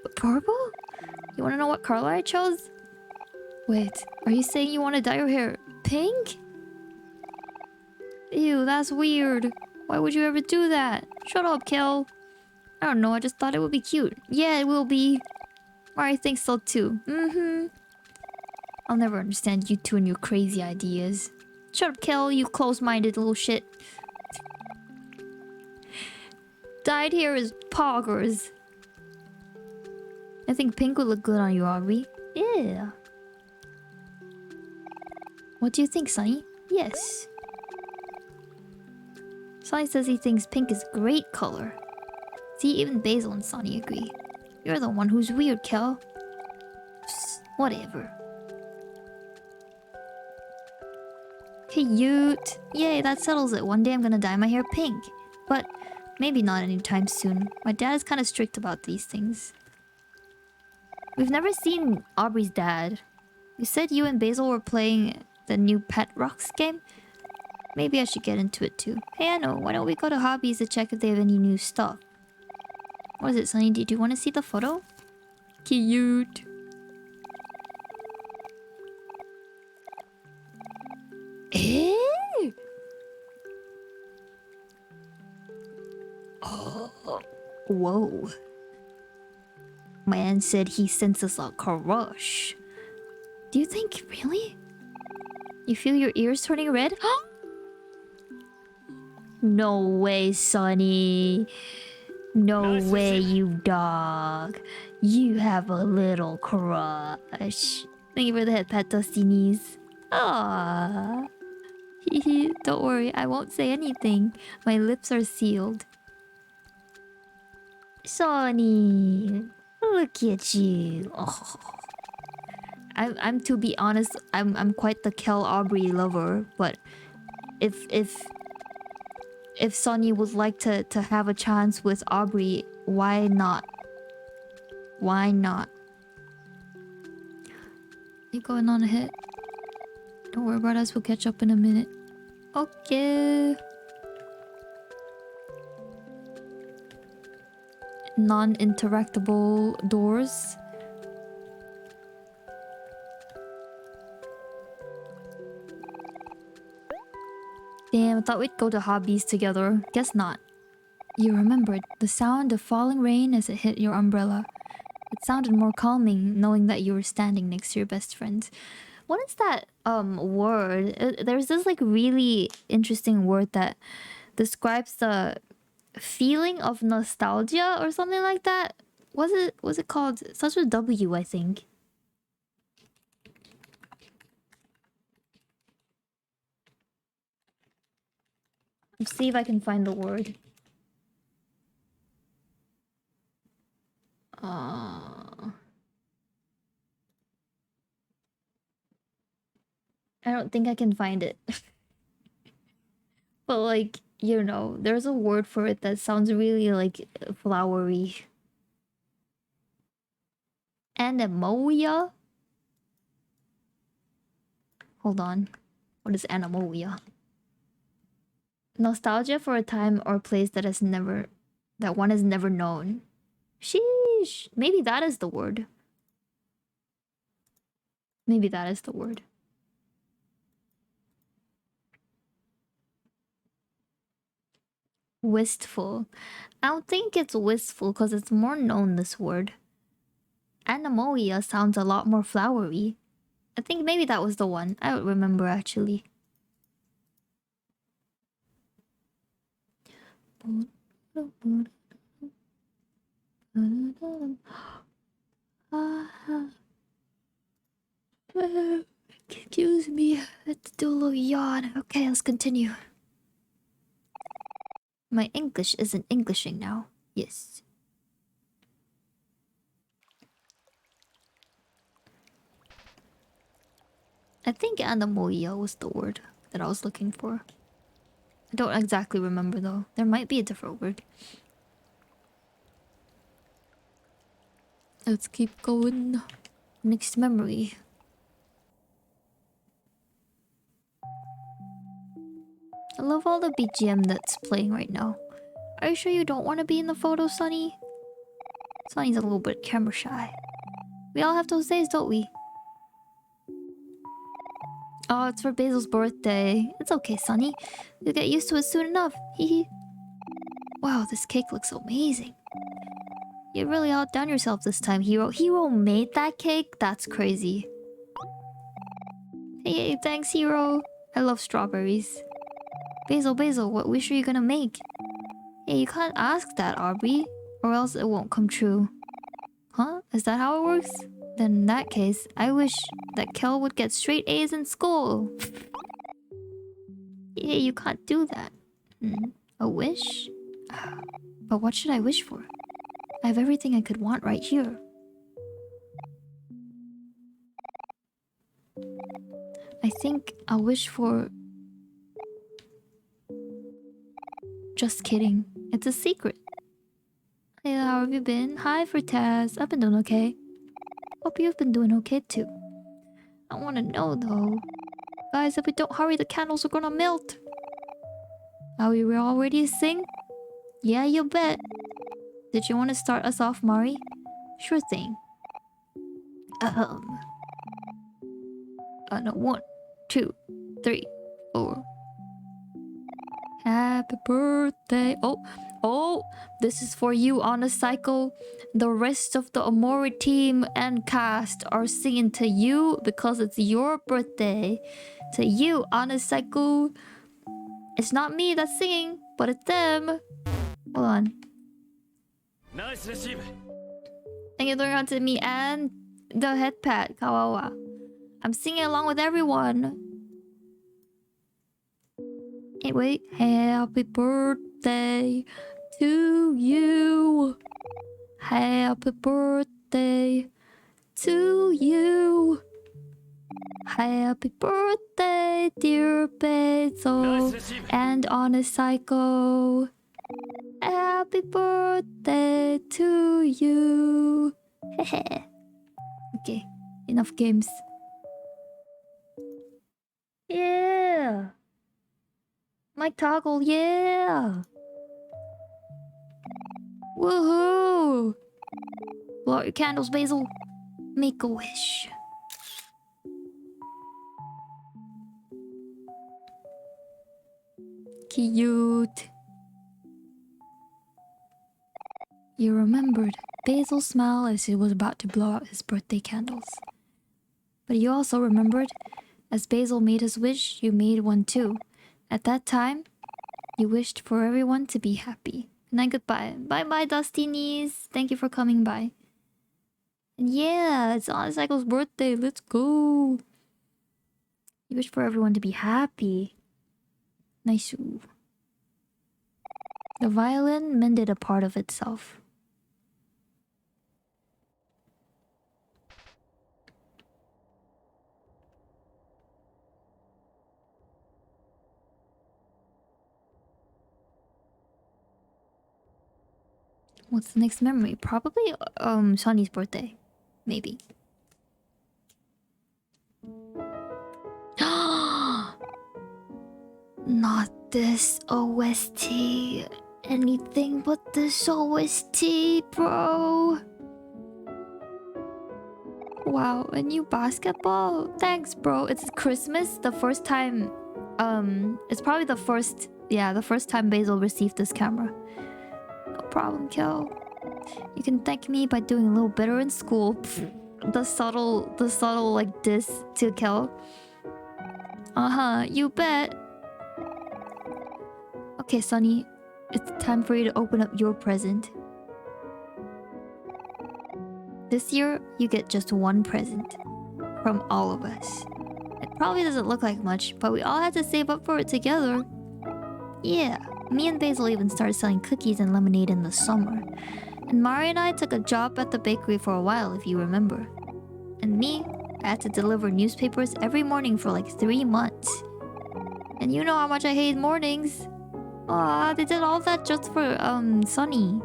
But purple? You want to know what color I chose? Wait, are you saying you want to dye your hair pink? Ew, that's weird. Why would you ever do that? Shut up, Kel. I don't know, I just thought it would be cute. Yeah, it will be. Mari thinks so too. I'll never understand you two and your crazy ideas. Shut up, Kel, you close-minded little shit. Dyed hair is poggers. I think pink would look good on you, Aubrey. Yeah. What do you think, Sunny? Yes. Sunny says he thinks pink is a great color. See, even Basil and Sunny agree. You're the one who's weird, Kel. Psst, whatever. Cute. Yay, that settles it. One day I'm gonna dye my hair pink. But maybe not anytime soon. My dad is kind of strict about these things. We've never seen Aubrey's dad. You said you and Basil were playing the new Pet Rocks game? Maybe I should get into it too. Hey, I know. Why don't we go to Hobbies to check if they have any new stuff? What is it, Sunny? Did you want to see the photo? Cute. Eh? Oh. Whoa. Man said he senses a crush. Do you think, really? You feel your ears turning red? No way, Sonny. No way, you dog. You have a little crush. Thank you for the head pat, Dustinies. Aww. Don't worry, I won't say anything. My lips are sealed. Sonny, look at you. Oh. I'm to be honest, I'm quite the Kel Aubrey lover, but if Sonny would like to have a chance with Aubrey, why not? Why not? You going on ahead? Don't worry about us, we'll catch up in a minute. Okay. Non-interactable doors. Damn, I thought we'd go to Hobbies together. Guess not. You remembered the sound of falling rain as it hit your umbrella. It sounded more calming knowing that you were standing next to your best friend. What is that word? There's this like really interesting word that describes the feeling of nostalgia or something like that. Was it called? It starts with W, I think. Let's see if I can find the word. I don't think I can find it. But like, you know, there's a word for it that sounds really like flowery. Anemoia? Hold on. What is anemoia? Nostalgia for a time or place that one has never known. Sheesh. Maybe that is the word. Maybe that is the word. Wistful. I don't think it's wistful because it's more known, this word. Anemoia sounds a lot more flowery. I think maybe that was the one. I don't remember actually. Excuse me. Let's do a little yawn. Okay, let's continue. My English isn't Englishing now. Yes. I think anemoia was the word that I was looking for. I don't exactly remember though. There might be a different word. Let's keep going. Next memory. I love all the BGM that's playing right now. Are you sure you don't want to be in the photo, Sunny? Sunny's a little bit camera shy. We all have those days, don't we? Oh, it's for Basil's birthday. It's okay, Sunny. You'll get used to it soon enough. Hehe. Wow, this cake looks amazing. You really outdone yourself this time, Hero. Hero made that cake? That's crazy. Hey, thanks, Hero. I love strawberries. Basil, what wish are you gonna make? Hey, you can't ask that, Aubrey, or else it won't come true. Huh? Is that how it works? Then in that case, I wish that Kel would get straight A's in school. Yeah, you can't do that. A wish? But what should I wish for? I have everything I could want right here. I think I'll wish for... Just kidding. It's a secret. Hey, how have you been? Hi, Taz. I've been doing okay. Hope you've been doing okay too. I want to know though. Guys, if we don't hurry, the candles are gonna melt. Are we all ready to sing? Yeah, you bet. Did you want to start us off, Mari? Sure thing. No, 1, 2, 3, 4. Happy birthday. Oh, this is for you on a cycle. The rest of the OMORI team and cast are singing to you because it's your birthday. To you on a cycle. It's not me that's singing, but it's them. Hold on. Nice receive. Thank you for learning to me and the head pat, Kawawa. I'm singing along with everyone. Hey, wait. Happy birthday to you. Happy birthday to you. Happy birthday, dear Basil. Nice receive. And on a cycle. Happy birthday to you. Okay, enough games. Yeah. My toggle, yeah. Woohoo. Blow out your candles, Basil. Make a wish. Cute. You remembered Basil's smile as he was about to blow out his birthday candles. But you also remembered, as Basil made his wish, you made one too. At that time, you wished for everyone to be happy. Good night, goodbye. Bye-bye, Dusty Knees. Thank you for coming by. And yeah, it's on Cycle's birthday. Let's go. You wish for everyone to be happy. Nice. The violin mended a part of itself. What's the next memory? Probably Sonny's birthday. Maybe. Not this OST. Anything but this OST, bro. Wow, a new basketball. Thanks, bro. It's Christmas. The first time. It's probably the first. Yeah, the first time Basil received this camera. No problem, Kel. You can thank me by doing a little better in school. Pfft. The subtle like diss to Kel. You bet. Okay, Sonny, it's time for you to open up your present. This year, you get just one present from all of us. It probably doesn't look like much, but we all had to save up for it together. Yeah, me and Basil even started selling cookies and lemonade in the summer. And Mari and I took a job at the bakery for a while, if you remember. And me, I had to deliver newspapers every morning for like 3 months. And you know how much I hate mornings. Aw, they did all that just for, Sonny.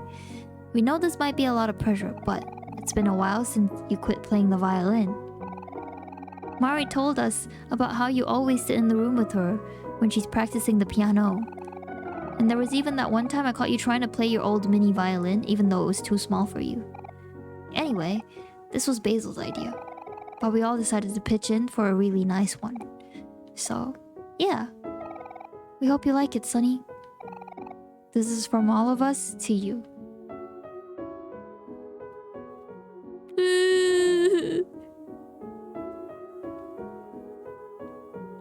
We know this might be a lot of pressure, but it's been a while since you quit playing the violin. Mari told us about how you always sit in the room with her when she's practicing the piano. And there was even that one time I caught you trying to play your old mini violin, even though it was too small for you. Anyway, this was Basil's idea. But we all decided to pitch in for a really nice one. So, yeah. We hope you like it, Sonny. This is from all of us to you.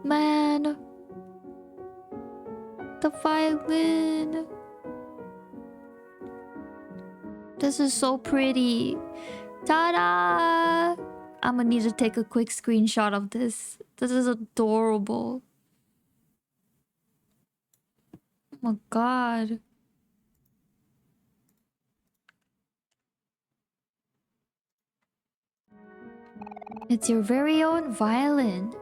Man. The violin. This is so pretty. Ta-da! I'm gonna need to take a quick screenshot of this. This is adorable. Oh my god. It's your very own violin.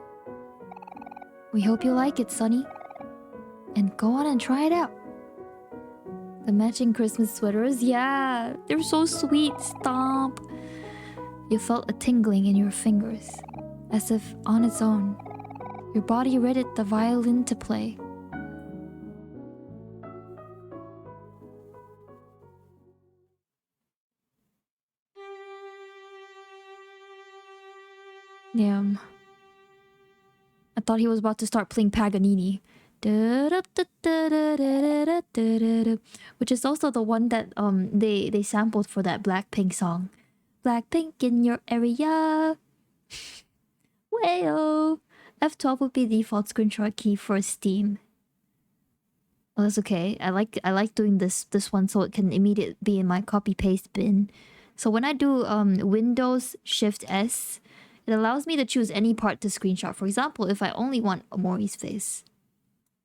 We hope you like it, Sonny. And go on and try it out. The matching Christmas sweaters, yeah, they're so sweet. Stomp. You felt a tingling in your fingers, as if on its own. Your body readied the violin to play. Damn. I thought he was about to start playing Paganini. Which is also the one that they sampled for that Blackpink song. Blackpink in your area. Wayo. F12 would be the default screenshot key for Steam. Oh, that's okay. I like doing this one so it can immediately be in my copy paste bin. So when I do Windows Shift S, it allows me to choose any part to screenshot. For example, if I only want Omori's face.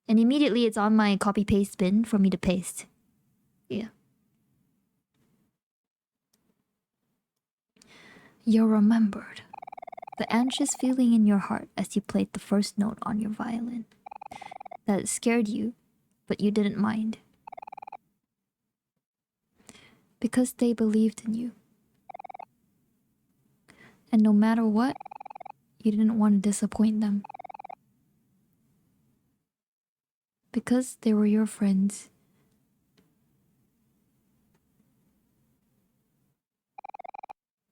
And immediately it's on my copy paste bin for me to paste. Yeah. You're remembered. The anxious feeling in your heart as you played the first note on your violin. That scared you, but you didn't mind. Because they believed in you. And no matter what, you didn't want to disappoint them. Because they were your friends.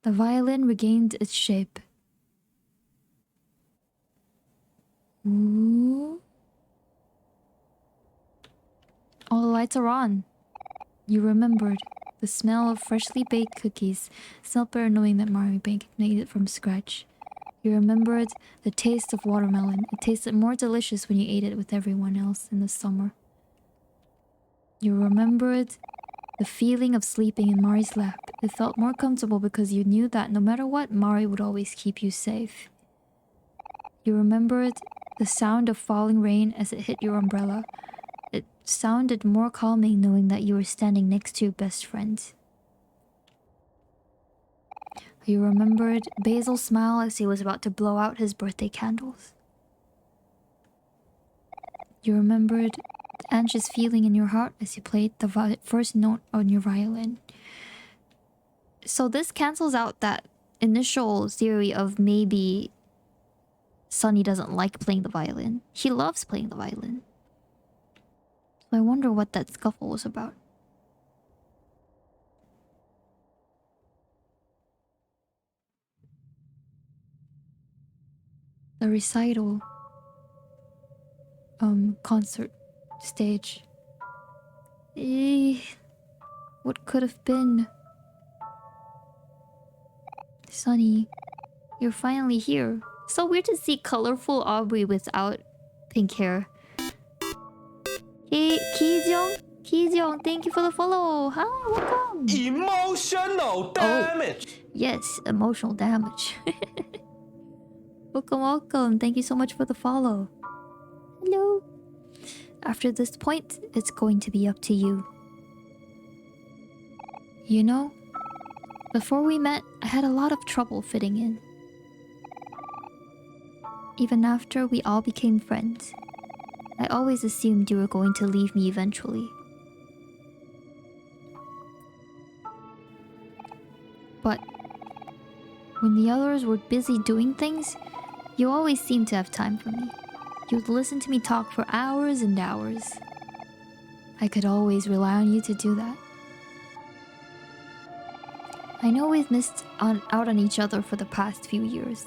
The violin regained its shape. Ooh. All the lights are on. You remembered the smell of freshly baked cookies, smelled better knowing that Mari made it from scratch. You remembered the taste of watermelon. It tasted more delicious when you ate it with everyone else in the summer. You remembered the feeling of sleeping in Mari's lap. It felt more comfortable because you knew that no matter what, Mari would always keep you safe. You remembered the sound of falling rain as it hit your umbrella. It sounded more calming knowing that you were standing next to your best friend. You remembered Basil's smile as he was about to blow out his birthday candles. You remembered The anxious feeling in your heart as you played the first note on your violin. So this cancels out that initial theory of maybe Sunny doesn't like playing the violin. He loves playing the violin. So I wonder what that scuffle was about. The recital concert stage. What could have been? Sunny, you're finally here. So weird to see colorful Aubrey without pink hair. Hey, Kijeong, thank you for the follow. Hi, welcome. Emotional damage. Yes, emotional damage. Welcome. Thank you so much for the follow. Hello. After this point, it's going to be up to you. You know, before we met, I had a lot of trouble fitting in. Even after we all became friends, I always assumed you were going to leave me eventually. But when the others were busy doing things, you always seemed to have time for me. You would listen to me talk for hours and hours. I could always rely on you to do that. I know we've missed out on each other for the past few years.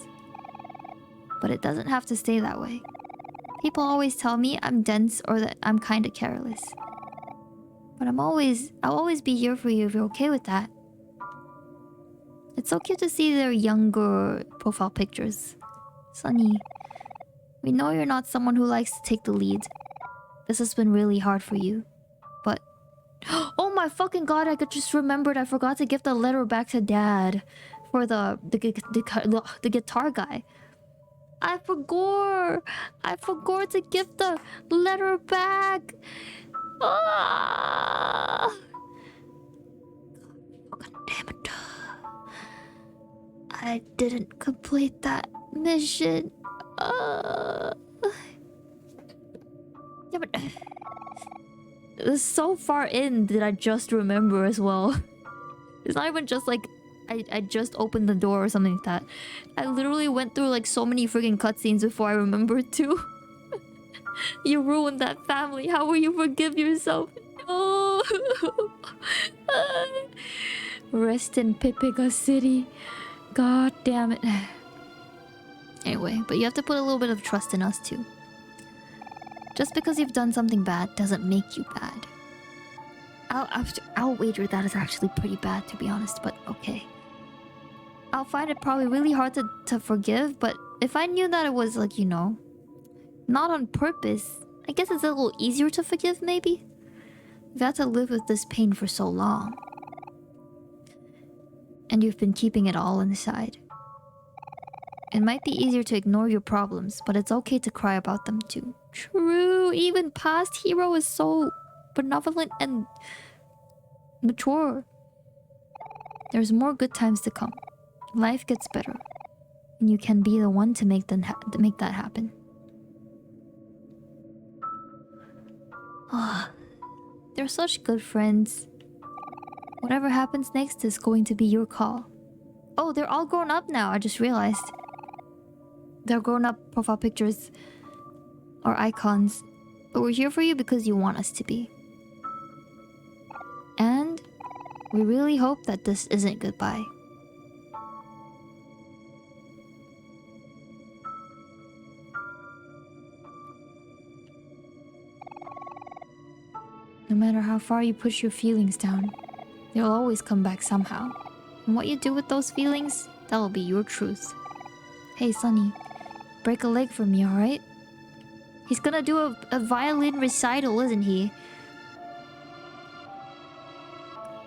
But it doesn't have to stay that way. People always tell me I'm dense or that I'm kinda careless. But I'll always be here for you if you're okay with that. It's so cute to see their younger profile pictures. Sunny, we know you're not someone who likes to take the lead. This has been really hard for you. But... oh my fucking god, I just remembered I forgot to give the letter back to Dad. For the guitar guy. I forgot to give the letter back. Ah! God damn it. I didn't complete that mission. Damn it. It was so far in that I just remember as well. It's not even just like I just opened the door or something like that. I literally went through like so many freaking cutscenes before I remembered to. You ruined that family. How will you forgive yourself? No. Rest in Pipiga City. God damn it. Anyway, but you have to put a little bit of trust in us too. Just because you've done something bad doesn't make you bad. I'll wager that is actually pretty bad, to be honest, but okay. I'll find it probably really hard to forgive, but if I knew that it was like, you know, not on purpose, I guess it's a little easier to forgive, maybe? You've had to live with this pain for so long. And you've been keeping it all inside. It might be easier to ignore your problems, but it's okay to cry about them too. True, even past Hero is so benevolent and mature. There's more good times to come. Life gets better, and you can be the one to make that happen. Ah, they're such good friends. Whatever happens next is going to be your call. Oh, they're all grown up now. I just realized. They're grown-up profile pictures or icons, but we're here for you because you want us to be. And we really hope that this isn't goodbye. No matter how far you push your feelings down, they'll always come back somehow. And what you do with those feelings, that'll be your truth. Hey, Sunny, break a leg for me, alright? He's gonna do a violin recital, isn't he?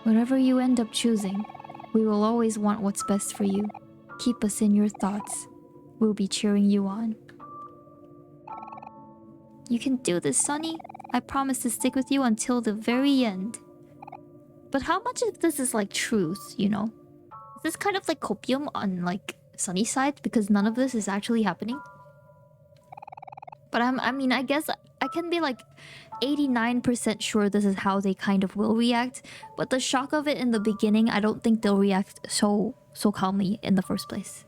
Whatever you end up choosing, we will always want what's best for you. Keep us in your thoughts. We'll be cheering you on. You can do this, Sunny. I promise to stick with you until the very end. But how much of this is like truth, you know? Is this kind of like copium on like Sunny's side? Because none of this is actually happening? But I mean, I guess I can be like 89% sure this is how they kind of will react, but the shock of it in the beginning, I don't think they'll react so calmly in the first place.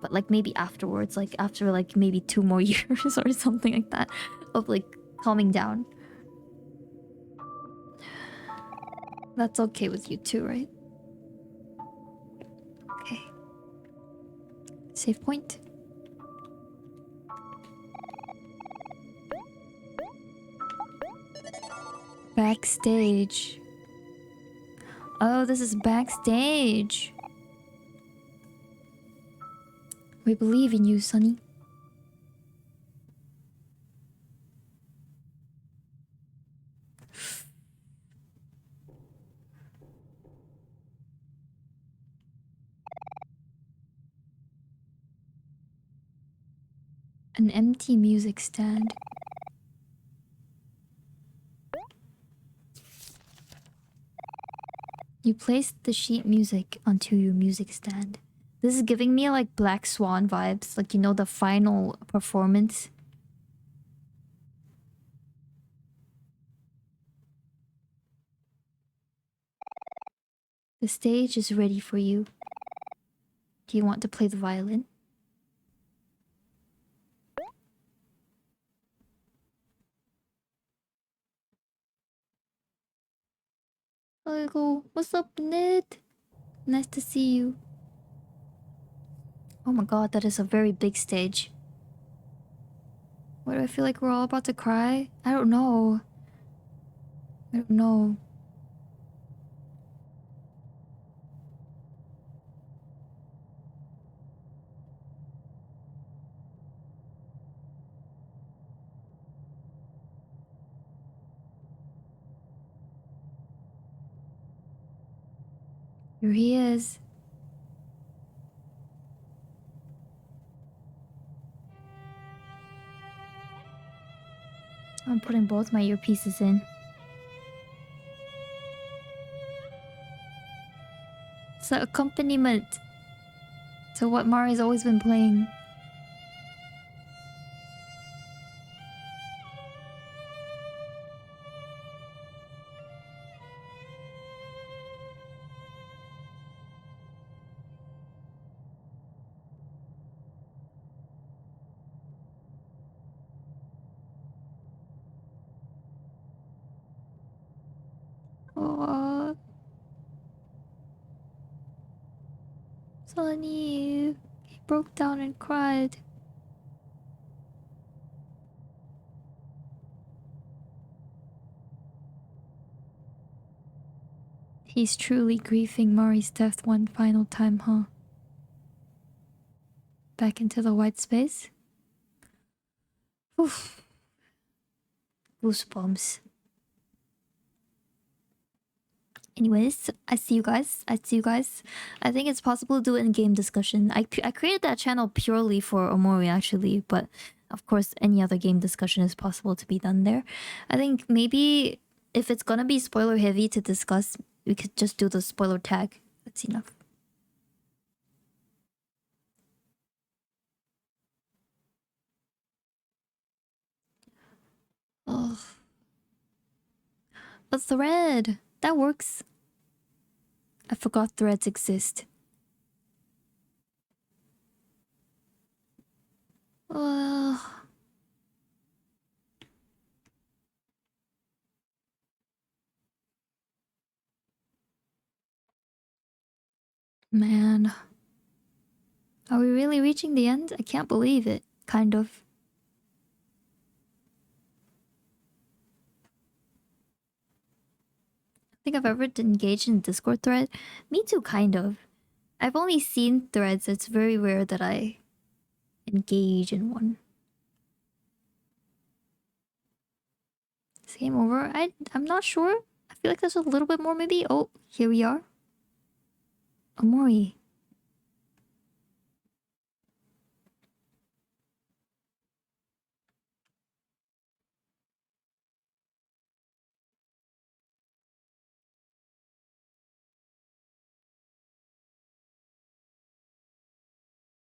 But like maybe afterwards, like after like maybe 2 more years or something like that of like calming down. That's okay with you too, right? Okay. Save point. Backstage. Oh, this is backstage. We believe in you, Sonny. An empty music stand. You place the sheet music onto your music stand. This is giving me like Black Swan vibes, like you know the final performance. The stage is ready for you. Do you want to play the violin? Hiko, what's up, Ned? Nice to see you. Oh my god, that is a very big stage. Why do I feel like we're all about to cry? I don't know. I don't know. Here he is. I'm putting both my earpieces in. It's the accompaniment to what Mari's always been playing. Oh, Sonny. He broke down and cried. He's truly grieving Mari's death one final time, huh? Back into the white space? Oof. Goosebumps. Anyways, I see you guys. I see you guys. I think it's possible to do in-game discussion. I created that channel purely for Omori, actually, but of course, any other game discussion is possible to be done there. I think maybe if it's gonna be spoiler heavy to discuss, we could just do the spoiler tag. That's enough. Oh. A thread! That works. I forgot threads exist. Man. Are we really reaching the end? I can't believe it. Kind of. I think I've ever engaged in a Discord thread. Me too, kind of. I've only seen threads. It's very rare that I engage in one. Is game over? I'm not sure. I feel like there's a little bit more maybe. Oh, here we are. Omori.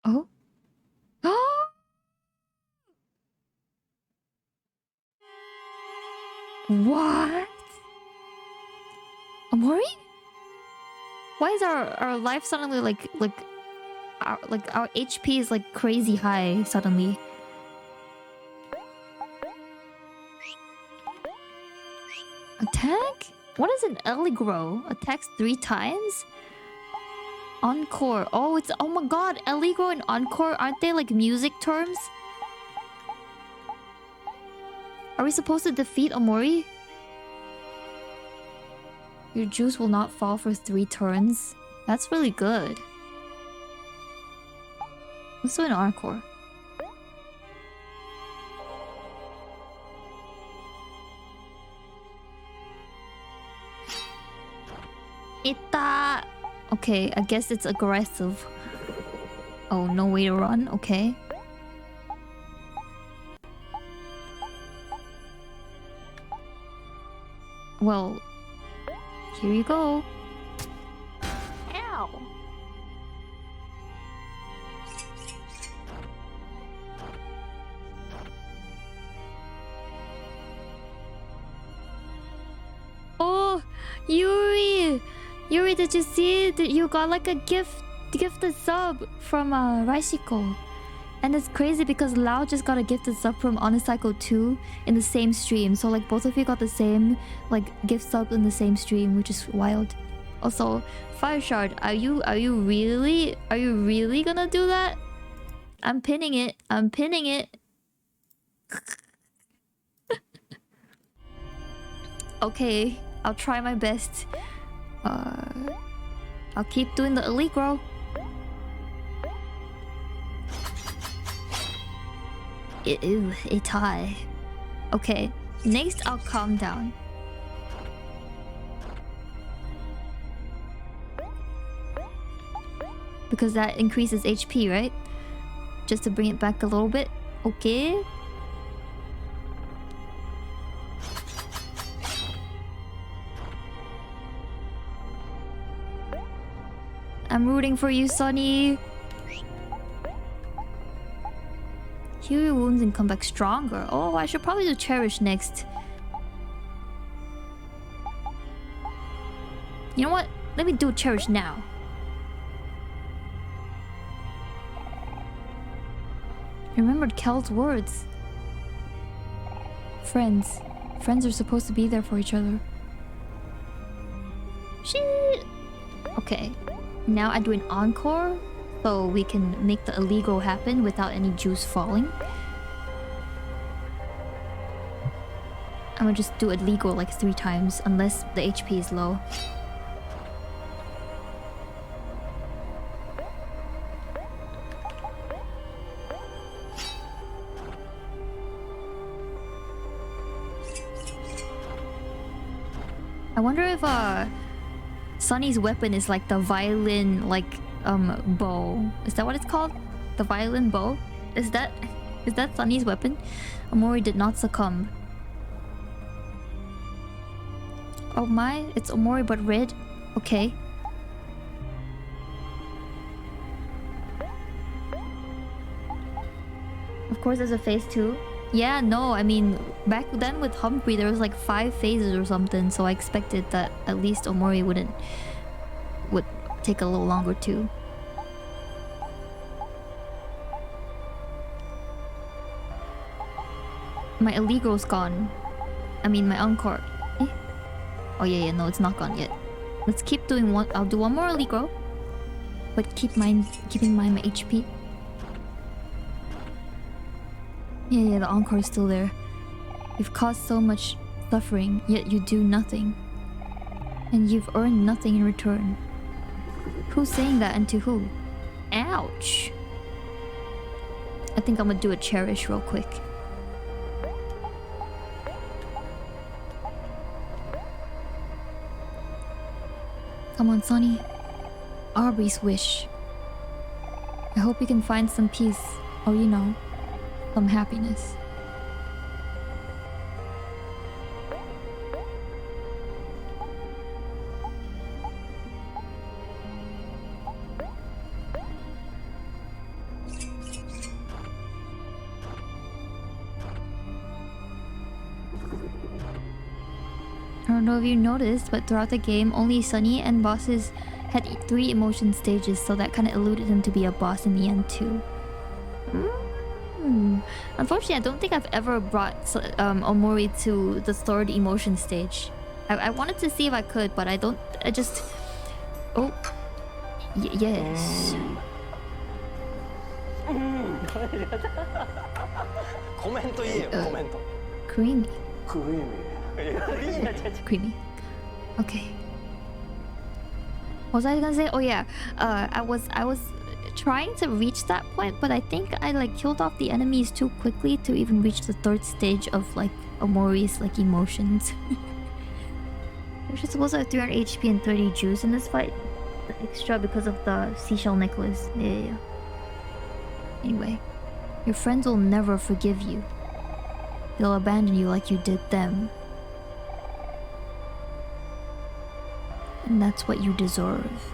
Oh. Oh! What? Omori? Why is our life suddenly like our HP is like crazy high suddenly? Attack? What is an Allegro? Attacks 3 times? Encore. Oh, it's... Oh my god. Allegro and Encore, aren't they like music terms? Are we supposed to defeat Omori? Your juice will not fall for 3 turns. That's really good. Let's do an Encore. Ita! Okay, I guess it's aggressive. Oh, no way to run. Okay. Well, here you go. Ow! Oh, Yuri! Yuri, did you see that you got like a gifted sub from Raishiko? And it's crazy because Lao just got a gifted sub from Onicycle 2 in the same stream. So like both of you got the same like gift sub in the same stream, which is wild. Also, Fire Shard, are you really gonna do that? I'm pinning it. I'm pinning it. Okay, I'll try my best. I'll keep doing the Allegro. Ew, it's high. Okay, next I'll calm down. Because that increases HP, right? Just to bring it back a little bit. Okay. I'm rooting for you, Sonny. Heal your wounds and come back stronger. Oh, I should probably do Cherish next. You know what? Let me do Cherish now. I remembered Kel's words. Friends. Friends are supposed to be there for each other. Shit. Okay. Now I do an Encore. So we can make the Allegro happen without any juice falling. I'm gonna just do Allegro like 3 times unless the HP is low. I wonder if Sunny's weapon is like the violin bow. Is that what it's called? The violin bow? Is that Sunny's weapon? Omori did not succumb. Oh my, it's Omori but red. Okay. Of course there's a phase 2. Yeah, no, I mean, back then with Humphrey there was like 5 phases or something, so I expected that at least Omori would take a little longer too. My Allegro's gone. I mean my Encore. Eh? Oh yeah, no, it's not gone yet. Let's keep doing one. I'll do one more Allegro, but keeping in mind my HP. Yeah, the Encore is still there. You've caused so much suffering, yet you do nothing. And you've earned nothing in return. Who's saying that and to who? Ouch! I think I'm gonna do a Cherish real quick. Come on, Sonny. Aubrey's wish. I hope you can find some peace, or you know, some happiness. don't know if you noticed, but throughout the game, only Sunny and bosses had 3 emotion stages, so that kind of eluded him to be a boss in the end too. Unfortunately, I don't think I've ever brought Omori to the 3rd emotion stage. I wanted to see if I could, but I don't. I just. Oh. Yes. コメント言えよ、コメント。 Creamy. クリーミー。 Creamy. Okay. What was I gonna say? Oh yeah. I was trying to reach that point, but I think I like killed off the enemies too quickly to even reach the 3rd stage of like Omori's like emotions. We're just supposed to have 300 HP and 30 juice in this fight. Extra because of the seashell necklace. Yeah. Anyway, your friends will never forgive you. They'll abandon you like you did them. And that's what you deserve.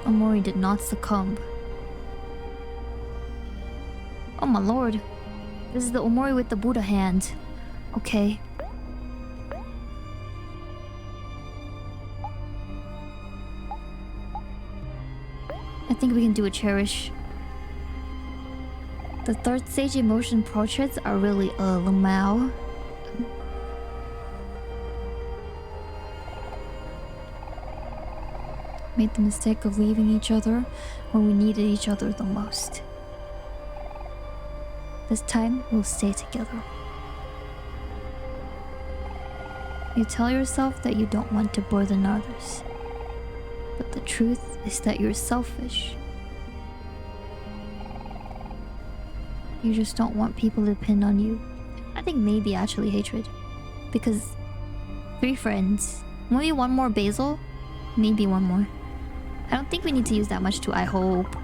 Omori did not succumb. Oh my lord. This is the Omori with the Buddha hand. Okay. I think we can do a cherish. The 3rd stage emotion portraits are really Lamau. Made the mistake of leaving each other when we needed each other the most. This time, we'll stay together. You tell yourself that you don't want to burden others. But the truth is that you're selfish. You just don't want people to depend on you. I think maybe actually hatred. Because 3 friends. Maybe 1 more Basil? Maybe 1 more. I don't think we need to use that much too, I hope.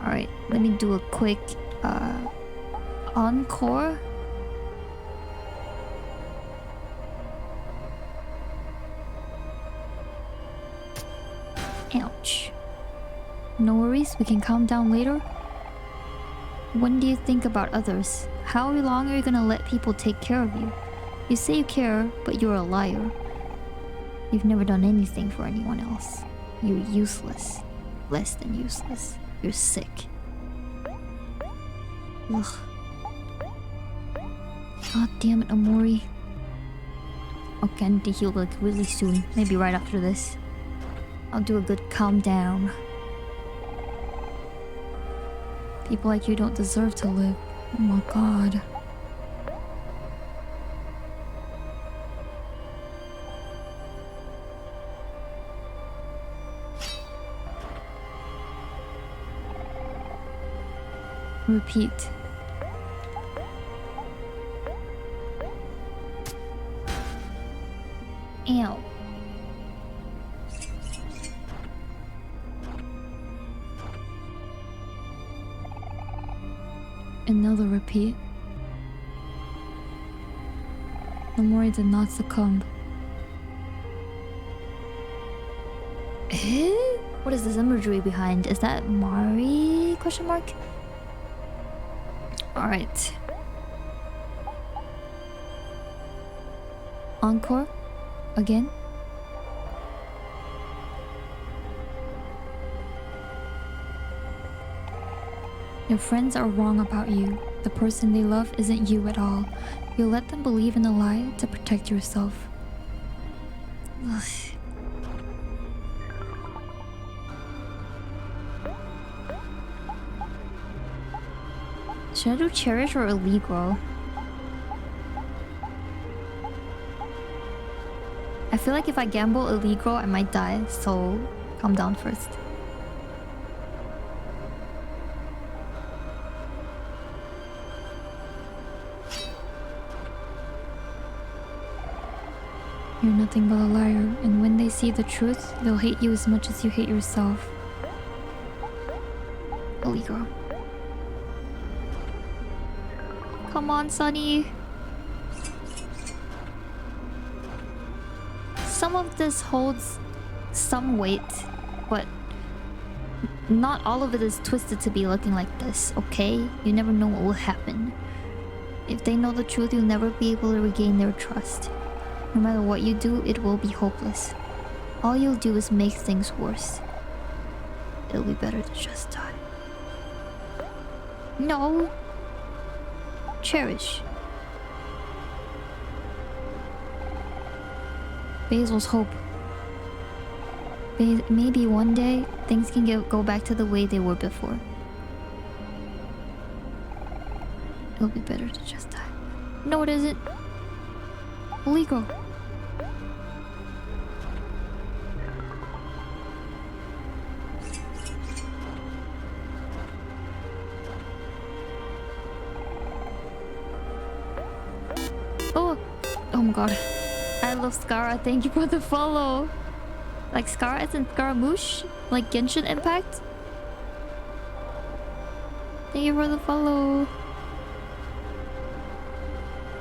Alright, let me do a quick encore. Ouch. No worries, we can calm down later. When do you think about others? How long are you gonna let people take care of you? You say you care, but you're a liar. You've never done anything for anyone else. You're useless. Less than useless. You're sick. Ugh. God damn it, Omori. Okay, I need to heal like really soon. Maybe right after this. I'll do a good calm down. People like you don't deserve to live. Oh my god. Repeat. Ow. Another repeat. Omori did not succumb. Eh? What is this imagery behind? Is that Mari? Question mark? Alright. Encore? Again? Your friends are wrong about you. The person they love isn't you at all. You let them believe in a lie to protect yourself. Ugh. Should I do Cherish or Allegro? I feel like if I gamble Allegro, I might die, so calm down first. You're nothing but a liar, and when they see the truth, they'll hate you as much as you hate yourself. Allegro. Come on, Sunny. Some of this holds some weight, but not all of it is twisted to be looking like this, okay? You never know what will happen. If they know the truth, you'll never be able to regain their trust. No matter what you do, it will be hopeless. All you'll do is make things worse. It'll be better to just die. No! Cherish. Basil's hope. Maybe one day, things can go back to the way they were before. It'll be better to just die. No, it isn't. Illegal. Oh my god. I love Skara. Thank you for the follow. Like Skara as in Scaramouche? Like Genshin Impact? Thank you for the follow.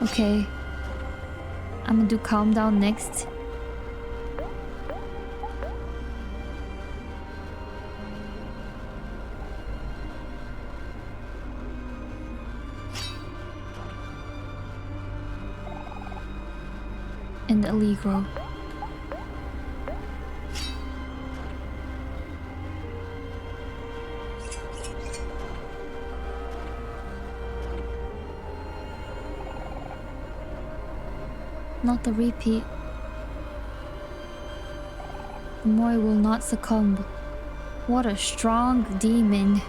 Okay. I'm gonna do calm down next. And Allegro. Not the repeat. Omori will not succumb. What a strong demon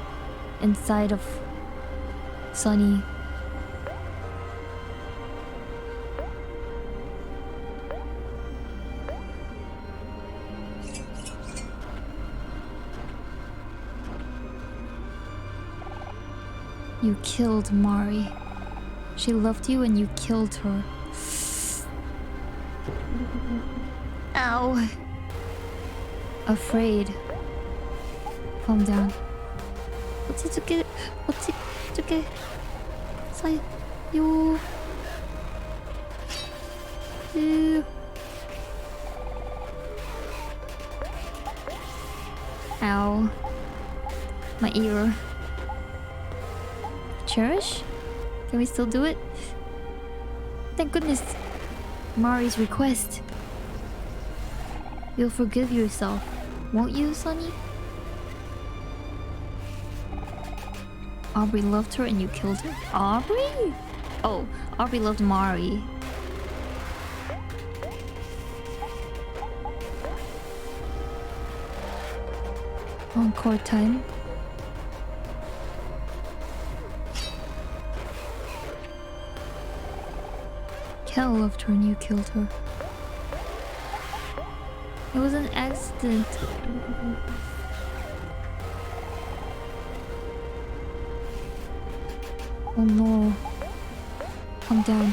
inside of Sunny. You killed Mari. She loved you and you killed her. Ow. Afraid. Calm down. What's it okay? What's it okay? Say you. Ow. My ear. Cherish? Can we still do it? Thank goodness. Mari's request. You'll forgive yourself, won't you, Sunny? Aubrey loved her and you killed her. Aubrey? Oh, Aubrey loved Mari. Encore time. Kel loved her and you killed her. It was an accident. Oh no. Calm down.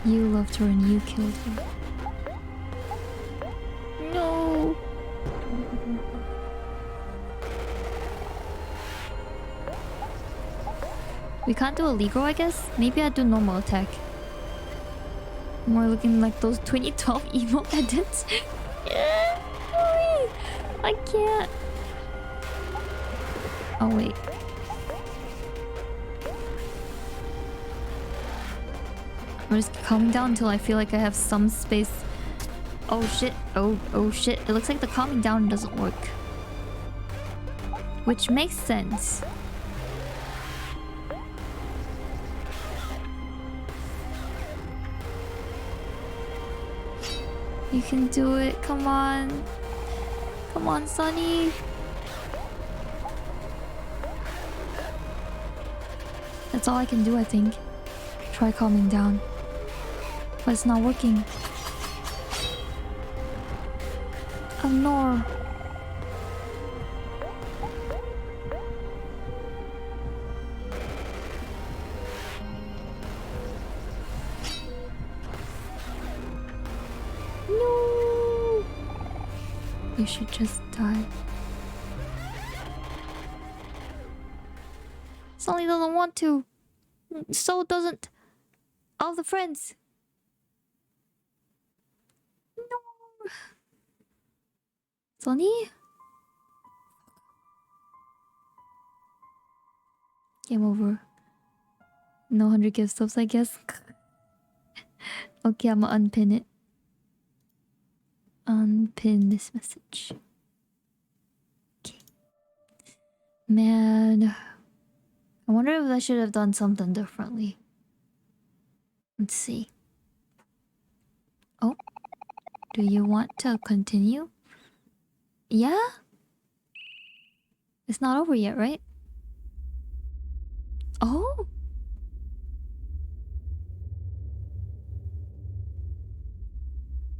You loved her and you killed her. No. We can't do illegal, I guess? Maybe I do normal attack. More looking like those 2012 emo edits. Yeah, sorry. I can't. Oh wait. I'm just calming down until I feel like I have some space. Oh shit. Oh shit. It looks like the calming down doesn't work. Which makes sense. You can do it. Come on. Come on, Sunny. That's all I can do, I think. Try calming down. But it's not working. Ignore. No. You should just die. Sully doesn't want to. So doesn't all the friends. Sonny? Game over. No 100 gift subs, I guess. Okay, I'm gonna unpin it. Unpin this message. Okay. Man. I wonder if I should have done something differently. Let's see. Oh. Do you want to continue? Yeah? It's not over yet, right? Oh?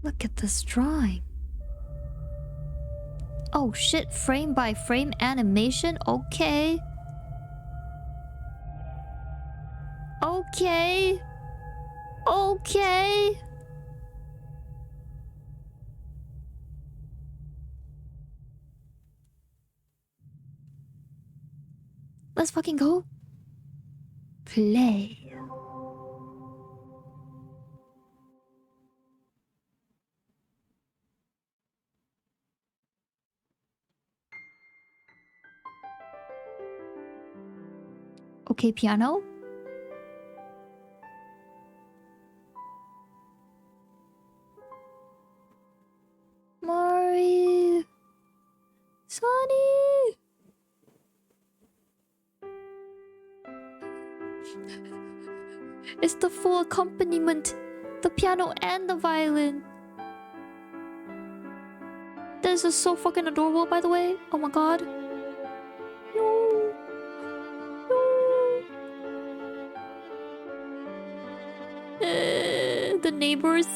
Look at this drawing. Oh shit, frame by frame animation? Okay. Okay. Okay. Let's fucking go. Play. Okay, piano. Mari. Sonny. It's the full accompaniment. The piano and the violin. This is so fucking adorable, by the way. Oh my god. No. No. The neighbors.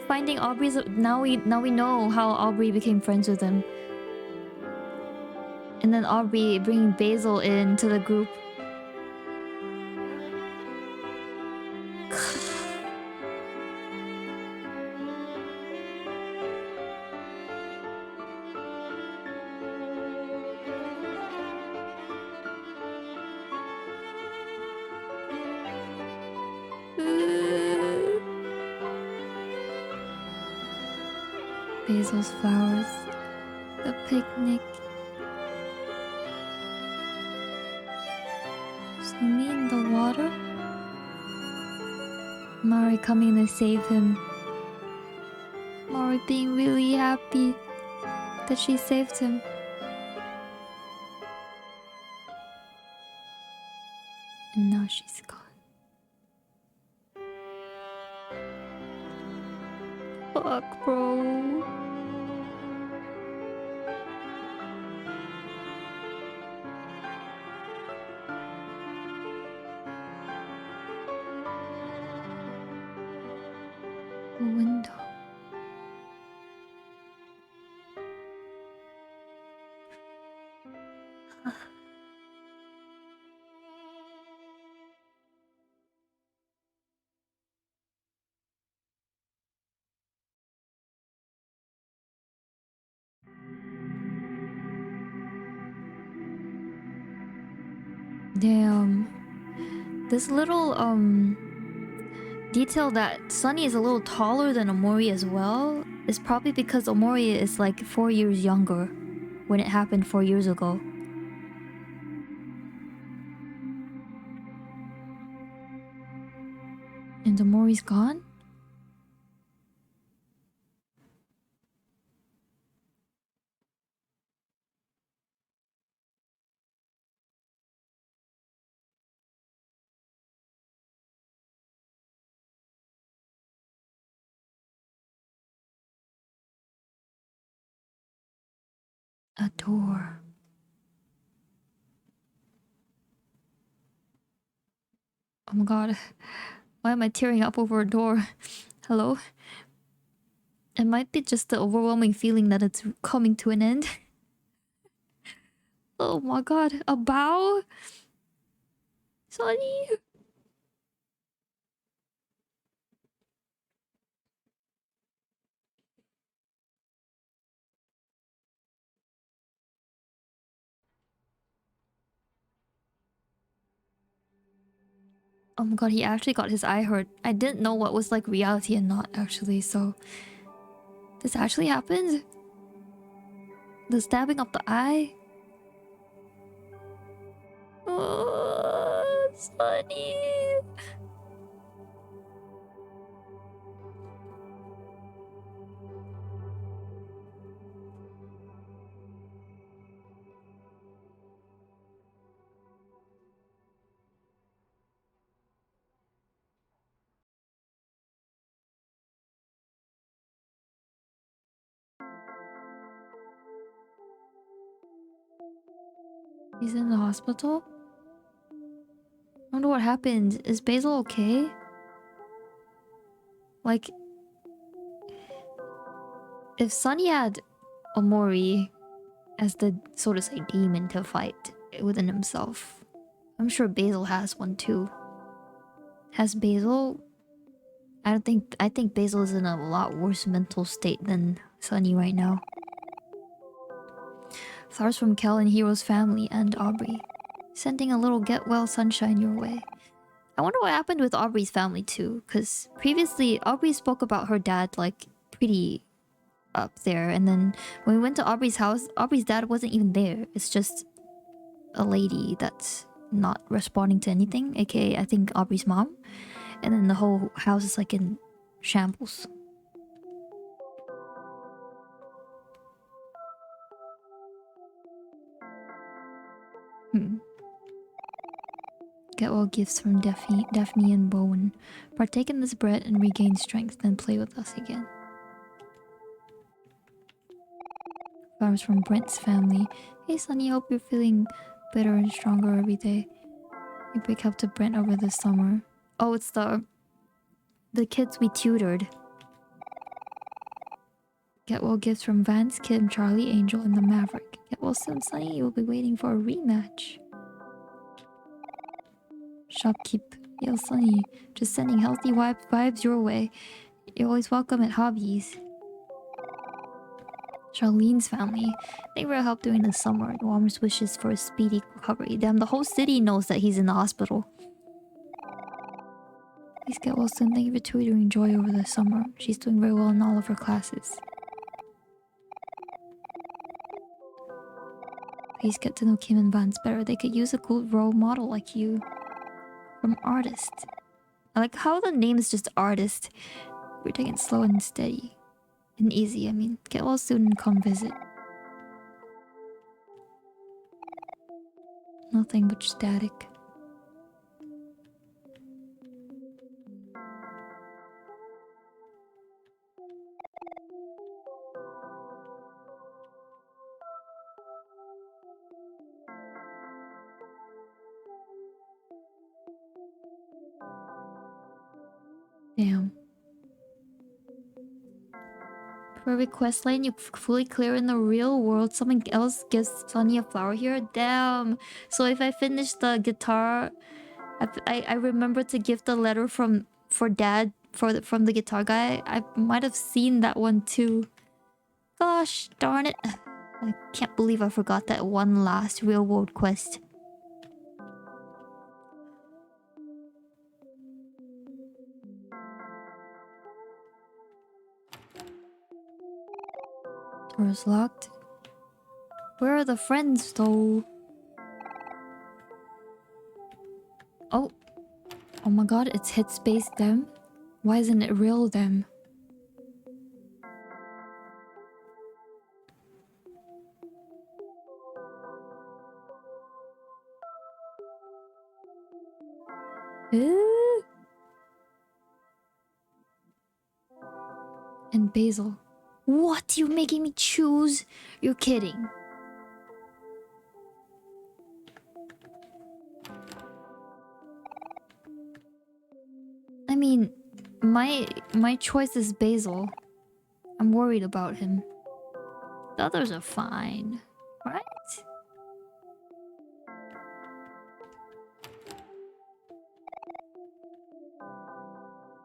Finding Aubrey's... Now we know how Aubrey became friends with him. And then Aubrey bringing Basil into the group. Basil's flowers. The picnic. Swimming in the water? Mari coming to save him. Mari being really happy that she saved him. And now she's gone. Fuck, bro. A window. Damn. This little detail that Sunny is a little taller than Omori as well is probably because Omori is like 4 years younger when it happened 4 years ago. And Omori's gone? A door. Oh my god. Why am I tearing up over a door? Hello? It might be just the overwhelming feeling that it's coming to an end. Oh my god. A bow? Sonny? Oh my god, he actually got his eye hurt. I didn't know what was like reality and not actually, so... This actually happened? The stabbing of the eye? Oh, Sunny. He's in the hospital? I wonder what happened. Is Basil okay? Like, if Sunny had Omori as the, so to say, demon to fight within himself, I'm sure Basil has one too. Has Basil? I think Basil is in a lot worse mental state than Sunny right now. Flowers from Kel and Hero's family and Aubrey. Sending a little get well sunshine your way. I wonder what happened with Aubrey's family too, because previously Aubrey spoke about her dad like pretty up there, and then when we went to Aubrey's house, Aubrey's dad wasn't even there. It's just a lady that's not responding to anything, aka I think Aubrey's mom, and then the whole house is like in shambles. Get well gifts from Daphne and Bowen. Partake in this bread and regain strength, then play with us again. Flowers from Brent's family. Hey Sunny, hope you're feeling better and stronger every day. You big help to Brent over the summer. Oh, it's the kids we tutored. Get well gifts from Vance, Kim, Charlie, Angel, and the Maverick. Get well soon, Sunny. You'll be waiting for a rematch. Shopkeep. Yo, Sunny. Just sending healthy vibes your way. You're always welcome at Hobbies. Charlene's family. Thank you for your help during the summer. The warmest wishes for a speedy recovery. Damn, the whole city knows that he's in the hospital. Please get well soon. Thank you for tutoring Joy over the summer. She's doing very well in all of her classes. Please get to know Kim and Vance better. They could use a cool role model like you. From Artist. I like how the name is just Artist. We're taking it slow and steady. And easy, I mean. Get well soon and come visit. Nothing but static. Damn. For a request line, you fully clear in the real world. Someone else gives Sunny a flower here. Damn. So if I finish the guitar, I remember to give the letter from Dad from the guitar guy. I might have seen that one too. Gosh darn it! I can't believe I forgot that one last real world quest. Door's locked. Where are the friends though? Oh. Oh my god, it's Headspace them? Why isn't it real them? And Basil. What? You making me choose? You're kidding. I mean, my choice is Basil. I'm worried about him. The others are fine, right?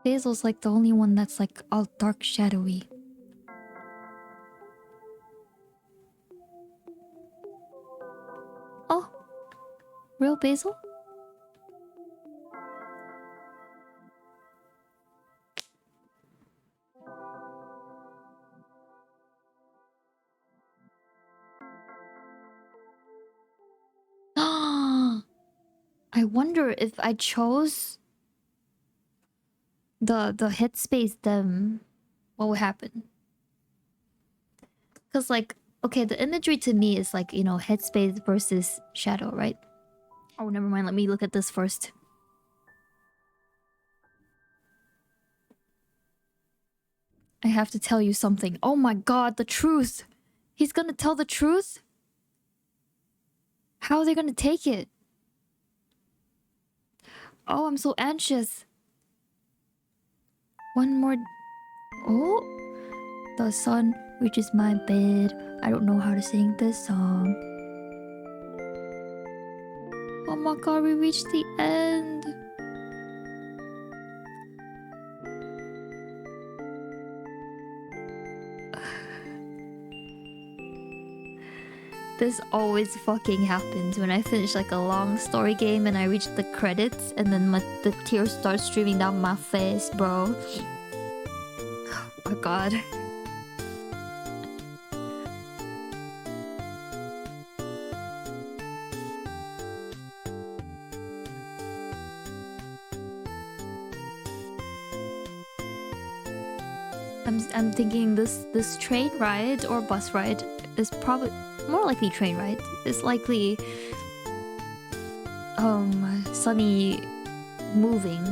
Basil's like the only one that's like all dark shadowy. Oh, real Basil? I wonder if I chose the headspace them, what would happen? Because like, okay, the imagery to me is like, you know, headspace versus shadow, right? Oh, never mind. Let me look at this first. I have to tell you something. Oh my god, the truth! He's gonna tell the truth? How are they gonna take it? Oh, I'm so anxious. One more... Oh! The sun reaches my bed. I don't know how to sing this song. Oh my god, we reached the end. This always fucking happens when I finish like a long story game and I reach the credits and then the tears start streaming down my face, bro. Oh my god. I'm thinking this train ride or bus ride is probably more likely train ride. It's likely Sunny moving.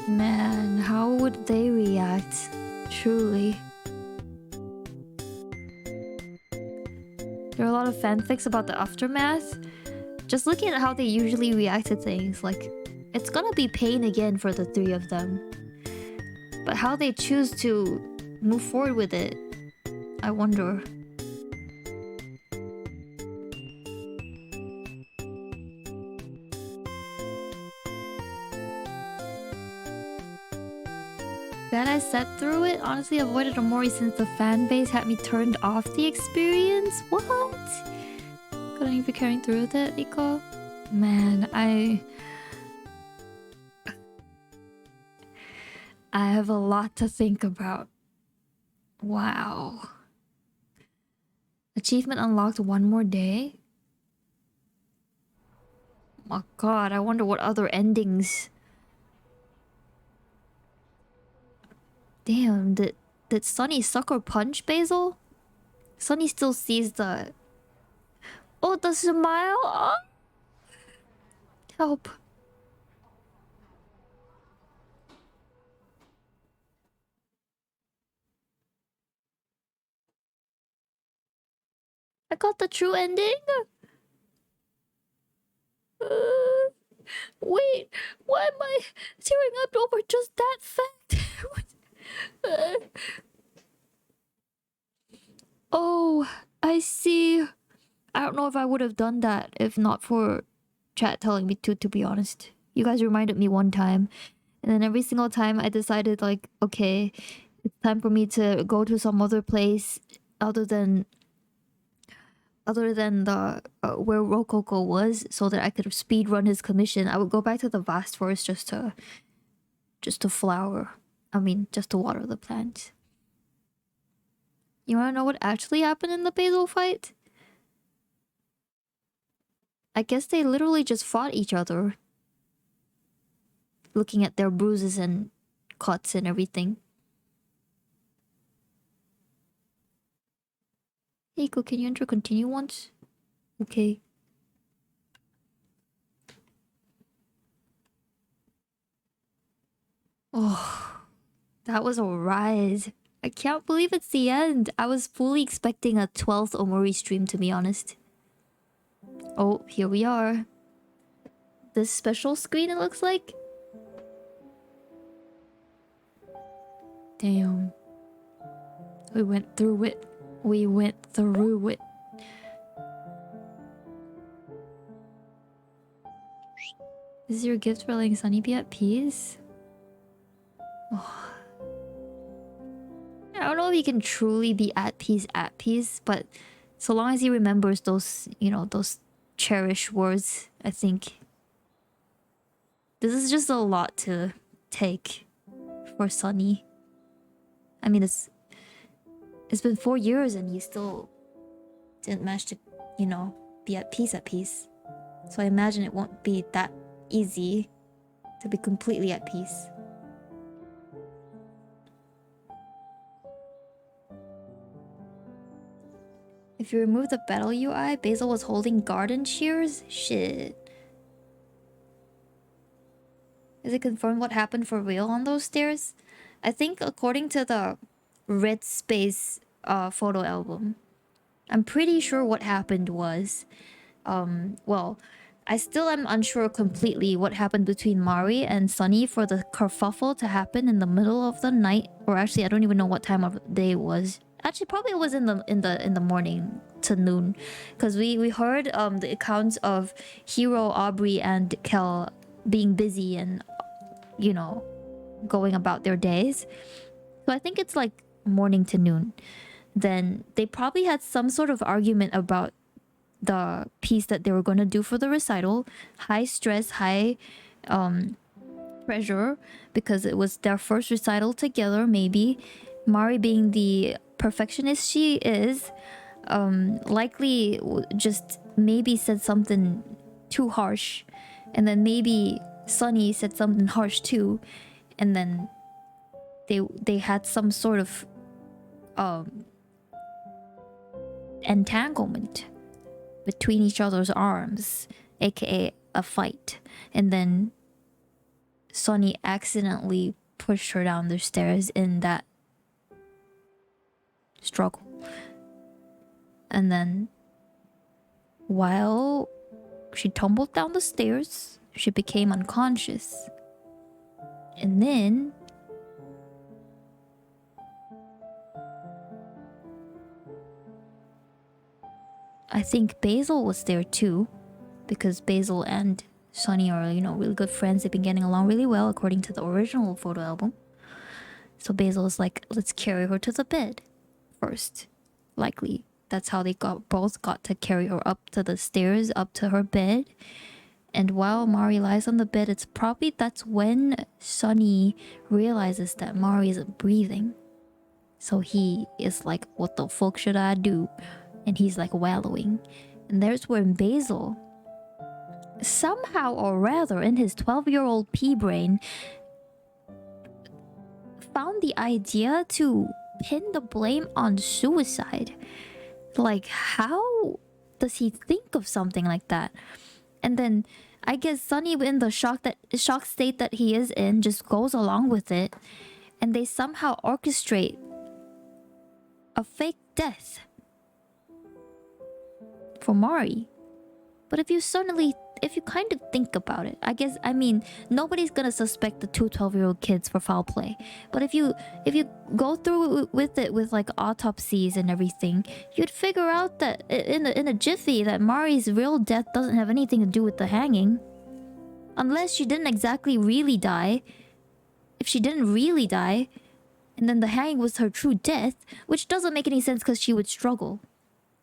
Man, how would they react? Truly. There are a lot of fanfics about the aftermath. Just looking at how they usually react to things, like it's gonna be pain again for the three of them. But how they choose to move forward with it, I wonder. Glad I sat through it. Honestly, avoided OMORI since the fan base had me turned off the experience. What? Couldn't even be carrying through with it, Hiko? Man, I have a lot to think about. Wow. Achievement unlocked one more day? Oh my god, I wonder what other endings. Damn, did Sunny sucker punch Basil? Sunny still sees the... Oh, the smile? Oh. Help. I got the true ending? Wait, why am I tearing up over just that fact? Oh, I see. I don't know if I would have done that if not for chat telling me to be honest. You guys reminded me one time. And then every single time I decided like, okay, it's time for me to go to some other place other than the where Rococo was, so that I could speed run his commission. I would go back to the vast forest just to flower. I mean, just to water the plants. You wanna know what actually happened in the Basil fight? I guess they literally just fought each other. Looking at their bruises and cuts and everything. Hiko, can you enter continue once? Okay. Oh, that was a ride. I can't believe it's the end. I was fully expecting a 12th OMORI stream, to be honest. Oh, here we are. This special screen, it looks like. Damn. We went through it. We went through it. This is your gift for letting Sunny be at peace? Oh. I don't know if he can truly be at peace, but so long as he remembers those, you know, those cherished words, I think. This is just a lot to take for Sunny. I mean, it's been 4 years and he still didn't manage to, you know, be at peace. So I imagine it won't be that easy to be completely at peace. If you remove the battle UI, Basil was holding garden shears? Shit. Is it confirmed what happened for real on those stairs? I think according to the red space photo album, I'm pretty sure what happened was... well, I still am unsure completely what happened between Mari and Sunny for the kerfuffle to happen in the middle of the night. Or actually, I don't even know what time of day it was. Actually, probably it was in the morning to noon, because we heard the accounts of Hiro, Aubrey, and Kel being busy and, you know, going about their days. So I think it's like morning to noon. Then they probably had some sort of argument about the piece that they were going to do for the recital. High stress, high pressure, because it was their first recital together. Maybe Mari, being the perfectionist she is, likely just maybe said something too harsh, and then maybe Sunny said something harsh too, and then they had some sort of entanglement between each other's arms, aka a fight. And then Sunny accidentally pushed her down the stairs in that struggle. And then while she tumbled down the stairs, she became unconscious. And then I think Basil was there too, because Basil and Sunny are, you know, really good friends. They've been getting along really well according to the original photo album. So Basil is like, let's carry her to the bed first. Likely that's how they both got to carry her up to the stairs, up to her bed. And while Mari lies on the bed, it's probably that's when Sunny realizes that Mari isn't breathing. So he is like, what the fuck should I do? And he's like wallowing. And there's when Basil, somehow or rather in his 12-year-old pea brain, found the idea to pin the blame on suicide. Like, how does he think of something like that? And then I guess Sunny, in the shock state that he is in, just goes along with it, and they somehow orchestrate a fake death for Mari. But if you kind of think about it, I mean, nobody's gonna suspect the two 12-year-old kids for foul play. But if you go through with it with like autopsies and everything, you'd figure out that in a jiffy that Mari's real death doesn't have anything to do with the hanging. Unless she didn't exactly really die. If she didn't really die, and then the hanging was her true death, which doesn't make any sense because she would struggle.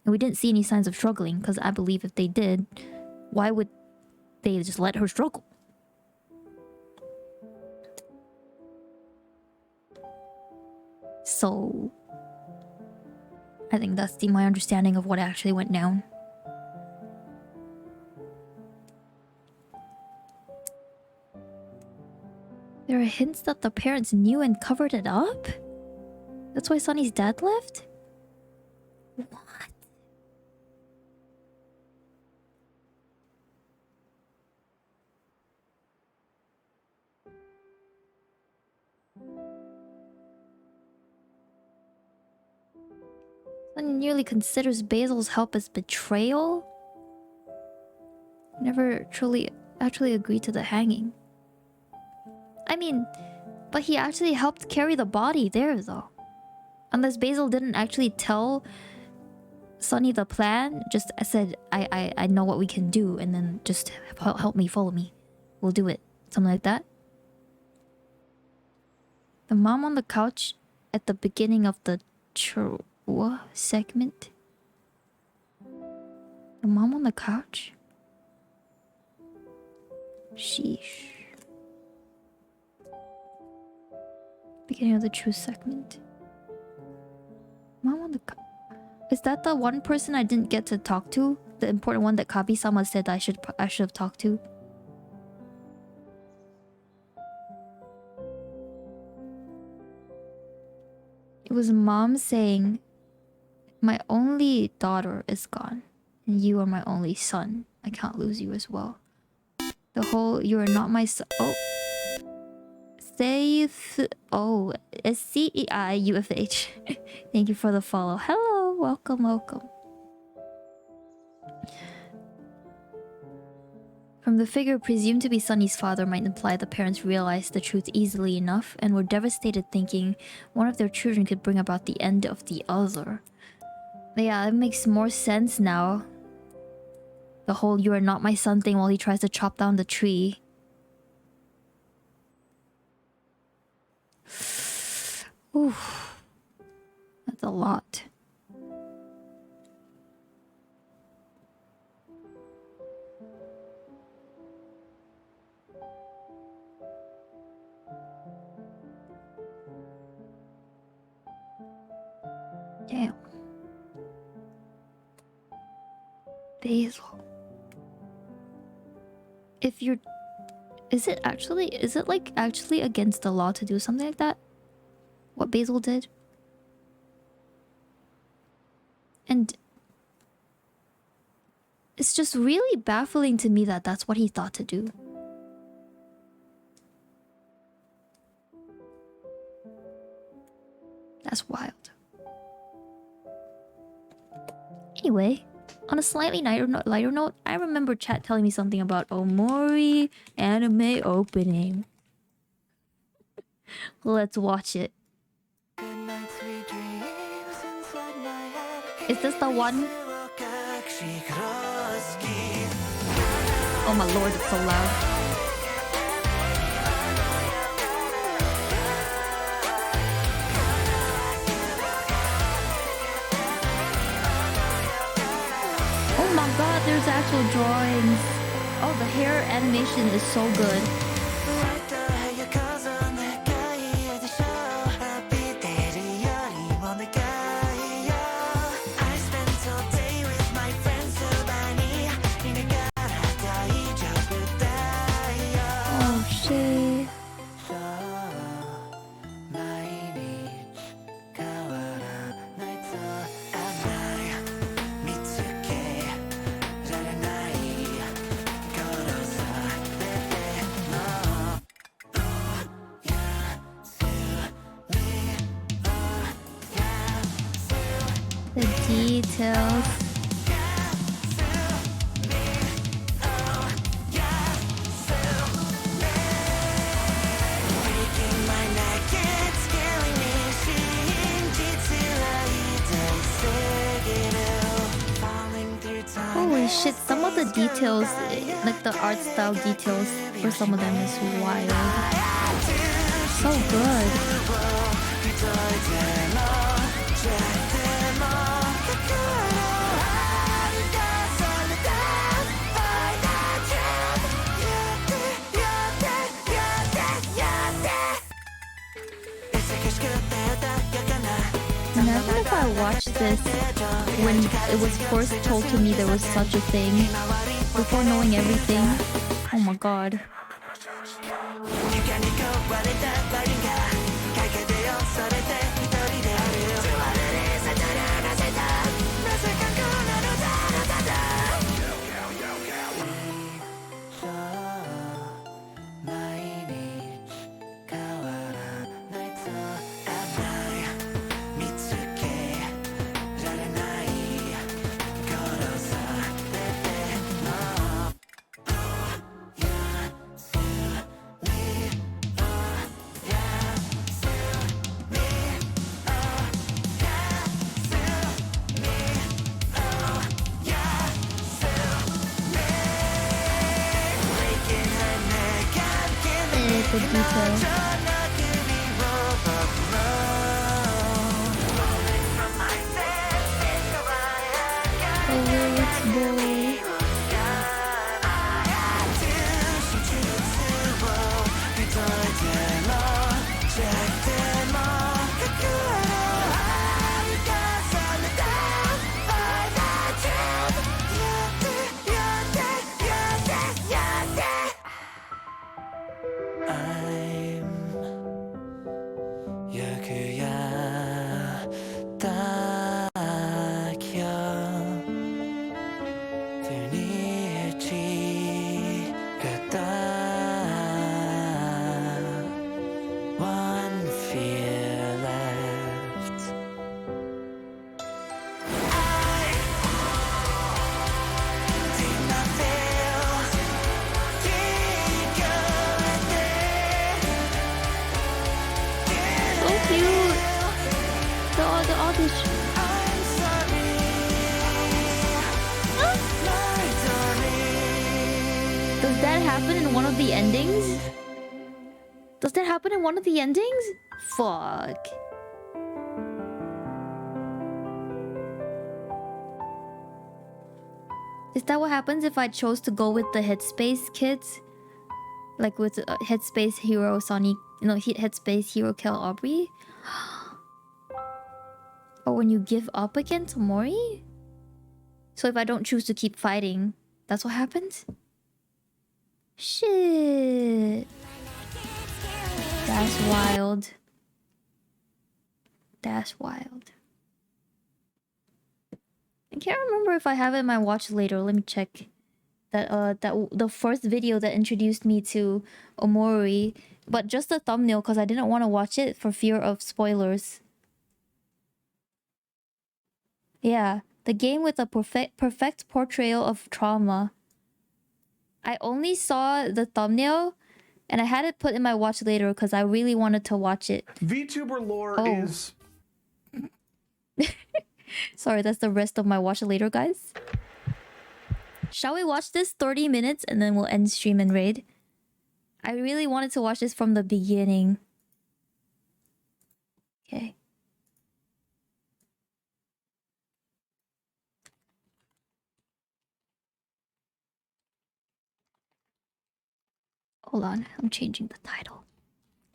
And we didn't see any signs of struggling, because I believe if they did, why would they just let her struggle? So I think that's my understanding of what actually went down. There are hints that the parents knew and covered it up? That's why Sunny's dad left? What? Sunny nearly considers Basil's help as betrayal. Never truly actually agreed to the hanging. I mean, but he actually helped carry the body there though. Unless Basil didn't actually tell Sunny the plan, just said, I know what we can do, and then just help me, follow me. We'll do it. Something like that. The mom on the couch at the beginning of the segment. The mom on the couch? Sheesh. Beginning of the true segment. Mom on the couch. Is that the one person I didn't get to talk to the important one that Kabi-sama said I should have talked to. It was mom saying, "My only daughter is gone, and you are my only son. I can't lose you as well. The whole you are not my son." Oh, SCEIUFH. Thank you for the follow. Hello, welcome, welcome. From the figure presumed to be Sunny's father might imply the parents realized the truth easily enough and were devastated, thinking one of their children could bring about the end of the other. Yeah, it makes more sense now. The whole "you are not my son" thing while he tries to chop down the tree. Oof. That's a lot. Damn. Basil. If you're... Is it actually against the law to do something like that? What Basil did? And... it's just really baffling to me that that's what he thought to do. That's wild. Anyway, on a slightly lighter note, I remember chat telling me something about OMORI anime opening. Let's watch it. Is this the one? Oh my lord, it's so loud. Oh my god, there's actual drawings. Oh, the hair animation is so good. Oh shit. The details. Holy shit, some of the details, like the art style details for some of them is wild. So good. Imagine if I watched this when it was first told to me there was such a thing, before knowing everything. Oh my god. The detail. Oh, it's boy. One fear left. Did not fail. Did go and So cute. The audition. I'm sorry, my darling. Does that happen in one of the endings? Does that happen in one of the endings? Fuck. Is that what happens if I chose to go with the Headspace kids? Like with Headspace Hero Sonic, Headspace Hero Kill Aubrey? Or when you give up against Omori? So if I don't choose to keep fighting, that's what happens? Shit. That's wild. That's wild. I can't remember if I have it in my watch later. Let me check. That the first video that introduced me to Omori, but just the thumbnail because I didn't want to watch it for fear of spoilers. Yeah, the game with a perfect portrayal of trauma. I only saw the thumbnail and I had it put in my watch later because I really wanted to watch it. VTuber lore is... Sorry, that's the rest of my watch later, guys. Shall we watch this 30 minutes and then we'll end stream and raid? I really wanted to watch this from the beginning. Okay. Hold on, I'm changing the title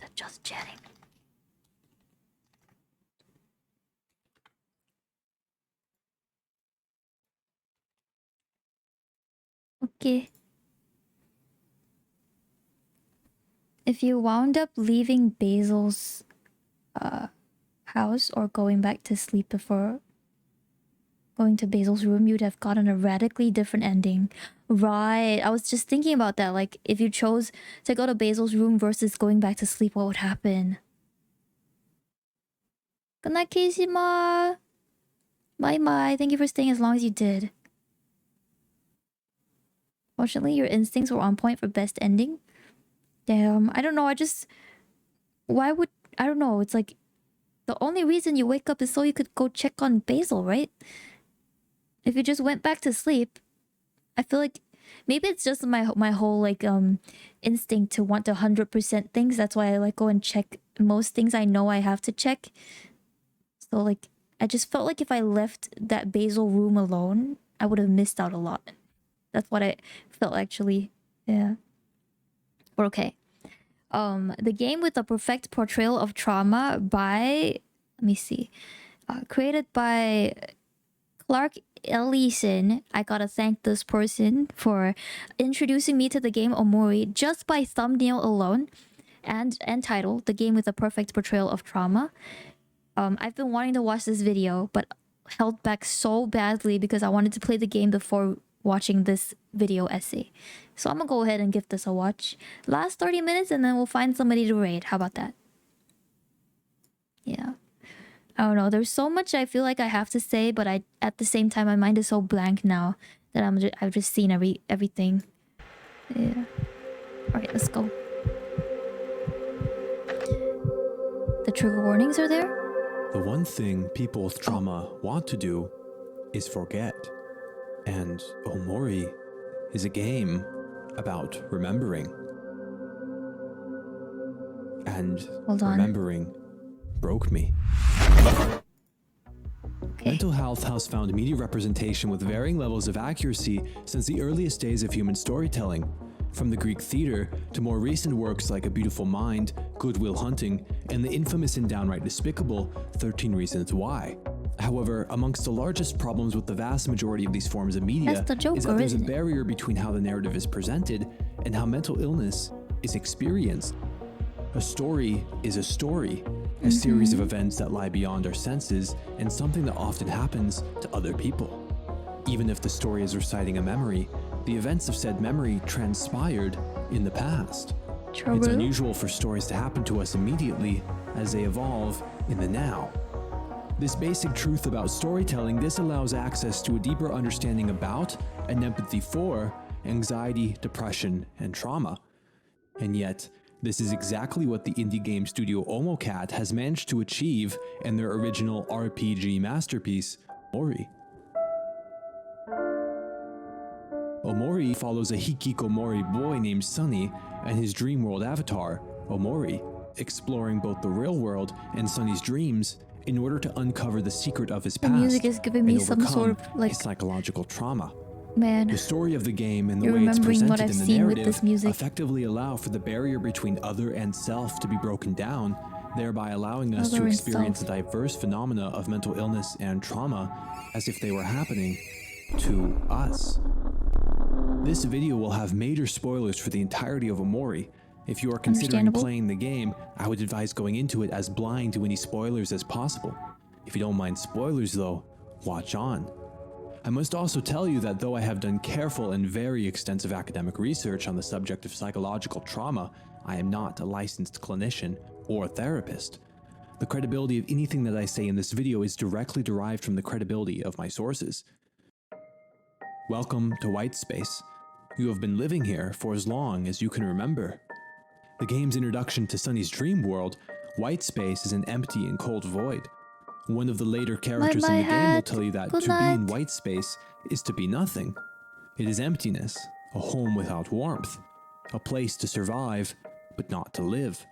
to Just Chatting. Okay. If you wound up leaving Basil's house or going back to sleep before going to Basil's room, you'd have gotten a radically different ending. Right. I was just thinking about that. Like, if you chose to go to Basil's room versus going back to sleep, what would happen? Good night, Keishima. Bye-bye. Thank you for staying as long as you did. Fortunately, your instincts were on point for best ending. Damn, I don't know, why would... I don't know, it's like... The only reason you wake up is so you could go check on Basil, right? If you just went back to sleep, I feel like... Maybe it's just my whole, like, instinct to want to 100% things. That's why I, like, go and check most things I know I have to check. So, like, I just felt like if I left that Basil room alone, I would have missed out a lot. That's what I felt, actually. Yeah. We're okay. The game with the perfect portrayal of trauma by... Let me see. Created by Clark Ellison. I gotta thank this person for introducing me to the game Omori just by thumbnail alone. And title, the game with the perfect portrayal of trauma. I've been wanting to watch this video, but held back so badly because I wanted to play the game before watching this video essay. So I'm gonna go ahead and give this a watch. Last 30 minutes and then we'll find somebody to raid. How about that? Yeah. I don't know. There's so much I feel like I have to say, but at the same time my mind is so blank now that I've just seen everything. Yeah. Alright, let's go. The trigger warnings are there? The one thing people with trauma want to do is forget. And Omori is a game about remembering. And remembering broke me. Okay. Mental health has found media representation with varying levels of accuracy since the earliest days of human storytelling. From the Greek theater to more recent works like A Beautiful Mind, Good Will Hunting, and the infamous and downright despicable 13 Reasons Why. However, amongst the largest problems with the vast majority of these forms of media is that there's a barrier between how the narrative is presented and how mental illness is experienced. A story is a story, a series of events that lie beyond our senses, and something that often happens to other people. Even if the story is reciting a memory, the events of said memory transpired in the past. It's unusual for stories to happen to us immediately as they evolve in the now. This basic truth about storytelling, this allows access to a deeper understanding about and empathy for anxiety, depression, and trauma. And yet, this is exactly what the indie game studio OMORI has managed to achieve in their original RPG masterpiece, OMORI. OMORI follows a hikikomori boy named Sunny and his dream world avatar, OMORI, exploring both the real world and Sunny's dreams in order to uncover the secret of his past music is giving me and some sort of, overcome like- his psychological trauma. Man, The story of the game and the You're way it's remembering what presented I've in the seen with narrative this music. effectively allow for the barrier between other and self to be broken down, thereby allowing us Other to and experience self. the diverse phenomena of mental illness and trauma as if they were happening to us. This video will have major spoilers for the entirety of OMORI. If you are considering Understandable. playing the game, I would advise going into it as blind to any spoilers as possible. If you don't mind spoilers though, watch on. I must also tell you that though I have done careful and very extensive academic research on the subject of psychological trauma, I am not a licensed clinician or therapist. The credibility of anything that I say in this video is directly derived from the credibility of my sources. Welcome to White Space. You have been living here for as long as you can remember. The game's introduction to Sunny's dream world, White Space is an empty and cold void. One of the later characters in the game will hat. tell you that Good to be in night. white space is to be nothing. It is emptiness, a home without warmth, a place to survive, but not to live.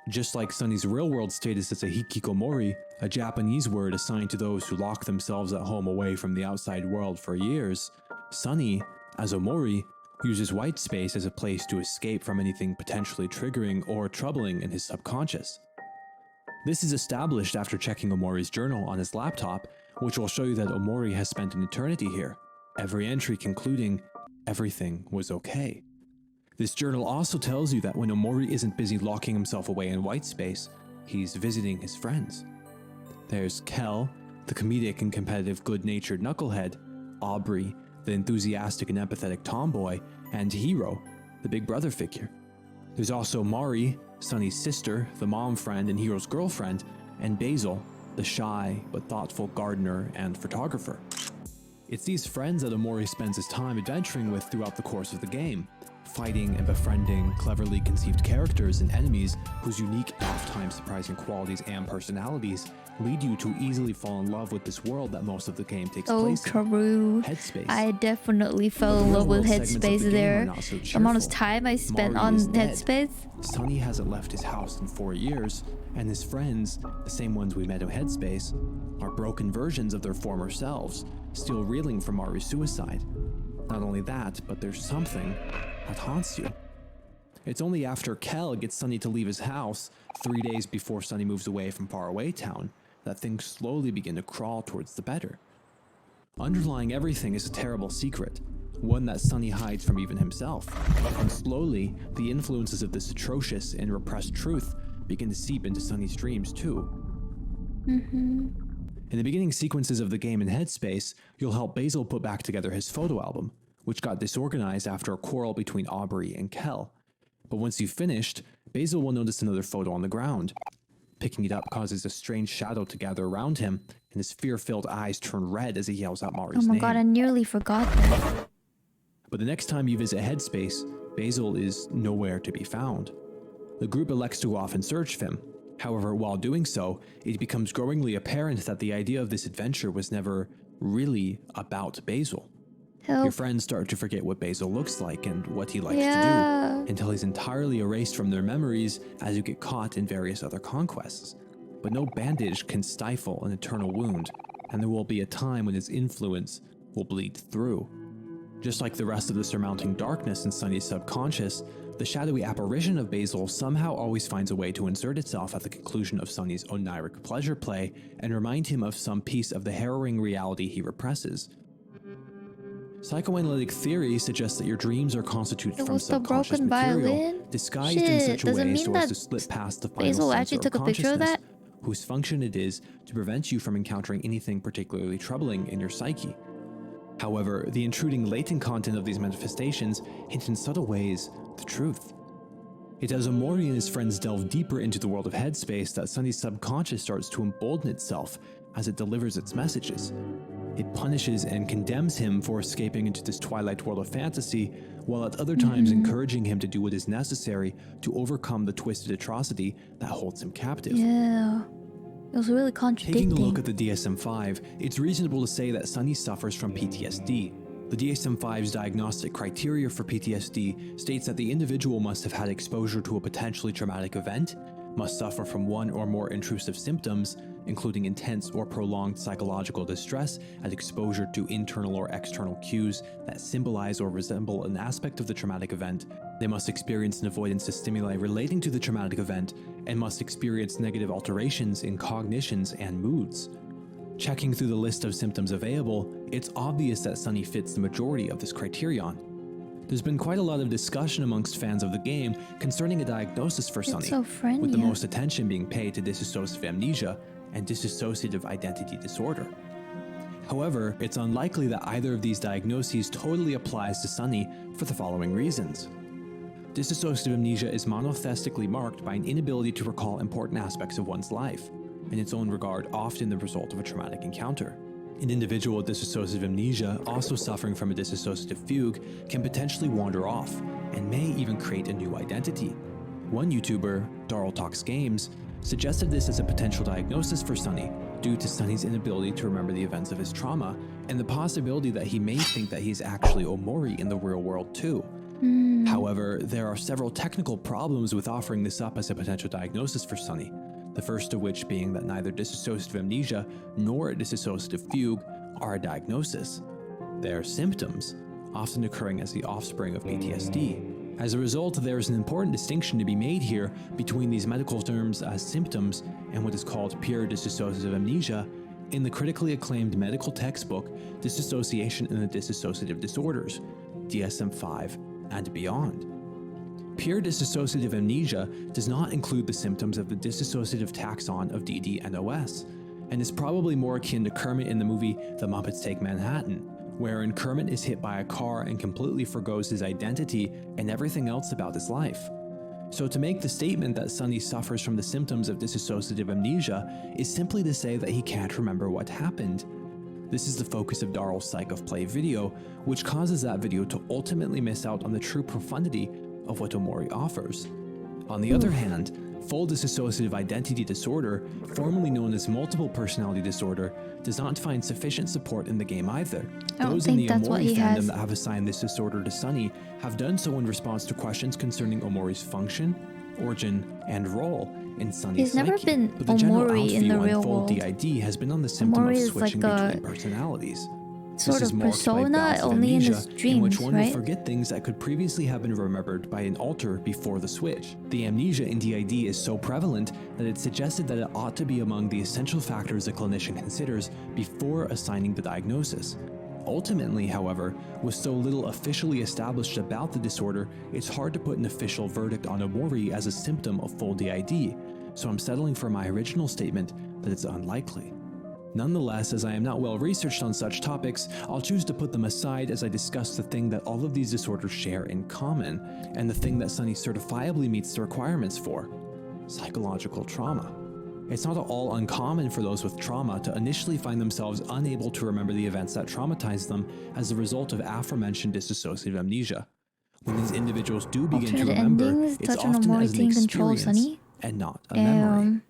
Just like Sunny's real-world status as a hikikomori, a Japanese word assigned to those who lock themselves at home away from the outside world for years, Sunny, as OMORI, uses white space as a place to escape from anything potentially triggering or troubling in his subconscious. This is established after checking OMORI's journal on his laptop, which will show you that OMORI has spent an eternity here, every entry concluding, "Everything was okay." This journal also tells you that when OMORI isn't busy locking himself away in white space, he's visiting his friends. There's Kel, the comedic and competitive good-natured knucklehead, Aubrey, the enthusiastic and empathetic tomboy, and Hiro, the big brother figure. There's also Mari, Sunny's sister, the mom friend and Hiro's girlfriend, and Basil, the shy but thoughtful gardener and photographer. It's these friends that OMORI spends his time adventuring with throughout the course of the game, fighting and befriending cleverly conceived characters and enemies whose unique and oft-times surprising qualities and personalities lead you to easily fall in love with this world that most of the game takes oh, place in. true. Headspace. I definitely fell The in love with real-world segments of Headspace the game are there. not so The amount of cheerful. time I spent Mari on is dead. Headspace. Sunny hasn't left his house in 4 years, and his friends, the same ones we met in Headspace, are broken versions of their former selves, still reeling from Mari's suicide. Not only that, but there's something that haunts you. It's only after Kel gets Sunny to leave his house, 3 days before Sunny moves away from faraway town, that things slowly begin to crawl towards the better. Underlying everything is a terrible secret, one that Sunny hides from even himself, and slowly, the influences of this atrocious and repressed truth begin to seep into Sunny's dreams too. In the beginning sequences of the game in Headspace, you'll help Basil put back together his photo album, which got disorganized after a quarrel between Aubrey and Kel. But once you've finished, Basil will notice another photo on the ground. Picking it up causes a strange shadow to gather around him, and his fear-filled eyes turn red as he yells out Oh Mari's my name. god, I nearly forgot that. But the next time you visit Headspace, Basil is nowhere to be found. The group elects to go off in search of him. However, while doing so, it becomes growingly apparent that the idea of this adventure was never really about Basil. Your Help. friends start to forget what Basil looks like and what he likes to Yeah. do, until he's entirely erased from their memories as you get caught in various other conquests. But no bandage can stifle an eternal wound, and there will be a time when his influence will bleed through. Just like the rest of the surmounting darkness in Sunny's subconscious, the shadowy apparition of Basil somehow always finds a way to insert itself at the conclusion of Sunny's oniric pleasure play and remind him of some piece of the harrowing reality he represses. Psychoanalytic theory suggests that your dreams are constituted It from was the subconscious broken material, violin? disguised in Shit, such a does it way mean so as that to slip past the final Basil censor actually of took a picture of consciousness, that? whose function it is to prevent you from encountering anything particularly troubling in your psyche. However, the intruding latent content of these manifestations hint in subtle ways the truth. It's as OMORI and his friends delve deeper into the world of headspace that Sunny's subconscious starts to embolden itself as it delivers its messages. It punishes and condemns him for escaping into this twilight world of fantasy, while at other times encouraging him to do what is necessary to overcome the twisted atrocity that holds him captive. Yeah. It was really contradicting. Taking a look at the DSM-5, it's reasonable to say that Sunny suffers from PTSD. The DSM-5's diagnostic criteria for PTSD states that the individual must have had exposure to a potentially traumatic event, must suffer from one or more intrusive symptoms, including intense or prolonged psychological distress and exposure to internal or external cues that symbolize or resemble an aspect of the traumatic event. They must experience an avoidance to stimuli relating to the traumatic event and must experience negative alterations in cognitions and moods. Checking through the list of symptoms available, it's obvious that Sunny fits the majority of this criterion. There's been quite a lot of discussion amongst fans of the game concerning a diagnosis for Sunny, so with the most attention being paid to dissociative amnesia and dissociative identity disorder. However, it's unlikely that either of these diagnoses totally applies to Sunny for the following reasons. Dissociative amnesia is monotheistically marked by an inability to recall important aspects of one's life, in its own regard often the result of a traumatic encounter. An individual with dissociative amnesia, also suffering from a dissociative fugue, can potentially wander off, and may even create a new identity. One YouTuber, Darl Talks Games, suggested this as a potential diagnosis for Sunny, due to Sunny's inability to remember the events of his trauma, and the possibility that he may think that he is actually OMORI in the real world too. However, there are several technical problems with offering this up as a potential diagnosis for Sunny, the first of which being that neither dissociative amnesia nor a dissociative fugue are a diagnosis. They are symptoms, often occurring as the offspring of PTSD. As a result, there is an important distinction to be made here between these medical terms as symptoms and what is called pure dissociative amnesia in the critically acclaimed medical textbook Dissociation and the Dissociative Disorders, DSM-5 and beyond. Pure dissociative amnesia does not include the symptoms of the dissociative taxon of DD and OS, and is probably more akin to Kermit in the movie The Muppets Take Manhattan, wherein Kermit is hit by a car and completely forgoes his identity and everything else about his life. So to make the statement that Sunny suffers from the symptoms of dissociative amnesia is simply to say that he can't remember what happened. This is the focus of Darl's Psych of Play video, which causes that video to ultimately miss out on the true profundity of what OMORI offers. On the other hand, full dissociative identity disorder, formerly known as multiple personality disorder, does not find sufficient support in the game either. Those in the OMORI fandom that have assigned this disorder to Sunny have done so in response to questions concerning OMORI's function, origin, and role in Sunny's He's never psyche. been But the general OMORI in the real full world. DID has been on the symptom OMORI of is switching like a between personalities. sort This is of marked by persona bouts of only in amnesia, his in which dreams, one right? will forget things that could previously have been remembered by an alter before the switch. The amnesia in DID is so prevalent that it's suggested that it ought to be among the essential factors a clinician considers before assigning the diagnosis. Ultimately, however, with so little officially established about the disorder, it's hard to put an official verdict on OMORI as a symptom of full DID, so I'm settling for my original statement that it's unlikely. Nonetheless, as I am not well researched on such topics, I'll choose to put them aside as I discuss the thing that all of these disorders share in common, and the thing that Sunny certifiably meets the requirements for: psychological trauma. It's not at all uncommon for those with trauma to initially find themselves unable to remember the events that traumatized them as a result of aforementioned dissociative amnesia. When these individuals do begin to Alternate remember, endings, it's touch on often OMORI as an team control, experience Sunny. and not a memory.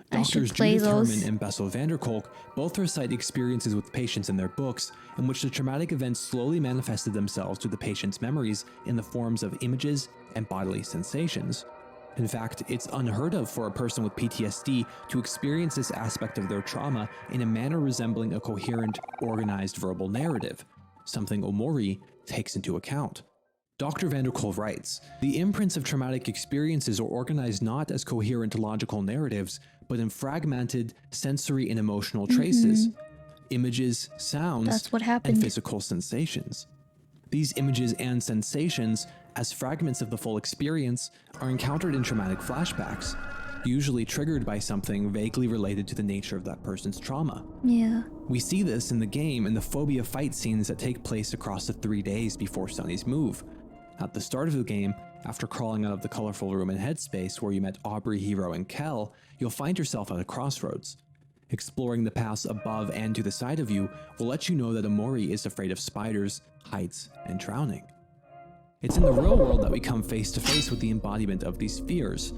I should Doctors play Judith those. Herman and Basil Vanderkolk both recite experiences with patients in their books in which the traumatic events slowly manifested themselves to the patient's memories in the forms of images and bodily sensations. In fact, it's unheard of for a person with PTSD to experience this aspect of their trauma in a manner resembling a coherent, organized verbal narrative, something OMORI takes into account. Dr. Vanderkolk writes, "The imprints of traumatic experiences are organized not as coherent logical narratives, but in fragmented sensory and emotional traces, images, sounds, That's what and happened. physical sensations. These images and sensations, as fragments of the full experience, are encountered in traumatic flashbacks. usually triggered by something vaguely related to the nature of that person's trauma. Yeah. We see this in the game in the phobia fight scenes that take place across the 3 days before Sunny's move. At the start of the game, after crawling out of the colorful room in Headspace where you met Aubrey, Hero, and Kel, you'll find yourself at a crossroads. Exploring the paths above and to the side of you will let you know that Omori is afraid of spiders, heights, and drowning. It's in the real world that we come face to face with the embodiment of these fears.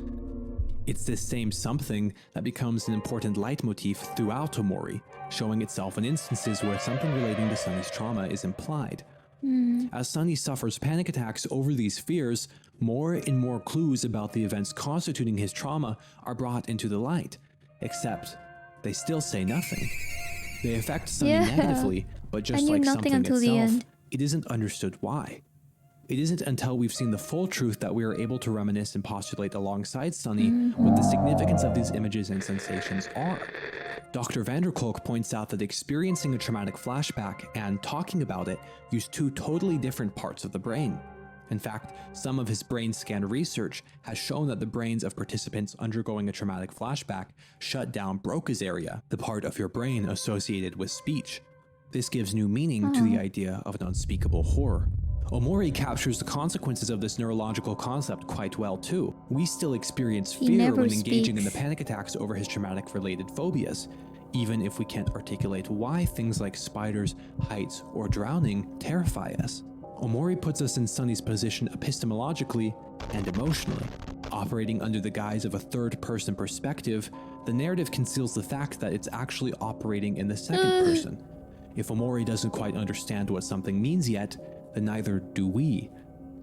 It's this same something that becomes an important leitmotif throughout Omori, showing itself in instances where something relating to Sunny's trauma is implied. As Sunny suffers panic attacks over these fears, more and more clues about the events constituting his trauma are brought into the light, except they still say nothing. They affect Sunny Yeah. negatively, but just knew like nothing something until the itself, end. it isn't understood why. It isn't until we've seen the full truth that we are able to reminisce and postulate alongside Sunny what the significance of these images and sensations are. Dr. Vanderkolk points out that experiencing a traumatic flashback and talking about it use 2 totally different parts of the brain. In fact, some of his brain scan research has shown that the brains of participants undergoing a traumatic flashback shut down Broca's area, the part of your brain associated with speech. This gives new meaning to the idea of an unspeakable horror. Omori captures the consequences of this neurological concept quite well too. We still experience He fear never when engaging in the speaks. panic attacks over his traumatic related phobias, even if we can't articulate why things like spiders, heights, or drowning terrify us. Omori puts us in Sunny's position epistemologically and emotionally. Operating under the guise of a third-person perspective, the narrative conceals the fact that it's actually operating in the second person. If Omori doesn't quite understand what something means yet, then neither do we,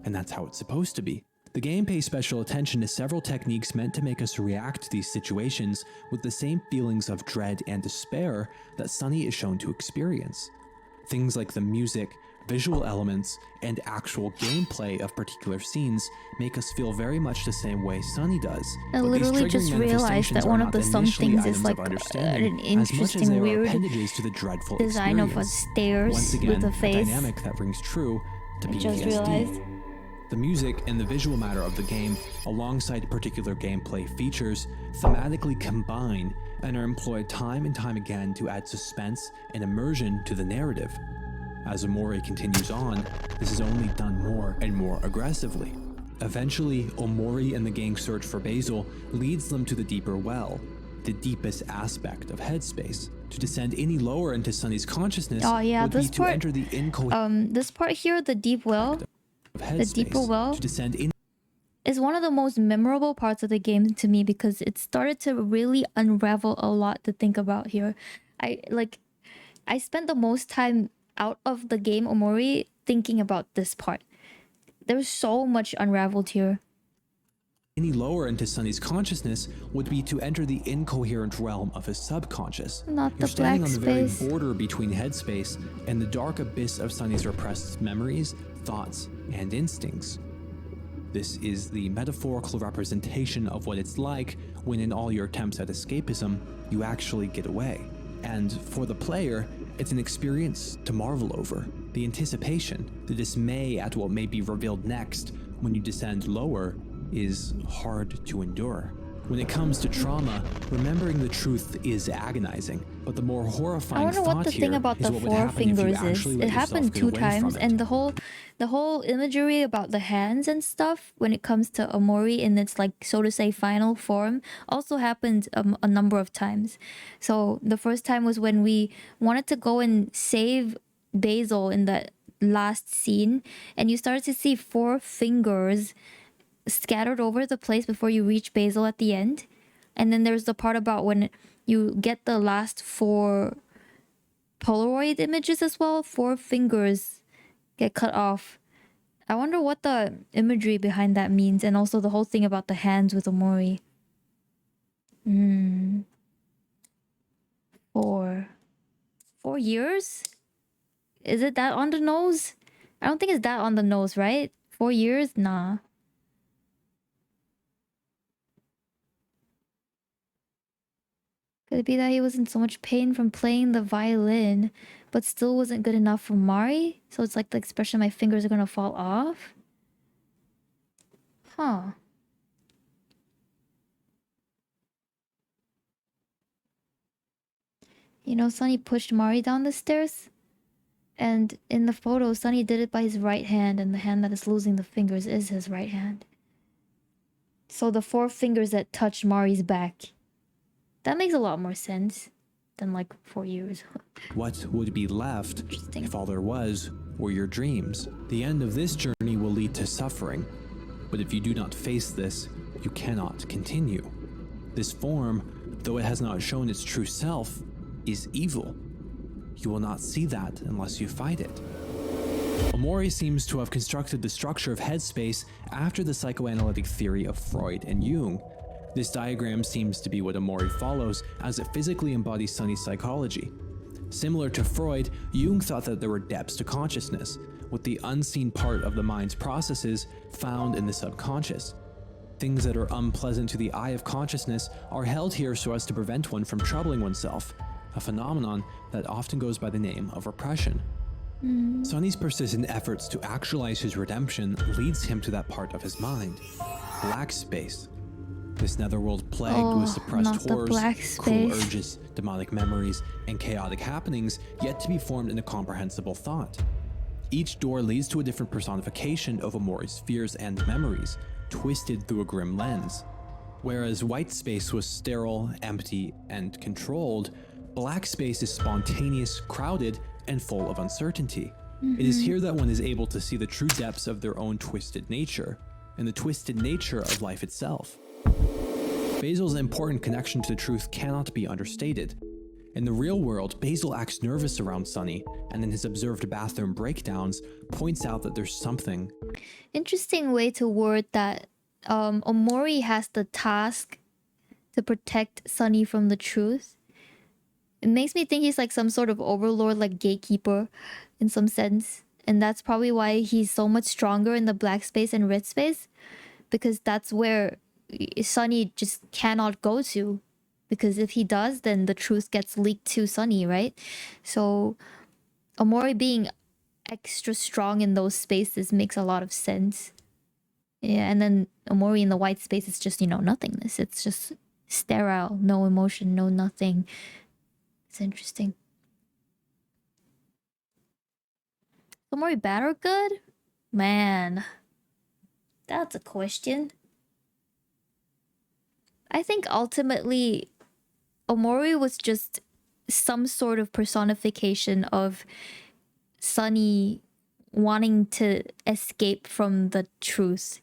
and that's how it's supposed to be. The game pays special attention to several techniques meant to make us react to these situations with the same feelings of dread and despair that Sunny is shown to experience. Things like the music, visual elements, and actual gameplay of particular scenes make us feel very much the same way Sunny does. I But these literally just triggering realized manifestations that are one not of the some initially things items is of like understanding, an as much as interesting they are weird appendages to the dreadful design of a experience. stairs Once again, with a a face. dynamic that rings true to I just PTSD. realized. The music and the visual matter of the game, alongside particular gameplay features, thematically combine and are employed time and time again to add suspense and immersion to the narrative. As Omori continues on, this is only done more and more aggressively. Eventually, Omori and the gang's search for Basil leads them to the deeper well, the deepest aspect of Headspace. To descend any lower into Sunny's consciousness Oh yeah, would be this to part. enter the incoherent This part here, the deep well, of Headspace. deeper well To descend in is one of the most memorable parts of the game to me because it started to really unravel a lot to think about here. I spent the most time out of the game Omori thinking about this part. There's so much unraveled here. any lower into Sunny's consciousness would be to enter the incoherent realm of his subconscious. Not You're the standing black on the very space. border between Headspace and the dark abyss of Sunny's repressed memories, thoughts, and instincts. This is the metaphorical representation of what it's like when in all your attempts at escapism, you actually get away. And for the player, it's an experience to marvel over. The anticipation, the dismay at what may be revealed next when you descend lower is hard to endure. When it comes to trauma, remembering the truth is agonizing, but the more horrifying I wonder what thought the here thing about is the what would four happen if you fingers is. actually let It yourself happened get 2 away from times, it. and the whole imagery about the hands and stuff when it comes to Omori in its like so to say final form also happened a number of times. So the first time was when we wanted to go and save Basil in that last scene, and you started to see 4 fingers scattered over the place before you reach Basil at the end. And then there's the part about when you get the last 4 Polaroid images as well. 4 fingers get cut off. I wonder what the imagery behind that means, and also the whole thing about the hands with Omori. 4 years? Is it that on the nose? I don't think it's that on the nose, right? 4 years? Nah. Could it be that he was in so much pain from playing the violin, but still wasn't good enough for Mari? So it's like the expression, my fingers are gonna fall off? Huh. You know, Sunny pushed Mari down the stairs. And in the photo, Sunny did it by his right hand, and the hand that is losing the fingers is his right hand. So the 4 fingers that touched Mari's back. That makes a lot more sense than like 4 years. What would be left if all there was were your dreams? The end of this journey will lead to suffering. But if you do not face this, you cannot continue. This form, though it has not shown its true self, is evil. You will not see that unless you fight it. Omori seems to have constructed the structure of headspace after the psychoanalytic theory of Freud and Jung. This diagram seems to be what Omori follows as it physically embodies Sunny's psychology. Similar to Freud, Jung thought that there were depths to consciousness, with the unseen part of the mind's processes found in the subconscious. Things that are unpleasant to the eye of consciousness are held here so as to prevent one from troubling oneself, a phenomenon that often goes by the name of repression. Sunny's persistent efforts to actualize his redemption leads him to that part of his mind, black space. This netherworld plagued with suppressed horrors, cruel urges, demonic memories, and chaotic happenings yet to be formed into comprehensible thought. Each door leads to a different personification of Omori's fears and memories, twisted through a grim lens. Whereas white space was sterile, empty, and controlled, black space is spontaneous, crowded, and full of uncertainty. It is here that one is able to see the true depths of their own twisted nature, and the twisted nature of life itself. Basil's important connection to the truth cannot be understated. In the real world, Basil acts nervous around Sunny, and in his observed bathroom breakdowns, points out that there's something. Interesting way to word that. Omori has the task to protect Sunny from the truth. It makes me think he's like some sort of overlord, like gatekeeper in some sense. And that's probably why he's so much stronger in the black space and red space. Because that's where Sunny just cannot go to. Because if he does, then the truth gets leaked to Sunny, right? So Omori being extra strong in those spaces makes a lot of sense. Yeah, and then Omori in the white space is just, you know, nothingness. It's just sterile, no emotion, no nothing. It's interesting. Omori bad or good? Man, that's a question. I think ultimately Omori was just some sort of personification of Sunny wanting to escape from the truth.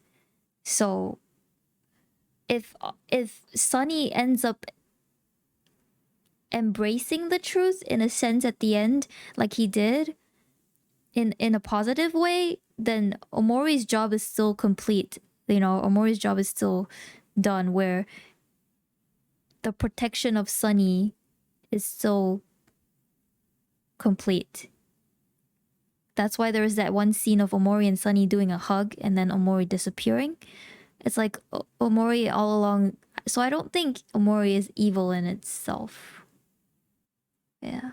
So if Sunny ends up embracing the truth in a sense at the end, like he did, in a positive way, then Omori's job is still complete. You know, Omori's job is still done, where the protection of Sunny is still complete. That's why there is that one scene of Omori and Sunny doing a hug and then Omori disappearing. It's like Omori all along. So I don't think Omori is evil in itself. Yeah.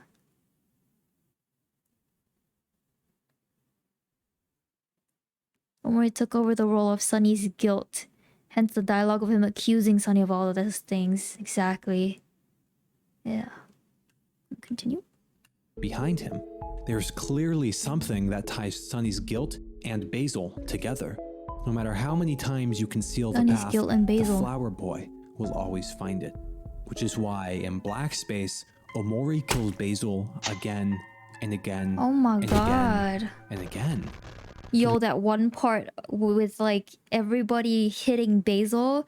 Omori took over the role of Sunny's guilt. Hence the dialogue of him accusing Sunny of all of those things. Exactly. Yeah. Continue. Behind him, there's clearly something that ties Sunny's guilt and Basil together. No matter how many times you conceal the Sunny's path, guilt and the Basil. flower boy will always find it. Which is why in black space, Omori kills Basil again and again. Oh my and god. Again and again. Yo, that one part with like everybody hitting Basil,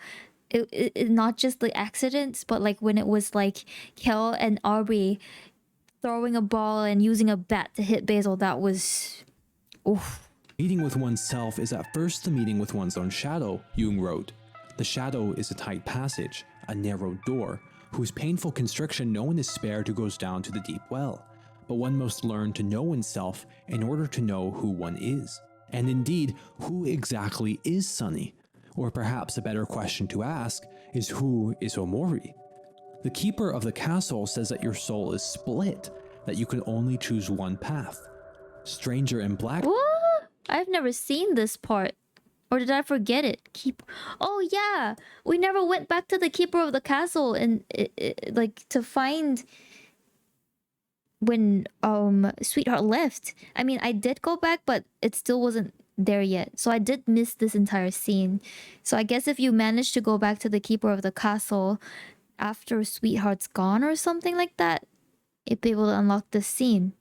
it not just the accidents, but like when it was like Kel and Aubrey throwing a ball and using a bat to hit Basil, that was... Oof. Meeting with oneself is at first the meeting with one's own shadow, Jung wrote. The shadow is a tight passage, a narrow door, whose painful constriction no one is spared who goes down to the deep well. But one must learn to know oneself in order to know who one is. And indeed, who exactly is Sunny? Or perhaps a better question to ask is, who is Omori? The keeper of the castle says that your soul is split, that you can only choose one path. Stranger in black... What? I've never seen this part. Or did I forget it? Oh yeah! We never went back to the keeper of the castle and like to find when Sweetheart left. I mean, I did go back, but it still wasn't there yet. So I did miss this entire scene. So I guess if you manage to go back to the keeper of the castle after Sweetheart's gone or something like that, you'd be able to unlock this scene.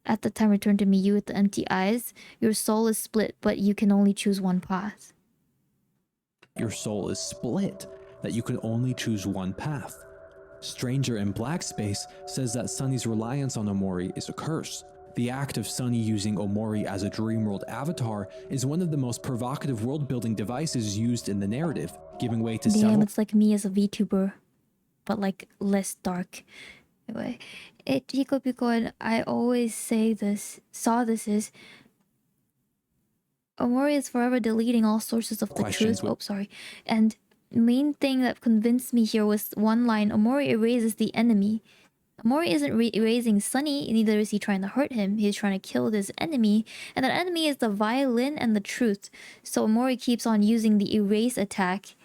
At the time, return to me, you with the empty eyes. Your soul is split, but you can only choose one path. Your soul is split, that you can only choose one path. Stranger in Black Space says that Sunny's reliance on Omori is a curse. The act of Sunny using Omori as a Dreamworld avatar is one of the most provocative world-building devices used in the narrative, giving way to Damn, several it's like me as a VTuber, but like less dark. Anyway, Hikopiko, and I always say this, is Omori is forever deleting all sources of the Questions truth. Oh, sorry. And main thing that convinced me here was one line: Omori erases the enemy. Omori isn't erasing Sunny, neither is he trying to hurt him. He's trying to kill this enemy, and that enemy is the violin and the truth. So Omori keeps on using the erase attack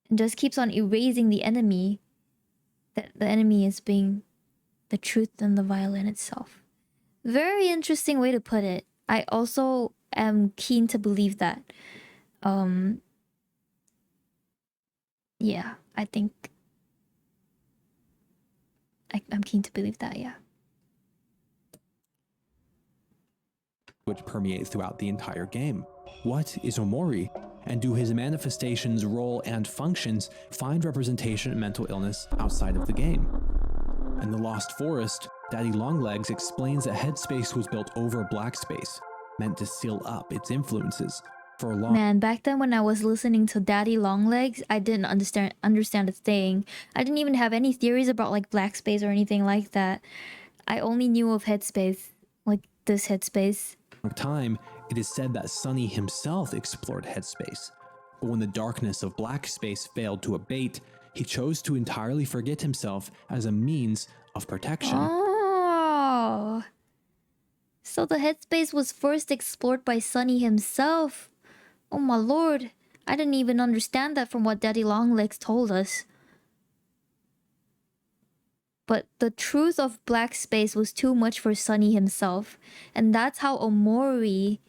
and just keeps on erasing the enemy. That the enemy is being the truth and the violin itself. Very interesting way to put it. I also am keen to believe that. Yeah, I think I'm keen to believe that, yeah. which permeate throughout the entire game. What is Omori? And do his manifestations, role, and functions find representation in mental illness outside of the game? In The Lost Forest, Daddy Longlegs explains that Headspace was built over Black Space, meant to seal up its influences. For a long Man, back then when I was listening to Daddy Longlegs, I didn't understand a thing. I didn't even have any theories about like Black Space or anything like that. I only knew of Headspace, like this Headspace. time, it is said that Sunny himself explored Headspace. But when the darkness of Black Space failed to abate, he chose to entirely forget himself as a means of protection. Oh. So the Headspace was first explored by Sunny himself. Oh my lord. I didn't even understand that from what Daddy Longlegs told us. But the truth of Black Space was too much for Sunny himself. And that's how Omori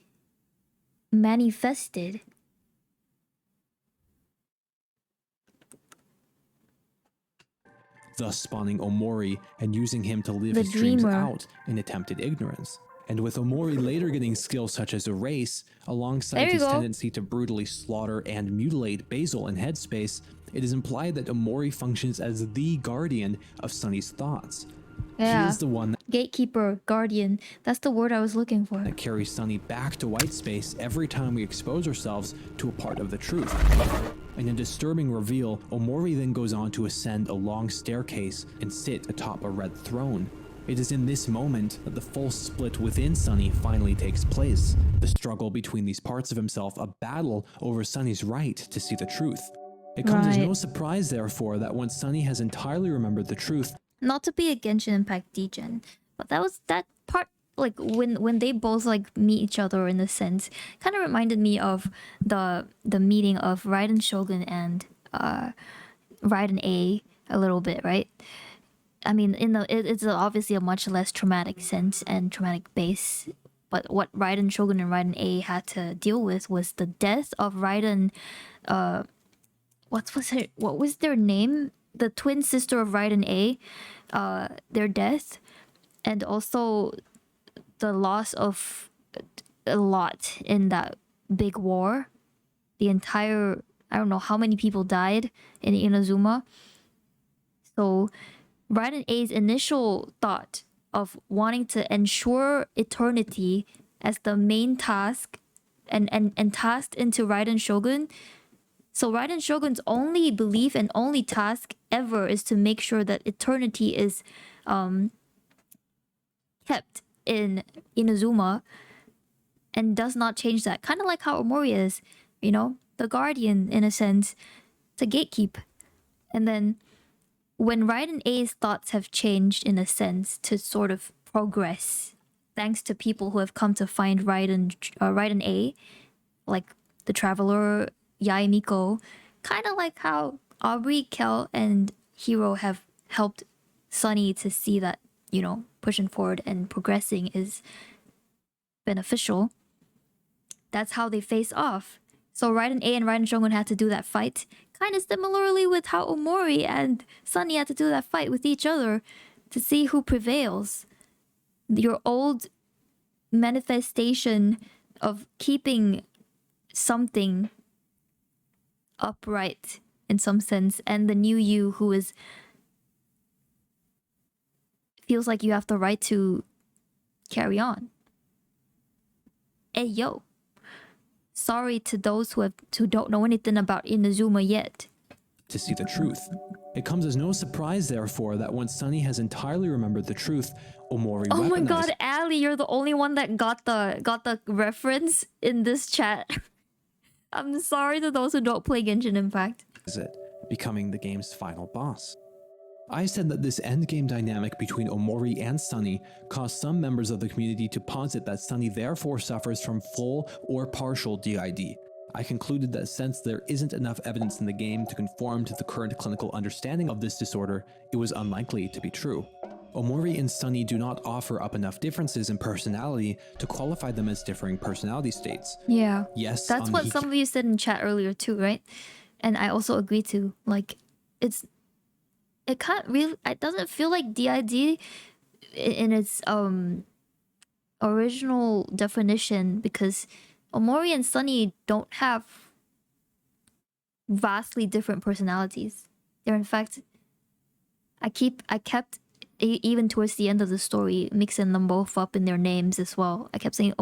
manifested. Thus spawning Omori and using him to live The his dreams dreamer. out in attempted ignorance. And with Omori later getting skills such as Erase, alongside There you his go. tendency to brutally slaughter and mutilate Basil in Headspace, it is implied that Omori functions as the guardian of Sunny's thoughts. He Yeah. is the one Gatekeeper, guardian. That's the word I was looking for. that carries Sunny back to white space every time we expose ourselves to a part of the truth. In a disturbing reveal, Omori then goes on to ascend a long staircase and sit atop a red throne. It is in this moment that the full split within Sunny finally takes place. The struggle between these parts of himself, a battle over Sunny's right to see the truth. It comes as Right. no surprise, therefore, that once Sunny has entirely remembered the truth, Not to be a Genshin Impact degen, but that part, like when they both like meet each other in a sense, kind of reminded me of the meeting of Raiden Shogun and Raiden A little bit, right? I mean, it's obviously a much less traumatic sense and traumatic base. But what Raiden Shogun and Raiden A had to deal with was the death of Raiden. What was their name? The twin sister of Raiden A. Their death, and also the loss of a lot in that big war. The entire, I don't know how many people died in Inazuma. So Raiden A's initial thought of wanting to ensure eternity as the main task and tasked into Raiden Shogun. So Raiden Shogun's only belief and only task ever is to make sure that eternity is kept in Inazuma and does not change that. Kind of like how Omori is, you know, the guardian in a sense, to gatekeep. And then when Raiden A's thoughts have changed in a sense to sort of progress, thanks to people who have come to find Raiden A, like the Traveler, Yae Miko, kind of like how Aubrey, Kel, and Hero have helped Sunny to see that you know, pushing forward and progressing is beneficial. That's how they face off. So Raiden A and Raiden Shogun had to do that fight, kind of similarly with how Omori and Sunny had to do that fight with each other to see who prevails. Your old manifestation of keeping something upright in some sense, and the new you who is feels like you have the right to carry on. Hey yo, sorry to those who don't know anything about Inazuma yet. To see the truth. It comes as no surprise, therefore, that once Sunny has entirely remembered the truth, Omori Oh my weaponized god, Ali, you're the only one that got the reference in this chat. I'm sorry to those who don't play Genshin Impact. it, becoming the game's final boss. I said that this endgame dynamic between Omori and Sunny caused some members of the community to posit that Sunny therefore suffers from full or partial DID. I concluded that since there isn't enough evidence in the game to conform to the current clinical understanding of this disorder, it was unlikely to be true. Omori and Sunny do not offer up enough differences in personality to qualify them as differing personality states. Yeah. Yes, That's what some of you said in chat earlier too, right? And I also agree too. Like, it can't really, it doesn't feel like DID in its original definition, because Omori and Sunny don't have vastly different personalities. They're in fact, I kept even towards the end of the story mixing them both up in their names as well. I kept saying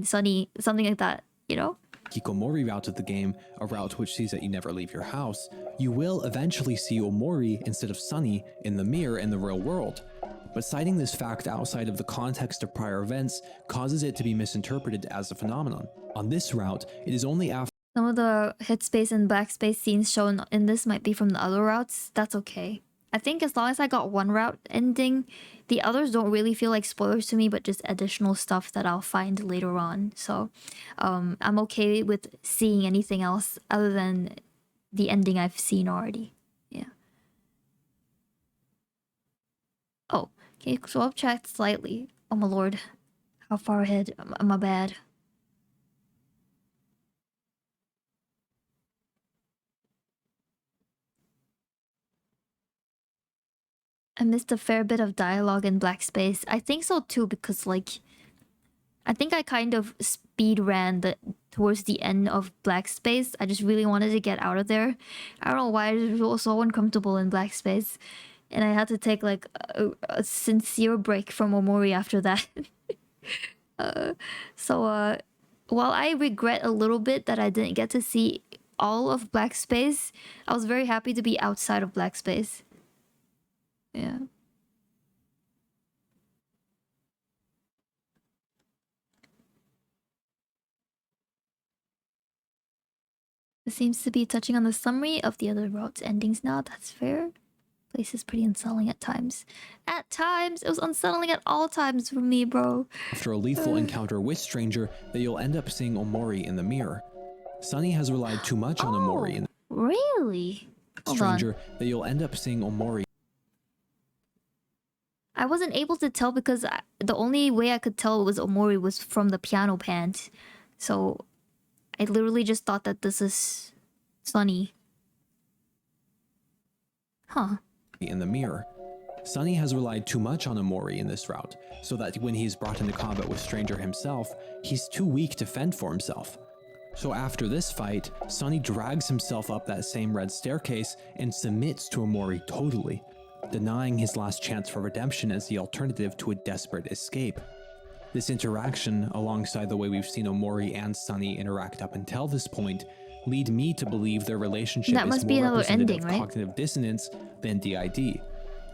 Sunny, something like that, you know? Hikomori route of the game, a route which sees that you never leave your house, you will eventually see Omori instead of Sunny in the mirror in the real world. But citing this fact outside of the context of prior events causes it to be misinterpreted as a phenomenon. On this route, it is only after Some of the headspace and blackspace scenes shown in this might be from the other routes. That's okay. I think as long as I got one route ending, the others don't really feel like spoilers to me, but just additional stuff that I'll find later on. So I'm okay with seeing anything else other than the ending I've seen already. Yeah. Oh, okay, so I've checked slightly. Oh my lord. How far ahead am I bad? I missed a fair bit of dialogue in Black Space. I think so too, because like, I think I kind of speed ran towards the end of Black Space. I just really wanted to get out of there. I don't know why I just felt so uncomfortable in Black Space, and I had to take like a sincere break from Omori after that. So while I regret a little bit that I didn't get to see all of Black Space, I was very happy to be outside of Black Space. Yeah. It seems to be touching on the summary of the other routes endings now. That's fair. Place is pretty unsettling at times. At times! It was unsettling at all times for me, bro. after a lethal encounter with Stranger that you'll end up seeing Omori in the mirror. Sunny has relied too much on Omori in Really? Hold Stranger on. that you'll end up seeing Omori I wasn't able to tell because the only way I could tell it was Omori was from the piano pant. So I literally just thought that this is Sunny. Huh. in the mirror. Sunny has relied too much on Omori in this route, so that when he's brought into combat with Stranger himself, he's too weak to fend for himself. So after this fight, Sunny drags himself up that same red staircase and submits to Omori totally, denying his last chance for redemption as the alternative to a desperate escape. This interaction, alongside the way we've seen Omori and Sunny interact up until this point, lead me to believe their relationship That is must more be another representative ending, of right? cognitive dissonance than DID.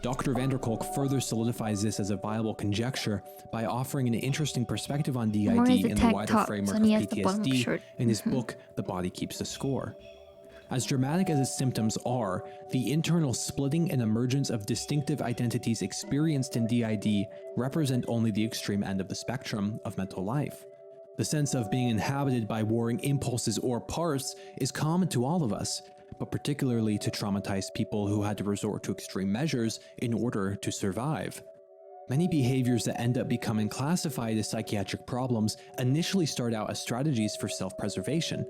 Dr. Vanderkolk further solidifies this as a viable conjecture by offering an interesting perspective on DID Omori's in the attack wider top, framework Sunny of has the bottom of the PTSD shirt. in his book, The Body Keeps the Score. As dramatic as its symptoms are, the internal splitting and emergence of distinctive identities experienced in DID represent only the extreme end of the spectrum of mental life. The sense of being inhabited by warring impulses or parts is common to all of us, but particularly to traumatized people who had to resort to extreme measures in order to survive. Many behaviors that end up becoming classified as psychiatric problems initially start out as strategies for self-preservation.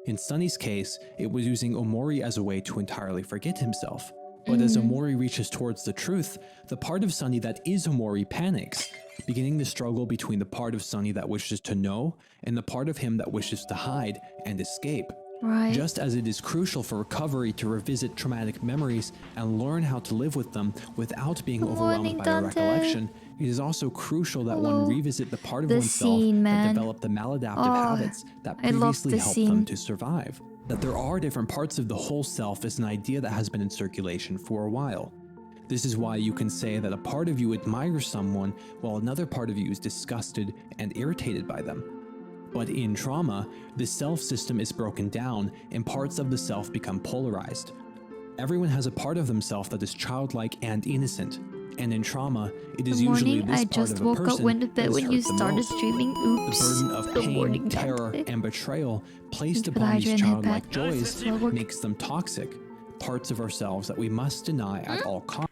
In Sunny's case, it was using Omori as a way to entirely forget himself. But as Omori reaches towards the truth, the part of Sunny that is Omori panics, beginning the struggle between the part of Sunny that wishes to know and the part of him that wishes to hide and escape. Right. Just as it is crucial for recovery to revisit traumatic memories and learn how to live with them without being overwhelmed by the recollection, it is also crucial that one revisit the part of oneself that developed the maladaptive habits that previously helped them to survive. That there are different parts of the whole self is an idea that has been in circulation for a while. This is why you can say that a part of you admires someone while another part of you is disgusted and irritated by them. But in trauma, the self system is broken down and parts of the self become polarized. Everyone has a part of themselves that is childlike and innocent, and in trauma, it is usually this I part just of a woke up, person went to that bed is when hurt you the started most. streaming. Oops. The burden of pain, terror, and betrayal placed upon these childlike joys makes them toxic, parts of ourselves that we must deny at all costs.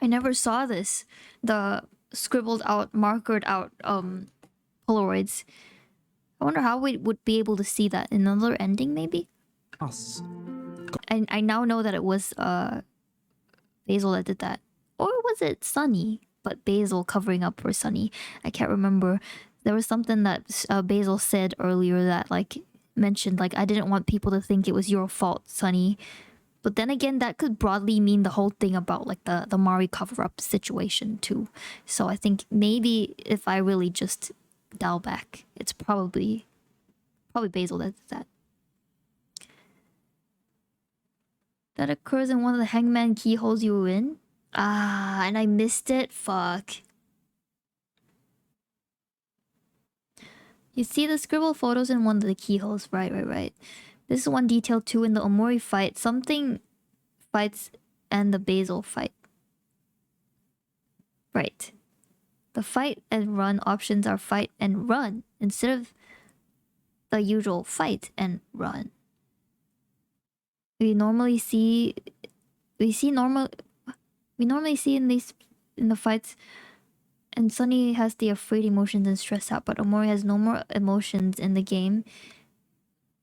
I never saw this. The scribbled out, markered out Polaroids. I wonder how we would be able to see that in another ending, maybe? And I now know that it was Basil that did that. Or was it Sunny? But Basil covering up for Sunny. I can't remember. There was something that Basil said earlier that like mentioned like I didn't want people to think it was your fault, Sunny. But then again, that could broadly mean the whole thing about like the Mari cover-up situation too. So I think maybe if I really just dial back, it's probably Basil that did that. That occurs in one of the hangman keyholes you were in. Ah, and I missed it. Fuck. You see the scribble photos in one of the keyholes. Right. This is one detail too in the Omori fight. Something fights and the Basil fight. Right. The fight and run options are fight and run instead of the usual fight and run. We normally see in the fights, and Sunny has the afraid emotions and stress out, but Omori has no more emotions in the game.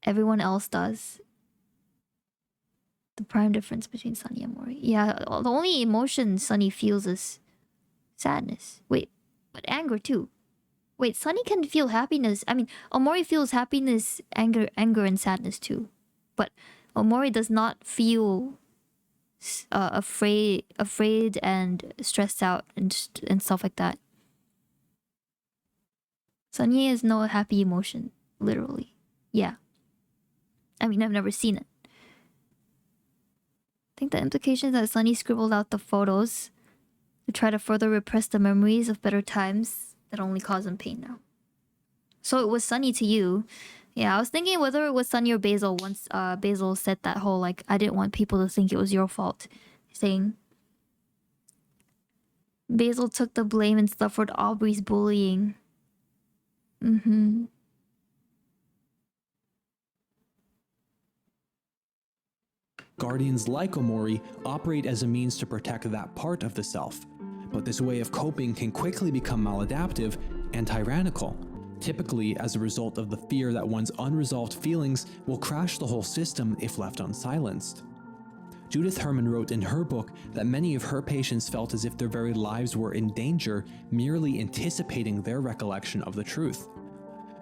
Everyone else does. The prime difference between Sunny and Omori. Yeah, the only emotion Sunny feels is sadness. Wait, but anger too. Wait, Sunny can feel happiness. I mean, Omori feels happiness, anger, and sadness too. But Omori does not feel afraid and stressed out and stuff like that. Sunny has no happy emotion, literally. Yeah. I mean, I've never seen it. I think the implication is that Sunny scribbled out the photos to try to further repress the memories of better times that only cause him pain now. So it was Sunny to you. Yeah, I was thinking whether it was Sunny or Basil once Basil said that whole like I didn't want people to think it was your fault thing. Basil took the blame and suffered Aubrey's bullying. Guardians like Omori operate as a means to protect that part of the self, but this way of coping can quickly become maladaptive and tyrannical, typically as a result of the fear that one's unresolved feelings will crash the whole system if left unsilenced. Judith Herman wrote in her book that many of her patients felt as if their very lives were in danger merely anticipating their recollection of the truth.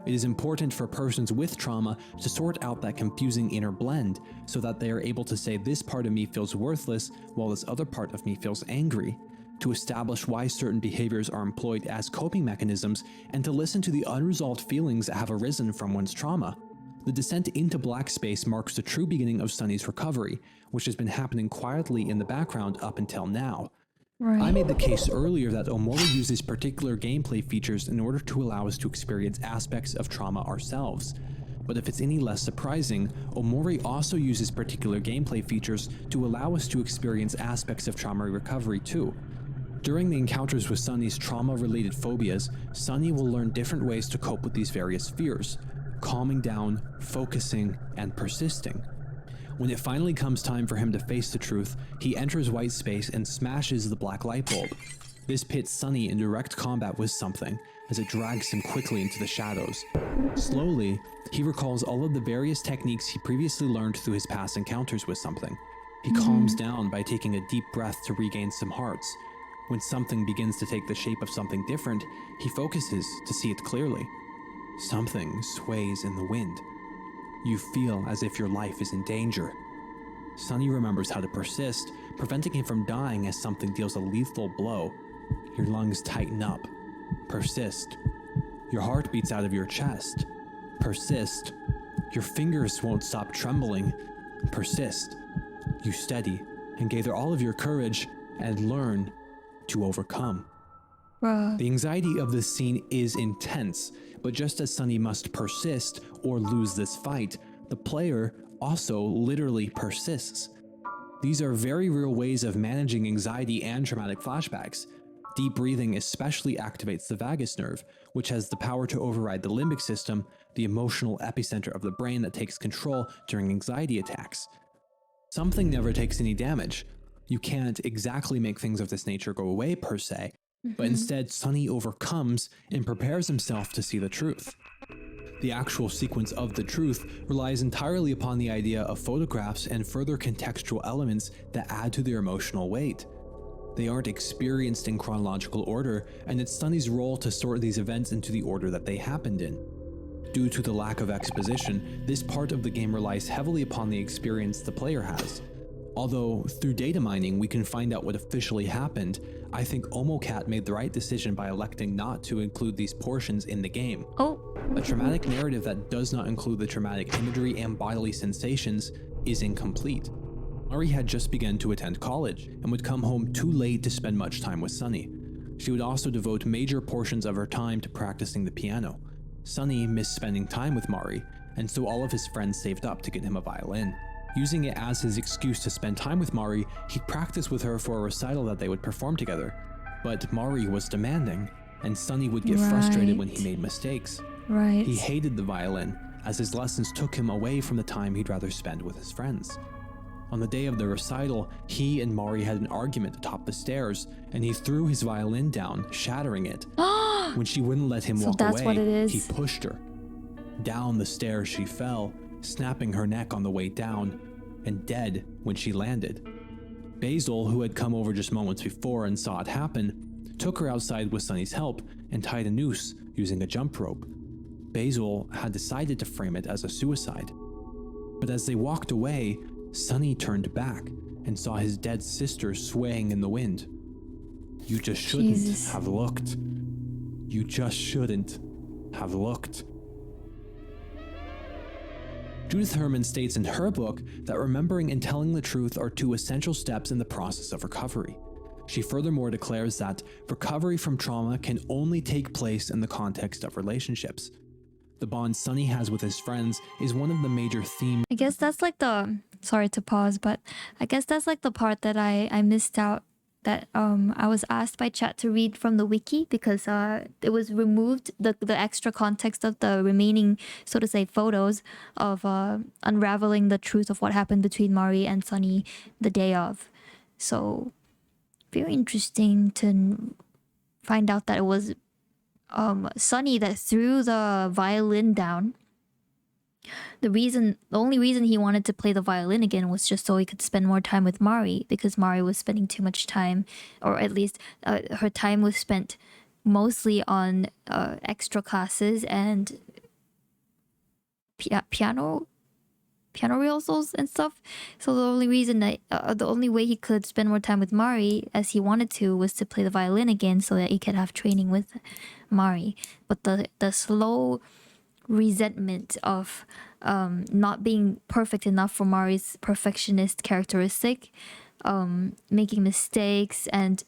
It is important for persons with trauma to sort out that confusing inner blend so that they are able to say this part of me feels worthless while this other part of me feels angry, to establish why certain behaviors are employed as coping mechanisms, and to listen to the unresolved feelings that have arisen from one's trauma. The descent into black space marks the true beginning of Sunny's recovery, which has been happening quietly in the background up until now. Right. I made the case earlier that Omori uses particular gameplay features in order to allow us to experience aspects of trauma ourselves. But if it's any less surprising, Omori also uses particular gameplay features to allow us to experience aspects of trauma recovery too. During the encounters with Sunny's trauma-related phobias, Sunny will learn different ways to cope with these various fears, calming down, focusing, and persisting. When it finally comes time for him to face the truth, he enters white space and smashes the black light bulb. This pits Sunny in direct combat with something as it drags him quickly into the shadows. Slowly, he recalls all of the various techniques he previously learned through his past encounters with something. He calms down by taking a deep breath to regain some hearts. When something begins to take the shape of something different, he focuses to see it clearly. Something sways in the wind. You feel as if your life is in danger. Sunny remembers how to persist, preventing him from dying as something deals a lethal blow. Your lungs tighten up. Persist. Your heart beats out of your chest. Persist. Your fingers won't stop trembling. Persist. You steady and gather all of your courage and learn to overcome. Bruh. The anxiety of this scene is intense, but just as Sunny must persist or lose this fight, the player also literally persists. These are very real ways of managing anxiety and traumatic flashbacks. Deep breathing especially activates the vagus nerve, which has the power to override the limbic system, the emotional epicenter of the brain that takes control during anxiety attacks. Something never takes any damage. You can't exactly make things of this nature go away per se, but instead Sunny overcomes and prepares himself to see the truth. The actual sequence of the truth relies entirely upon the idea of photographs and further contextual elements that add to their emotional weight. They aren't experienced in chronological order, and it's Sunny's role to sort these events into the order that they happened in. Due to the lack of exposition, this part of the game relies heavily upon the experience the player has. Although, through data mining we can find out what officially happened, I think OMOCAT made the right decision by electing not to include these portions in the game. Oh. A traumatic narrative that does not include the traumatic imagery and bodily sensations is incomplete. Mari had just begun to attend college and would come home too late to spend much time with Sunny. She would also devote major portions of her time to practicing the piano. Sunny missed spending time with Mari, and so all of his friends saved up to get him a violin. Using it as his excuse to spend time with Mari, he'd practice with her for a recital that they would perform together. But Mari was demanding, and Sunny would get frustrated when he made mistakes. Right. He hated the violin, as his lessons took him away from the time he'd rather spend with his friends. On the day of the recital, he and Mari had an argument atop the stairs, and he threw his violin down, shattering it. When she wouldn't let him walk that's away, what it is. he pushed her. Down the stairs she fell, snapping her neck on the way down, and dead when she landed. Basil, who had come over just moments before and saw it happen, took her outside with Sunny's help and tied a noose using a jump rope. Basil had decided to frame it as a suicide. But as they walked away, Sunny turned back and saw his dead sister swaying in the wind. You just shouldn't have looked. You just shouldn't have looked. Judith Herman states in her book that remembering and telling the truth are two essential steps in the process of recovery. She furthermore declares that recovery from trauma can only take place in the context of relationships. The bond Sunny has with his friends is one of the major themes. I guess that's like the, sorry to pause, but I guess that's like the part that I missed out, that I was asked by chat to read from the wiki because it was removed, the extra context of the remaining, so to say, photos of unraveling the truth of what happened between Mari and Sunny the day of. So very interesting to find out that it was Sunny that threw the violin down. The only reason he wanted to play the violin again was just so he could spend more time with Mari, because Mari was spending too much time, or at least her time was spent mostly on extra classes and piano rehearsals and stuff. So the only reason that the only way he could spend more time with Mari as he wanted to was to play the violin again, so that he could have training with Mari. But the slow resentment of not being perfect enough for Mari's perfectionist characteristic, making mistakes and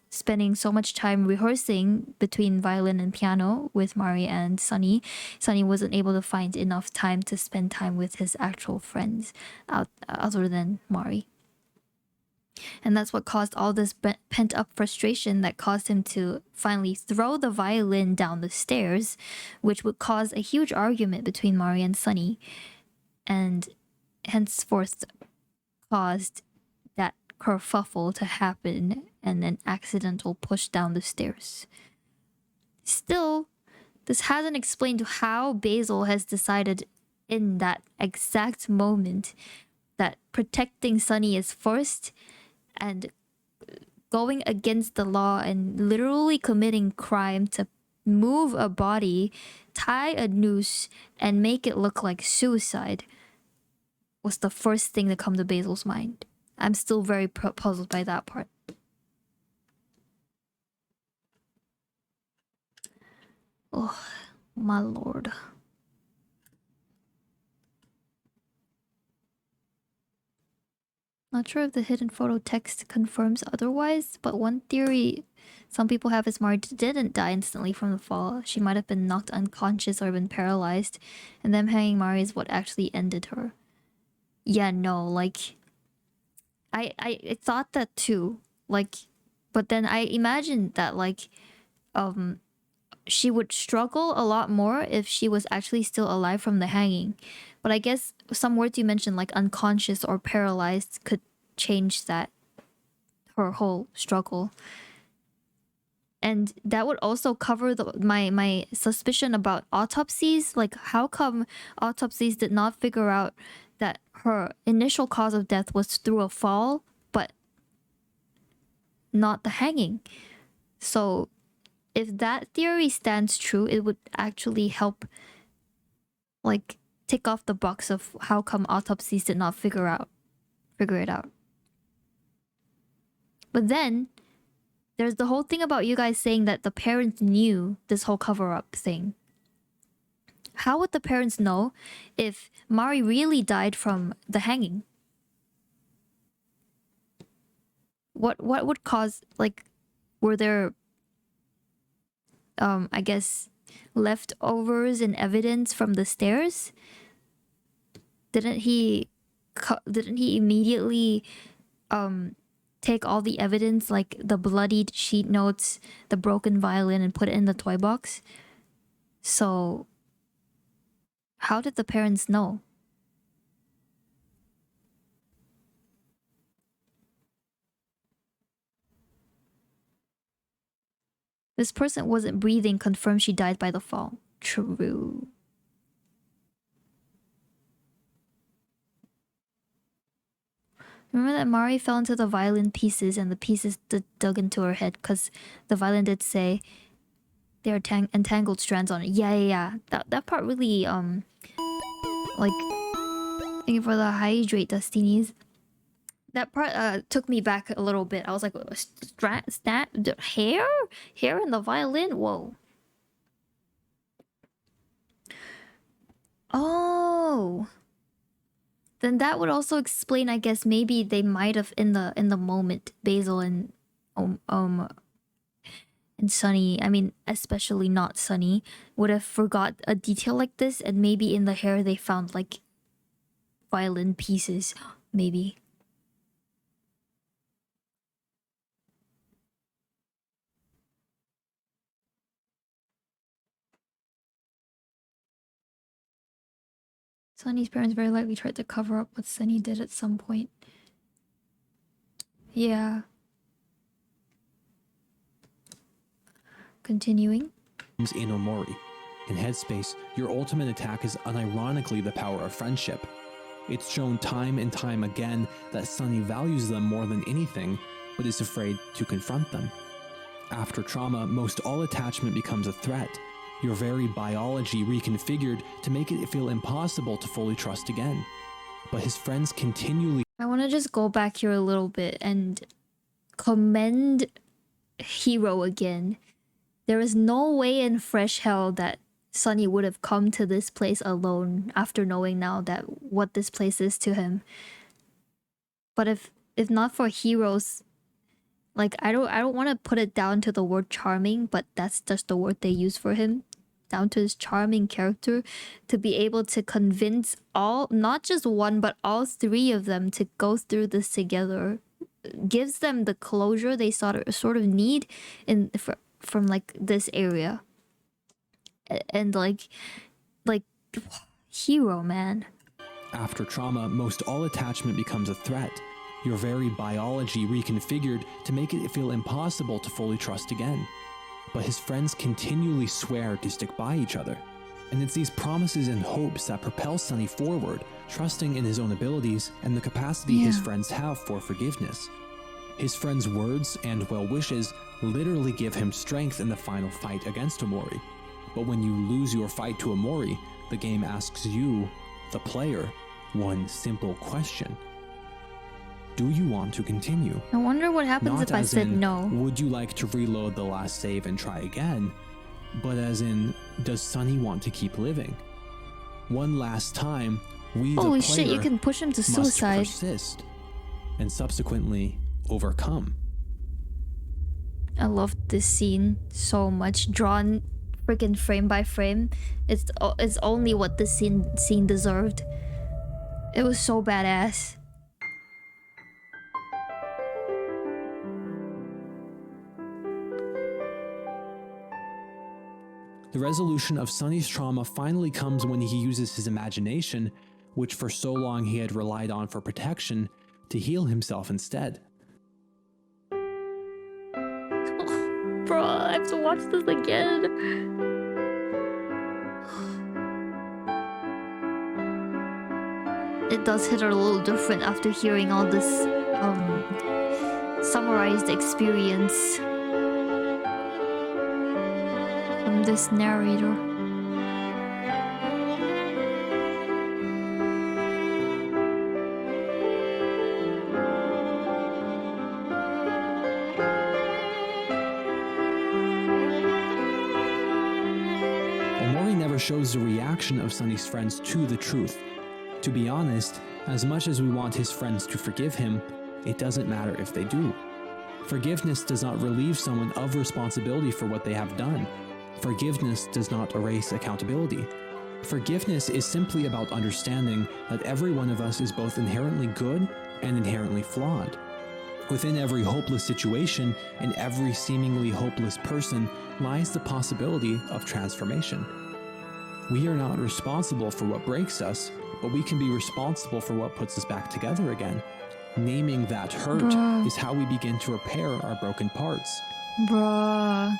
spending so much time rehearsing between violin and piano with Mari and Sunny. Sunny wasn't able to find enough time to spend time with his actual friends other than Mari. And that's what caused all this pent-up frustration that caused him to finally throw the violin down the stairs, which would cause a huge argument between Mari and Sunny, and henceforth caused that kerfuffle to happen and an accidental push down the stairs. Still, this hasn't explained how Basil has decided in that exact moment that protecting Sunny is first, and going against the law and literally committing crime to move a body, tie a noose, and make it look like suicide was the first thing to come to Basil's mind. I'm still very puzzled by that part. Oh, my lord. Not sure if the hidden photo text confirms otherwise, but one theory some people have is Mari didn't die instantly from the fall. She might have been knocked unconscious or been paralyzed, and them hanging Mari is what actually ended her. Yeah, no, like... I thought that too. Like, but then I imagined that, like, she would struggle a lot more if she was actually still alive from the hanging. But I guess some words you mentioned, like unconscious or paralyzed, could change that, her whole struggle. And that would also cover my suspicion about autopsies. Like, how come autopsies did not figure out that her initial cause of death was through a fall, but not the hanging? So if that theory stands true, it would actually help, like, tick off the box of how come autopsies did not figure it out. But then there's the whole thing about you guys saying that the parents knew this whole cover-up thing. How would the parents know if Mari really died from the hanging? What would cause, like, were there I guess leftovers and evidence from the stairs? Didn't he immediately take all the evidence, like the bloodied sheet notes, the broken violin, and put it in the toy box? So how did the parents know? This person wasn't breathing, confirmed she died by the fall. True. Remember that Mari fell into the violin pieces and the pieces dug into her head because the violin did say there are entangled strands on it. Yeah. That part really, like, thank you for the hydrate, Dustinis. That part took me back a little bit. I was like, hair? Hair in the violin? Whoa. Oh. Then that would also explain, I guess, maybe they might have in the moment, Basil and Sunny, I mean, especially not Sunny, would have forgot a detail like this, and maybe in the hair they found, like, violin pieces. Maybe. Sunny's parents very likely tried to cover up what Sunny did at some point. Yeah. Continuing. In OMORI. In Headspace, your ultimate attack is unironically the power of friendship. It's shown time and time again that Sunny values them more than anything, but is afraid to confront them. After trauma, most all attachment becomes a threat. Your very biology reconfigured to make it feel impossible to fully trust again. But his friends continually... I want to just go back here a little bit and commend Hiro again. There is no way in fresh hell that Sunny would have come to this place alone after knowing now that what this place is to him. But if not for Hiro's, like, I don't want to put it down to the word charming, but that's just the word they use for him. Down to his charming character, to be able to convince all, not just one, but all three of them to go through this together, gives them the closure they sort of need from like this area. And like Hiro, man. After trauma, most all attachment becomes a threat. your very biology reconfigured to make it feel impossible to fully trust again. But his friends continually swear to stick by each other. And it's these promises and hopes that propel Sunny forward, trusting in his own abilities and the capacity his friends have for forgiveness. His friends' words and well wishes literally give him strength in the final fight against Omori. But when you lose your fight to Omori, the game asks you, the player, one simple question. Do you want to continue? I wonder what happens Not if I as said in, no. would you like to reload the last save and try again? But as in, does Sunny want to keep living? One last time, we Holy the player shit, you can push him to must suicide. persist and subsequently overcome. I love this scene so much, drawn freaking frame by frame. It's only what this scene deserved. It was so badass. The resolution of Sunny's trauma finally comes when he uses his imagination, which for so long he had relied on for protection, to heal himself instead. Bro, I have to watch this again. It does hit a little different after hearing all this summarized experience from this narrator. Omori never shows the reaction of Sunny's friends to the truth. To be honest, as much as we want his friends to forgive him, it doesn't matter if they do. Forgiveness does not relieve someone of responsibility for what they have done. Forgiveness does not erase accountability. Forgiveness is simply about understanding that every one of us is both inherently good and inherently flawed. Within every hopeless situation and every seemingly hopeless person lies the possibility of transformation. We are not responsible for what breaks us, but we can be responsible for what puts us back together again. Naming that hurt Bruh. is how we begin to repair our broken parts. Bruh.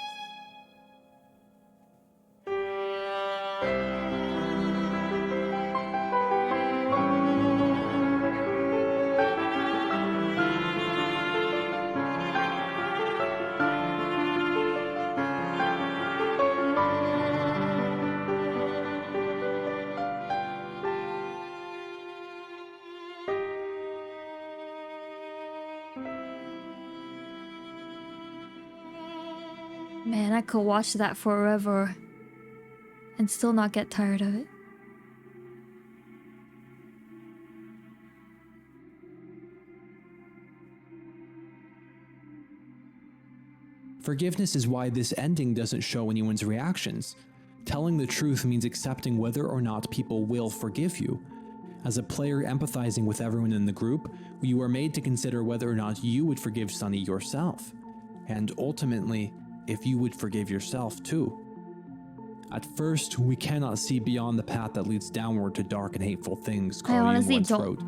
Man, I could watch that forever and still not get tired of it. Forgiveness is why this ending doesn't show anyone's reactions. Telling the truth means accepting whether or not people will forgive you. As a player empathizing with everyone in the group, you are made to consider whether or not you would forgive Sunny yourself. And ultimately, if you would forgive yourself too. At first, we cannot see beyond the path that leads downward to dark and hateful things carving in honestly one's don't throat.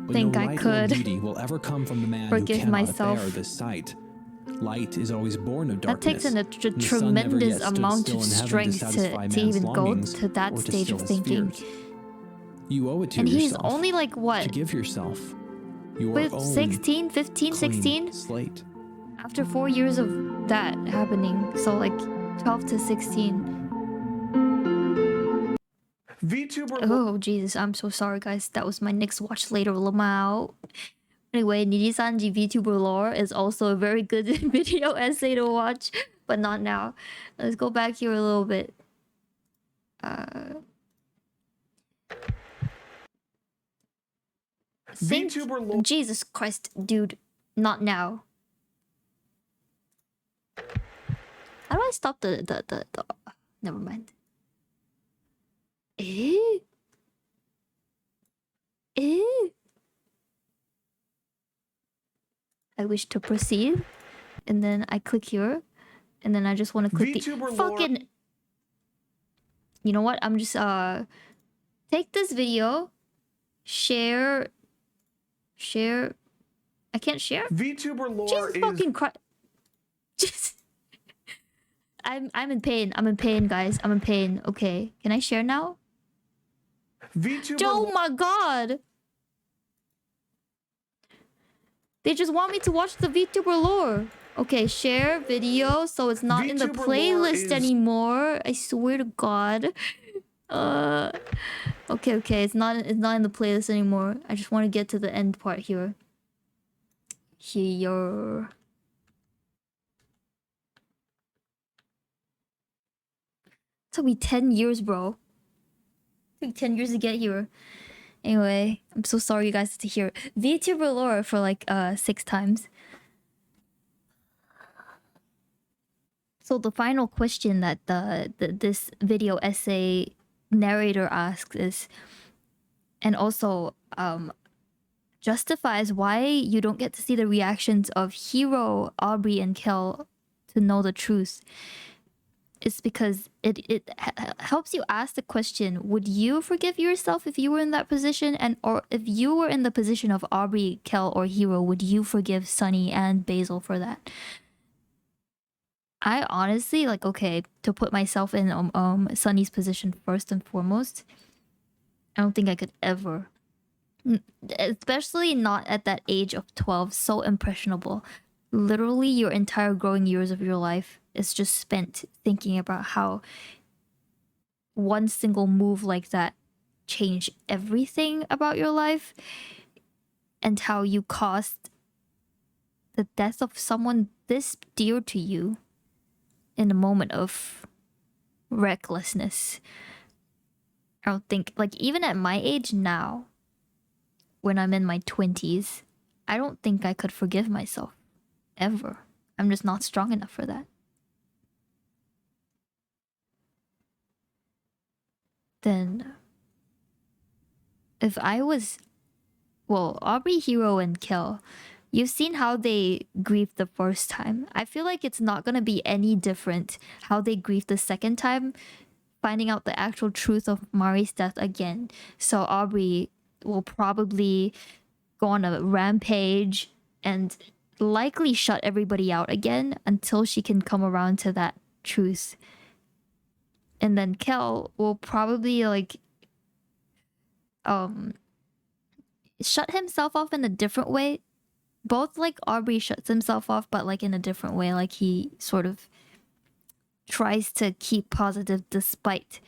But think no I light could or beauty will ever come from the man who forgive cannot myself. bear this sight. Light is always born of That darkness. takes a and the sun never tremendous yet stood amount still of in heaven strength satisfy to man's even go longings to that or to stage still of his thinking. fears. You owe it to And he's yourself only like what? to give yourself your With own 16, 15, clean 16? slate. After 4 years of that happening. So like 12 to 16. VTuber. Oh Jesus, I'm so sorry guys. That was my next watch later Lamau. Anyway, Niji-sanji VTuber lore is also a very good video essay to watch, but not now. Let's go back here a little bit. VTuber lore. Jesus Christ, dude, not now. How do I stop the never mind. Eh? I wish to proceed, and then I click here, and then I just want to click VTuber the lore. fucking. You know what? I'm just take this video, share. I can't share? VTuber lore Jesus is fucking Christ. Just... I'm in pain. I'm in pain, guys. I'm in pain. Okay. Can I share now? VTuber. Oh my god! They just want me to watch the VTuber lore. Okay, share video so it's not in the VTuber lore playlist is- anymore. I swear to God. Okay, it's not in the playlist anymore. I just want to get to the end part here. Here. Took me 10 years, bro. Took 10 years to get here. Anyway, I'm so sorry you guys to hear VTuber lore for like 6 times. So the final question that this video essay narrator asks is, and also justifies why you don't get to see the reactions of Hiro, Aubrey, and Kel to know the truth. It's because it helps you ask the question: would you forgive yourself if you were in that position, and or if you were in the position of Aubrey, Kel, or Hiro, would you forgive Sunny and Basil for that? I honestly, like, okay, to put myself in Sunny's position first and foremost, I don't think I could ever. Especially not at that age of 12, so impressionable. Literally, your entire growing years of your life is just spent thinking about how one single move like that changed everything about your life, and how you caused the death of someone this dear to you in a moment of recklessness. I don't think, like, even at my age now, when I'm in my 20s, I don't think I could forgive myself. Ever. I'm just not strong enough for that. Then, if I was... Well, Aubrey, Hiro, and Kel, you've seen how they grieved the first time. I feel like it's not gonna be any different how they grieved the second time, finding out the actual truth of Mari's death again. So Aubrey will probably go on a rampage and likely shut everybody out again until she can come around to that truth. And then Kel will probably like shut himself off in a different way. Both, like, Aubrey shuts himself off, but like in a different way. Like, he sort of tries to keep positive despite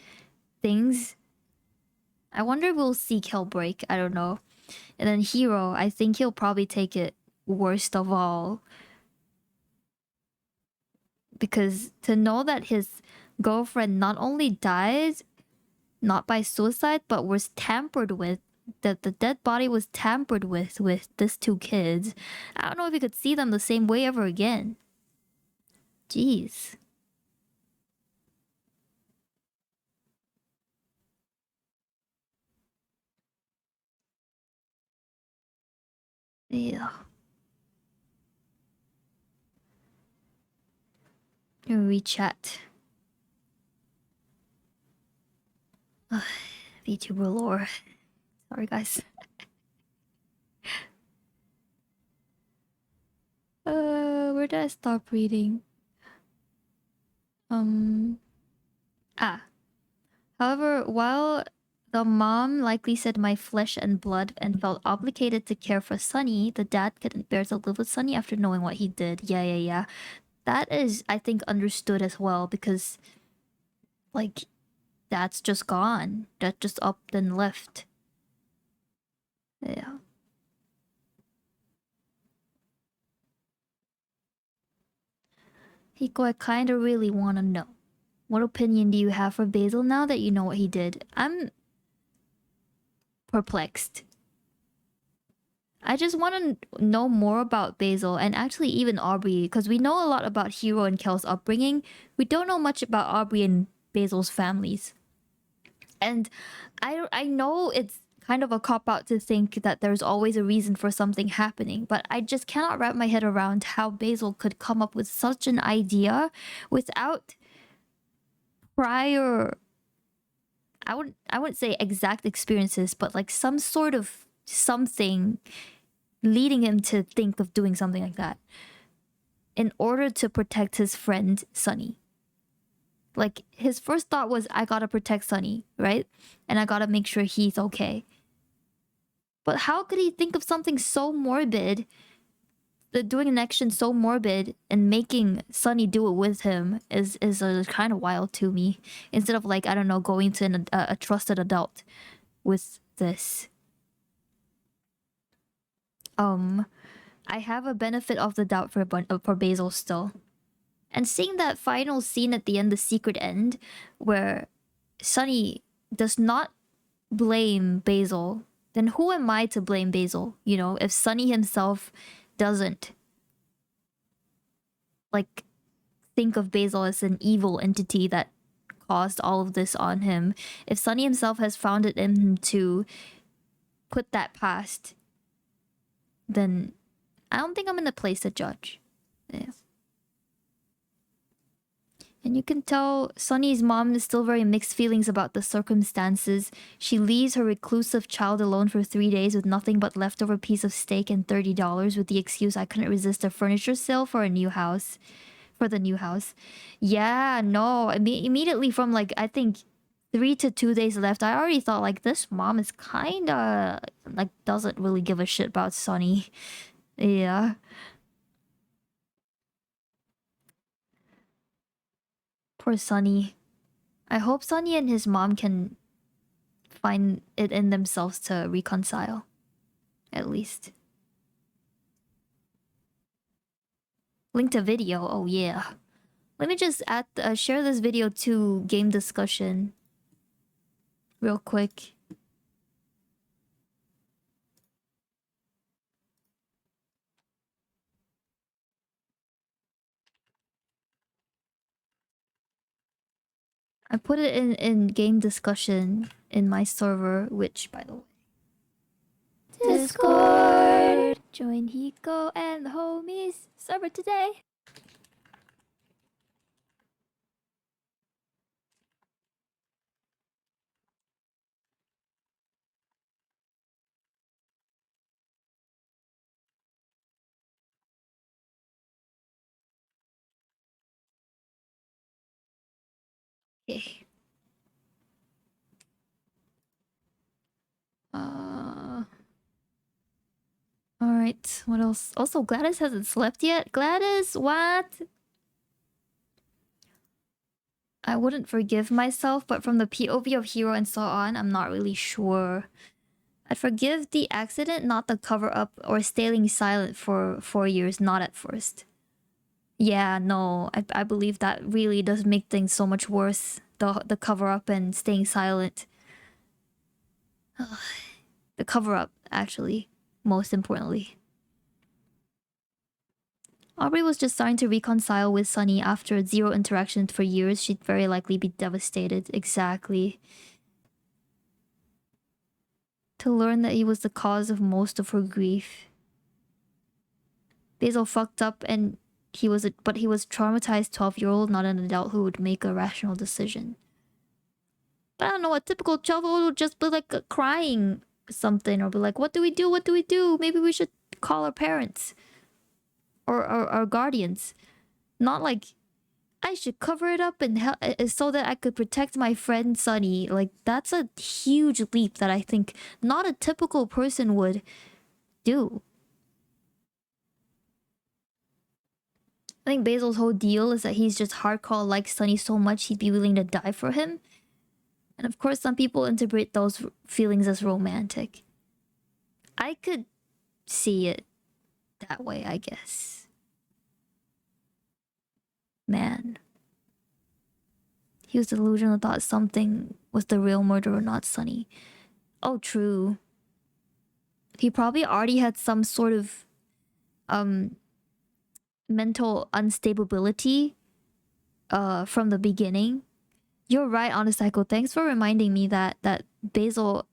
things. I wonder if we'll see Kel break. I don't know. And then Hiro, I think he'll probably take it worst of all, because to know that his girlfriend not only died not by suicide but was tampered with, that the dead body was tampered with these 2 kids, I don't know if he could see them the same way ever again. Jeez. Yeah. WeChat. VTuber lore. Sorry, guys. Where did I stop reading? However, while the mom likely said my flesh and blood and felt obligated to care for Sunny, the dad couldn't bear to live with Sunny after knowing what he did. Yeah. That is, I think, understood as well, because, like, that's just gone. That just up and left. Yeah. Hiko, I kinda really wanna know. What opinion do you have for Basil now that you know what he did? I'm perplexed. I just want to know more about Basil, and actually even Aubrey, because we know a lot about Hiro and Kel's upbringing. We don't know much about Aubrey and Basil's families. And I know it's kind of a cop-out to think that there's always a reason for something happening, but I just cannot wrap my head around how Basil could come up with such an idea without prior... I wouldn't say exact experiences, but like some sort of something leading him to think of doing something like that in order to protect his friend Sunny. Like, his first thought was, I gotta protect Sunny, right? And I gotta make sure he's okay. But how could he think of something so morbid, doing an action so morbid, and making Sunny do it with him is kind of wild to me. Instead of, like, I don't know, going to a trusted adult with this. I have a benefit of the doubt for Basil still. And seeing that final scene at the end, the secret end, where Sunny does not blame Basil, then who am I to blame Basil? You know, if Sunny himself doesn't, like, think of Basil as an evil entity that caused all of this on him. If Sunny himself has found it in him to put that past, then I don't think I'm in a place to judge. Yeah. And you can tell Sunny's mom is still very mixed feelings about the circumstances. She leaves her reclusive child alone for 3 days with nothing but leftover piece of steak and $30 with the excuse I couldn't resist a furniture sale for a new house. For the new house. Yeah, no. Immediately from, like, I think 3 to 2 days left, I already thought, like, this mom is kinda, like, doesn't really give a shit about Sunny. Yeah. Poor Sunny. I hope Sunny and his mom can find it in themselves to reconcile. At least. Link to video. Oh yeah. Let me just share this video to game discussion real quick. I put it in game discussion in my server, which, by the way, Discord! Join Hiko and the homies server today. Okay. Alright, what else? Also, Gladys hasn't slept yet. Gladys, what? I wouldn't forgive myself, but from the POV of Hero and so on, I'm not really sure. I'd forgive the accident, not the cover-up or staying silent for 4 years, not at first. Yeah, no, I believe that really does make things so much worse. The cover-up and staying silent. The cover-up, actually, most importantly. Aubrey was just starting to reconcile with Sunny after 0 interaction for years. She'd very likely be devastated. Exactly. To learn that he was the cause of most of her grief. Basil fucked up and he was traumatized 12-year-old, not an adult who would make a rational decision. But I don't know, a typical 12-year-old would just be like crying something or be like, what do we do? What do we do? Maybe we should call our parents. Or our guardians. Not like, I should cover it up and so that I could protect my friend Sunny. Like, that's a huge leap that I think not a typical person would do. I think Basil's whole deal is that he's just hardcore likes Sunny so much he'd be willing to die for him. And of course, some people interpret those feelings as romantic. I could see it that way, I guess. Man. He was delusional, thought something was the real murderer, not Sunny. Oh, true. He probably already had some sort of mental unstability from the beginning. You're right, Honest Psycho. Thanks for reminding me that Basil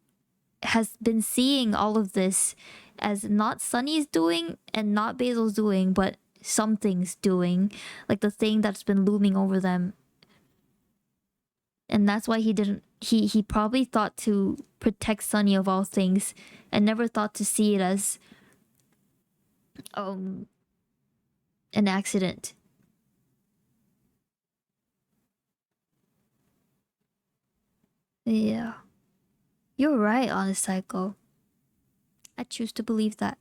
has been seeing all of this as not Sunny's doing and not Basil's doing, but something's doing. Like the thing that's been looming over them. And that's why he probably thought to protect Sunny of all things and never thought to see it as an accident. Yeah. You're right, Honest Psycho. I choose to believe that.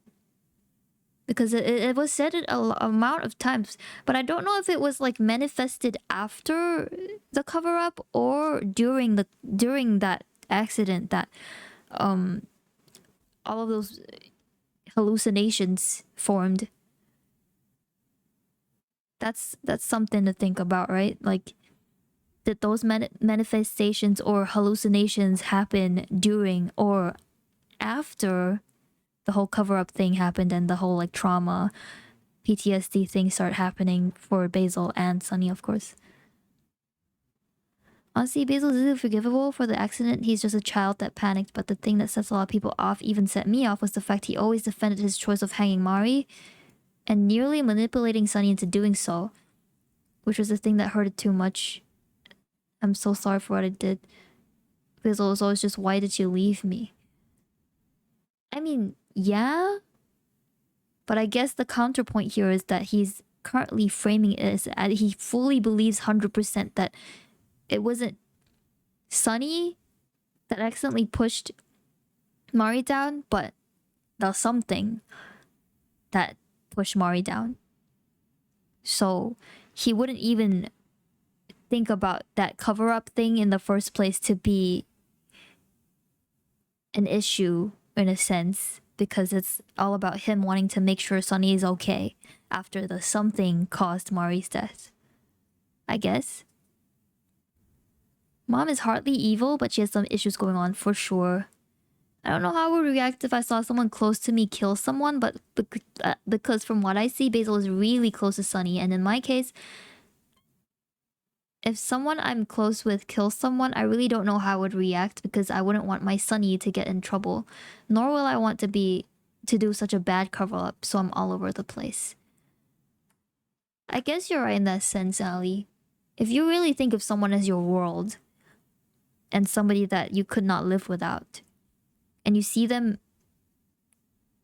Because it was said amount of times, but I don't know if it was like manifested after the cover up or during that accident that all of those hallucinations formed. That's something to think about, right? Like, did those manifestations or hallucinations happen during or after the whole cover-up thing happened and the whole like trauma PTSD thing started happening for Basil and Sunny, of course? Honestly, Basil is forgivable for the accident. He's just a child that panicked, but the thing that sets a lot of people off, even set me off, was the fact he always defended his choice of hanging Mari and nearly manipulating Sunny into doing so, which was the thing that hurted too much. I'm so sorry for what I did. Basil was always just, why did you leave me? I mean, yeah, but I guess the counterpoint here is that he's currently framing it as he fully believes 100% that it wasn't Sunny that accidentally pushed Mari down, but the something that pushed Mari down. So he wouldn't even think about that cover-up thing in the first place to be an issue in a sense, because it's all about him wanting to make sure Sunny is okay after the something caused Mari's death, I guess. Mom is hardly evil, but she has some issues going on for sure. I don't know how I would react if I saw someone close to me kill someone, but because from what I see, Basil is really close to Sunny, and in my case, if someone I'm close with kills someone, I really don't know how I would react, because I wouldn't want my Sunny to get in trouble. Nor will I want to do such a bad cover-up, so I'm all over the place. I guess you're right in that sense, Ali. If you really think of someone as your world, and somebody that you could not live without, and you see them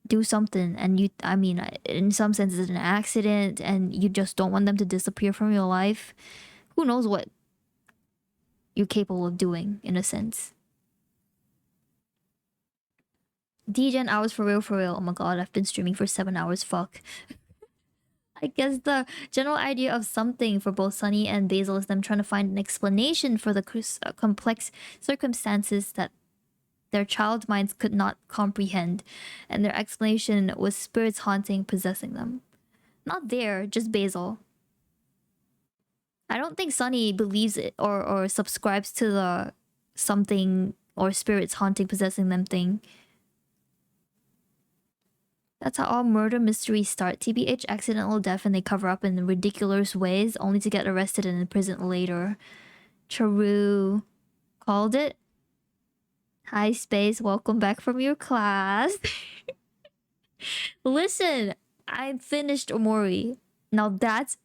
do something, and I mean, in some sense it's an accident, and you just don't want them to disappear from your life, who knows what you're capable of doing, in a sense. DGen hours for real, for real. Oh my god, I've been streaming for 7 hours, fuck. I guess the general idea of something for both Sunny and Basil is them trying to find an explanation for the complex circumstances that their child minds could not comprehend, and their explanation was spirits haunting, possessing them. Not there, just Basil. I don't think Sunny believes it or subscribes to the something or spirits haunting, possessing them thing. That's how all murder mysteries start. TBH, accidental death, and they cover up in ridiculous ways, only to get arrested and imprisoned later. Charu called it. Hi, Space. Welcome back from your class. Listen, I finished Omori. Now that's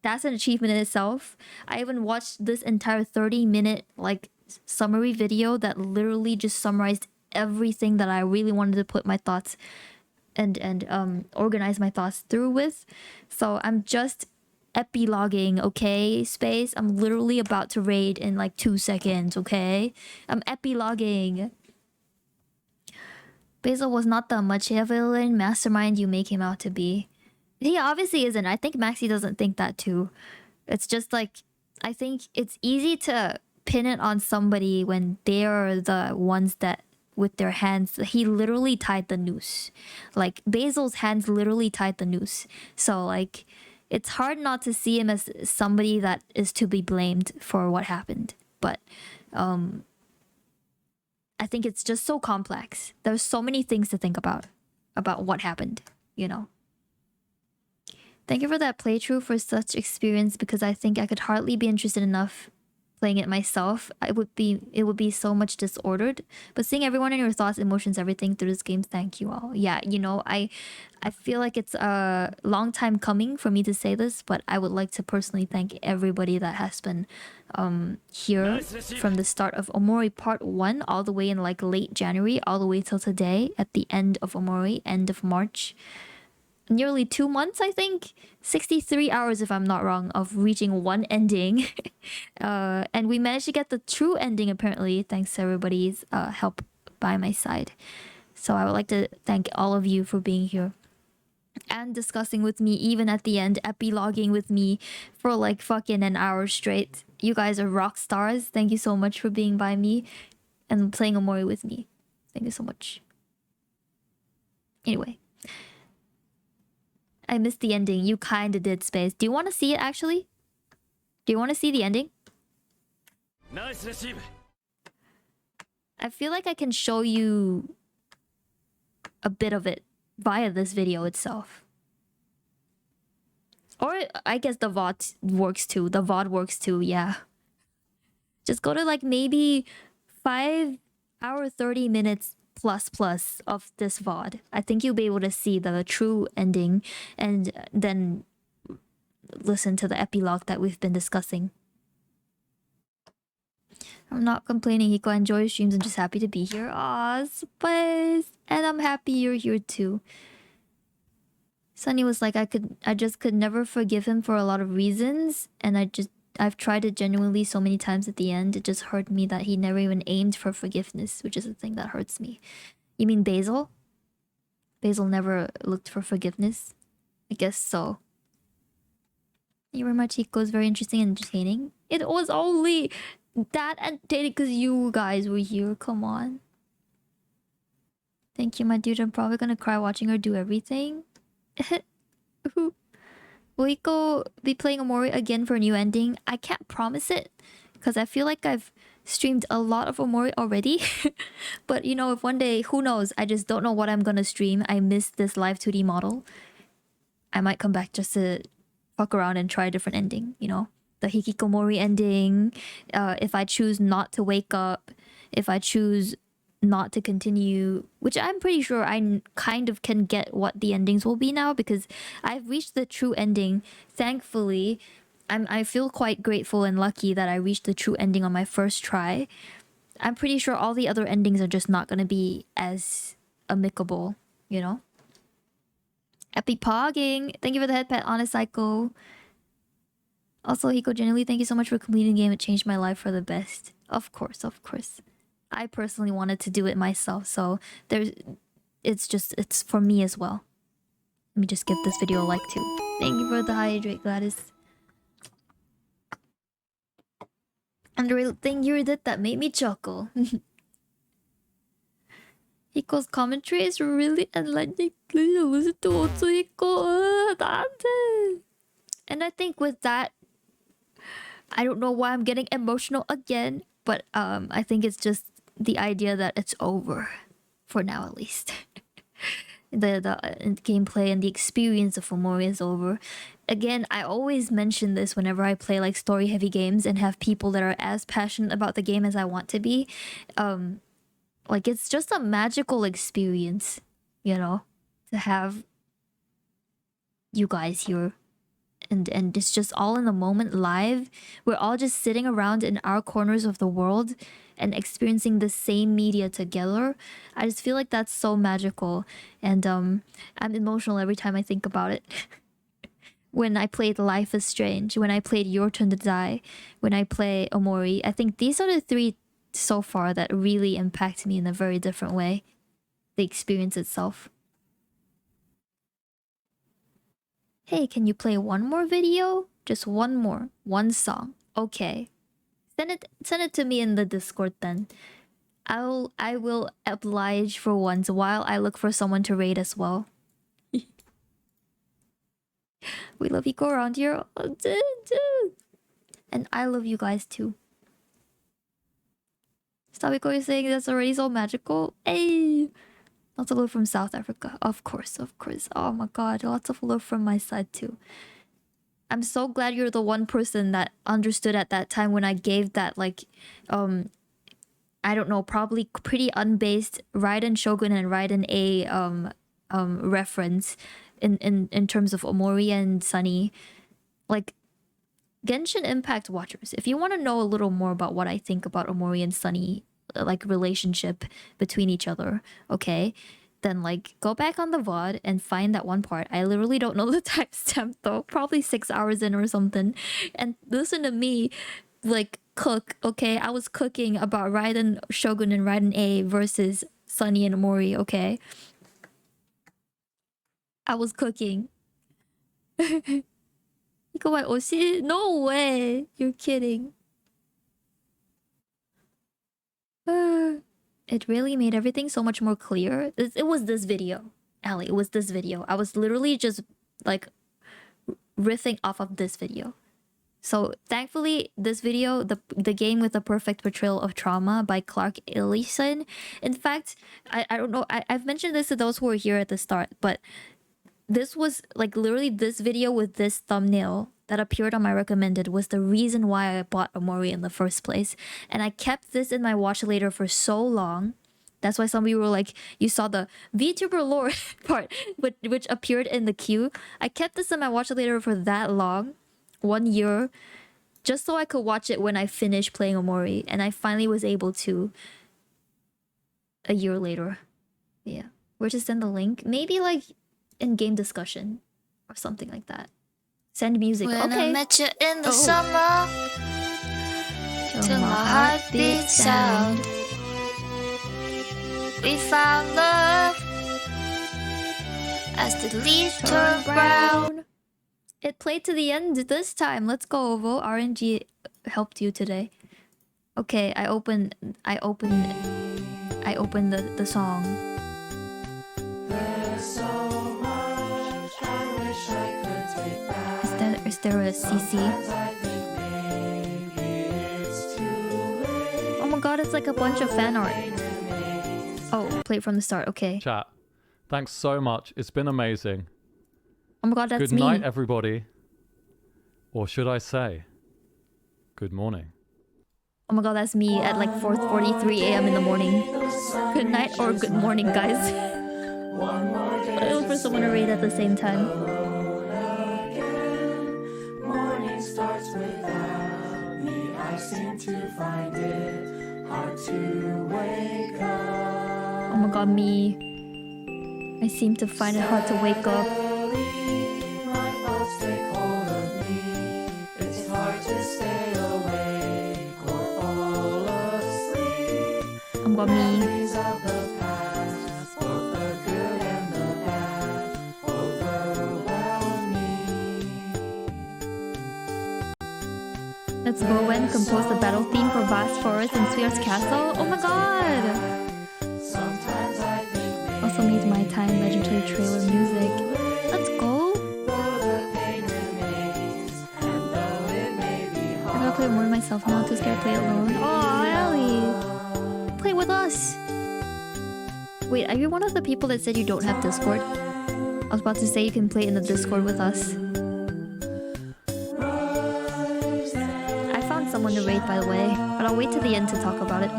an achievement in itself. I even watched this entire 30-minute like summary video that literally just summarized everything that I really wanted to put my thoughts and organize my thoughts through with. So I'm just epiloguing, okay, Space? I'm literally about to raid in like 2 seconds, okay? I'm epiloguing. Basil was not the Machiavellian mastermind you make him out to be. He obviously isn't. I think Maxi doesn't think that too. It's just like, I think it's easy to pin it on somebody when they're the ones that, with their hands, he literally tied the noose. Like, Basil's hands literally tied the noose. So, like, it's hard not to see him as somebody that is to be blamed for what happened. But, I think it's just so complex. There's so many things to think about what happened, you know? Thank you for that playthrough, for such experience, because I think I could hardly be interested enough playing it myself. It would be so much disordered. But seeing everyone and your thoughts, emotions, everything through this game, thank you all. Yeah, you know, I feel like it's a long time coming for me to say this, but I would like to personally thank everybody that has been here from the start of Omori Part 1 all the way in like late January, all the way till today at the end of Omori, end of March. nearly 2 months, I think. 63 hours, if I'm not wrong, of reaching one ending. And we managed to get the true ending, apparently, thanks to everybody's help by my side. So I would like to thank all of you for being here and discussing with me, even at the end, epiloguing with me for like fucking an hour straight. You guys are rock stars. Thank you so much for being by me and playing Omori with me. Thank you so much. Anyway. I missed the ending. You kinda did, Space. Do you want to see it, actually? Do you want to see the ending? Nice receive. I feel like I can show you a bit of it via this video itself. Or I guess the VOD works too. The VOD works too, yeah. Just go to like maybe 5 hour 30 minutes plus of this VOD. I think you'll be able to see the true ending and then listen to the epilogue that we've been discussing. I'm not complaining, Hiko. I enjoy your streams. I'm just happy to be here. Aw, Spice. And I'm happy you're here too. Sunny was like, I just could never forgive him for a lot of reasons, and I've tried it genuinely so many times at the end. It just hurt me that he never even aimed for forgiveness, which is the thing that hurts me. You mean Basil? Basil never looked for forgiveness? I guess so. Thank you very much, Hiko. Is very interesting and entertaining. It was only that entertaining because you guys were here. Come on. Thank you, my dude. I'm probably gonna cry watching her do everything. Will Hiko be playing Omori again for a new ending? I can't promise it, because I feel like I've streamed a lot of Omori already. But you know, if one day, who knows, I just don't know what I'm gonna stream. I missed this live 2D model. I might come back just to fuck around and try a different ending, you know? The hikikomori ending, if I choose not to wake up, if I choose not to continue, which I'm pretty sure I kind of can get what the endings will be now, because I've reached the true ending. Thankfully, I feel quite grateful and lucky that I reached the true ending on my first try. I'm pretty sure all the other endings are just not gonna be as amicable, you know? Epic pogging! Thank you for the head pet, Honest Psycho. Also, Hiko, genuinely, thank you so much for completing the game. It changed my life for the best. Of course, of course. I personally wanted to do it myself, so it's for me as well. Let me just give this video a like too. Thank you for the hydrate, Gladys. And the real thing you did that made me chuckle. Hiko's commentary is really enlightening. Please listen to also Hiko. 나한테. And I think with that, I don't know why I'm getting emotional again, but I think it's just the idea that it's over, for now at least. the gameplay and the experience of Omori is over. Again, I always mention this whenever I play like story heavy games and have people that are as passionate about the game as I want to be. Like, it's just a magical experience, you know, to have you guys here. And it's just all in the moment live. We're all just sitting around in our corners of the world and experiencing the same media together. I just feel like that's so magical. And I'm emotional every time I think about it. When I played Life is Strange, when I played Your Turn to Die, when I play Omori, I think these are the three so far that really impact me in a very different way. The experience itself. Hey, can you play one more video? Just one more. One song. Okay. Send it to me in the Discord then. I will oblige for once while I look for someone to raid as well. We love Hiko around here. And I love you guys too. Stop Hiko, you're saying that's already so magical? Hey! Lots of love from South Africa. Of course, of course. Oh my god, lots of love from my side too. I'm so glad you're the one person that understood at that time when I gave that, like, I don't know, probably pretty unbased Raiden Shogun and Raiden A reference in terms of Omori and Sunny. Like, Genshin Impact watchers, if you want to know a little more about what I think about Omori and Sunny, like relationship between each other, okay, then like go back on the VOD and find that one part. I literally don't know the timestamp though. Probably 6 hours in or something. And listen to me like cook, okay? I was cooking about Raiden Shogun and Raiden A versus Sunny and Omori, okay? I was cooking. Hiko wa oshi? No way! You're kidding. It really made everything so much more clear. It was this video, Ali. It was this video. I was literally just like riffing off of this video. So thankfully, this video, the game with the perfect portrayal of trauma by Clark Ellison. In fact, I don't know. I've mentioned this to those who were here at the start, but this was like literally this video with this thumbnail that appeared on my recommended was the reason why I bought Omori in the first place. And I kept this in my watch later for so long. That's why some of you were like, you saw the VTuber lore part, which appeared in the queue. I kept this in my watch later for that long, 1 year, just so I could watch it when I finished playing Omori. And I finally was able to a year later. Yeah. Where to send the link? Maybe like in-game discussion or something like that. Send music. When Okay. I met you in the summer, till my heart beats out, we found love as the leaves turn brown. It played to the end this time. Let's go, Ovo. RNG helped you today. Okay, I opened the song. Is there a CC? Oh my god, it's like a bunch of fan art. Oh, play it from the start. Okay. Chat. Thanks so much. It's been amazing. Oh my god, that's Good me. night, everybody. Or should I say, good morning. Oh my god, that's me at like 4:43 a.m. in the morning. Good night or good morning, guys. I look for someone to read at the same time. Starts without me. I seem to find it hard to wake up. Oh my god, me. I seem to find it hard to wake up. My thoughts take hold of me. It's hard to stay awake or fall asleep. Oh my god, me. Memories of the past, both the good and the bad, overwhelm me. Let's go and compose the battle theme for Vast Forest and Sphere's Castle. Oh my god! Sometimes I think Also needs my time legendary trailer music. Let's go! I'm gonna play more myself now, too scared to play alone. Oh, Ellie! Play with us! Wait, are you one of the people that said you don't have Discord? I was about to say you can play in the Discord with us. I found someone to raid, by the way, but I'll wait to the end to talk about it.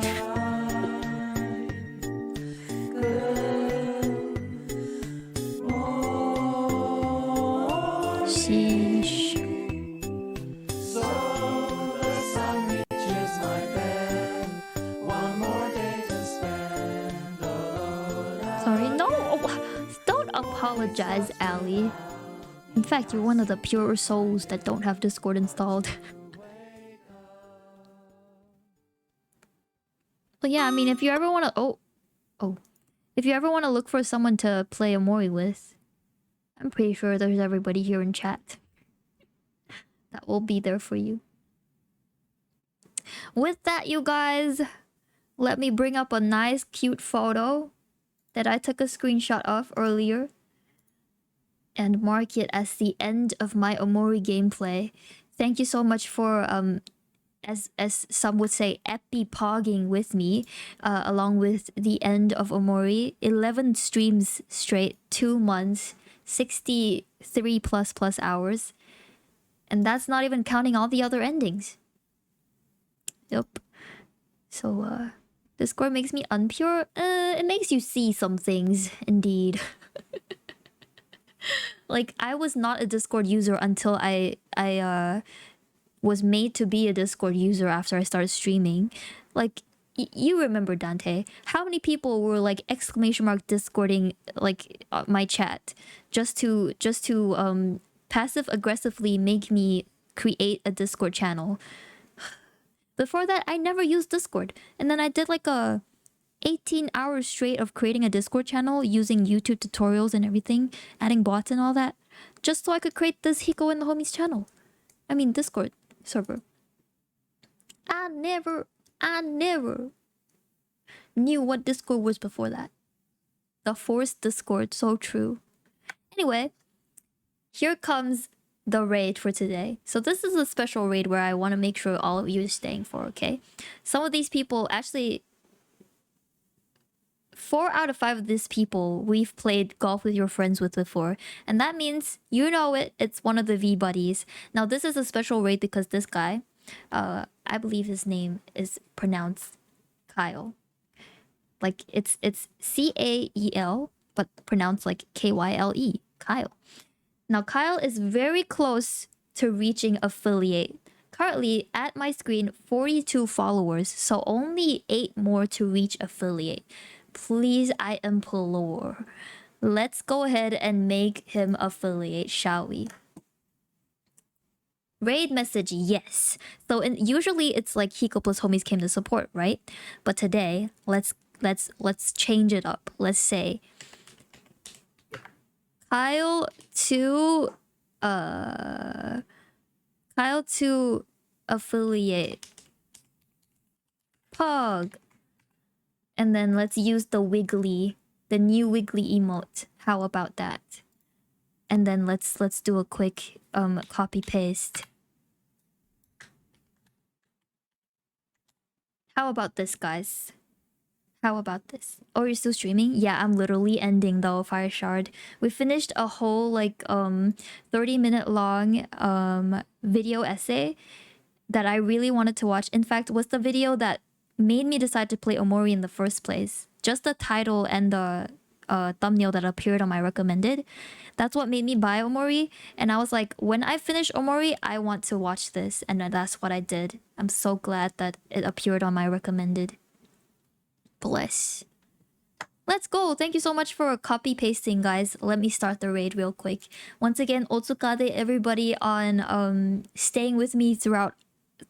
Sheesh. Sorry, no! Don't apologize, Ali. In fact, you're one of the pure souls that don't have Discord installed. But yeah, I mean, if you ever want to... If you ever want to look for someone to play Omori with, I'm pretty sure there's everybody here in chat that will be there for you. With that, you guys, let me bring up a nice, cute photo that I took a screenshot of earlier and mark it as the end of my Omori gameplay. Thank you so much for as some would say, epi-pogging with me, along with the end of Omori. 11 streams straight, 2 months, 63 plus hours. And that's not even counting all the other endings. Yep. So, Discord makes me unpure. It makes you see some things, indeed. Like, I was not a Discord user until I was made to be a Discord user after I started streaming. Like, you remember, Dante. How many people were like exclamation mark discording like my chat just to passive aggressively make me create a Discord channel? Before that, I never used Discord. And then I did like a 18 hours straight of creating a Discord channel using YouTube tutorials and everything, adding bots and all that, just so I could create this Hiko and the Homies channel. I mean, Discord server. I never knew what Discord was before that. The forced Discord, so true. Anyway, here comes the raid for today. So this is a special raid where I want to make sure all of you are staying for, okay? Some of these people, actually 4 out of 5 of these people we've played golf with your friends with before. And that means, you know it, it's one of the VODs. Now this is a special raid because this guy, I believe his name is pronounced Kyle. Like it's C-A-E-L, but pronounced like K-Y-L-E, Kyle. Now Kyle is very close to reaching affiliate. Currently, at my screen, 42 followers, so only 8 more to reach affiliate. Please, I implore. Let's go ahead and make him affiliate, shall we? Raid message, yes. So usually it's like Hiko plus Homies came to support, right? But today, let's change it up. Let's say Kyle to affiliate Pug. And then let's use the new wiggly emote. How about that? And then let's do a quick copy paste. How about this, guys? How about this? Oh, you're still streaming? Yeah, I'm literally ending though, Fire Shard. We finished a whole like 30-minute long video essay that I really wanted to watch. In fact, was the video that made me decide to play Omori in the first place. Just the title and the thumbnail that appeared on my recommended. That's what made me buy Omori. And I was like, when I finish Omori, I want to watch this. And that's what I did. I'm so glad that it appeared on my recommended. Bless. Let's go. Thank you so much for copy pasting, guys. Let me start the raid real quick. Once again, otsukade everybody on staying with me throughout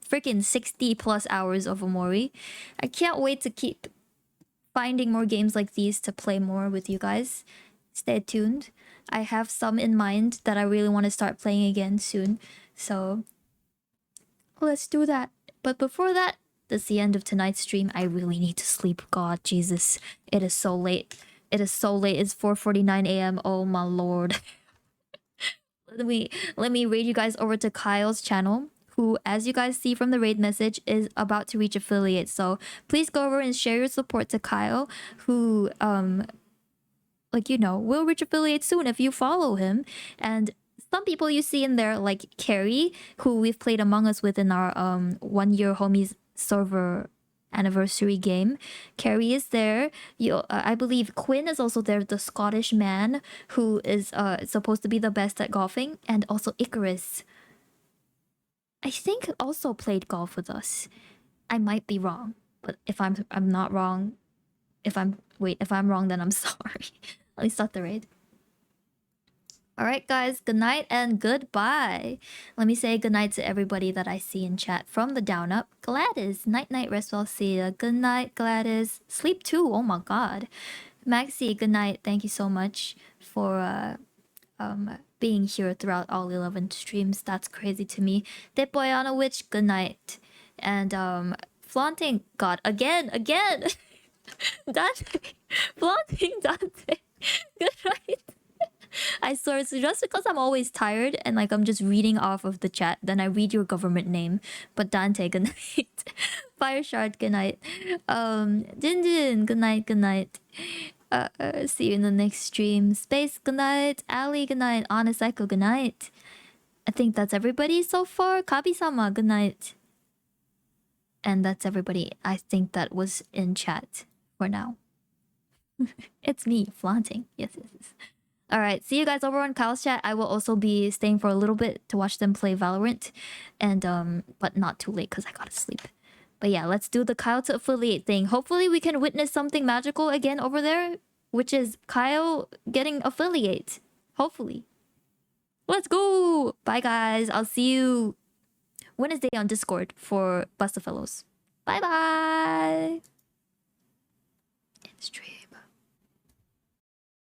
freaking 60 plus hours of Omori. I can't wait to keep finding more games like these to play more with you guys. Stay tuned. I have some in mind that I really want to start playing again soon. So let's do that. But before that, that's the end of tonight's stream. I really need to sleep. God, Jesus. It is so late. It is so late. It's 4:49 a.m. Oh my lord. Let me raid you guys over to Kyle's channel, who, as you guys see from the raid message, is about to reach affiliate. So please go over and share your support to Kyle, who like, you know, will reach affiliate soon if you follow him. And some people you see in there, like Carrie, who we've played Among Us with in our 1-year Homies server anniversary game. Carrie is there. I believe Quinn is also there, the Scottish man who is supposed to be the best at golfing, and also Icarus, I think, also played golf with us. I might be wrong, but if I'm not wrong, if I'm wrong, then I'm sorry. Let me start the raid. Alright guys, good night and goodbye. Let me say goodnight to everybody that I see in chat from the down up. Gladys, night night, rest well, see ya. Good night, Gladys. Sleep too, oh my god. Maxi, good night. Thank you so much for being here throughout all 11 streams. That's crazy to me. Depoyana Witch, good night. And flaunting God again. Dante. Flaunting Dante. Good night. I swear it's just because I'm always tired and like I'm just reading off of the chat, then I read your government name. But Dante, good night. Fire Shard, good night. Jin, good night. See you in the next stream. Space, good night. Ali, good night. Honest Echo, good night. I think that's everybody so far. Kabi-sama, good night. And that's everybody I think that was in chat for now. It's me, flaunting. Yes. Alright, see you guys over on Kyle's chat. I will also be staying for a little bit to watch them play Valorant. And, but not too late because I gotta sleep. But yeah, let's do the Kyle to affiliate thing. Hopefully we can witness something magical again over there, which is Kyle getting affiliate. Hopefully. Let's go! Bye guys, I'll see you Wednesday on Discord for Bustafellows. Bye bye! End stream.